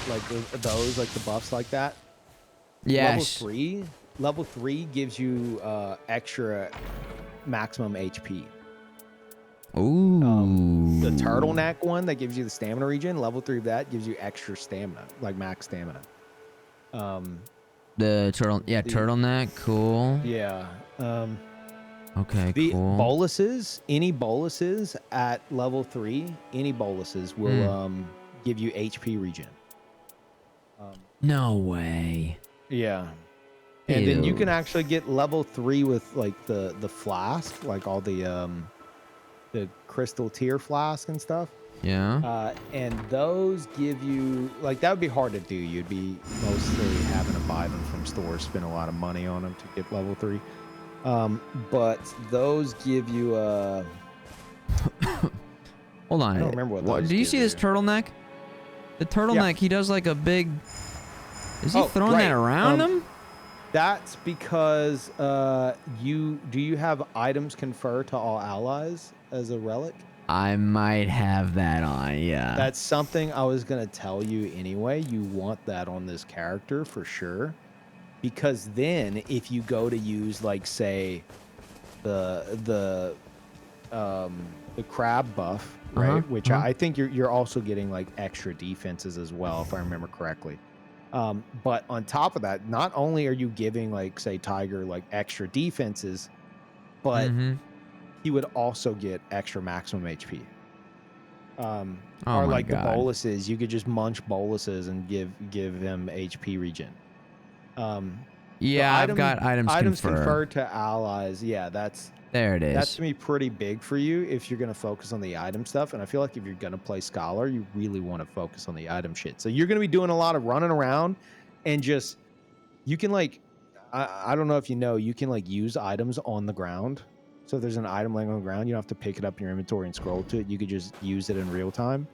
like those, like the buffs like that. Yes. Level 3 gives you extra maximum HP. Ooh. The turtleneck one that gives you the stamina regen, level 3 of that gives you extra stamina, like max stamina. The turtleneck, cool. Yeah. Okay, the cool. boluses, any boluses at level 3, any boluses will give you HP regen. No way. Yeah. And then you can actually get level 3 with like the flask, like all the crystal tier flask and stuff. Yeah. And those give you, like, that would be hard to do. You'd be mostly having to buy them from stores, spend a lot of money on them to get level 3. But those give you Hold on. I don't remember what those do you give see this you. turtleneck? The turtleneck, he does like a big. Is he throwing that around him? That's because do you have items confer to all allies as a relic? I might have that on, yeah. That's something I was gonna tell you anyway. You want that on this character for sure, because then if you go to use, like, say the crab buff, right? Which I think you're also getting like extra defenses as well, if I remember correctly. But on top of that, not only are you giving, like, say, Tiger, like, extra defenses, but he would also get extra maximum HP. Or like the boluses, you could just munch boluses and give him HP regen. Yeah, I've got items conferred to allies. Yeah, there it is. That's gonna be pretty big for you if you're gonna focus on the item stuff. And I feel like if you're gonna play Scholar, you really want to focus on the item shit. So you're gonna be doing a lot of running around, and just, you can, like, I don't know if you know, you can, like, use items on the ground. So if there's an item laying on the ground, you don't have to pick it up in your inventory and scroll to it. You could just use it in real time.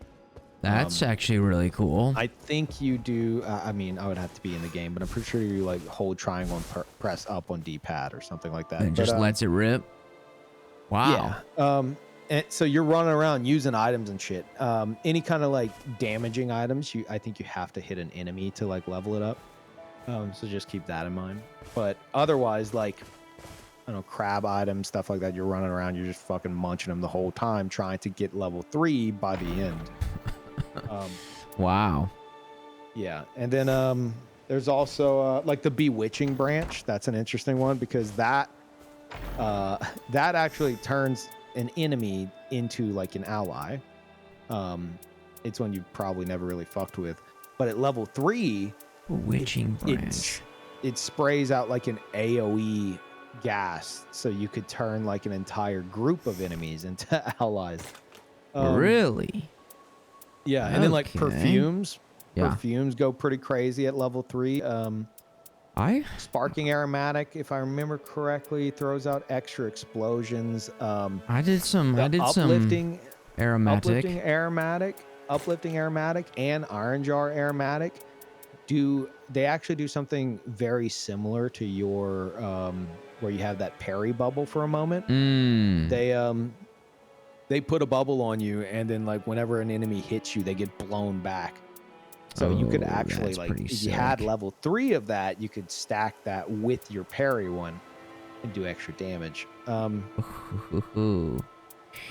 That's actually really cool. I think you do. I mean, I would have to be in the game, but I'm pretty sure you, like, hold triangle and press up on D-pad or something like that. And just lets it rip. Wow. Yeah. And so you're running around using items and shit. Any kind of, like, damaging items, I think you have to hit an enemy to, like, level it up. So just keep that in mind. But otherwise, like, I don't know, crab items, stuff like that, you're running around, you're just fucking munching them the whole time, trying to get level 3 by the end. Wow. Yeah. And then there's also like the bewitching branch. That's an interesting one, because that actually turns an enemy into, like, an ally. It's one you probably never really fucked with, but at level 3, Bewitching branch. It sprays out like an AoE gas, so you could turn, like, an entire group of enemies into allies. Really? Yeah. And then, like, perfumes. Yeah. Perfumes go pretty crazy at level 3. Sparking aromatic, if I remember correctly, throws out extra explosions. I did some uplifting aromatic. Uplifting aromatic and iron jar aromatic they actually do something very similar to your where you have that parry bubble for a moment. They put a bubble on you, and then, like, whenever an enemy hits you, they get blown back. So you could actually, like, if you had level 3 of that, you could stack that with your parry one and do extra damage.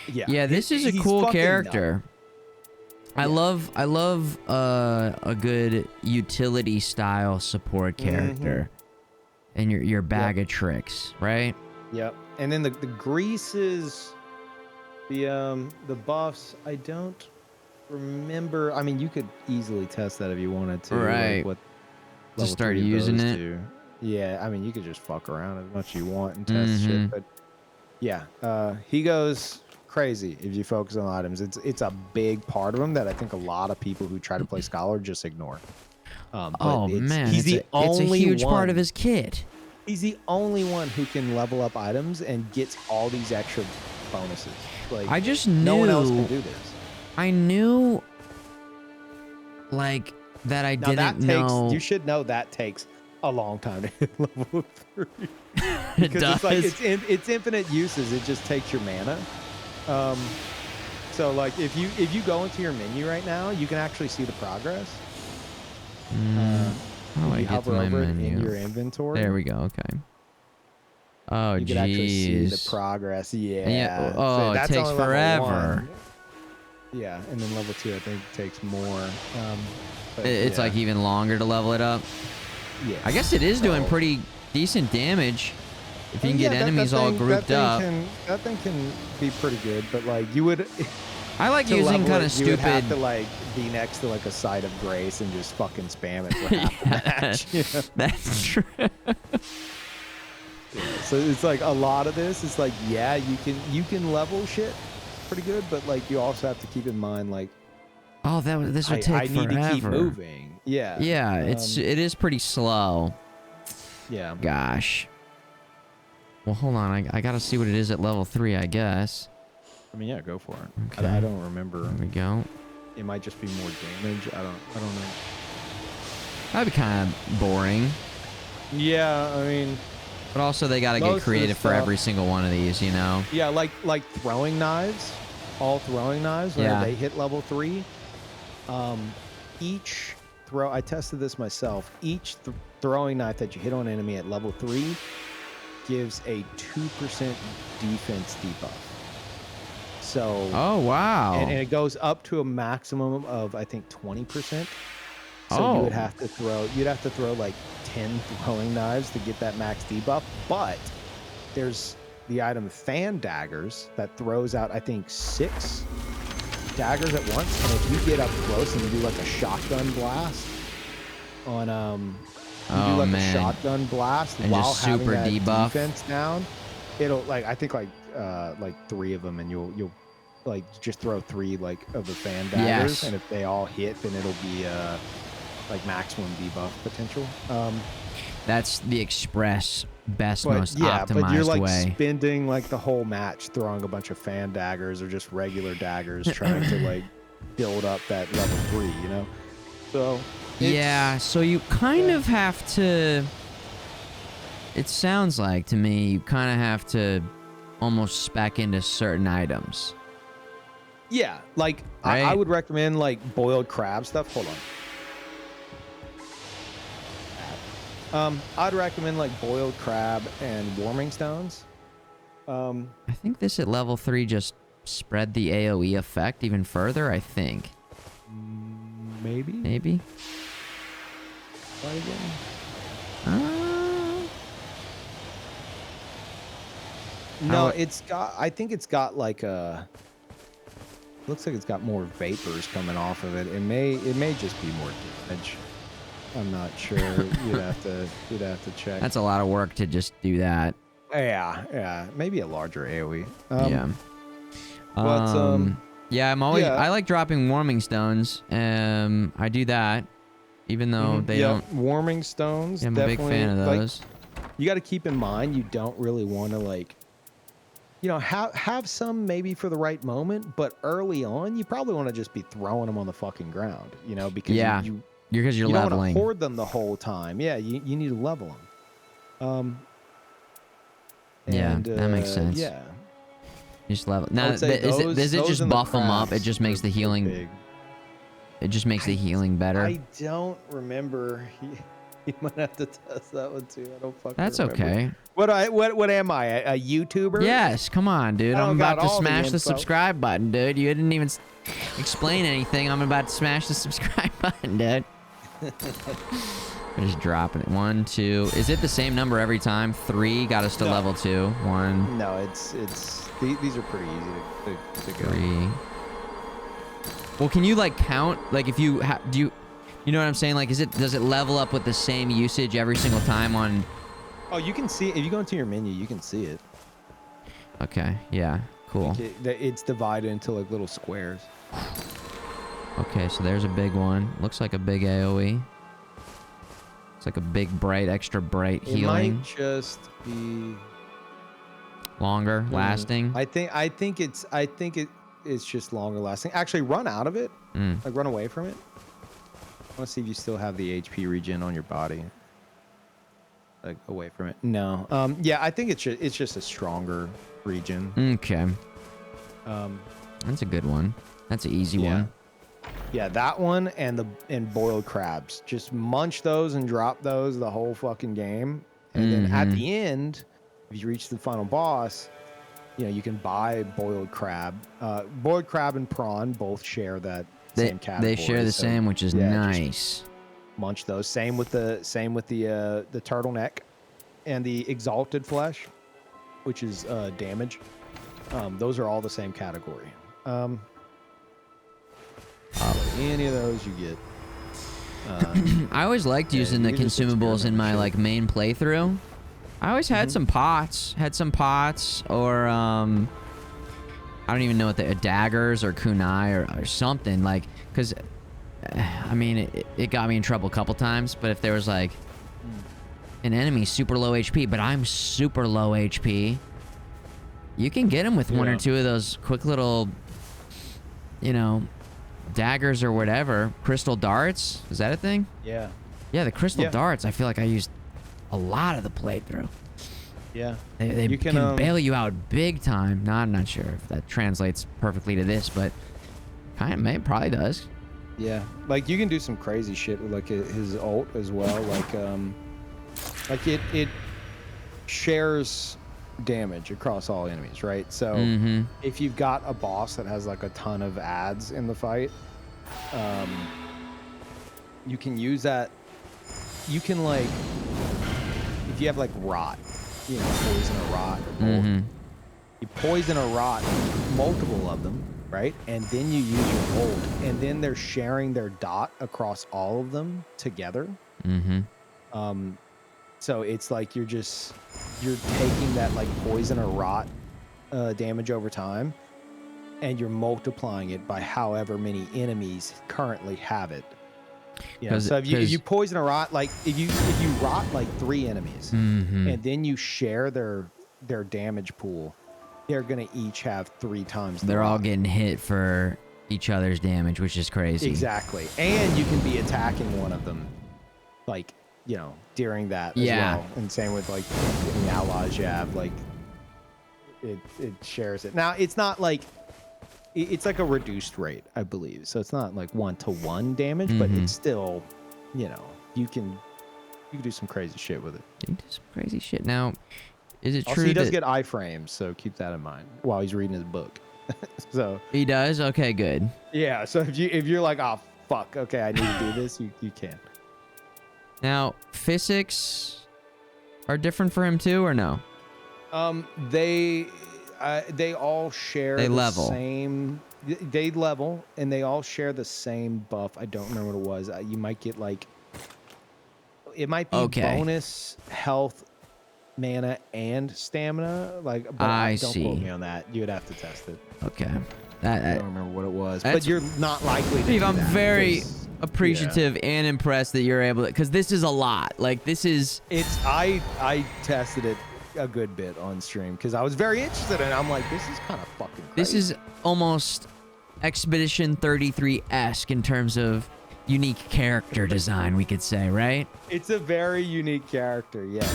Yeah, this is a cool character. I love a good utility style support character. and your bag of tricks, right? Yep. And then the greases, the buffs, I don't remember. I mean, you could easily test that if you wanted to. Right. Like what Just level start 3 of using those it. do. Yeah, I mean, you could just fuck around as much as you want and test shit, but yeah, he goes crazy if you focus on items. It's a big part of him that I think a lot of people who try to play Scholar just ignore. Oh man, he's the only it's a huge one, part of his kit. He's the only one who can level up items and gets all these extra bonuses. Like I just knew no one else can do this. I knew like that I Now didn't that takes, know. you should know that takes a long time to hit level 3. It Because does. it's like it's infinite uses. It just takes your mana. So like if you go into your menu right now, you can actually see the progress. How do I you get to hover my over it in menu? your inventory. There we go. Okay. Oh, You can actually see the jeez. progress. Yeah. Yeah. So Oh, it that's takes only level forever. 1. Yeah, and then level 2 I think takes more. But It's yeah. like even longer to level it up. Yeah. I guess it is doing So- pretty decent damage if you can Yeah, get that enemies all thing- grouped that up. thing that thing can be pretty good, but like you would. I like to using level kind it, of you would have stupid. to like be next to like a site of grace and just fucking spam it for half the match. You know? That's true. So it's like a lot of this. It's like yeah, you can level shit pretty good, but like you also have to keep in mind like Oh, this would take I forever. need to keep moving. Yeah. Yeah, it is pretty slow. Yeah. Gosh. Well, hold on. I gotta see what it is at level 3, I guess. I mean, yeah, go for it. Okay. I don't remember. There we go. It might just be more damage. I don't know. That'd be kind of boring. Yeah, I mean, But also, they gotta Most get of the creative for stuff- every single one of these, you know? yeah, like throwing knives, all throwing knives. When Yeah. they hit level 3, each throw. I tested this myself. Each throwing knife that you hit on an enemy at level 3 gives a 2% defense debuff. So. Oh, wow. And it goes up to a maximum of I think 20%. So Oh. you'd have to throw like 10 throwing knives to get that max debuff. But there's the item Fan Daggers that throws out I think 6 daggers at once. And if you get up close and you do like a shotgun blast on Oh, a man. shotgun blast And while just having super that debuff. defense down, it'll like I think like 3 of them, and you'll like just throw 3 like of the fan daggers, Yes. and if they all hit, then it'll be like maximum debuff potential. That's the express best, But most yeah, optimized but you're like way. spending like the whole match throwing a bunch of fan daggers or just regular daggers, trying to like build up that level 3, you know. So it's- Yeah, so you kind of have to. It sounds like to me you kind of have to almost spec into certain items. Yeah, like Right? I would recommend like boiled crab stuff. Hold on. I'd recommend like boiled crab and warming stones. I think this at level 3 just spread the AoE effect even further, I think. Maybe. Maybe? Try again. No, it's got. I think it's got like a. Looks like it's got more vapors coming off of it. It may just be more damage. I'm not sure. You'd have to check. That's a lot of work to just do that. Yeah. Maybe a larger AoE. Yeah. But yeah, I'm always. yeah. I like dropping warming stones. I do that, even though they don't. Warming stones. Yeah, I'm a big definitely, fan of like, those. you got to keep in mind you don't really want to like. You know, have some maybe for the right moment, but early on, you probably want to just be throwing them on the fucking ground. You know, because Yeah. you Because you're you don't want leveling. to hoard them the whole time. Yeah, you need to level them. Yeah, and, that makes sense. Yeah. Just level. I Now, would say does it those just and the buff them up? It crabs just makes are- the are healing. big. It just makes the healing better. I don't remember. You might have to test that one too. I don't fucking That's remember. okay. What am I? A YouTuber? Yes, come on, dude. I don't I'm got about to all the smash the info. subscribe button, dude. You didn't even explain anything. I'm about to smash the subscribe button, dude. We're just dropping it. 1, 2. Is it the same number every time? 3 got us to No. level 2. 1. No, it's these are pretty easy to go. 3. Well, can you like count? Like if you do you know what I'm saying? Like does it level up with the same usage every single time on? Oh, you can see if you go into your menu, you can see it. Okay. Yeah. Cool. It's divided into like little squares. Okay, so there's a big one. Looks like a big AoE. It's like a big, bright, extra bright It healing. might just be Longer lasting. I think it's just longer lasting. Actually, run out of it. Like run away from it. I want to see if you still have the HP regen on your body. Like away from it. No. Yeah, I think it's just a stronger regen. Okay. That's a good one. That's an easy one. Yeah, that one and boiled crabs. Just munch those and drop those the whole fucking game. And then at the end, if you reach the final boss, you know, you can buy boiled crab. Boiled crab and prawn both share that same category. They share the same, which is nice. Munch those. Same with the turtleneck and the exalted flesh, which is damage. Those are all the same category. Any of those you get. I always liked using the consumables in my like main playthrough. I always had some pots. Or I don't even know what the daggers or kunai or something like, because I mean it got me in trouble a couple times. But if there was like an enemy super low HP, but I'm super low HP, you can get him with one or two of those quick little, you know, daggers or whatever. Crystal darts, is that a thing? Yeah. Yeah, the crystal darts. I feel like I used a lot of the playthrough. Yeah. They You can bail you out big time. No, I'm not sure if that translates perfectly to this, but it probably does. Yeah. Like you can do some crazy shit with like his ult as well. Like it shares damage across all enemies, right? So if you've got a boss that has like a ton of ads in the fight, you can use that. You can like, if you have like rot, you know, poison or rot or mold, you poison or rot multiple of them, right? And then you use your ult, and then they're sharing their dot across all of them together. So it's like you're taking that like poison or rot damage over time, and you're multiplying it by however many enemies currently have it. You know, so if you poison or rot, like if you rot like 3 enemies, and then you share their damage pool, they're gonna each have 3 times. They're all getting hit for each other's damage, which is crazy. Exactly, and you can be attacking one of them, like, you know, during that as well. And same with like the allies you have, like it shares it. Now it's not like it's like a reduced rate, I believe. So it's not like 1-to-1 damage, but it's still, you know, you can do some crazy shit with it. You can do some crazy shit. Now, is it Also, true he does that get iframes, so keep that in mind while he's reading his book. So he does? Okay, good. Yeah, so if you're like, oh fuck, okay, I need to do this, you can. Now, physics are different for him too, or no? They all share same. They level, and they all share the same buff. I don't remember what it was. You might get like, it might be bonus health, mana, and stamina. Like, but don't quote me on that. You would have to test it. Okay. I don't remember what it was, but you're not likely to. Steve, do I'm that very appreciative and impressed that you're able to, because this is a lot. Like, this is. I tested it a good bit on stream because I was very interested in it. I'm like, this is kind of fucking crazy. This is almost Expedition 33-esque in terms of unique character design, we could say, right? It's a very unique character, yeah.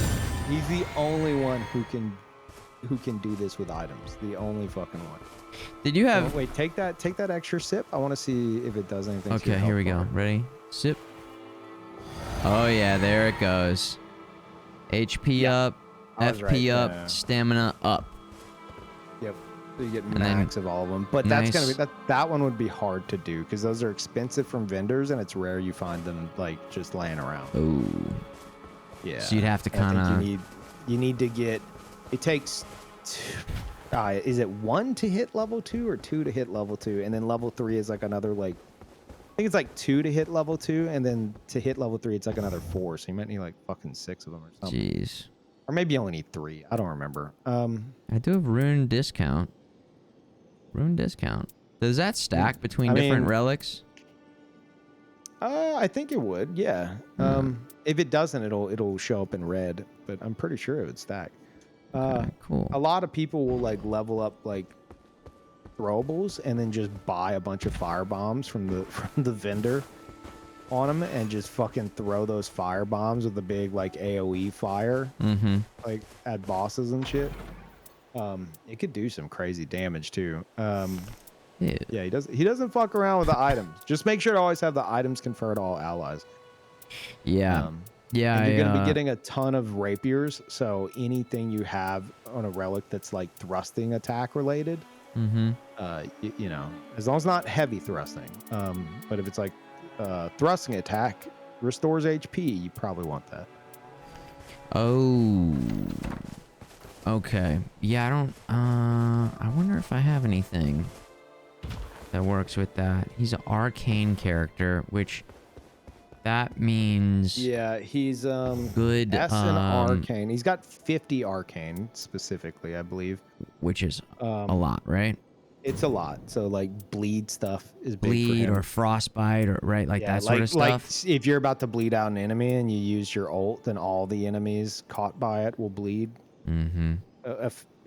He's the only one who can do this with items. The only fucking one. Did you have... wait, take that extra sip. I want to see if it does anything. Okay, here we go. Ready? Sip. Oh yeah, there it goes. HP up, FP up, stamina up. Yep. So you get And max of all of them. But that's gonna be nice. that one would be hard to do because those are expensive from vendors, and it's rare you find them like just laying around. Oh. Yeah. So you'd have to And I kind think of. you need to get. It takes. Is it 1 to hit level 2 or 2 to hit level 2, and then level 3 is like another like. I think it's like 2 to hit level 2, and then to hit level 3 it's like another 4. So you might need like fucking 6 of them or something. Jeez. Or maybe you only need 3. I don't remember. I do have rune discount. Rune discount. Does that stack between I different mean- relics? I think it would. Yeah. If it doesn't, it'll show up in red, but I'm pretty sure it would stack. Okay, cool. A lot of people will like level up like throwables and then just buy a bunch of fire bombs from the vendor on them and just fucking throw those fire bombs with the big like AoE fire Mm-hmm. like at bosses and shit. It could do some crazy damage too. Yeah. Yeah, he doesn't fuck around with the items. Just make sure to always have the items confer to all allies. Yeah. Yeah. And you're going to be getting a ton of rapiers, so anything you have on a relic that's like thrusting attack related, Mm-hmm. you know, as long as it's not heavy thrusting. But if it's like thrusting attack restores HP, you probably want that. Oh. Okay. Yeah, I don't. I wonder if I have anything that works with that. He's an arcane character, which that means Yeah, he's good. S and arcane. He's got 50 arcane specifically, I believe. Which is a lot, right? It's a lot. So like bleed stuff is big for Bleed him. or frostbite or right, like Yeah, that sort of like stuff. if you're about to bleed out an enemy and you use your ult, then all the enemies caught by it will bleed. Mm-hmm.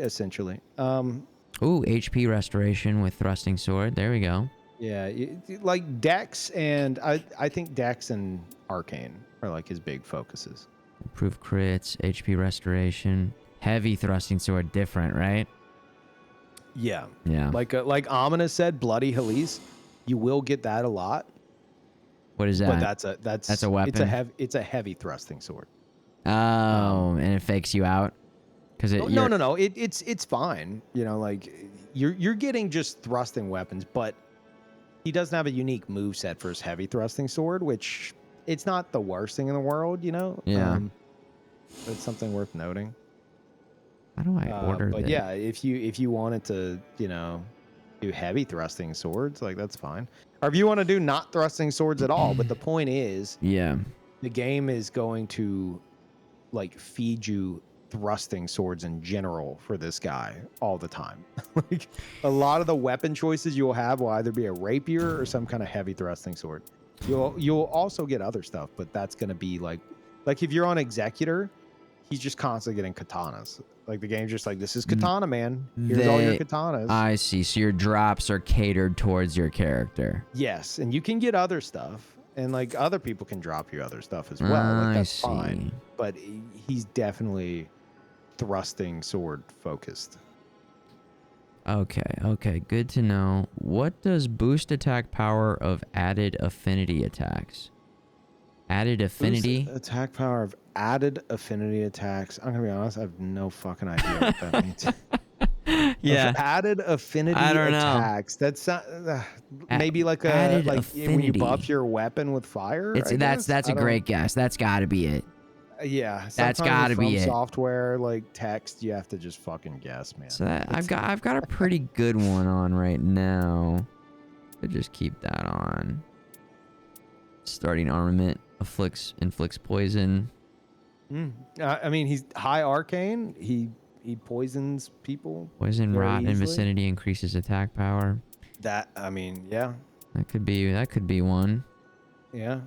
Essentially. Ooh, HP restoration with thrusting sword. There we go. Yeah, like Dex and I think Dex and Arcane are like his big focuses. Improved crits, HP restoration, heavy thrusting sword. Different, right? Yeah. Yeah. Like Amina said, Bloody Halise, you will get that a lot. What is that? But that's a weapon? It's a heavy thrusting sword. Oh, and it fakes you out. Because it. No. It's fine. You know, like you're getting just thrusting weapons, but he doesn't have a unique move set for his heavy thrusting sword, which it's not the worst thing in the world, you know. Yeah. But it's something worth noting. How do I order But this? yeah, if you wanted to, you know, do heavy thrusting swords, like that's fine. Or if you want to do not thrusting swords at all, but the point is, Yeah. the game is going to like feed you thrusting swords in general for this guy all the time. Like a lot of the weapon choices you'll have will either be a rapier or some kind of heavy thrusting sword. You'll also get other stuff, but that's going to be like if you're on Executor, he's just constantly getting katanas. Like the game's just like, this is katana, man. Here's all your katanas. I see. So your drops are catered towards your character. Yes, and you can get other stuff, and like other people can drop you other stuff as well. Like that's fine. But he's definitely thrusting sword focused. Okay. Good to know. What does boost attack power of added affinity attacks? Added affinity? Boost attack power of added affinity attacks. I'm gonna be honest, I have no fucking idea what that means. Yeah. Of added affinity I don't know. attacks. That's maybe like a added like when you affinity. buff your weapon with fire. It's I that's guess? a I don't- great guess. That's got to be it. Yeah, That's sometimes gotta with be From it. Software like text, you have to just fucking guess, man. So that, I've got a pretty good one on right now. Could just keep that on. Starting armament inflicts poison. I mean, he's high arcane. He poisons people. Poison very rot in easily. vicinity increases attack power. That I mean, yeah, That could be one. yeah.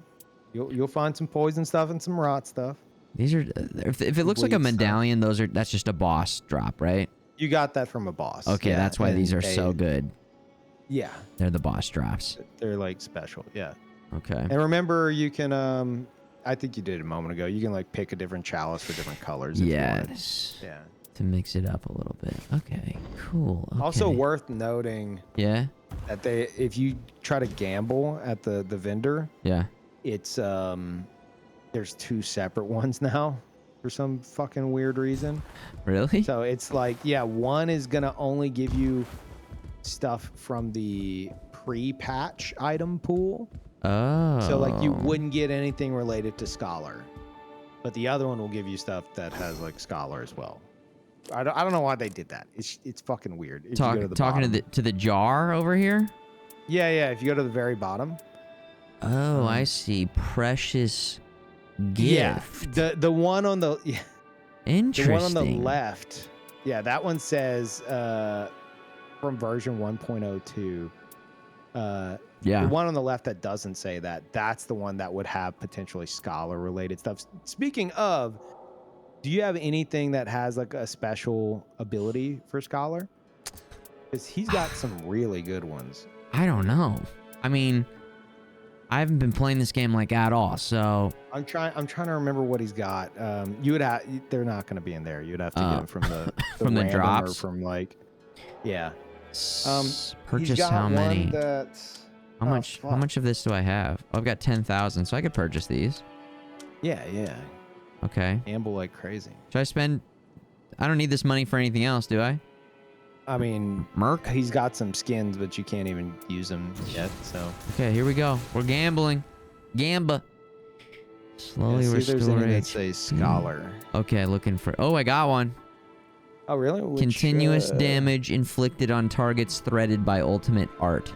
You'll find some poison stuff and some rot stuff. These are if it looks like a Bleed stuff. medallion, that's just a boss drop, right? You got that from a boss. Okay, yeah, that's why and these are so good. Yeah, They're the boss drops. they're like special. Yeah, Okay. and remember, you can I think you did it a moment ago. You can like pick a different chalice for different colors. If you want. Yes. Yeah. To mix it up a little bit. Okay. Cool. Okay. Also worth noting Yeah. that if you try to gamble at the vendor, Yeah. it's there's 2 separate ones now. for some fucking weird reason. Really? So it's like, yeah, one is gonna only give you stuff from the pre-patch item pool. Oh. So like you wouldn't get anything related to Scholar, but the other one will give you stuff that has like Scholar as well. I don't know why they did that. It's fucking weird. If you go to the Talking bottom. to the jar over here. Yeah. If you go to the very bottom. Oh, I see. Precious gift. Yeah. The one on the Interesting. The one on the left. Yeah, that one says from version 1.02. Yeah. The one on the left that doesn't say that, that's the one that would have potentially Scholar related stuff. Speaking of, do you have anything that has like a special ability for Scholar? Because he's got some really good ones. I don't know. I mean, I haven't been playing this game like at all, so I'm trying to remember what he's got. You would have, they're not going to be in there. You'd have to get them from the from the random drops or from like, yeah. Purchase how many? How much? fuck. How much of this do I have? Oh, I've got 10,000, so I could purchase these. Yeah. Okay. Gamble like crazy. Should I spend? I don't need this money for anything else, do I? I mean, Merc. he's got some skins, but you can't even use them yet. So Okay, here we go. We're gambling. Gamba. Slowly see if restore there's any that HP. say Scholar. Okay, looking for. Oh, I got one. Oh, really? Continuous damage inflicted on targets threaded by ultimate art.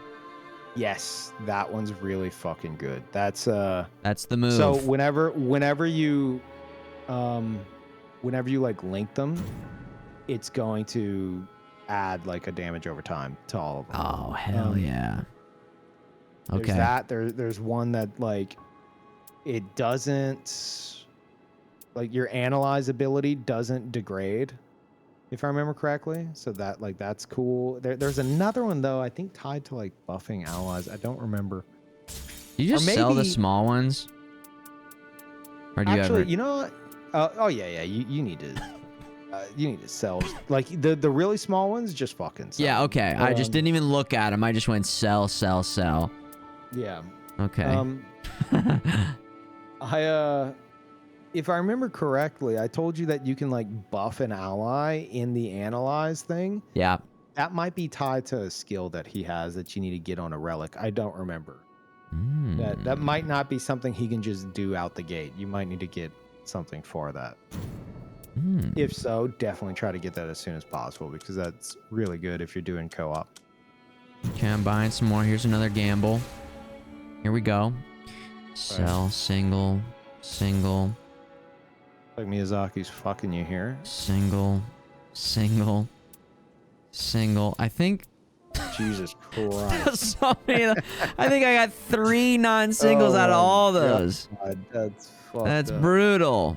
Yes, that one's really fucking good. That's the move. So whenever you like link them, it's going to add like a damage over time to all of them. Oh hell yeah. Okay. There's that. There's one that like it doesn't, like your analyze ability doesn't degrade, if I remember correctly. So that like that's cool. There's another one though, I think tied to like buffing allies. I don't remember. You just sell the small ones? Or do Actually, you you know what? Oh yeah. You need to sell like the really small ones. Just fucking sell. Yeah. Okay. I just didn't even look at them. I just went sell. Yeah. Okay. If I remember correctly, I told you that you can like buff an ally in the analyze thing. Yeah. That might be tied to a skill that he has that you need to get on a relic. I don't remember. That might not be something he can just do out the gate. You might need to get something for that. If so, definitely try to get that as soon as possible because that's really good if you're doing co-op. Okay, I'm buying some more. Here's another gamble. Here we go. Sell, single. Like Miyazaki's fucking you here. Single. I think. Jesus Christ. So many I think I got 3 non-singles out of all those. God, That's up. brutal.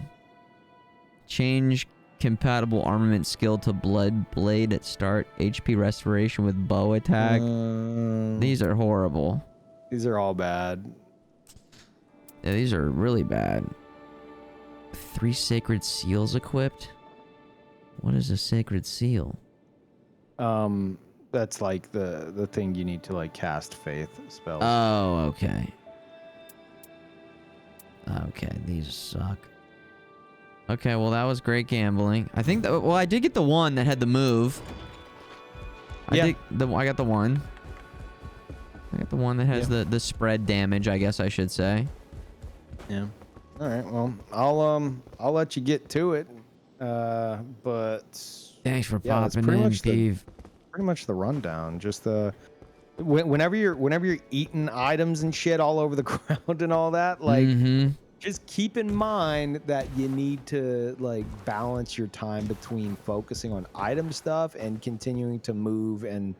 Change compatible armament skill to blood blade at start. HP restoration with bow attack. These are horrible. These are all bad. Yeah, these are really bad. 3 sacred seals equipped. What is a sacred seal? That's like the thing you need to like cast faith spells. Oh, okay. Okay, these suck. Okay, well that was great gambling. I think that, well, I did get the one that had the move. I got the one. I got the one that has the spread damage, I guess I should say. Yeah. All right. Well, I'll let you get to it. But thanks for that's popping pretty in, much Steve. Pretty much the rundown. Just whenever you're eating items and shit all over the ground and all that, like just keep in mind that you need to like balance your time between focusing on item stuff and continuing to move and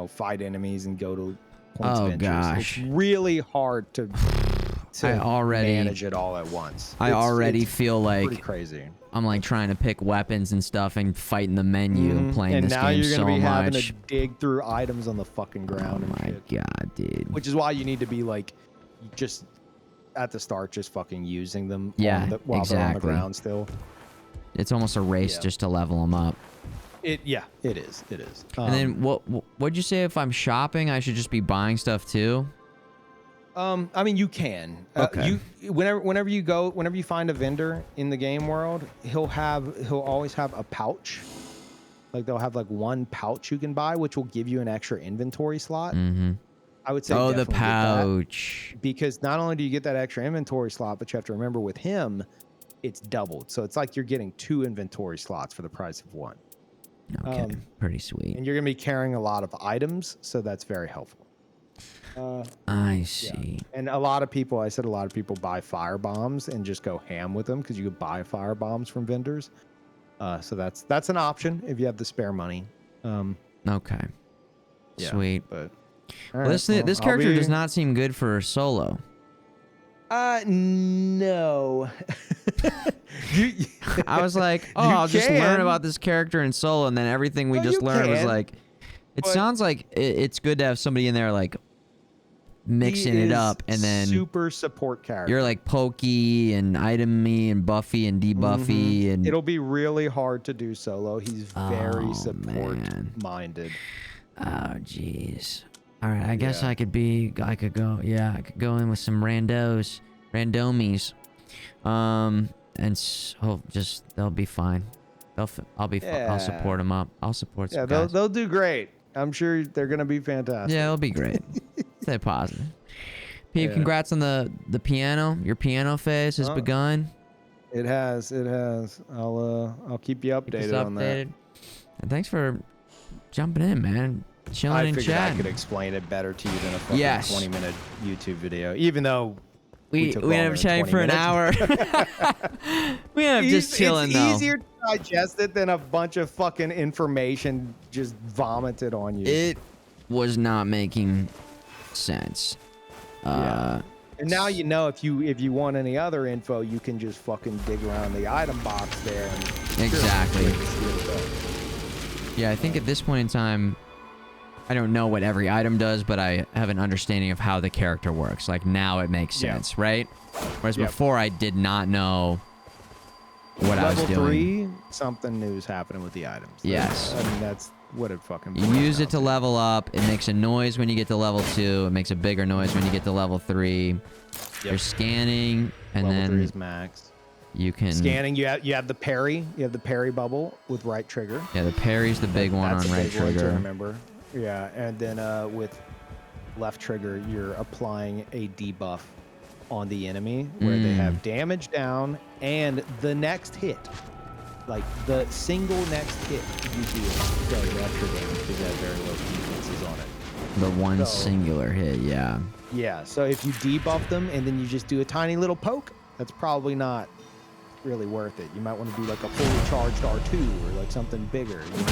fight enemies and go to points of interest. Gosh. It's really hard to manage it all at once. I already it's feel like pretty crazy. I'm like trying to pick weapons and stuff and fighting the menu and playing this game so much. And now you're gonna be having to dig through items on the fucking ground. Oh my god, dude. Which is why you need to be like, just at the start, just fucking using them. Yeah, while they're on the ground still. It's almost a race just to level them up. It is. And then what'd you say if I'm shopping, I should just be buying stuff too? I mean, you can. Okay. Whenever you find a vendor in the game world, he'll always have a pouch. Like they'll have like one pouch you can buy, which will give you an extra inventory slot. Mm-hmm. I would say. Oh, the definitely get that, pouch. because not only do you get that extra inventory slot, but you have to remember with him, it's doubled. So it's like you're getting 2 inventory slots for the price of 1. Okay, pretty sweet. And you're gonna be carrying a lot of items, so that's very helpful. I see. And a lot of people buy fire bombs and just go ham with them because you could buy fire bombs from vendors. So that's an option if you have the spare money. Okay. Yeah, Sweet. But Well, this character does not seem good for solo. No. I was like, oh, I'll just learn about this character in solo, and then everything we just learned was like, it sounds like it's good to have somebody in there like mixing it up, and then super support character. you're like Pokey and Item-y and Buffy and Debuffy, and it'll be really hard to do solo. He's very support man. minded. Oh jeez. All right, I guess I could go in with some randomies, and so they'll be fine. I'll be fine. I'll support them up. I'll support some guys. They'll do great. I'm sure they're gonna be fantastic. Yeah, it'll be great. Stay positive. Pete, congrats on the piano. Your piano phase has begun. It has. I'll keep you updated on that. And thanks for jumping in, man. Chilling in chat. I could explain it better to you than a fucking 20-minute YouTube video, even though we ended up chatting for an hour. We ended up just chilling, though. It's easier to digest it than a bunch of fucking information just vomited on you. It was not making sense. And now you know if you want any other info, you can just fucking dig around the item box there. And exactly. Yeah, I think at this point in time, I don't know what every item does, but I have an understanding of how the character works. Like, now it makes sense, right? Whereas before, I did not know what I was doing. Level 3, something new is happening with the items. Yes. I mean, that's what it fucking You use it to level up. It makes a noise when you get to level 2. It makes a bigger noise when you get to level 3. You're scanning, and level then 3 is max. You can scanning. You have the parry. You have the parry bubble with right trigger. Yeah, the parry's the big one on right trigger. Remember. Yeah, and then with left trigger, you're applying a debuff on the enemy where they have damage down, and the next hit, like the single next hit you do does extra damage because it has very low defenses on it. The one singular hit, yeah. Yeah, so if you debuff them and then you just do a tiny little poke, that's probably not really worth it. You might want to do like a fully charged R2 or like something bigger. You know?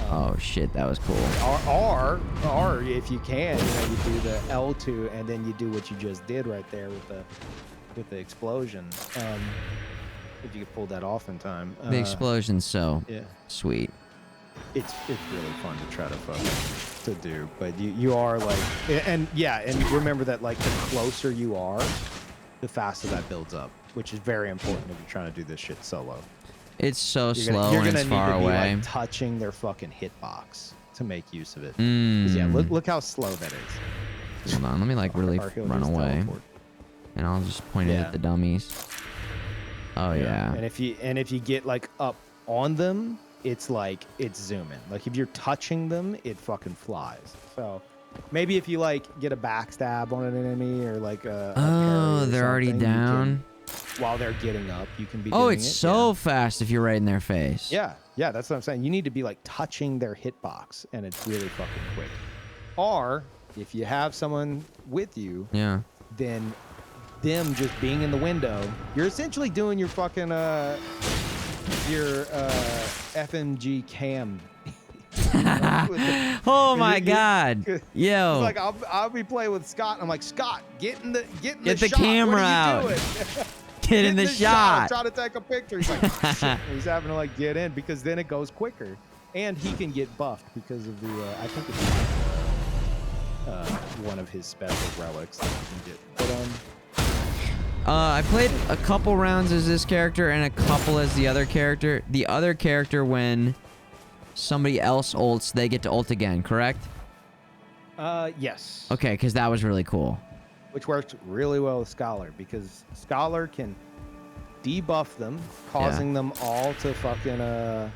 Oh shit, that was cool. Or if you can, you do the L2 and then you do what you just did right there with the explosion. If you could pull that off in time. The explosion's so sweet. It's really fun to try to do, but you are like, and remember that like the closer you are, the faster that builds up, which is very important if you're trying to do this shit solo. It's so slow and it's far away. Be, like, touching their fucking hitbox to make use of it. Yeah, look how slow that is. Hold on, let me like really run away, and I'll just point it at the dummies. Oh yeah. And if you get like up on them, it's like it's zooming. Like if you're touching them, it fucking flies. So maybe if you like get a backstab on an enemy or like a parry or they're already down. While they're getting up, you can be. Oh, it's so fast if you're right in their face. Yeah, that's what I'm saying. You need to be like touching their hitbox, and it's really fucking quick. Or if you have someone with you, then them just being in the window, you're essentially doing your fucking FMG cam. Oh my god, yo! It's like I'll be playing with Scott. I'm like, Scott, get the shot. Camera out. Get in the shot. I'm trying to take a picture. He's like, shit. He's having to like get in because then it goes quicker, and he can get buffed because of the I think it's one of his special relics that you can get put on. I played a couple rounds as this character and a couple as the other character. The other character, when somebody else ults, they get to ult again, correct? Yes. Okay, because that was really cool. which works really well with Scholar because Scholar can debuff them, causing them all to fucking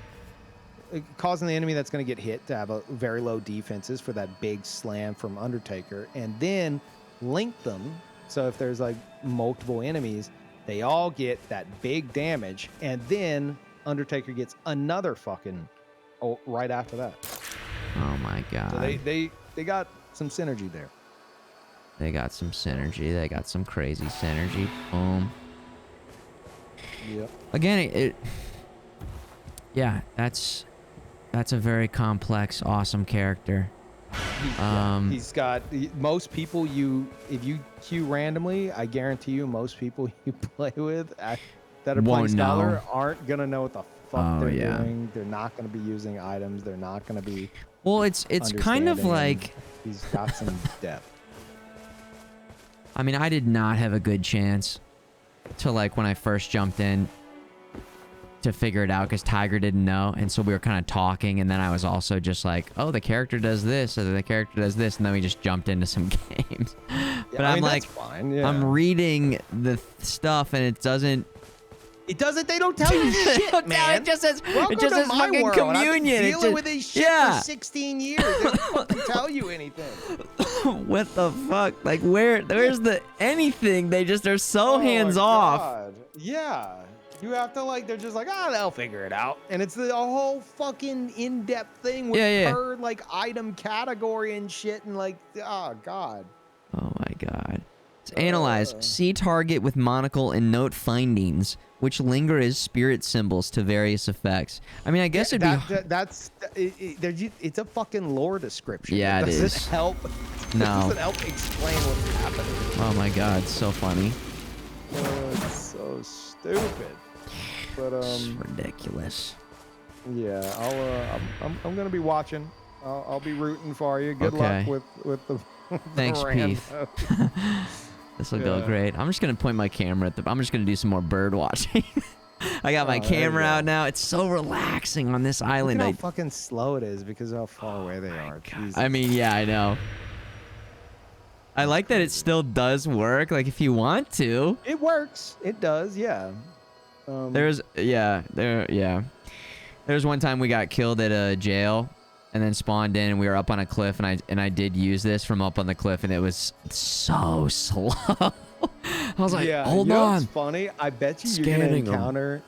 causing the enemy that's going to get hit to have a very low defenses for that big slam from Undertaker, and then link them so if there's like multiple enemies, they all get that big damage, and then Undertaker gets another fucking right after that. Oh my god. So they got some synergy there. They got some synergy. They got some crazy synergy. Boom. Yep. Again, yeah, that's a very complex, awesome character. He's got most people if you queue randomly, I guarantee you most people you play with that are playing Scholar aren't gonna know what the fuck they're doing. They're not gonna be using items. They're not gonna be. Well, it's kind of like he's got some depth. I mean, I did not have a good chance to like when I first jumped in to figure it out because Tiger didn't know, and so we were kind of talking, and then I was also just like, oh, the character does this, or the character does this, and then we just jumped into some games. But I'm like, that's fine, yeah. I'm reading the stuff, and it doesn't. They don't tell you shit, man. It just says, Welcome to my fucking world. communion. I've been dealing with this shit for 16 years. They don't fucking tell you anything. What the fuck? Like, where's the anything? They're so hands off. God. Yeah. You have to like, they're just like, they'll figure it out. And it's a whole fucking in-depth thing with per like item category and shit. And like, oh God. Oh my God. It's analyze. See target with monocle and note findings, which linger as spirit symbols to various effects. I mean, I guess it'd be... It's a fucking lore description. Yeah, it is. Doesn't help. No. It doesn't help explain what's happening. Oh my God, so funny. Oh, it's so stupid. But it's ridiculous. Yeah, I'm gonna be watching. I'll be rooting for you. Good luck with the. Thanks, Peef. This will go great. I'm just gonna point my camera at I'm just gonna do some more bird watching. I got my camera out now. It's so relaxing on this island. Look at how fucking slow it is because of how far away they are. I mean, yeah, I know. I like that it still does work. Like if you want to, it works. It does. Yeah. There's one time we got killed at a jail and then spawned in and we were up on a cliff and I did use this from up on the cliff and it was so slow. I was like, hold on. It's funny. I bet you're gonna encounter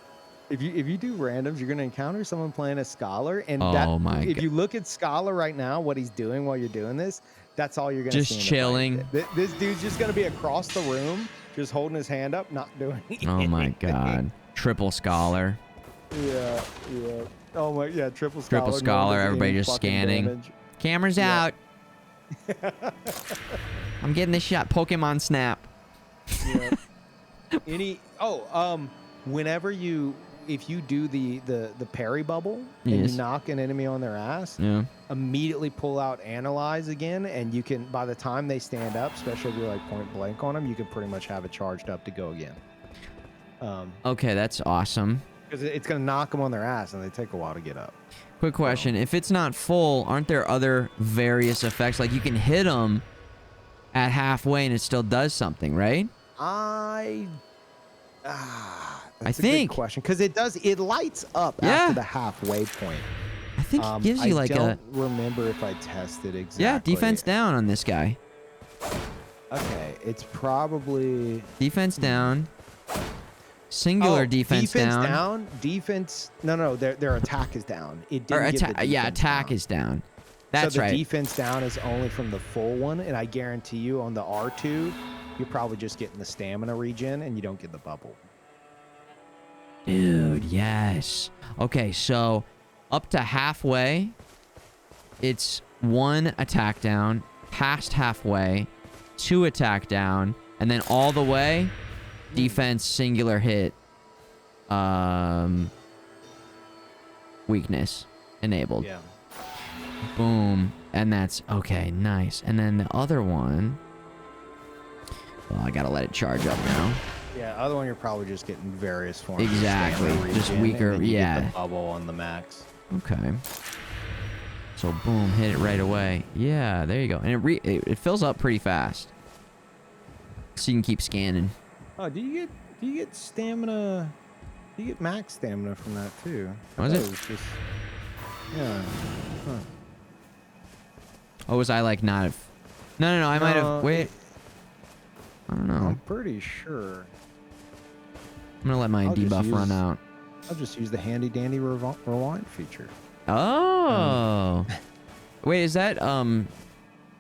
if you do randoms, you're gonna encounter someone playing a Scholar, and if you look at Scholar right now, what he's doing while you're doing this, that's all you're gonna see. Just chilling. This dude's just gonna be across the room, just holding his hand up, not doing anything. Oh my God. Triple Scholar. Yeah. Oh my, yeah, triple Scholar. Triple Scholar, everybody just scanning. Damage. Camera's out. I'm getting this shot. Pokemon Snap. Yeah. Whenever if you do the parry bubble and you knock an enemy on their ass, immediately pull out Analyze again, and you can, by the time they stand up, especially if you're like point blank on them, you can pretty much have it charged up to go again. Okay, that's awesome. Because it's going to knock them on their ass, and they take a while to get up. Quick question. If it's not full, aren't there other various effects? Like you can hit them at halfway and it still does something, right? That's a good question. Because it lights up after the halfway point. I think it gives you like I don't remember if I tested exactly. Yeah, defense down on this guy. Okay, it's probably... Defense down. Singular defense down. Defense. No. Their attack is down. It didn't get the attack is down. That's so right. The defense down is only from the full one, and I guarantee you on the R2, you're probably just getting the stamina regen, and you don't get the bubble. Dude, yes. Okay, so up to halfway, it's 1 attack down, past halfway, 2 attack down, and then all the way. Defense singular hit weakness enabled. Yeah. Boom. And that's okay, nice. And then the other one, well, I gotta let it charge up now. Yeah, other one you're probably just getting various forms. Exactly. Just weaker, and then you yeah. get the bubble on the max. Okay. So boom, hit it right away. Yeah, there you go. And it fills up pretty fast. so you can keep scanning. Oh, do you get stamina? Do you get max stamina from that too? Was I it? thought just, yeah. Huh. Oh, was I like not? No. I might have. No, Wait. I don't know. I'm pretty sure. I'm gonna let my I'll just debuff run use- out. I'll just use the handy dandy rewind feature. Oh. Wait, is that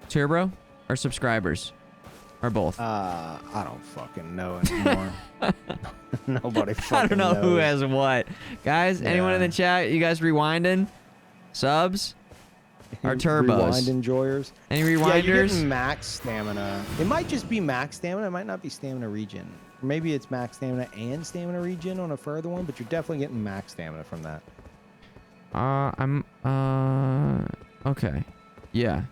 Turbo or subscribers? Or both? I don't fucking know anymore. Nobody fucking I don't know who knows. has what. Guys, anyone in the Yeah. chat, you guys rewinding? Subs? Or turbos? Rewind enjoyers. Any Yeah, you're rewinders? getting max stamina. It might just be max stamina. It might not be stamina regen. Maybe it's max stamina and stamina regen on a further one, but you're definitely getting max stamina from that. Okay. Yeah.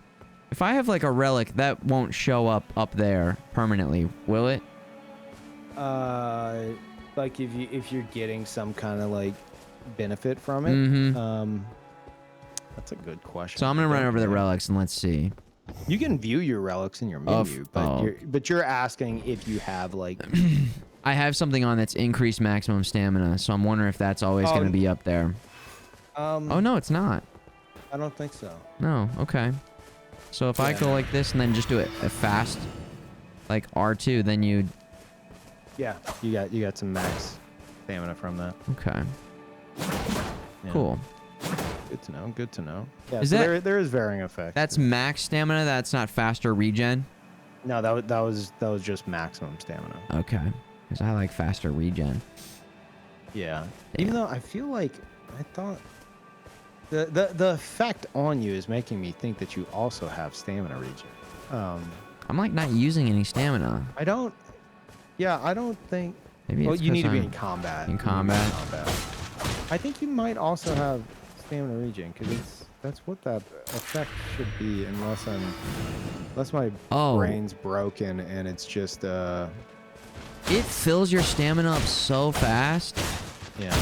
If I have like a relic, that won't show up there permanently, will it? Like if you're getting some kind of like benefit from it. Mm-hmm. That's a good question. So I'm gonna run over the Yeah. relics and let's see. You can view your relics in your menu, Oh. but you're asking if you have like. I have something on that's increased maximum stamina, so I'm wondering if that's always gonna be up there. Oh no, it's not. I don't think so. No, okay. So if I go like this and then just do it a fast, like R2, then you. Yeah, you got some max stamina from that. Okay. Yeah. Cool. Good to know. Good to know. Yeah, Is so that- there is varying effects. That's max stamina. That's not faster regen. No, that was just maximum stamina. Okay. Because I like faster regen. Yeah. Even though I feel like I thought the effect on you is making me think that you also have stamina regen. I'm like not using any stamina. I don't. Yeah, I don't think. Maybe Well, it's you need to 'cause be I'm in combat. in You need to be combat. I think you might also have stamina regen because that's what that effect should be, unless my brain's broken and it's just It fills your stamina up so fast. Yeah.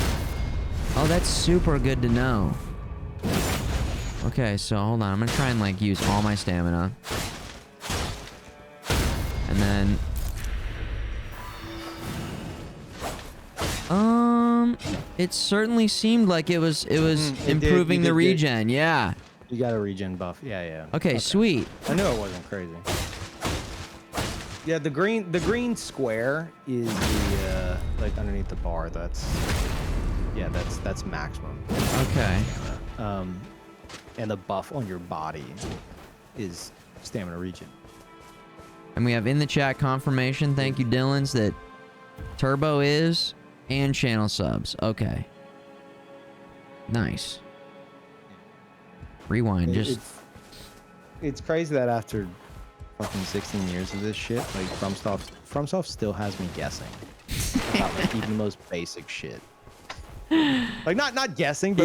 Oh, that's super good to know. Okay, so hold on. I'm gonna try and like use all my stamina. And then it certainly seemed like it was improving the regen. Yeah. You got a regen buff. Yeah. Okay, sweet. I knew it wasn't crazy. Yeah, the green square is the like underneath the bar. That's maximum. Okay. And the buff on your body is stamina regen. And we have in the chat confirmation. Thank you, Dylan's, that Turbo is and channel subs. Okay. Nice. Rewind. It's crazy that after fucking 16 years of this shit, like FromSoft still has me guessing about like even the most basic shit. Like not guessing, but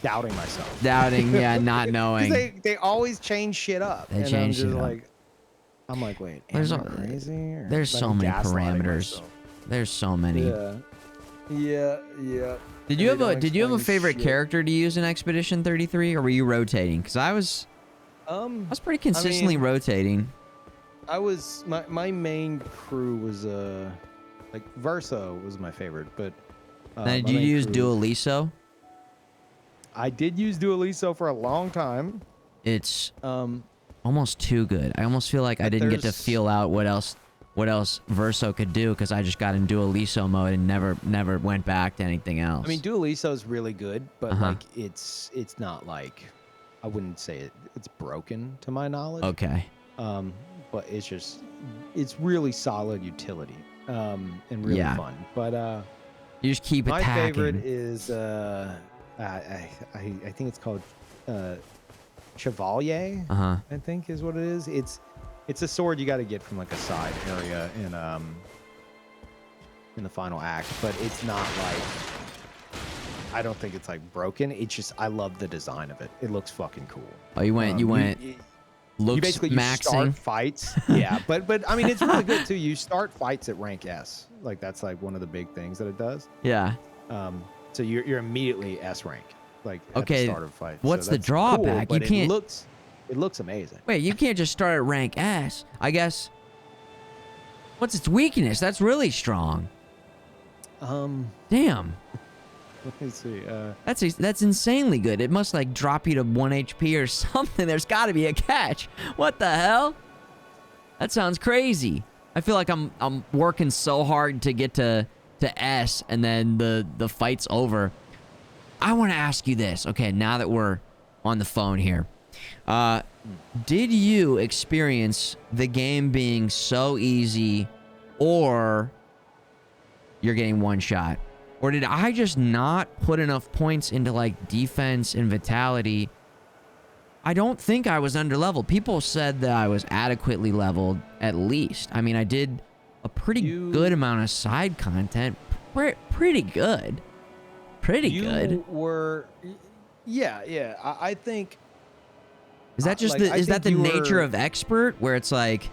doubting myself. Doubting, yeah, not knowing. They always change shit up. They change shit up. I'm like, wait, There's am I crazy? Or there's like so many gaslighting parameters. myself? There's so many. Yeah. Did you have a favorite character to use in Expedition 33, or were you rotating? Because I was pretty consistently rotating. I was my main crew was like Verso was my favorite, but Now, did you use Dualiso? I did use Dualiso for a long time. It's almost too good. I almost feel like I didn't get to feel out what else Verso could do because I just got in Dualiso mode and never went back to anything else. I mean, Dualiso is really good, but like it's not like I wouldn't say it's broken to my knowledge. Okay. But it's really solid utility and really fun. But you just keep my attacking. favorite is I think it's called Chevalier. I think is what it is. It's a sword you got to get from like a side area in the final act, but it's not like I don't think it's like broken. It's just I love the design of it. It looks fucking cool. Oh, you went looks you basically maxing. start fights. Yeah, but I mean it's really good too. You start fights at rank S. Like that's like one of the big things that it does. Yeah. So you're immediately S rank. Like at the start of fight. What's So the that's drawback? cool, but You can't. It looks amazing. Wait, you can't just start at rank S. I guess. What's its weakness? That's really strong. Damn. Let me see. That's insanely good. It must like drop you to 1 HP or something. There's got to be a catch. What the hell? That sounds crazy. I feel like I'm working so hard to get to S, and then the fight's over. I want to ask you this. Okay, now that we're on the phone here, did you experience the game being so easy, or you're getting one shot? Or did I just not put enough points into like defense and vitality? I don't think I was underleveled. People said that I was adequately leveled, at least. I mean, I did a pretty good amount of side content. Pretty good. Pretty good. You were... Yeah. I think... Is that just is that the nature of expert, where it's like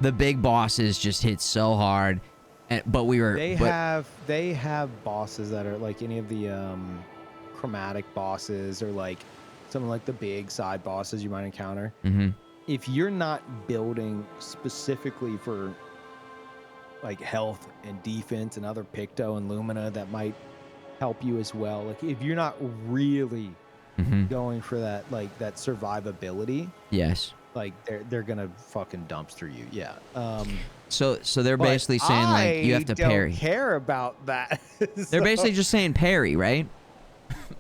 the big bosses just hit so hard, but we were... They have bosses that are like any of the chromatic bosses, or like some of like the big side bosses you might encounter. Mm-hmm. If you're not building specifically for like health and defense and other Picto and Lumina that might help you as well, like if you're not really going for that, like that survivability, yes, like they're gonna fucking dumpster you. Yeah. So they're basically saying like you have to parry. I don't care about that. They're basically just saying parry, right?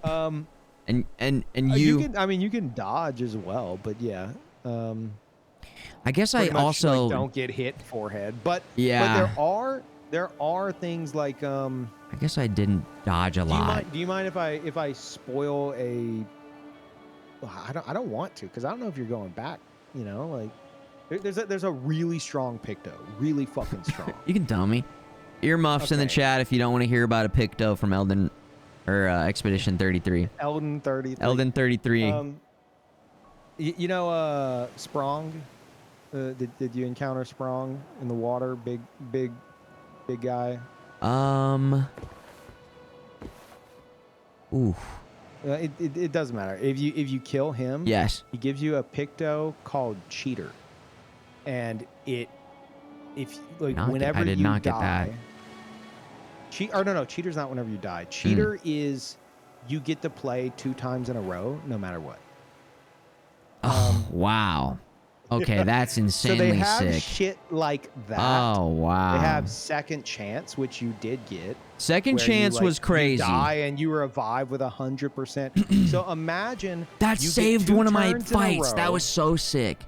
And you can dodge as well, but yeah. I guess I pretty much, also like, don't get hit forehead, but yeah. But there are things like I guess I didn't dodge a lot. Do you mind if I spoil a? I don't want to, because I don't know if you're going back. You know, like there's a really strong Picto, really fucking strong. You can tell me. Earmuffs in the chat if you don't want to hear about a Picto from Elden or Expedition 33. Elden 33. Elden 33. You know, Sprong. Did you encounter Sprong in the water? Big guy. Ooh. It doesn't matter. If you kill him, yes, he gives you a Picto called Cheater, and whenever I did you not die, get that. No, Cheater's not whenever you die. Cheater is you get to play 2 times in a row, no matter what. Oh wow. Okay, that's insanely so they have sick. Shit like that. Oh wow. They have Second Chance, which you did get. Second Chance was crazy. You die and you revive with 100%. So imagine that saved one of my fights. That was so sick.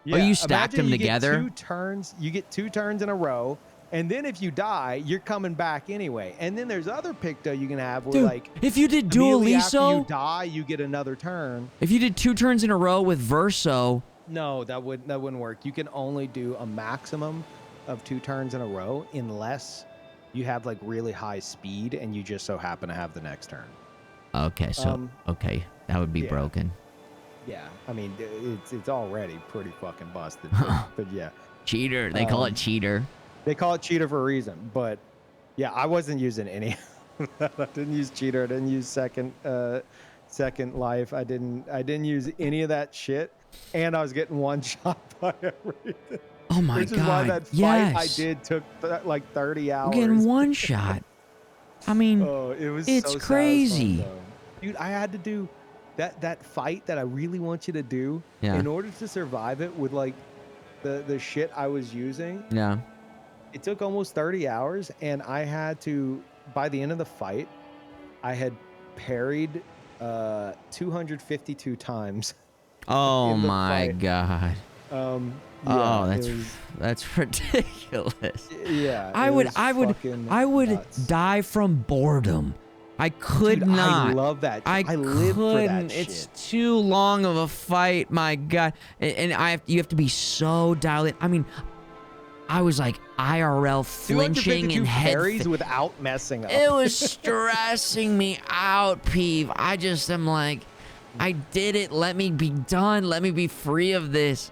Yeah, oh, you stacked them together? You get 2 turns in a row, and then if you die, you're coming back anyway. And then there's other Picto you can have where, like, if you did Dual after Liso, you die, you get another turn. If you did 2 turns in a row with Verso, no, that wouldn't work. You can only do a maximum of 2 turns in a row unless you have like really high speed and you just so happen to have the next turn. Okay, so okay, that would be broken. Yeah, I mean it's already pretty fucking busted. But yeah, cheater. They call it cheater. They call it cheater for a reason. But yeah, I wasn't using any. I didn't use cheater. I didn't use second life. I didn't use any of that shit. And I was getting one shot by everything. Oh my god! Which is why that fight I did took like 30 hours. I'm getting one shot. I mean, it's so crazy. satisfying, dude. I had to do that fight that I really want you to do in order to survive it with like the shit I was using. Yeah. It took almost 30 hours, and I had to, by the end of the fight, I had parried 252 times. Oh my god. Yeah, that's ridiculous. Yeah. I would nuts. die from boredom. I could not. I love that. I live for that shit. It's too long of a fight. My god. And you have to be so dialed in. I mean, I was like IRL flinching and head parries without messing up. It was stressing me out, Peeve. I just am like, I did it. Let me be done. Let me be free of this.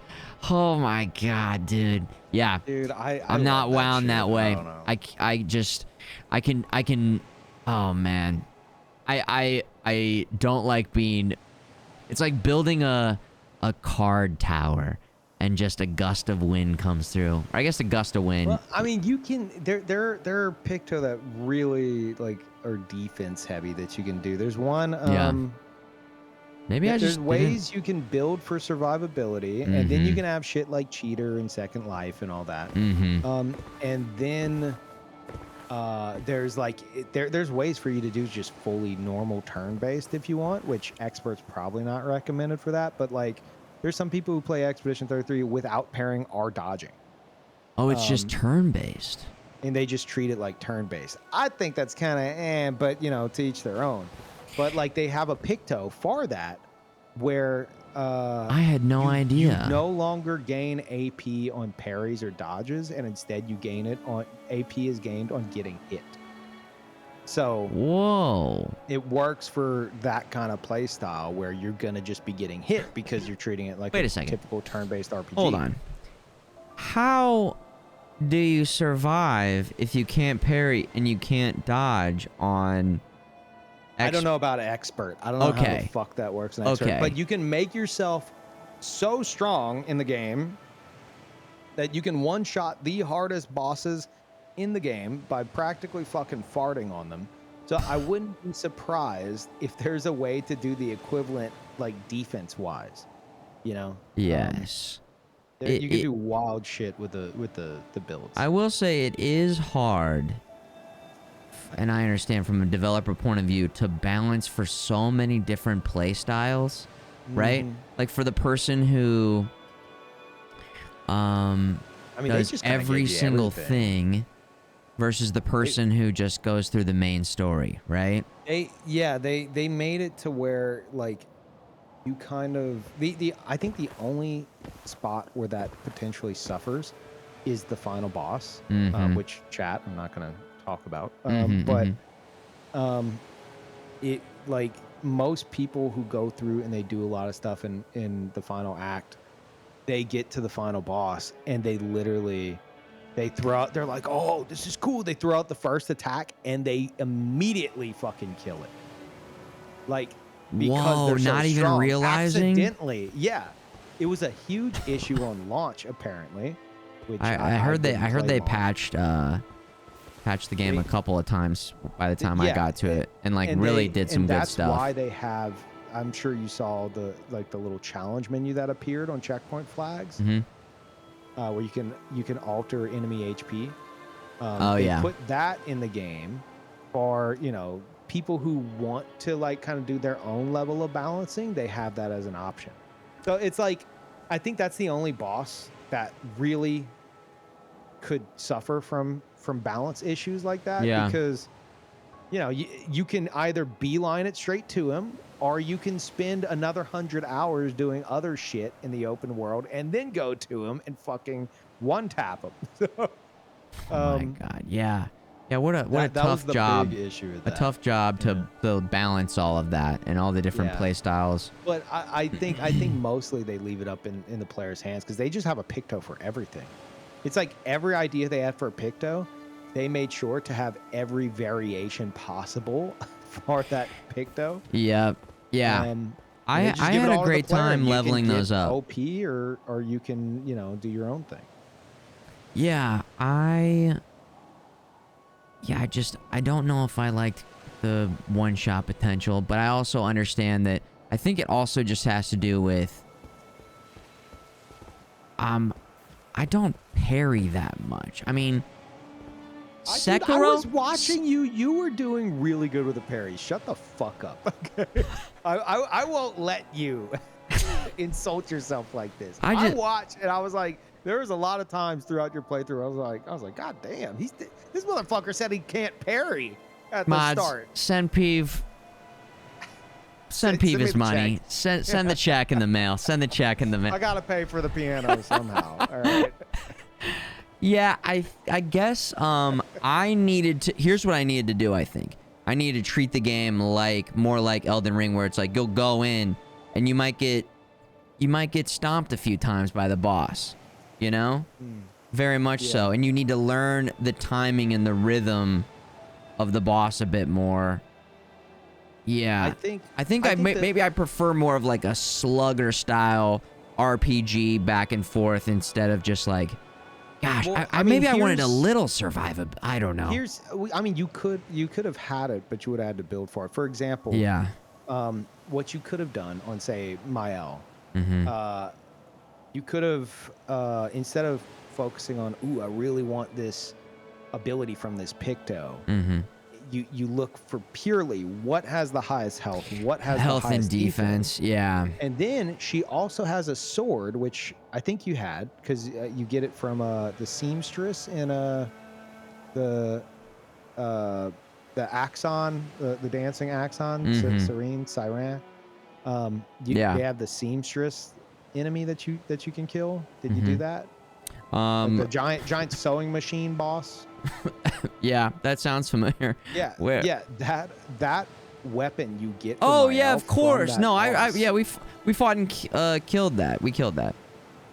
Oh my god, dude. Yeah. Dude, I'm not wound that way. I can. Oh man. I don't like being. It's like building a a card tower and just a gust of wind comes through. Or I guess a gust of wind. Well, I mean, you can. There are Picto that really like are defense heavy that you can do. There's one. Maybe I there's just ways you can build for survivability, and then you can have shit like cheater and Second Life and all that. And then there's like there's ways for you to do just fully normal turn-based if you want, which experts probably not recommended for that. But like, there's some people who play Expedition 33 without pairing or dodging. Oh, it's just turn-based. And they just treat it like turn-based. I think that's kind of but you know, to each their own. But like they have a Picto for that, where I had no idea. You no longer gain AP on parries or dodges, and instead you gain it on AP is gained on getting hit. So whoa, it works for that kind of play style where you're gonna just be getting hit because you're treating it like a second. Typical turn-based RPG. Hold on. How do you survive if you can't parry and you can't dodge on? I don't know about expert. I don't know how the fuck that works in expert. But you can make yourself so strong in the game that you can one-shot the hardest bosses in the game by practically fucking farting on them. So I wouldn't be surprised if there's a way to do the equivalent, like defense-wise. You know? Yes. You can do wild shit with the builds. I will say it is hard. And I understand from a developer point of view to balance for so many different play styles, right? Like for the person who I mean, does just every single thing versus the person who just goes through the main story, right? They made it to where like you kind of I think the only spot where that potentially suffers is the final boss, which chat I'm not gonna talk about, it like most people who go through and they do a lot of stuff in the final act, they get to the final boss and they literally throw out, they're like, oh, this is cool, they throw out the first attack and they immediately fucking kill it, like because they're so not even strong. realizing Accidentally. Yeah, it was a huge issue on launch apparently, which I heard they patched the game a couple of times by the time I got to it, and like really did some good stuff. That's why they have. I'm sure you saw the little challenge menu that appeared on checkpoint flags, where you can alter enemy HP. They put that in the game for people who want to like kind of do their own level of balancing. They have that as an option. So it's like, I think that's the only boss that really could suffer from balance issues like that, because you can either beeline it straight to him, or you can spend another 100 hours doing other shit in the open world and then go to him and fucking one tap him. Oh my god, yeah, what a tough job. A tough job to balance all of that and all the different play styles. But I think mostly they leave it up in the player's hands, because they just have a Picto for everything. It's like every idea they had for a Picto, they made sure to have every variation possible for that Picto. Yep. Yeah. I had a great time leveling those up. OP or you can, do your own thing. Yeah, I don't know if I liked the one-shot potential, but I also understand that I think it also just has to do with I don't parry that much. I mean, Sekiro. Dude, I was watching you. You were doing really good with the parry. Shut the fuck up. Okay? I won't let you insult yourself like this. I watched and I was like, there was a lot of times throughout your playthrough, I was like, God damn, this motherfucker said he can't parry at the start. Send Peeve his money. Send the check in the mail. Send the check in the mail. I gotta pay for the piano somehow. All right. Yeah, I guess I needed to. Here's what I needed to do. I think I needed to treat the game more like Elden Ring, where it's like you'll go in and you might get stomped a few times by the boss. Very much so, and you need to learn the timing and the rhythm of the boss a bit more. Yeah. I think maybe I prefer more of like a slugger style RPG back and forth instead of just like, gosh, Well, I maybe I wanted a here's- little survivability. I don't know. I mean, you could have had it, but you would have had to build for it. For example, Yeah. What you could have done on, say, Mael, Mm-hmm. you could have instead of focusing on, ooh, I really want this ability from this Picto. Mm-hmm. You look for purely what has the highest health, what has Health the and highest defense. Yeah. And then she also has a sword, which I think you had because you get it from the seamstress in the Axon, the dancing Axon, Siren. Yeah. They have the seamstress enemy that you can kill. Did you do that? The giant sewing machine boss. Yeah, that sounds familiar. Yeah. Where? Yeah. That weapon you get. From Oh Mael yeah, of from course. that No, boss. we fought and killed that. We killed that.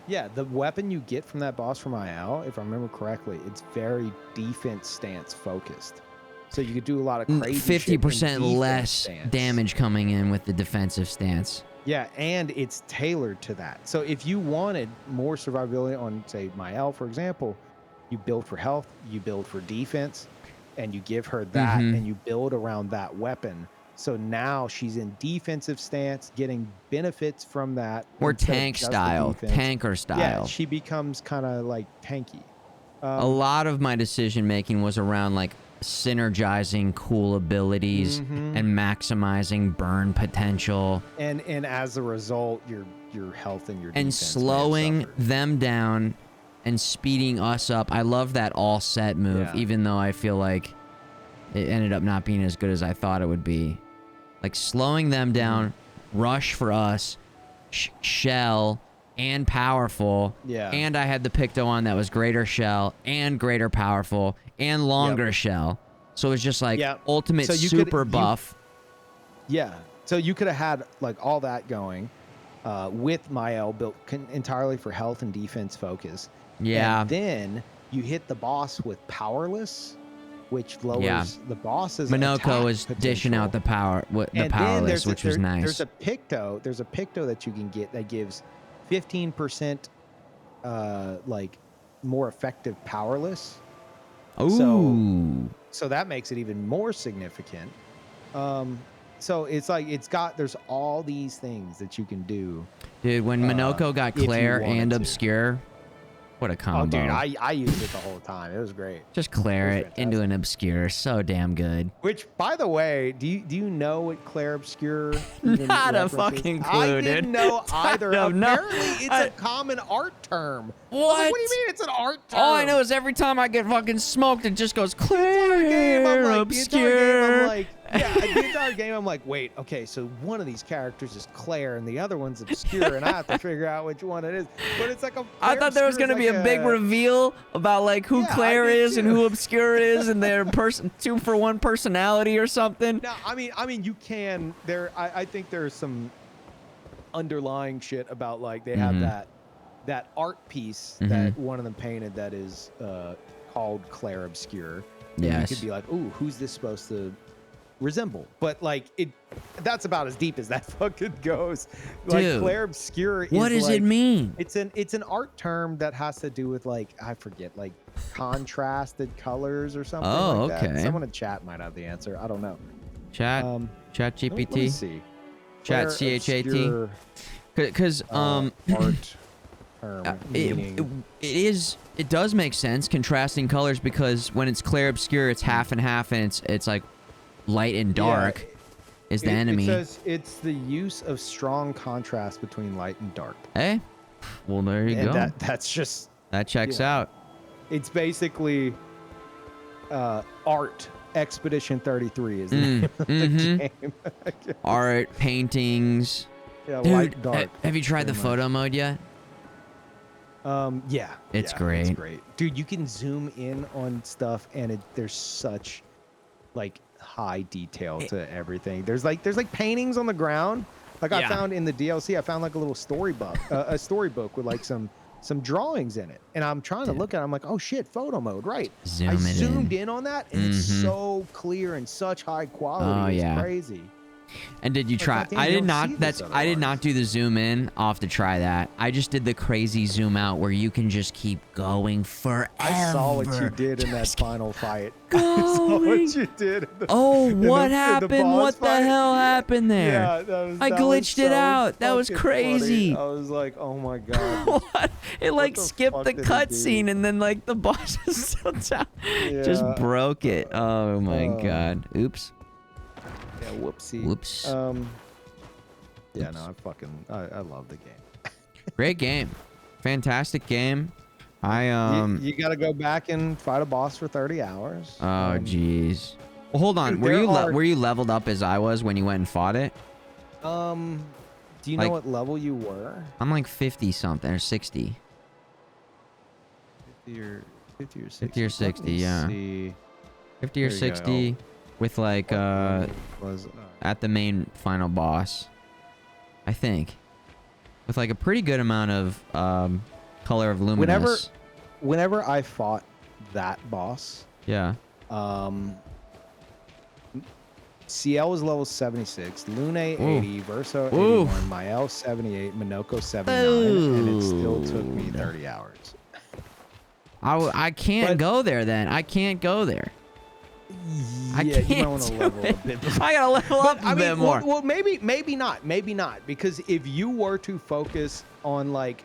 Yeah, the weapon you get from that boss from IL, if I remember correctly, it's very defense stance focused. So you could do a lot of crazy 50% less stance. damage coming in with the defensive stance. Yeah, and it's tailored to that. So if you wanted more survivability on, say, Mael, for example, you build for health, you build for defense, and you give her that, and you build around that weapon. So now she's in defensive stance, getting benefits from that. Or instead of tank just the style, defense. tanker style. Yeah, she becomes kind of like tanky. A lot of my decision making was around like synergizing cool abilities and maximizing burn potential And as a result, your health and your and defense may have slowing suffered. them down and speeding us up. I love that all set move, Yeah. even though I feel like it ended up not being as good as I thought it would be. Like slowing them down, rush for us, shell, and powerful. Yeah. And I had the Picto on that was greater shell and greater powerful and longer shell. So it was just like ultimate So you super could- buff. Yeah. So you could have had like all that going with Mael built entirely for health and defense focus. Yeah. And then you hit the boss with powerless, which lowers the boss's Minoko attack is dishing out the potential. power, the And then powerless, which was nice. There's a Picto that you can get that gives 15% like more effective powerless. Ooh. So that makes it even more significant. So it's like there's all these things that you can do. Dude, when Minoko got if you Claire wanted and to. Obscure, what a combo. Oh, dude, I used it the whole time. It was great. Just Claire It was it into an Obscure. So damn good. Which, by the way, do you know what Claire Obscure even Not a references? fucking I clue, didn't dude. know either. No, no. Apparently, it's a common art term. I was like, What? what do you mean it's an art term? All I know is every time I get fucking smoked, it just goes game, I'm Claire like, Obscure. the entire game, I'm like, wait, okay, so one of these characters is Claire and the other one's Obscure, and I have to figure out which one it is. But it's like I thought there was gonna be a big reveal about like who Yeah, I Claire did is and too. who Obscure is, and their 2-for-1 personality or something. No, I mean, you can. I think there's some underlying shit about like they have that art piece that one of them painted that is called Claire Obscure. And Yes. you could be like, ooh, who's this supposed to resemble? But like that's about as deep as that fucking goes. Like Dude, Claire Obscure is what does like, it mean? It's an art term that has to do with like I forget, like contrasted colors or something Oh, like that. okay. Someone in chat might have the answer. I don't know. Chat, Let me GPT, see. chat, Claire CHAT. Obscure, Because art term meaning. it does make sense contrasting colors, because when it's Claire Obscure, it's half and half, and it's like light and dark is the enemy. It says it's the use of strong contrast between light and dark. Hey, well there you And go. that's just That checks yeah. out. it's basically art. Expedition 33 is the name of the game. Art, paintings. Yeah, Dude, light, dark. have you tried the pretty photo mode yet? Yeah, It's yeah, great. It's great, dude. You can zoom in on stuff, and there's such like high detail to everything. There's like paintings on the ground. Like I Yeah. found in the DLC, I found like a little storybook, a storybook with like some drawings in it, and I'm trying to look at it. I'm like, oh shit, photo mode, right? Zoom I it zoomed in. in on that, and it's so clear and such high quality. Oh, it's yeah. crazy. And did you try? goddamn, I you did don't not. see this That's. I did not otherwise. do the zoom in. I'll have to try that. I just did the crazy zoom out where you can just keep going forever. I saw what you did in that final fight. Going. I saw what you did. In the, Oh, in what the happened? boss What the fight. hell happened there? Yeah, I that glitched was it so out. That was fucking crazy. funny. I was like, oh my god. What? It like the skipped fuck the did he do? cutscene and then like the boss is still down. Just Yeah. broke it. Oh my god. Oops. Yeah, whoopsie. Whoops. Yeah, no, I love the game. Great game. Fantastic game. You got to go back and fight a boss for 30 hours. Oh jeez. Well, hold on. dude, Were you leveled up as I was when you went and fought it? Do you like- know what level you were? I'm like 50 something or 60. 50 or 60. 50 or 60, Let me yeah. see 50 or There you go. 60 with like what level was at the main final boss. I think. With like a pretty good amount of color of luminous. whenever I fought that boss, Yeah. CL was level 76, Lune 80, Verso Ooh. 81, Mael 78, Minoko 79, and it still took me 30 hours. I can't But- go there then. I can't go there. I Yeah, you might can't want to do level it. a bit before. I gotta level up I a bit mean, more. well, maybe not, because if you were to focus on like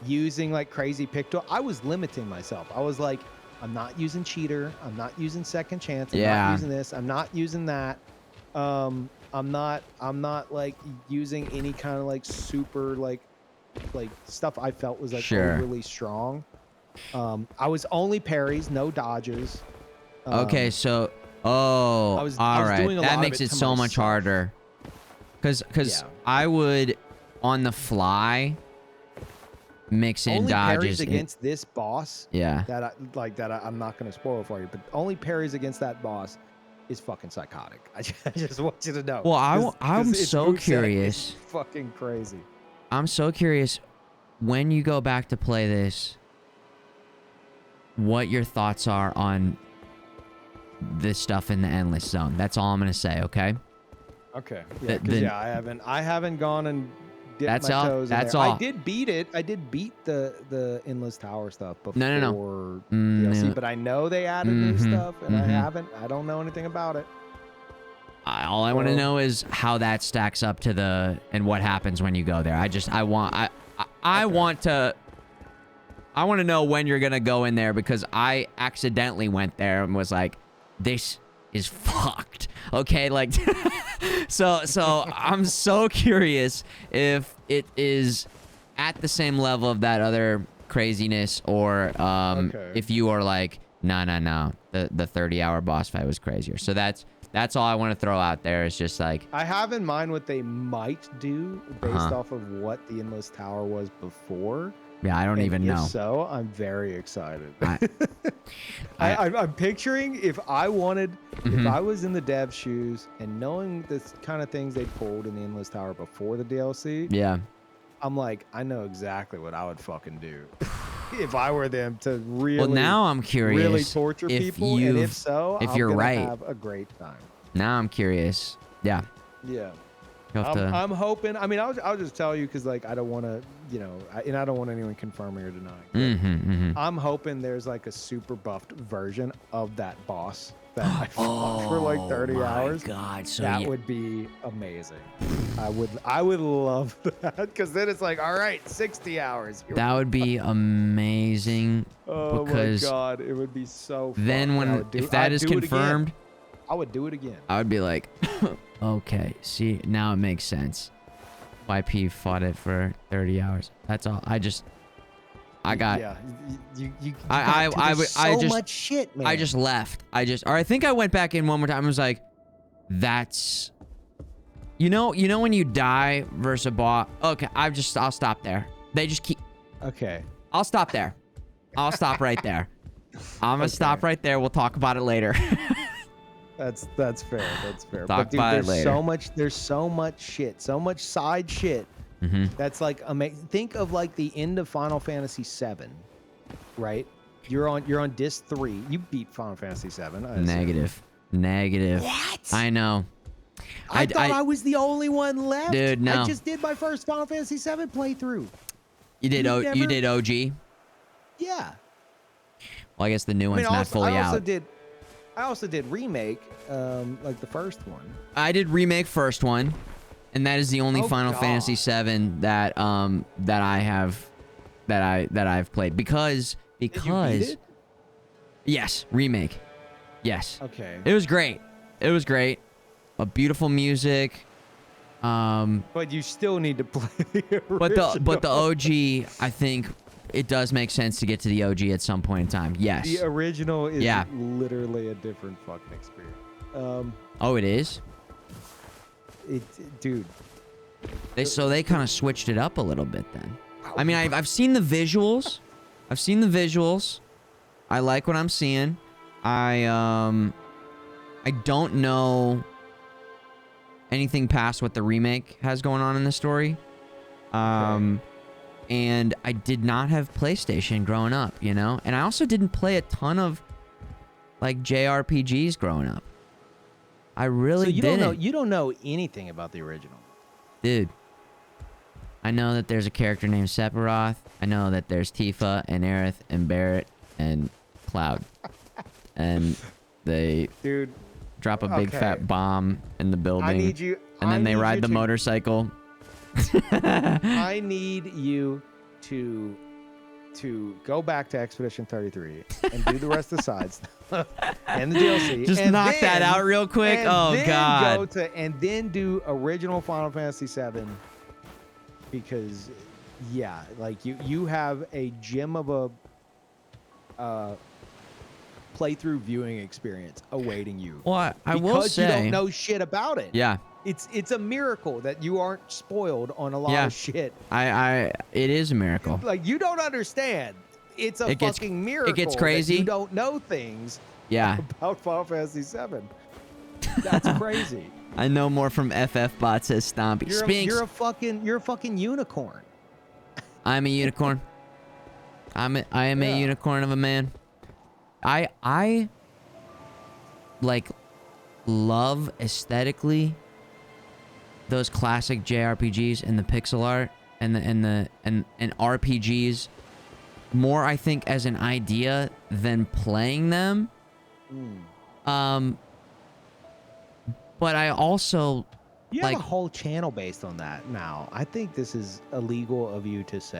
using like crazy pick tool, I was limiting myself. I was like, I'm not using cheater, I'm not using second chance, I'm Yeah. not using this, I'm not using that. I'm not like using any kind of like super like stuff I felt was like Sure. overly strong. I was only parries, no dodges. Okay, so all I was right, doing a lot that of makes it it to so much myself. harder. Cause Yeah. I would on the fly mix in only dodges. parries against this boss Yeah. I'm not going to spoil for you, but only parries against that boss is fucking psychotic. I just want you to know. Well, I'm 'Cause its so moveset is curious. fucking crazy. I'm so curious when you go back to play this, what your thoughts are on this stuff in the endless zone. That's all I'm gonna say. Okay. Okay. The- Yeah, because the- I haven't gone and dipped That's my all- toes that's in there. all. I did beat it. I did beat the endless tower stuff before No. DLC, No. but I know they added new Mhm, stuff, and mhm. I don't know anything about it. All I want to So- know is how that stacks up to and what happens when you go there. I want to know when you're gonna go in there because I accidentally went there and was like, this is fucked. Okay, like so I'm so curious if it is at the same level of that other craziness or Okay. if you are like no, the 30-hour boss fight was crazier. So that's all I want to throw out there. Is just like, I have in mind what they might do based Uh-huh. off of what the endless tower was before. yeah, I don't And even if know. So I'm very excited. I- I'm picturing if I wanted, if Mhm. I was in the dev shoes and knowing the kind of things they pulled in the endless tower before the DLC, Yeah. I'm like, I know exactly what I would fucking do if I were them to really, Well, now I'm curious. really torture if people. And you've- if so, if I'm you're gonna right. have a great time. Now I'm curious. Yeah. Yeah. You'll have to- I'm hoping. I mean, I'll just tell you because like I don't want to, and I don't want anyone confirming or denying. but Mhm. I'm hoping there's like a super buffed version of that boss that I fought for like 30 hours. God, so That yeah. would be amazing. I would love that because then it's like, all right, 60 hours. Here That would be amazing. oh because my god, it would be so. Then fun. I when would do- if that I'd is do it again. confirmed, I would do it again. I would be like, okay, see, now it makes sense. YP fought it for 30 hours. That's all. I got. Yeah, you I got to. There's so just much shit, man. I just left. Or I think I went back in one more time. I was like, that's, you know when you die versus a boss. Okay, I'll stop there. They just keep. okay. I'll stop there. I'll stop right there. I'm gonna stop right there. We'll talk about it later. That's fair. That's fair. Talk but dude, about it there's so later. much. There's so much shit. So much side shit. hmm That's like amazing. Think of like the end of Final Fantasy VII, right? You're on disc 3. You beat Final Fantasy VII. I assume. Negative. What? I know. I thought I was the only one left. Dude, no. I just did my first Final Fantasy VII playthrough. You did you did OG? Yeah. Well, I guess the new one's not fully out. I also did remake, like the first one. I did remake first one, and that is the only Final Fantasy VII that I've played because Did you beat it? Yes, remake. Yes. Okay. It was great. It was great. A beautiful music. But you still need to play the original. But the OG, I think it does make sense to get to the OG at some point in time. Yes. The original is Yeah. literally a different fucking experience. Oh, it is? Dude. So they kind of switched it up a little bit then. I mean, I've seen the visuals. I've seen the visuals. I like what I'm seeing. I don't know anything past what the remake has going on in the story. And I did not have PlayStation growing up, you know? And I also didn't play a ton of like JRPGs growing up. I really didn't. You don't know anything about the original. Dude. I know that there's a character named Sephiroth. I know that there's Tifa and Aerith and Barrett and Cloud. And they drop a big fat bomb in the building. And then they ride the motorcycle. I need you to go back to Expedition 33 and do the rest of the sides and the DLC. Just and knock that out real quick. Oh God! And then do original Final Fantasy VII, because yeah, like you have a gem of a playthrough viewing experience awaiting you. Well, I will say, because you don't know shit about it. Yeah. It's a miracle that you aren't spoiled on a lot of shit. It is a miracle. Like, you don't understand. It's a fucking miracle. It gets crazy. That you don't know things. Yeah. About Final Fantasy VII. That's crazy. I know more from FF Bot, says Stompy. You're a fucking unicorn. I'm a unicorn. I am a unicorn of a man. I like love aesthetically those classic JRPGs and the pixel art and RPGs more, I think, as an idea than playing them. But I also you have a whole channel based on that now. I think this is illegal of you to say.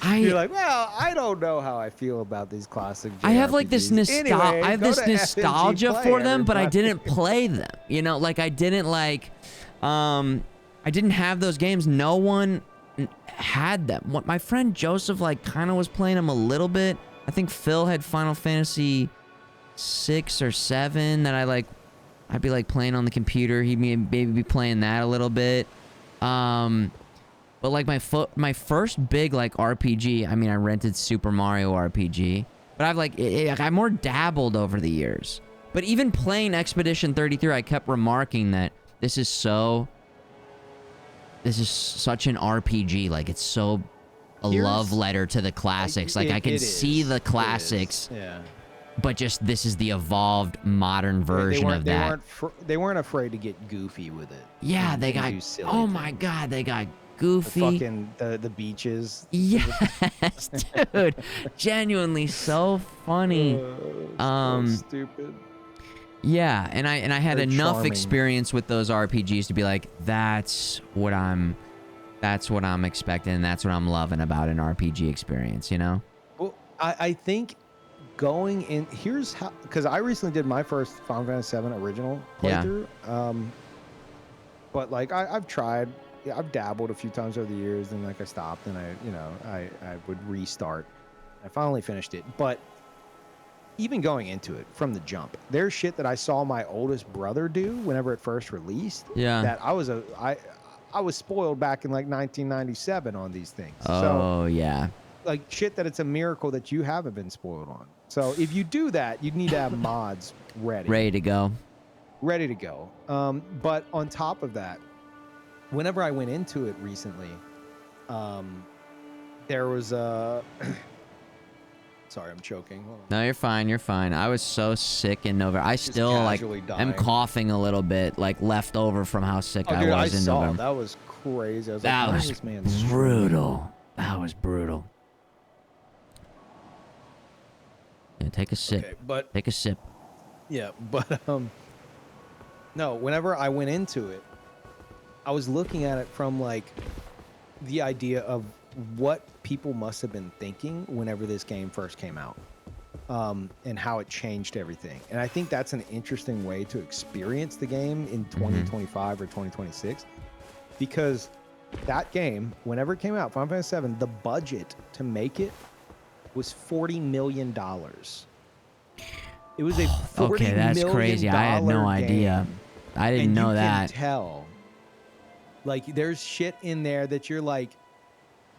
You're like, well, I don't know how I feel about these classic JRPGs. I have like this Anyway, I have this nostalgia for them, but I didn't play them. You know, like I didn't have those games. No one had them. What my friend Joseph like kind of was playing them a little bit. I think Phil had Final Fantasy 6 or 7 that I'd be like playing on the computer. He'd maybe be playing that a little bit. But like my first big like RPG, I mean, I rented Super Mario RPG, but I've I more dabbled over the years. But even playing Expedition 33, I kept remarking that this is such an RPG. Like, it's so a love letter to the classics. Like, I can see the classics. Yeah. But just this is the evolved modern version of that. They weren't afraid to get goofy with it. Yeah, they got. Oh my God, they got goofy. The fucking the beaches. Yes, dude. Genuinely so funny. So stupid. Yeah, and I had enough charming experience with those RPGs to be like, that's what I'm expecting, and that's what I'm loving about an RPG experience, you know? Well, I think going in, here's how, because I recently did my first Final Fantasy VII original playthrough. Yeah. But like I've tried, I've dabbled a few times over the years, and like I stopped, and I would restart. I finally finished it, but even going into it from the jump, there's shit that I saw my oldest brother do whenever it first released. Yeah. That I was spoiled back in like 1997 on these things. Oh, yeah. Like shit that it's a miracle that you haven't been spoiled on. So if you do that, you need to have mods ready. Ready to go. Ready to go. But on top of that, whenever I went into it recently, there was a Sorry, I'm choking. Hold on. No, you're fine. You're fine. I was so sick in November. I still like casually am dying. coughing a little bit, like left over from how sick Oh, I dude, I was in saw. November. That was crazy. I was That like, was this man brutal. That was brutal. Yeah, take a sip. Okay, but Take a sip. yeah, but no. Whenever I went into it, I was looking at it from like the idea of what people must have been thinking whenever this game first came out, and how it changed everything. And I think that's an interesting way to experience the game in 2025 or 2026, because that game, whenever it came out, Final Fantasy VII, the budget to make it was $40 million. It was a $40 Okay, that's crazy. I had no idea. game. I didn't And know you that. can tell. Like, there's shit in there that you're like,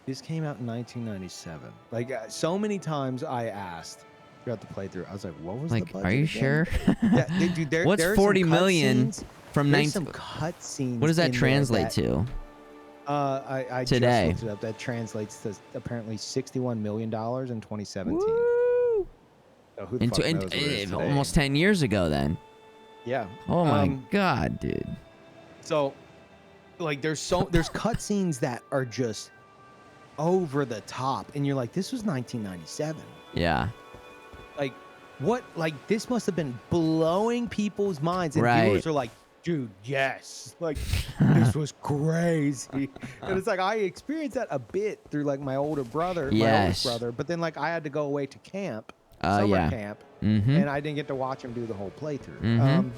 this came out in 1997. Like, so many times I asked throughout the playthrough, I was like, what was the Like, budget are you again? sure? Yeah, dude, What's there's 40 some million cutscenes- from there's 19? some cutscenes. What does that in there translate that- to? I Today? just looked it up. That translates to apparently $61 million in 2017. Woo! So who the fuck knows what it is today? Almost 10 years ago then. Yeah. Oh my god, dude. So, like, there's cutscenes that are just over the top, and you're like, this was 1997. Yeah. Like, what? Like, this must have been blowing people's minds, and Right. viewers are like, dude, yes, like, this was crazy. And it's like, I experienced that a bit through like my older brother, my oldest brother, but then like I had to go away to camp, summer camp, and I didn't get to watch him do the whole playthrough.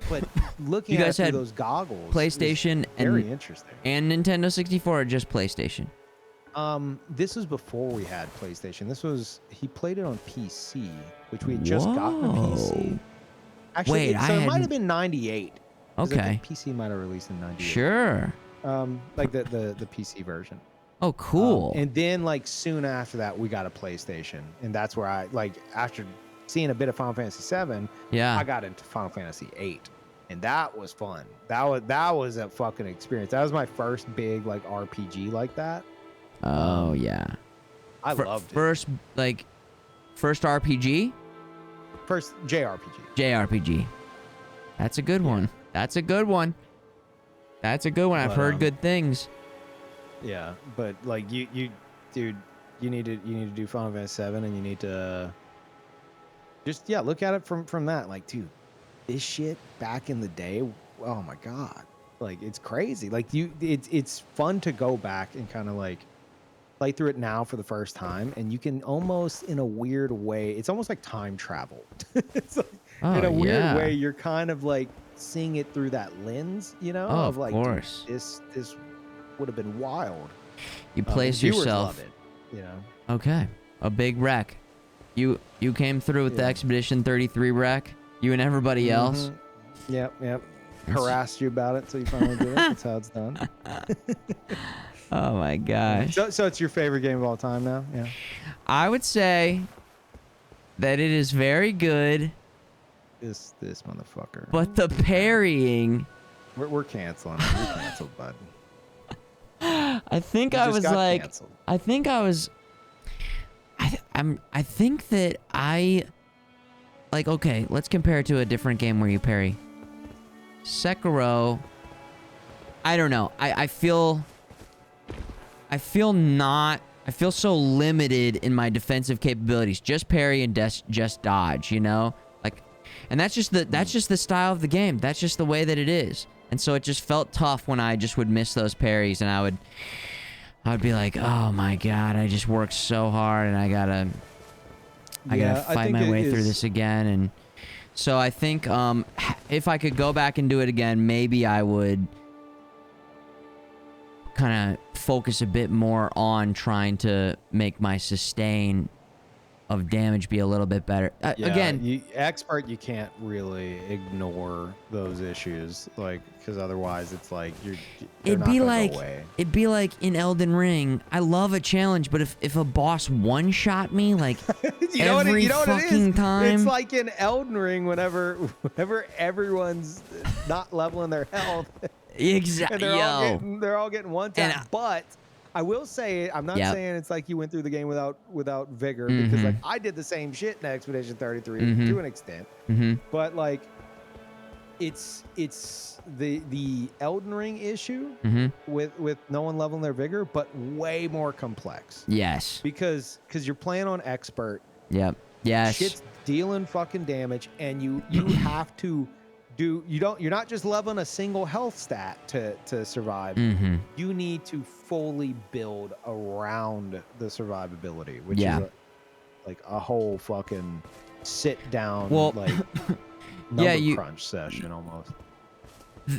But looking You at guys it had through those goggles, PlayStation was very and interesting. and Nintendo 64 or just PlayStation? This was before we had PlayStation. He played it on PC, which we had just gotten a PC. Whoa. Actually, Wait, so I it might hadn't- have been 98. 'cause I Okay. think PC might have released in 98. Sure. Like the PC version. Oh, cool. And then like soon after that, we got a PlayStation, and that's where I like after seeing a bit of Final Fantasy 7, Yeah. I got into Final Fantasy 8, and that was fun. That was a fucking experience. That was my first big like RPG like that. Oh yeah. I loved it. First RPG? First JRPG. JRPG. That's a good one. That's a good one. That's a good one. I've But, heard good things. Yeah, but like you dude, you need to do Final Fantasy 7, and you need to just look at it from that. Like, dude, this shit back in the day, oh my god, like it's crazy. Like it's fun to go back and kind of like play through it now for the first time, and you can almost in a weird way, it's almost like time travel. It's like, in a weird way, you're kind of like seeing it through that lens, you know, of like, course. dude, this would have been wild. You place Viewers yourself. love it, you know. Okay. A big wreck. You came through with the Expedition 33 wreck. You and everybody else. Yep. Harassed you about it till you finally did it. That's how it's done. Oh my gosh. So it's your favorite game of all time now? Yeah. I would say that it is very good, This motherfucker. but the parrying, We're canceling. We're canceled, bud. I think You I just was got like, canceled. I think I was, I think that like, okay, let's compare it to a different game where you parry. Sekiro, I don't know. I feel so limited in my defensive capabilities. Just parry and just dodge, you know? Like, and that's just the style of the game. That's just the way that it is. And so it just felt tough when I just would miss those parries, and I would be like, oh my god, I just worked so hard, and I gotta fight my way through this again. And so I think if I could go back and do it again, maybe I would kind of focus a bit more on trying to make my sustain of damage be a little bit better. Again, you can't really ignore those issues, like, because otherwise it's like it'd be like in Elden Ring. I love a challenge, but if a boss one-shot me, like every fucking time, it's like in Elden Ring whenever everyone's not leveling their health. exactly. And they're all getting one tap. But I will say, I'm not Yep. saying it's like you went through the game without vigor, because like I did the same shit in Expedition 33 to an extent, but like it's the Elden Ring issue with no one leveling their vigor, but way more complex. Yes. Because you're playing on expert. Yep. Yes. Shit's dealing fucking damage, and you have to you're not just leveling a single health stat to survive. You need to fully build around the survivability, which is like a whole fucking sit down like number crunch session almost.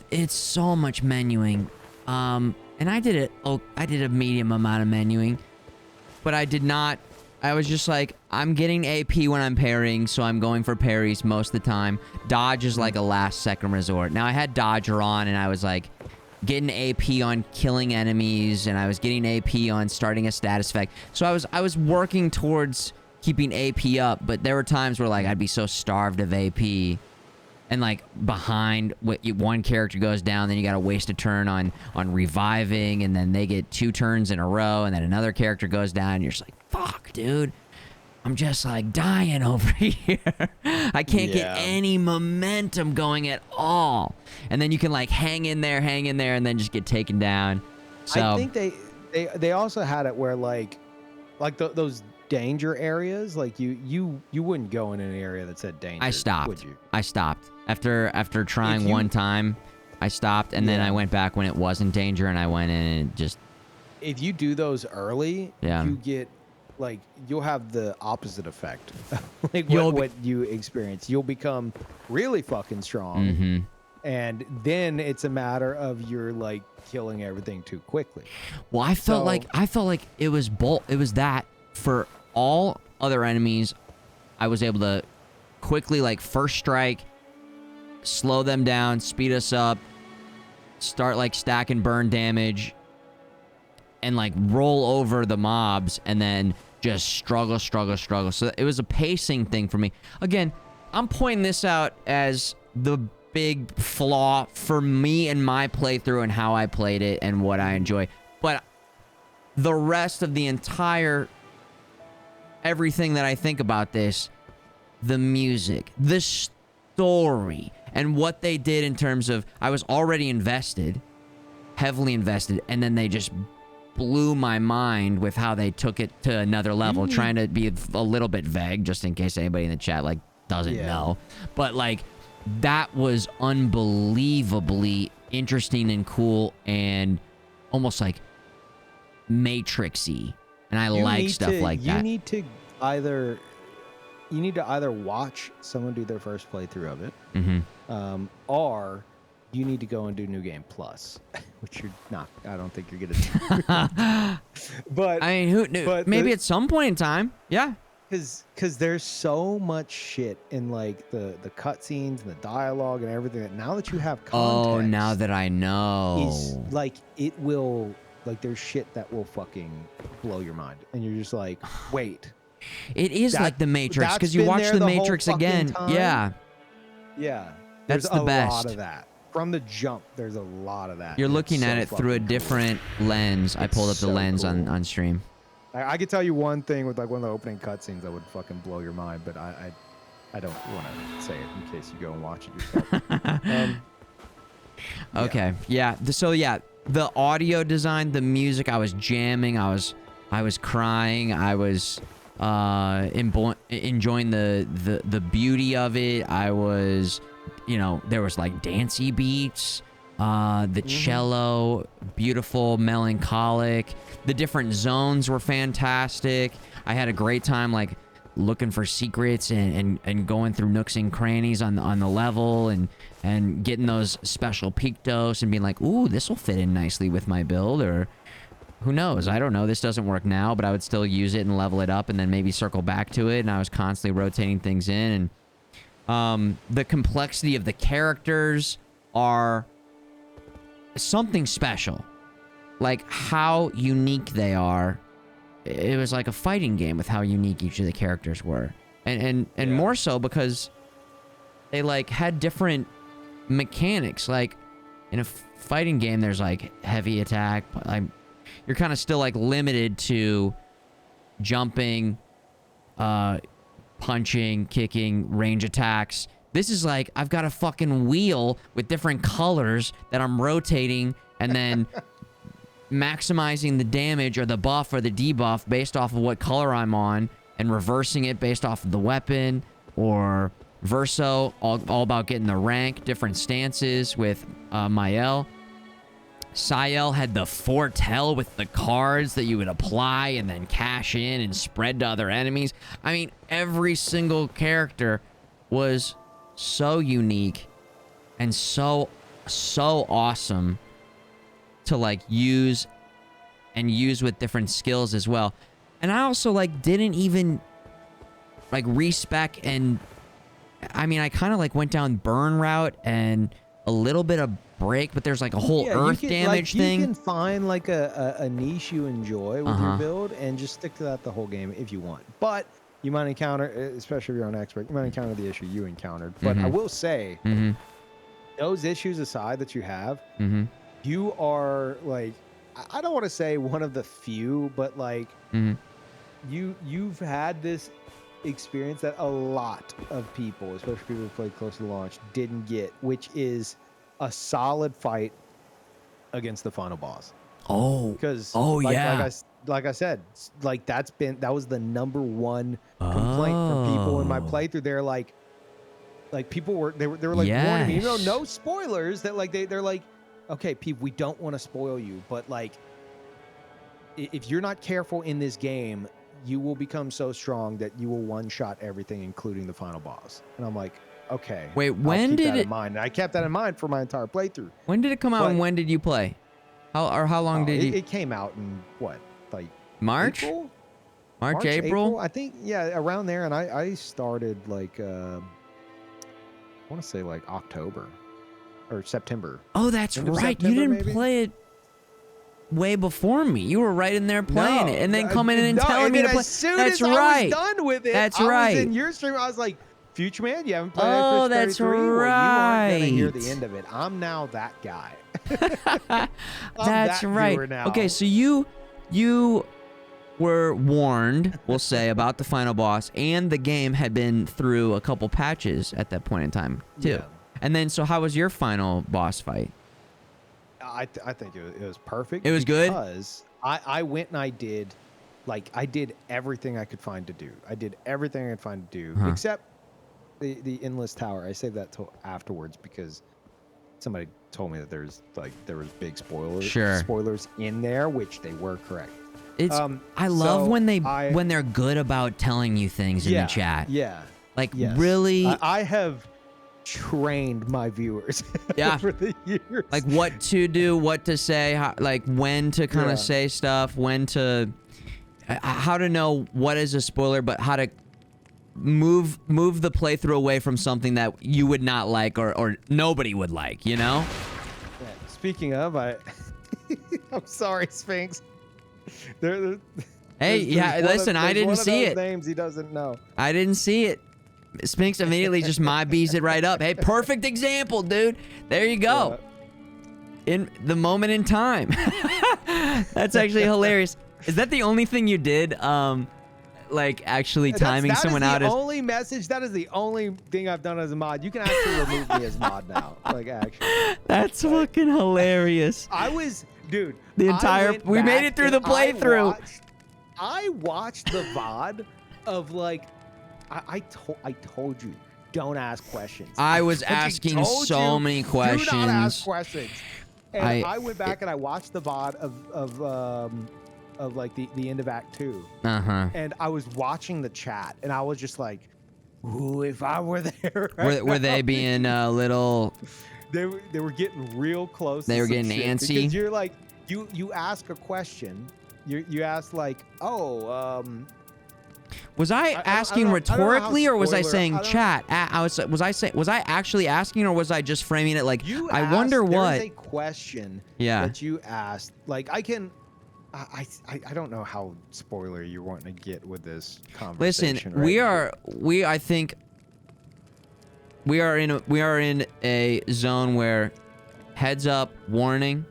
It's so much menuing. And I did a medium amount of menuing, but I was just like, I'm getting AP when I'm parrying, so I'm going for parries most of the time. Dodge is like a last second resort. Now I had Dodger on, and I was like getting AP on killing enemies, and I was getting AP on starting a status effect. So I was working towards keeping AP up, but there were times where like I'd be so starved of AP, and like behind one character goes down, then you gotta waste a turn on reviving, and then they get 2 turns in a row, and then another character goes down, and you're just like, fuck, dude, I'm just like dying over here. I can't get any momentum going at all. And then you can like hang in there, and then just get taken down. So I think they also had it where like those danger areas, like you wouldn't go in an area that said danger. I stopped. Would you? I stopped after trying one time. I stopped, and then I went back when it wasn't danger, and I went in and just. If you do those early, you get like you'll have the opposite effect. Like what you experience, you'll become really fucking strong, and then it's a matter of you're like killing everything too quickly. Well, I felt like it was that for all other enemies, I was able to quickly like first strike, slow them down, speed us up, start like stack and burn damage, and like roll over the mobs, and then just struggle. So it was a pacing thing for me. Again, I'm pointing this out as the big flaw for me and my playthrough and how I played it and what I enjoy. But the rest of the entire everything that I think about this, the music, the story, and what they did in terms of, I was already invested, heavily invested, and then they just blew my mind with how they took it to another level, trying to be a little bit vague, just in case anybody in the chat like doesn't know. But like, that was unbelievably interesting and cool, and almost like Matrixy. And I like stuff like that. You need to either watch someone do their first playthrough of it, or you need to go and do New Game Plus, which you're not. I don't think you're gonna do. But I mean, who knew? But maybe at some point in time, yeah. Because there's so much shit in like the cutscenes and the dialogue and everything that now that you have context. Oh, now that I know, is like it will. Like there's shit that will fucking blow your mind, and you're just like, wait. It is like the Matrix, because you watch the Matrix again. Yeah. There's That's the best. A lot of that from the jump. There's a lot of that. You're looking at it through a different lens. I pulled up the lens on stream. I could tell you one thing with like one of the opening cutscenes that would fucking blow your mind, but I don't want to say it in case you go and watch it yourself. Okay. Yeah. So yeah, the audio design, the music, I was jamming. I was crying. I was enjoying the beauty of it. I was, there was like dancey beats, the cello, beautiful, melancholic. The different zones were fantastic. I had a great time like looking for secrets and going through nooks and crannies on the level and getting those special pictos and being like, ooh, this will fit in nicely with my build, or who knows? I don't know. This doesn't work now, but I would still use it and level it up and then maybe circle back to it. And I was constantly rotating things in. And the complexity of the characters are something special. Like how unique they are. It was like a fighting game with how unique each of the characters were. And more so because they like had different mechanics. Like in a fighting game, there's like heavy attack, like you're kind of still like limited to jumping, punching, kicking, range attacks. This is like, I've got a fucking wheel with different colors that I'm rotating and then maximizing the damage or the buff or the debuff based off of what color I'm on and reversing it based off of the weapon or verso, all about getting the rank, different stances with Mael. Sael had the foretell with the cards that you would apply and then cash in and spread to other enemies. I mean, every single character was so unique and so awesome to like use with different skills as well. And I also like didn't even like respec, and I mean, I kind of like went down burn route and a little bit of break, but there's like a whole earth damage thing. You can find like a niche you enjoy with your build and just stick to that the whole game if you want. But you might encounter, especially if you're an expert, you might encounter the issue you encountered. But I will say, those issues aside that you have, you are like, I don't want to say one of the few, but like you've had this experience that a lot of people, especially people who played close to launch, didn't get, which is a solid fight against the final boss. Because like I said, like that was the #1 complaint from people in my playthrough. They're like people were they were like warning me, you know, no spoilers, that like they're like, okay, Pete, we don't want to spoil you, but like if you're not careful in this game, you will become so strong that you will one-shot everything, including the final boss. And I'm like, okay. Wait, when did it? In mind. And I kept that in mind for my entire playthrough. When did it come out, and when did you play? How long did you? It came out in what, like March? April? March, April? I think, yeah, around there. And I started like I want to say like October or September. Oh, that's right. You didn't play it way before me. You were right in there playing it, and then coming in and telling me to play. As soon that's as right. I was done with it, that's I right. was in your stream. I was like, Futureman, you haven't played Oh, Xbox that's 33? Well, right. you aren't gonna hear the end of it. I'm now that guy. That's right. Okay, so you were warned, we'll say, about the final boss, and the game had been through a couple patches at that point in time too. Yeah. And then, so how was your final boss fight? I think it was perfect. It was good? Because I went and I did everything I could find to do. I did everything I could find to do, except the endless tower. I saved that till afterwards because somebody told me that there was big spoilers in there, which they were correct. It's I love when they're good about telling you things in the chat. Yeah. Like really, I have trained my viewers over the years. Like what to do, what to say, how, like when to kind of say stuff, when to, how to know what is a spoiler, but how to move the playthrough away from something that you would not like or nobody would like, you know? Yeah. Speaking of, I'm sorry, Sphinx. Listen, I didn't see it. Names he doesn't know. I didn't see it. Sphinx immediately just my bees it right up. Hey, perfect example, dude. There you go. Yeah. In the moment in time. That's actually hilarious. Is that the only thing you did? Like actually timing someone out as only message. That is the only thing I've done as a mod. You can actually remove me as mod now. Like actually. That's fucking hilarious. I was, dude. The entire we made it through the playthrough. I watched the VOD of like I told you, don't ask questions. I was asking so many questions. Do not ask questions. And I went back and I watched the VOD of like the end of Act 2. And I was watching the chat, and I was just like, "Ooh, if I were there." Were they being a little? They were getting real close. They were getting antsy. Because you're like, you ask a question, you ask like, oh, was I asking rhetorically, or was I saying chat? Was I actually asking, or was I just framing it like, I wonder what? There's a question that you asked. Like I don't know how spoiler you're wanting to get with this conversation. Listen, right? I think we are in a zone where, heads up, warning,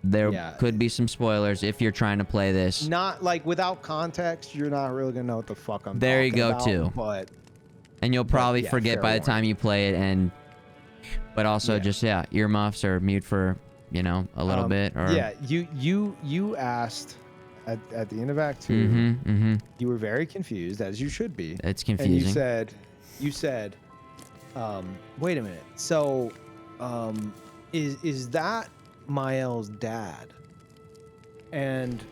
there Yeah. could be some spoilers if you're trying to play this. Not like without context, you're not really gonna know what the fuck I'm There you talking go, about, too. But And you'll probably yeah, forget fair by the warning. time you play it, and but also Yeah. just earmuffs or mute for a little bit. Or yeah, you asked at the end of Act 2, Mm-hmm. you were very confused, as you should be. It's And confusing. you said, wait a minute. So, is that Mael's dad? And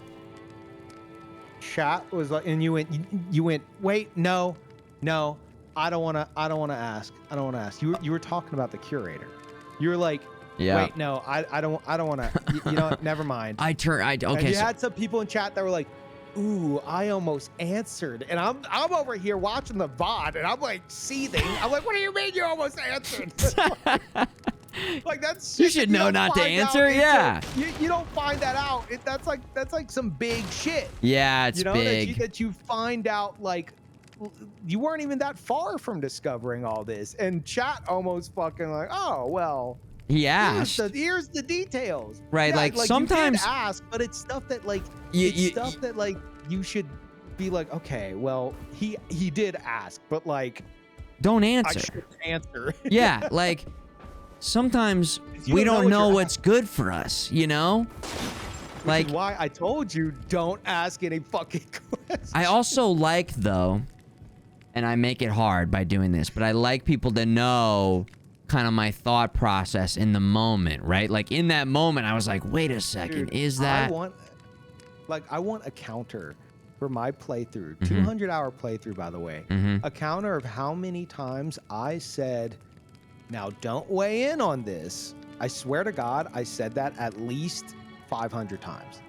chat was like, and you went, wait, no, I don't want to ask. You were talking about the curator. You were like, Yeah. wait, no, I don't want to. You know what? Never mind. Okay. And you So, had some people in chat that were like, ooh, I almost answered. And I'm over here watching the VOD and I'm like seething. I'm like, what do you mean you almost answered? Like that's You shit should that know don't not to find out answer, until- yeah. You don't find that out. That's like some big shit. yeah, it's You know big. that you find out like you weren't even that far from discovering all this. And chat almost fucking like, oh well. He asked. Here's the details. Right, Yeah, like, you sometimes- did ask, but it's stuff that like you should be like, okay, well, he did ask, but like Don't I answer. should answer. Yeah, like sometimes You we don't don't know know what you're what's good for us, you know? Which Like is why I told you don't ask any fucking questions. I also like though, and I make it hard by doing this, but I like people to know kind of my thought process in the moment, right? Like in that moment, I was like, wait a second, Dude, is that? I want a counter for my playthrough, Mhm. 200-hour playthrough, by the way. Mhm. A counter of how many times I said, now don't weigh in on this. I swear to God, I said that at least 500 times.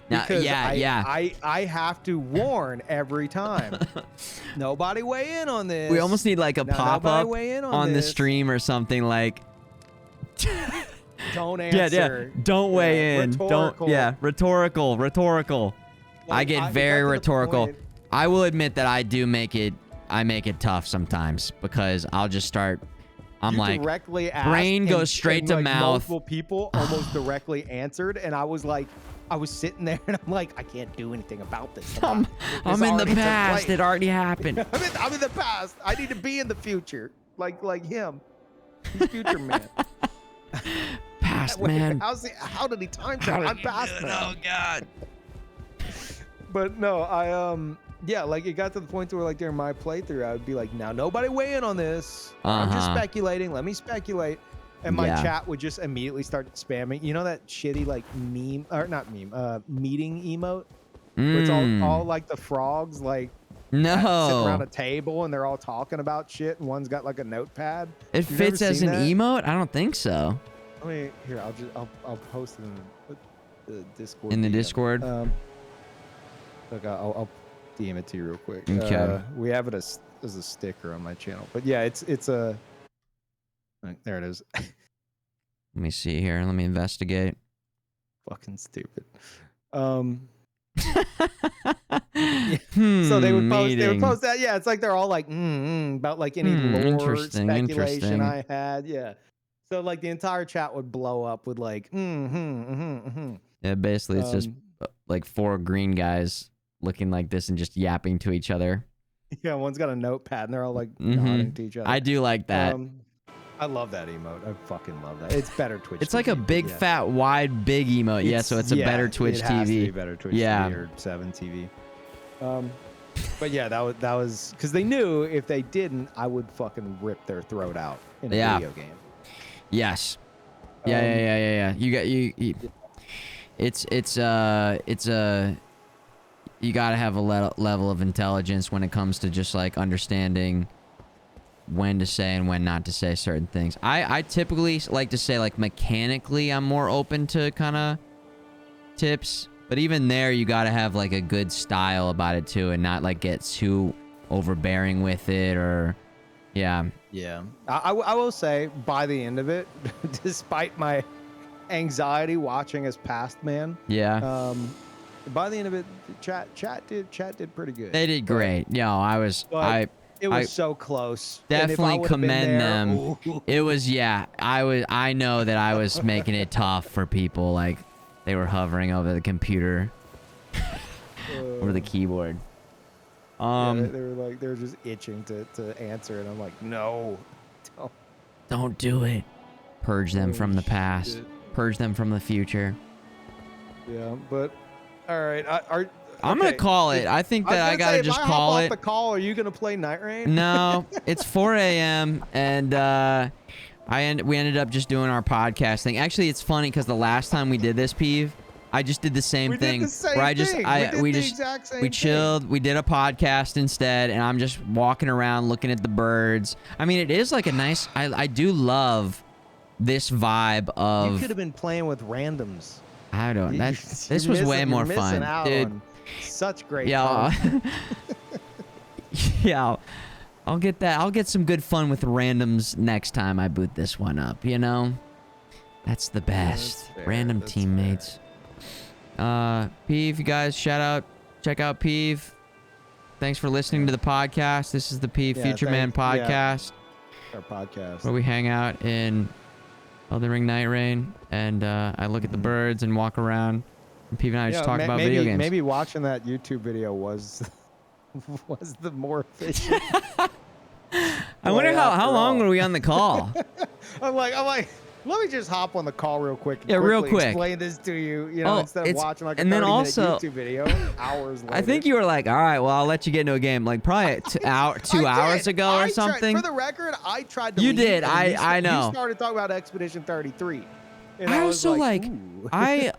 Now, Because yeah. I have to warn every time. Nobody weigh in on this. We almost need like a Now, pop nobody up weigh in on the this. stream or something like. Don't Yeah, answer. Don't weigh in. Rhetorical. Don't. Yeah, rhetorical. I Like, get it very got to the rhetorical. point- I will admit that I do make it. I make it tough sometimes because I'll just start. I'm You like, directly asked brain goes straight to like, mouth. Multiple people almost directly answered, and I was like, I was sitting there, and I'm like, I can't do anything about this. I'm in the already took past. place. It already happened. I'm in the past. I need to be in the future, like him. He's Futureman. Past Wait, man. how did he time travel? I'm past man. Oh God. But no, yeah, like it got to the point where like during my playthrough, I would be like, now nobody weigh in on this. I'm just Uh-huh. speculating. Let me speculate. And my Yeah. chat would just immediately start spamming. You know that shitty like meme or not meme, meeting emote? Where it's all like the frogs like sitting around No. a table and they're all talking about shit and one's got like a notepad. It You've never fits as seen an that? emote? I don't think so. Let me here. I'll post it in the Discord. In the DM. Discord? Look, I'll DM it to you real quick. Okay. We have it as a sticker on my channel, but yeah, it's a. There it is. Let me see here. Let me investigate. Fucking stupid. So they would post. They would post that. Yeah, it's like they're all like about like any lore Interesting, speculation interesting. I had. Yeah. So like the entire chat would blow up with like Yeah, basically it's just like four green guys looking like this and just yapping to each other. Yeah, one's got a notepad and they're all like nodding to each other. I do like that. I love that emote. I fucking love that. It's better Twitch. It's like a TV, big, yeah. fat, wide, big emote. Yeah, so it's a better Twitch it has to be TV. better Twitch Yeah. TV or 7 TV. But yeah, that was because they knew if they didn't, I would fucking rip their throat out in a Yeah. video game. Yes. Yeah. You got you. It's you gotta have a level of intelligence when it comes to just like understanding when to say and when not to say certain things. I typically like to say like mechanically I'm more open to kind of tips, but even there you gotta have like a good style about it too and not like get too overbearing with it or yeah. Yeah, I will say by the end of it, despite my anxiety watching as past man, Yeah. by the end of it, chat did pretty good. They did great. It was so close. And if I Definitely would've been commend there, them. ooh. It was I know that I was making it tough for people. Like They were hovering over the computer. Over the keyboard. Yeah, they were just itching to answer, and I'm like, no, don't do it. Purge them from the past. shit. Purge them from the future. Yeah, but all right, I'm gonna okay. call it. I think that I gotta say, just if I call hop it. off the call, are you gonna play Nightreign? No, it's 4 a.m. and we ended up just doing our podcast thing. Actually, it's funny because the last time we did this, Peeve, I just did the same thing. Where I just, we chilled. We did a podcast instead, and I'm just walking around looking at the birds. I mean, it is like a nice. I do love this vibe of. You could have been playing with randoms. I don't. This was way more fun, dude. Such great Yeah. fun. Yeah. I'll get that. I'll get some good fun with randoms next time I boot this one up. You know, that's the best. Fair, Random that's teammates. Peeve, you guys, check out Peeve. Thanks for listening to the podcast. This is the Peeve Futureman podcast. Our podcast. Where we hang out in Elden Ring Nightreign, and I look at the birds and walk around. And Peeve and I just talk about video games. Maybe watching that YouTube video was the more efficient. I wonder how long were we on the call? I'm like, let me just hop on the call real quick. Yeah, real quick. Explain this to you, instead of watching like a 30-minute YouTube video hours later. I think you were like, all right, well, I'll let you get into a game. Like probably 2 hours ago or something. For the record, I tried to. You leave, did. and I know. You started talking about Expedition 33. And I was also like, ooh. I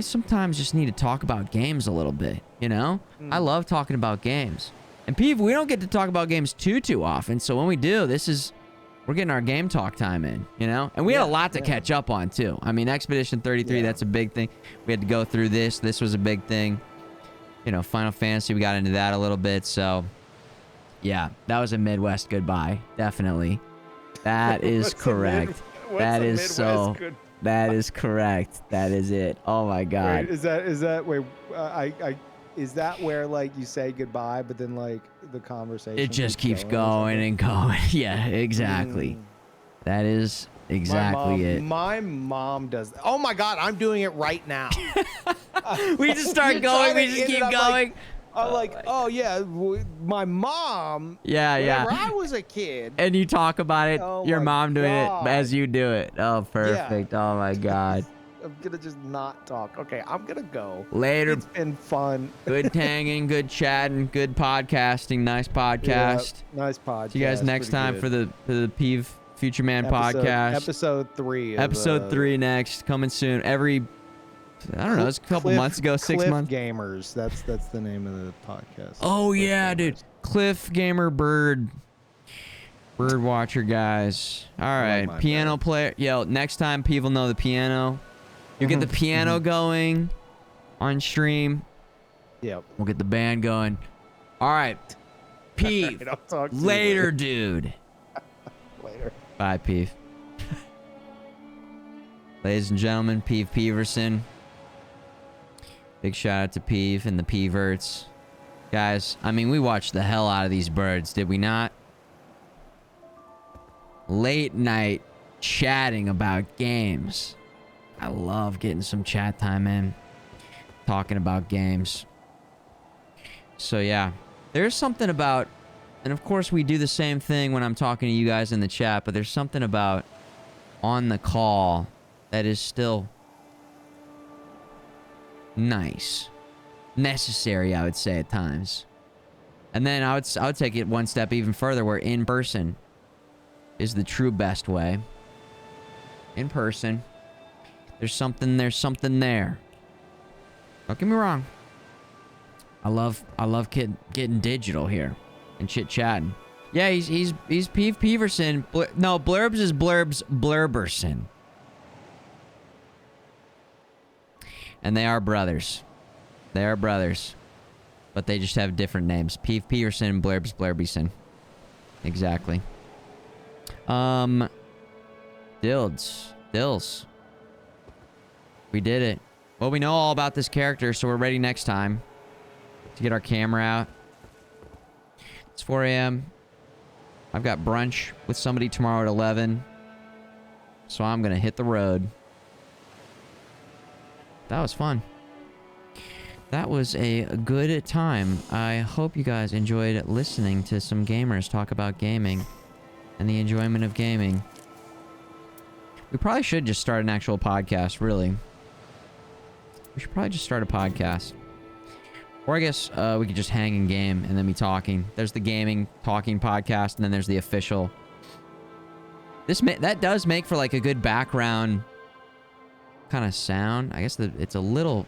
sometimes just need to talk about games a little bit, you know? I love talking about games. And Peeve, we don't get to talk about games too often, so when we do, we're getting our game talk time in, you know? And we had a lot to catch up on, too. I mean, Expedition 33, that's a big thing. We had to go through this. This was a big thing. You know, Final Fantasy, we got into that a little bit, so... Yeah, that was a Midwest goodbye, definitely. That is correct. That is correct. That is it. Oh my God. Wait, is that where like you say goodbye, but then like the conversation? It just keeps going and going. Yeah, exactly. That is exactly it. My mom does. Oh my God, I'm doing it right now. We just start going. We just keep going. I'm like, oh yeah, my mom. Yeah. Whenever I was a kid. And you talk about it. Your mom doing it as you do it. Oh, perfect. Yeah. Oh my God. I'm gonna just not talk. Okay, I'm gonna go. Later. It's been fun. Good tanging, good chatting, good podcasting. Nice podcast. Yeah, nice podcast. See you guys next time for the Peeve Futureman podcast. Episode 3. Episode 3 next, coming soon. I don't know. It's a couple months ago, 6 months. Gamers. That's the name of the podcast. Oh yeah, dude. Cliff Gamer Bird Watcher guys. All right, piano player. Yo, next time people know the piano. You get the piano going on stream. Yep. We'll get the band going. All right, Peeve. All right, I'll talk to you later, dude. Later. Bye, Peeve. Ladies and gentlemen, Peeve Peeverson. Big shout out to Peeve and the Peeverts. Guys, I mean, we watched the hell out of these birds, did we not? Late night chatting about games. I love getting some chat time in. Talking about games. So yeah, there's something about... And of course, we do the same thing when I'm talking to you guys in the chat, but there's something about on the call that is still... nice, necessary, I would say at times. And then I would take it one step even further, where in person is the true best way. In person, there's something there. Don't get me wrong. I love getting digital here and chit chatting. Yeah, he's Peeve Peeverson. No, Blurbs is Blurberson. And they are brothers. They are brothers. But they just have different names. Peeve Peterson and Blurbs Blurbyson. Exactly. Dills. We did it. Well, we know all about this character, so we're ready next time to get our camera out. It's 4 a.m. I've got brunch with somebody tomorrow at 11. So I'm going to hit the road. That was fun. That was a good time. I hope you guys enjoyed listening to some gamers talk about gaming and the enjoyment of gaming. We probably should just start an actual podcast, really. We should probably just start a podcast. Or I guess we could just hang and game and then be talking. There's the gaming, talking podcast, and then there's the official. That does make for like a good background kind of sound. I guess it's a little...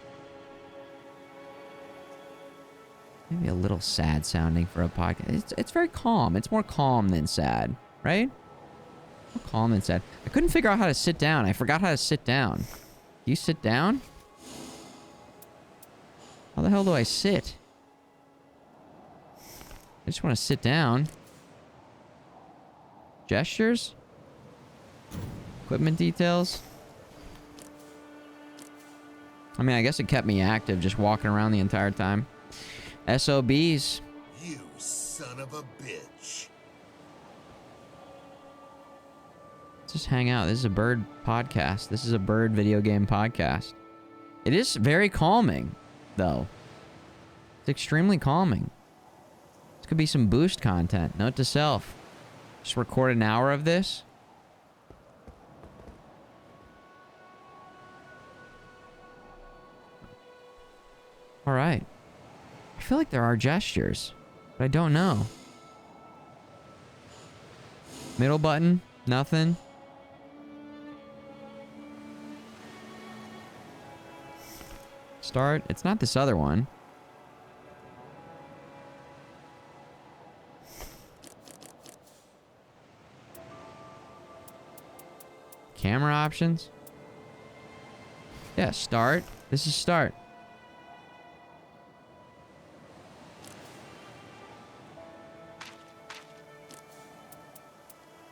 maybe a little sad sounding for a podcast. It's very calm. It's more calm than sad, right? More calm than sad. I couldn't figure out how to sit down. I forgot how to sit down. Do you sit down? How the hell do I sit? I just want to sit down. Gestures? Equipment details? I mean, I guess it kept me active just walking around the entire time. SOBs. You son of a bitch. Let's just hang out. This is a bird podcast. This is a bird video game podcast. It is very calming, though. It's extremely calming. This could be some boost content. Note to self. Just record an hour of this. All right. I feel like there are gestures, but I don't know. Middle button, nothing. Start. It's not this other one. Camera options. Yeah, start. This is start.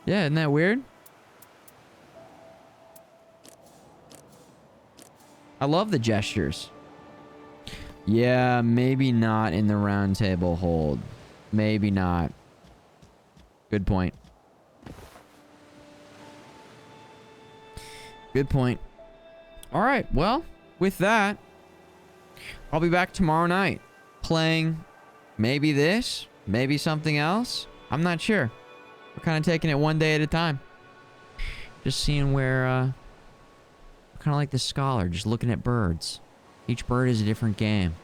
Yeah, isn't that weird? I love the gestures. Yeah, maybe not in the round table hold. Maybe not. Good point. Good point. All right, well, with that, I'll be back tomorrow night playing maybe this, maybe something else. I'm not sure. We're kind of taking it one day at a time. Just seeing where, kind of like the scholar, just looking at birds. Each bird is a different game.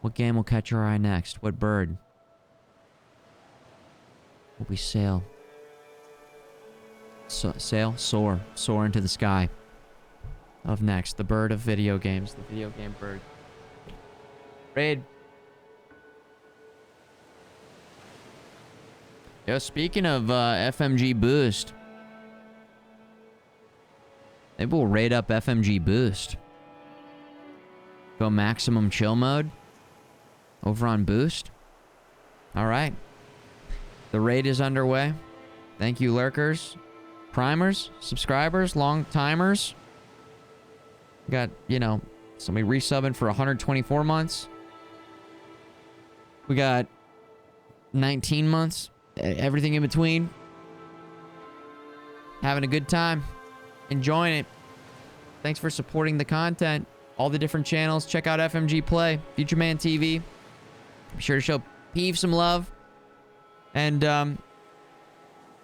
What game will catch our eye next? What bird will we sail? Soar into the sky. Of next, the bird of video games, the video game bird. Raid. Yo, speaking of FMG Boost, maybe we'll raid up FMG Boost. Go maximum chill mode over on Boost. All right. The raid is underway. Thank you, lurkers, primers, subscribers, long timers. Got, you know, somebody resubbing for 124 months. We got 19 months. Everything in between. Having a good time. Enjoying it. Thanks for supporting the content. All the different channels. Check out FMG Play. Futureman TV. Be sure to show Peeve some love. And,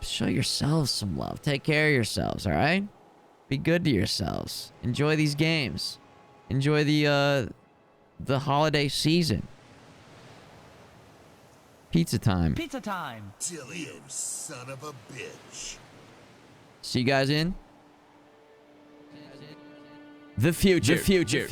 show yourselves some love. Take care of yourselves, alright? Be good to yourselves. Enjoy these games. Enjoy the holiday season. Pizza time. Pizza time. You son of a bitch. See you guys in the future. The future.